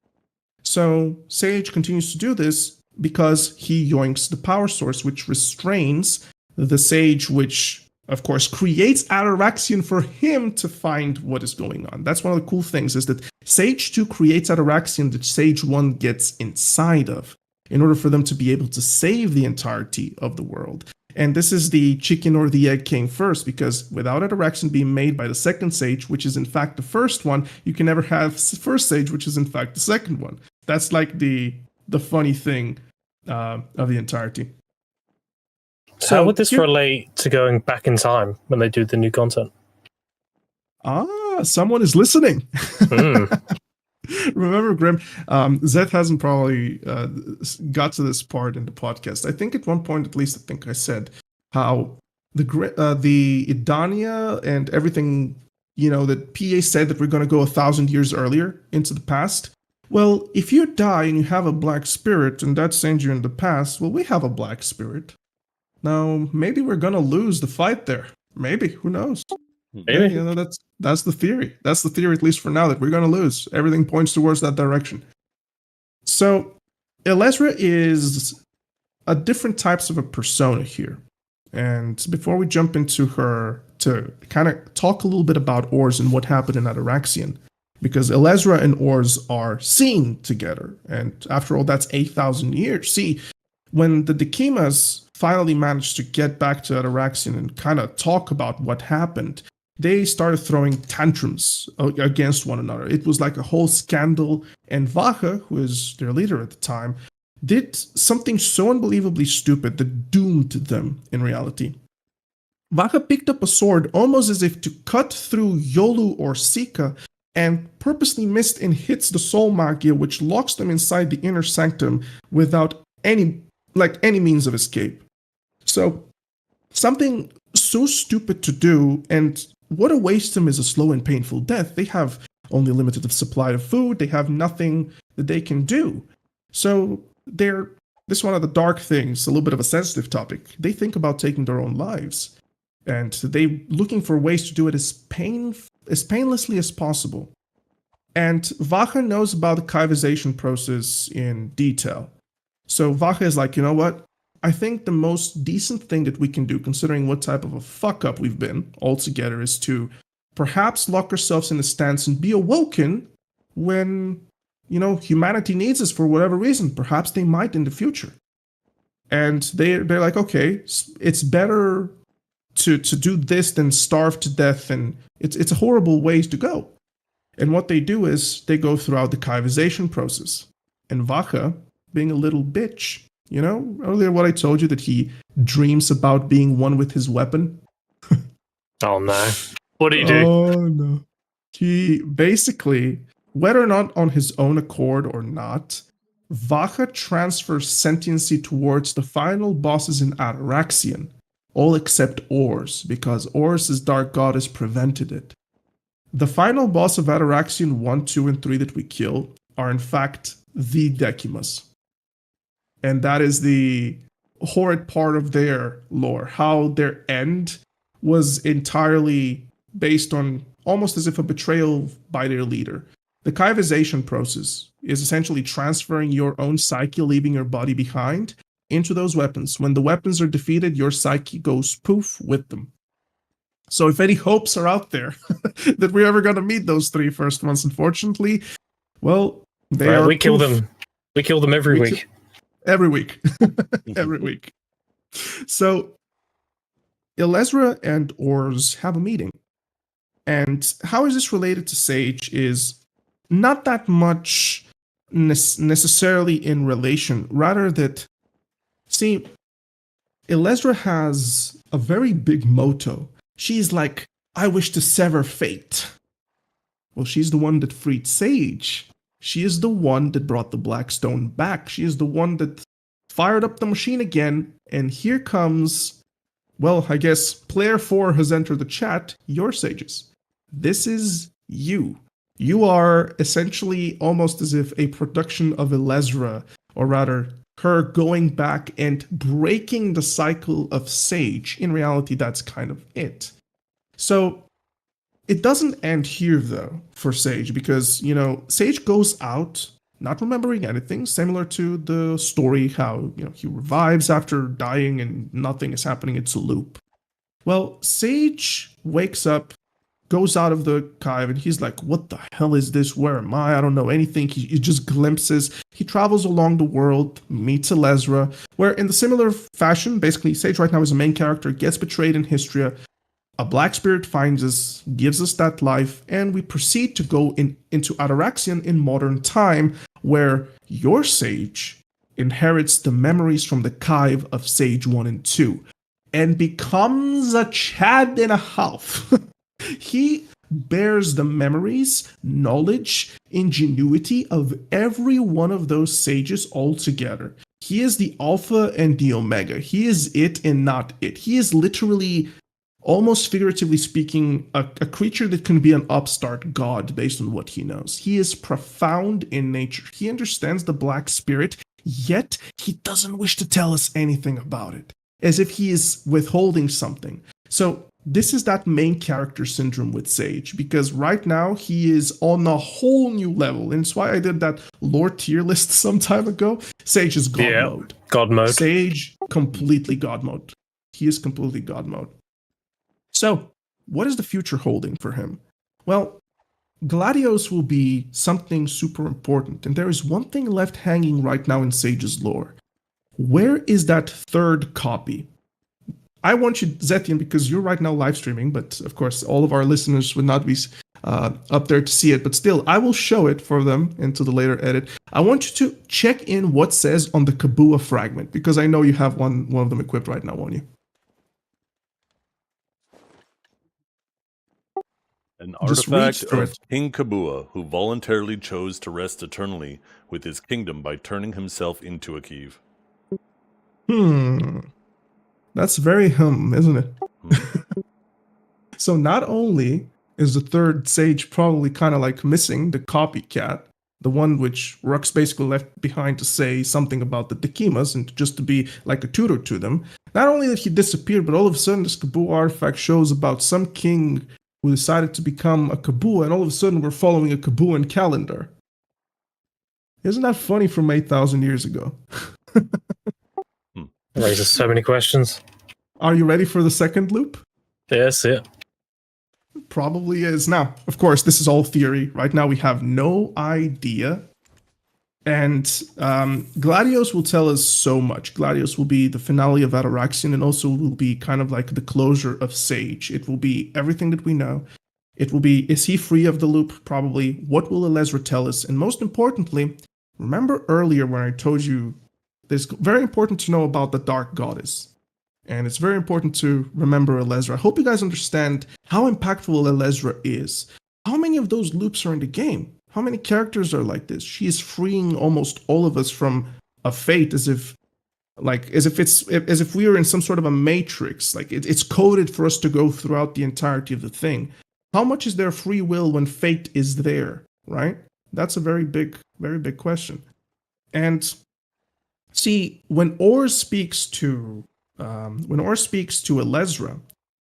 So Sage continues to do this because he yoinks the power source, which restrains the Sage, which of course creates Ataraxian for him to find what is going on. That's one of the cool things, is that Sage 2 creates Ataraxian that Sage 1 gets inside of in order for them to be able to save the entirety of the world. And this is the chicken or the egg came first, because without Ataraxian being made by the second Sage, which is in fact the first one, you can never have first Sage, which is in fact the second one. That's like the funny thing of the entirety. So how would this relate to going back in time when they do the new content? Someone is listening. Remember, Grim, Zeth hasn't probably got to this part in the podcast. I think at one point, at least, I think I said how the Idania and everything, that PA said that we're going to go 1,000 years earlier into the past. Well, if you die and you have a black spirit and that sends you in the past, well, we have a black spirit. Now, maybe we're going to lose the fight there. Maybe. Who knows? Maybe. Yeah, that's the theory. That's the theory, at least for now, that we're going to lose. Everything points towards that direction. So, Elezra is a different types of a persona here. And before we jump into her, to kind of talk a little bit about Ors and what happened in Ataraxian, because Elezra and Ors are seen together. And after all, that's 8,000 years. See, when the Dekimas finally managed to get back to Ataraxian and kind of talk about what happened, they started throwing tantrums against one another. It was like a whole scandal, and Vaha, who is their leader at the time, did something so unbelievably stupid that doomed them in reality. Vaha picked up a sword almost as if to cut through Yolu or Sika, and purposely missed and hits the soul magia, which locks them inside the inner sanctum without any means of escape. So, something so stupid to do, and what awaits them is a slow and painful death. They have only limited supply of food. They have nothing that they can do. So, this is one of the dark things, a little bit of a sensitive topic. They think about taking their own lives, and they looking for ways to do it as painlessly as possible. And Vaha knows about the Kaivization process in detail. So Vaha is like, you know what? I think the most decent thing that we can do, considering what type of a fuck up we've been altogether, is to perhaps lock ourselves in a stance and be awoken when, humanity needs us for whatever reason. Perhaps they might in the future. And they're like, okay, it's better to do this than starve to death, and it's a horrible ways to go. And what they do is they go throughout the Kaivization process. And Vaca, being a little bitch, you know, earlier what I told you that he dreams about being one with his weapon. Oh no. What do you do? Oh no. He basically, whether or not on his own accord or not, Vaca transfers sentiency towards the final bosses in Ataraxian, all except Ors, because Ors' dark goddess prevented it. The final boss of Ataraxian 1, 2, and 3 that we kill are in fact the Decimus. And that is the horrid part of their lore, how their end was entirely based on almost as if a betrayal by their leader. The Kaivization process is essentially transferring your own psyche, leaving your body behind, into those weapons. When the weapons are defeated, your psyche goes poof with them. So if any hopes are out there that we're ever going to meet those 3 first ones, unfortunately, well, they are we kill poof. them. We kill them every week. Every week. Every week. So Elezra and Ors have a meeting. And how is this related to Sage is not that much necessarily in relation, rather that, see, Elezra has a very big motto. She's like, I wish to sever fate. Well, she's the one that freed Sage. She is the one that brought the Black Stone back. She is the one that fired up the machine again. And here comes, well, I guess player 4 has entered the chat, your Sages. This is you. You are essentially almost as if a production of Elezra, or rather, her going back and breaking the cycle of Sage. In reality, that's kind of it. So it doesn't end here, though, for Sage, because, you know, Sage goes out not remembering anything, similar to the story how, you know, he revives after dying and nothing is happening. It's a loop. Well, Sage wakes up, goes out of the cave, and he's like, what the hell is this? Where am I? I don't know anything. He just glimpses. He travels along the world, meets Elezra, where in the similar fashion, basically, Sage right now is a main character, gets betrayed in Histria. A black spirit finds us, gives us that life, and we proceed to go into Ataraxian in modern time, where your Sage inherits the memories from the Cave of Sage 1 and 2, and becomes a Chad and a half. He bears the memories, knowledge, ingenuity of every one of those sages all together. He is the Alpha and the Omega. He is it and not it. He is literally, almost figuratively speaking, a creature that can be an upstart god based on what he knows. He is profound in nature. He understands the Black Spirit, yet he doesn't wish to tell us anything about it, as if he is withholding something. So this is that main character syndrome with Sage, because right now he is on a whole new level, and it's why I did that lore tier list some time ago. Sage is God mode. God mode. Sage, completely God mode. He is completely God mode. So, what is the future holding for him? Well, Gladios will be something super important, and there is one thing left hanging right now in Sage's lore. Where is that 3rd copy? I want you, Zetian, because you're right now live streaming, but of course all of our listeners would not be up there to see it, but still, I will show it for them into the later edit. I want you to check in what says on the Kabua fragment, because I know you have one of them equipped right now, won't you? An Just artifact read through of it. King Kabua, who voluntarily chose to rest eternally with his kingdom by turning himself into a Kiev. That's very isn't it? So not only is the 3rd Sage probably kind of like missing the copycat, the one which Rux basically left behind to say something about the Dekimas and just to be like a tutor to them. Not only did he disappear, but all of a sudden this Kabua artifact shows about some king who decided to become a Kabua, and all of a sudden we're following a Kabuan calendar. Isn't that funny from 8,000 years ago? Raises so many questions. Are you ready for the 2nd loop? Yes, yeah. Probably is. Now, of course, this is all theory. Right now we have no idea And Gladios will tell us so much. Gladios will be the finale of Ataraxian and also will be kind of like the closure of Sage. It will be everything that we know. It will be, is he free of the loop? Probably. What will Elezra tell us? And most importantly, remember earlier when I told you it's very important to know about the Dark Goddess. And it's very important to remember Elezra. I hope you guys understand how impactful Elezra is. How many of those loops are in the game? How many characters are like this? She is freeing almost all of us from a fate as if we were in some sort of a matrix. Like it's coded for us to go throughout the entirety of the thing. How much is there free will when fate is there, right? That's a very big question. And see, when Or speaks to Elezra,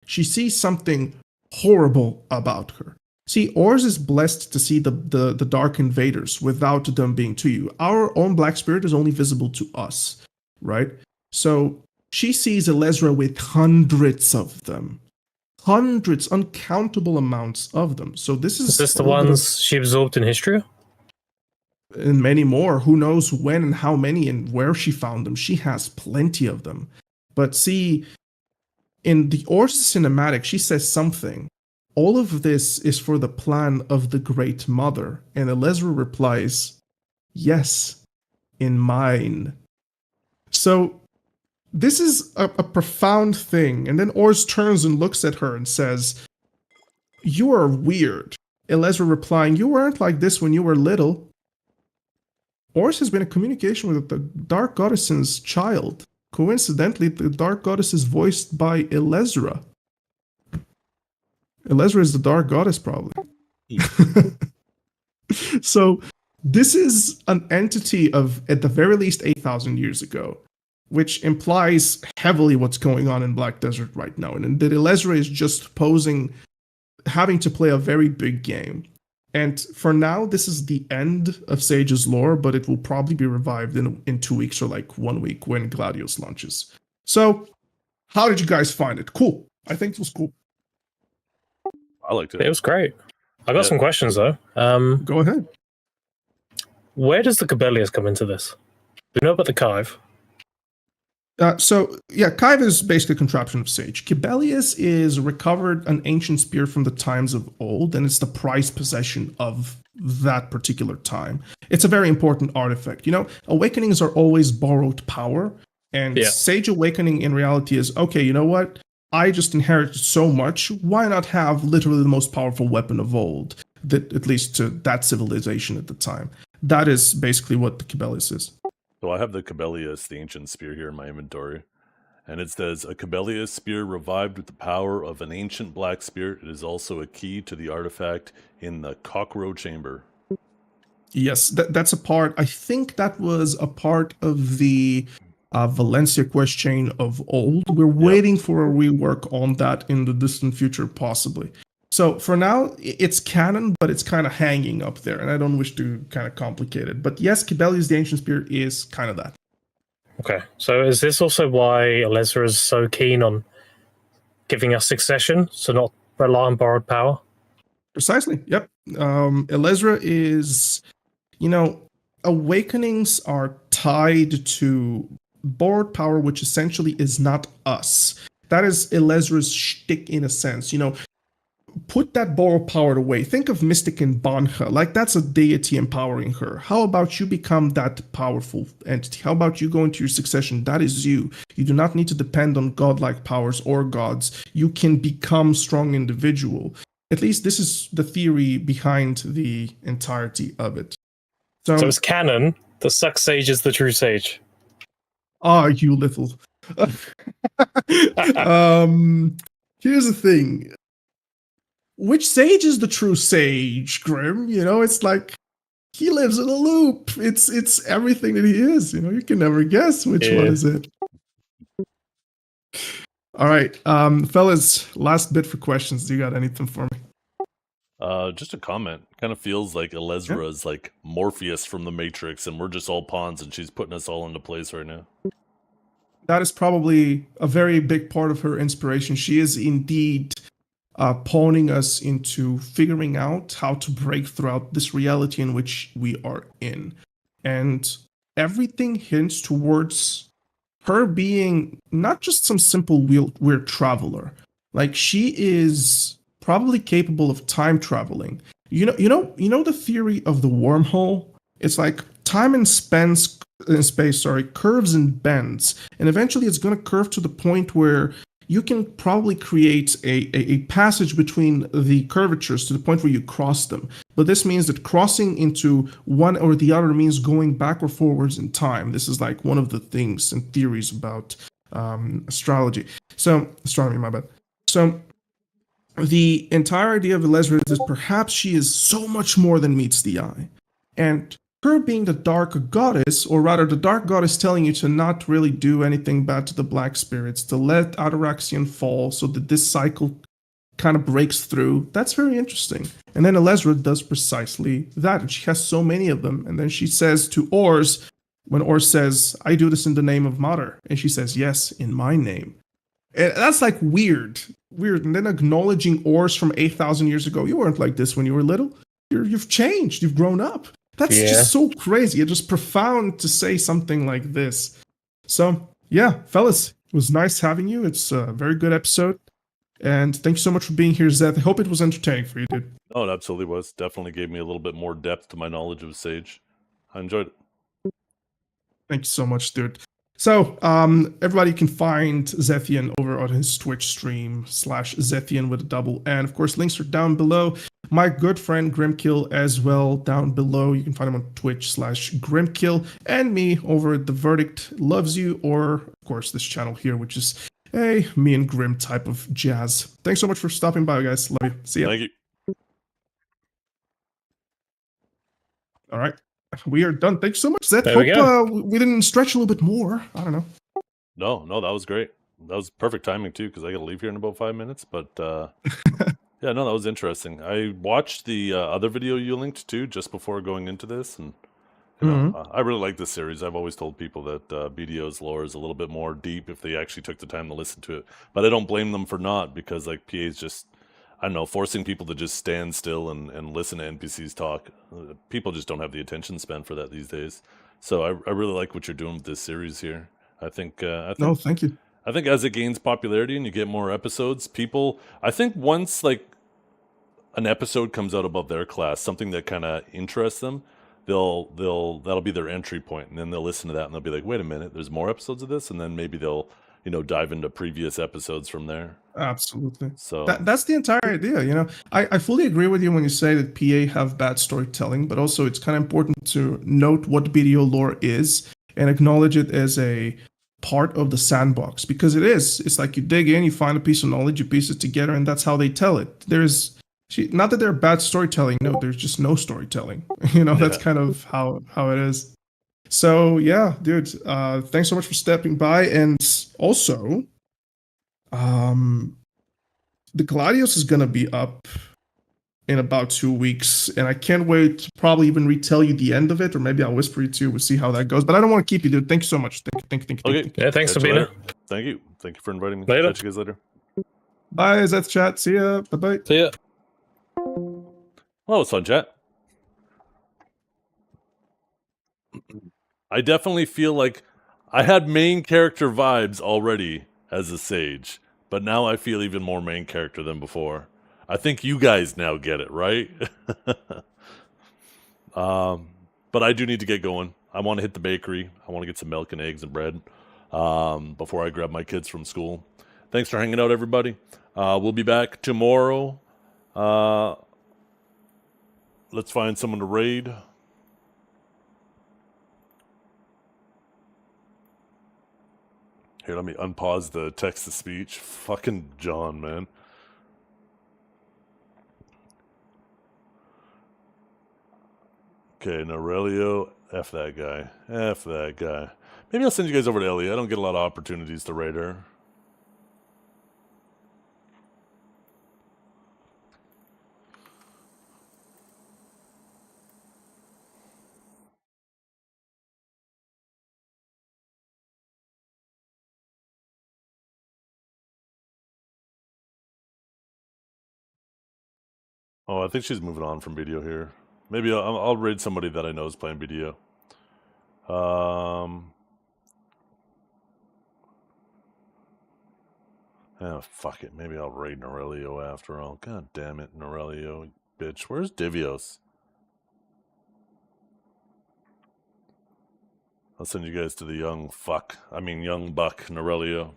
she sees something horrible about her. See, Ors is blessed to see the Dark Invaders without them being to you. Our own Black Spirit is only visible to us, right? So she sees Elezra with hundreds of them. Hundreds, uncountable amounts of them. So this is... Is this the ones she absorbed in history? And many more. Who knows when and how many and where she found them. She has plenty of them. But see, in the Ors cinematic, she says something. All of this is for the plan of the Great Mother. And Elezra replies, yes, in mine. So this is a profound thing. And then Ors turns and looks at her and says, you are weird. Elezra replying, you weren't like this when you were little. Ors has been in communication with the Dark Goddess's child. Coincidentally, the Dark Goddess is voiced by Elezra. Elezra is the Dark Goddess, probably. So, this is an entity of, at the very least, 8,000 years ago, which implies heavily what's going on in Black Desert right now. And that Elezra is just having to play a very big game. And for now, this is the end of Sage's lore, but it will probably be revived in 2 weeks or like 1 week when Gladios launches. So, how did you guys find it? Cool. I think it was cool. I liked it. It was great. I got some questions though. Go ahead. Where does the Cobelius come into this? We know about the Kive. Kive is basically a contraption of Sage. Cobelius is recovered an ancient spear from the times of old, and it's the prized possession of that particular time. It's a very important artifact. You know, awakenings are always borrowed power, and Sage Awakening in reality is, okay, you know what? I just inherited so much, why not have literally the most powerful weapon of old, that at least to that civilization at the time. That is basically what the Cobelius is. So I have the Cobelius, the ancient spear, here in my inventory. And it says, a Cobelius spear revived with the power of an ancient black spirit. It is also a key to the artifact in the Cockroach Chamber. Yes, that's a part. I think that was a part of the Valencia quest chain of old. We're waiting for a rework on that in the distant future, possibly. So for now, it's canon, but it's kind of hanging up there, and I don't wish to kind of complicate it. But yes, Cobelius the Ancient Spear is kind of that. Okay, so is this also why Elezra is so keen on giving us succession, so not rely on borrowed power? Precisely, yep. Elezra is, awakenings are tied to borrowed power, which essentially is not us. That is Elezra's shtick in a sense, Put that borrowed power away. Think of Mystic and Banha, like that's a deity empowering her. How about you become that powerful entity? How about you go into your succession? That is you. You do not need to depend on godlike powers or gods. You can become strong individual. At least this is the theory behind the entirety of it. So it's canon. The suck sage is the true sage. Ah, you little. Here's the thing. Which sage is the true sage, Grim? It's like he lives in a loop. It's everything that he is. You can never guess which one is it. All right, fellas, last bit for questions. Do you got anything for me? Just a comment. Kind of feels like Elezra is like Morpheus from the Matrix, and we're just all pawns, and she's putting us all into place right now. That is probably a very big part of her inspiration. She is indeed pawning us into figuring out how to break throughout this reality in which we are in. and everything hints towards her being not just some simple weird traveler. Like, she is probably capable of time traveling. You know the theory of the wormhole? It's like time and space, sorry, curves and bends, and eventually it's going to curve to the point where you can probably create a passage between the curvatures to the point where you cross them. But this means that crossing into one or the other means going back or forwards in time. This is like one of the things and theories about astronomy, my bad. So the entire idea of Elezra is that perhaps she is so much more than meets the eye. And her being the dark goddess, or rather the dark goddess telling you to not really do anything bad to the black spirits, to let Ataraxian fall so that this cycle kind of breaks through, that's very interesting. And then Elezra does precisely that, and she has so many of them. And then she says to Ors, when Ors says, I do this in the name of Mother, and she says, yes, in my name. And that's like weird. And then acknowledging Ors from 8,000 years ago. You weren't like this when you were little. You've changed. You've grown up. That's just so crazy. It's just profound to say something like this. So, yeah, fellas, it was nice having you. It's a very good episode. And thanks so much for being here, Zeth. I hope it was entertaining for you, dude. Oh, it absolutely was. Definitely gave me a little bit more depth to my knowledge of Sage. I enjoyed it. Thank you so much, dude. So, everybody can find Zethian over on his Twitch stream /Zethian with a double N. Of course, links are down below. My good friend Grimkill as well down below. You can find him on Twitch /Grimkill. And me over at The Verdict Loves You, or, of course, this channel here, which is a me and Grim type of jazz. Thanks so much for stopping by, guys. Love you. See ya. Thank you. All right. We are done. Thanks so much, Zeth. There we Hope we didn't stretch a little bit more. I don't know. No, that was great. That was perfect timing, too, because I got to leave here in about 5 minutes. But, yeah, no, that was interesting. I watched the other video you linked, too, just before going into this. And, you know, I really like this series. I've always told people that BDO's lore is a little bit more deep if they actually took the time to listen to it. But I don't blame them for not, because, like, PA's just, I don't know, forcing people to just stand still and listen to NPCs talk. People just don't have the attention span for that these days. So I really like what you're doing with this series here. I think No, thank you. I think as it gains popularity and you get more episodes, people, I think once like an episode comes out about their class, something that kind of interests them, that'll be their entry point, and then they'll listen to that and they'll be like, wait a minute, there's more episodes of this, and then maybe they'll, you know, dive into previous episodes from there. Absolutely. So That's the entire idea, you know. I fully agree with you when you say that PA have bad storytelling, but also it's kind of important to note what BDO lore is and acknowledge it as a part of the sandbox, because it is. It's like you dig in, you find a piece of knowledge, you piece it together, and that's how they tell it. Not that they're bad storytelling, no, there's just no storytelling. You know, that's kind of how it is. So yeah, dude, thanks so much for stepping by. And also, the Gladius is gonna be up in about 2 weeks, and I can't wait to probably even retell you the end of it, or maybe I'll whisper you too. We'll see how that goes. But I don't want to keep you, dude. Thank you so much. Thank you. okay. Yeah, thanks for being here. Thank you. Thank you for inviting me. Later. Catch you guys later. Bye, Zeth chat. See ya. Bye bye. See ya. Well, it's fun chat. I definitely feel like I had main character vibes already as a sage, but now I feel even more main character than before. I think you guys now get it, right? But I do need to get going. I want to hit the bakery. I want to get some milk and eggs and bread before I grab my kids from school. Thanks for hanging out, everybody. We'll be back tomorrow. Let's find someone to raid. Here, let me unpause the text-to-speech. Fucking John, man. Okay, Norelio. F that guy. F that guy. Maybe I'll send you guys over to Ellie. I don't get a lot of opportunities to raid her. Oh, I think she's moving on from video here. Maybe I'll raid somebody that I know is playing video. Oh, fuck it. Maybe I'll raid Norelio after all. God damn it, Norelio, bitch. Where's Divios? I'll send you guys to the young buck, Norelio.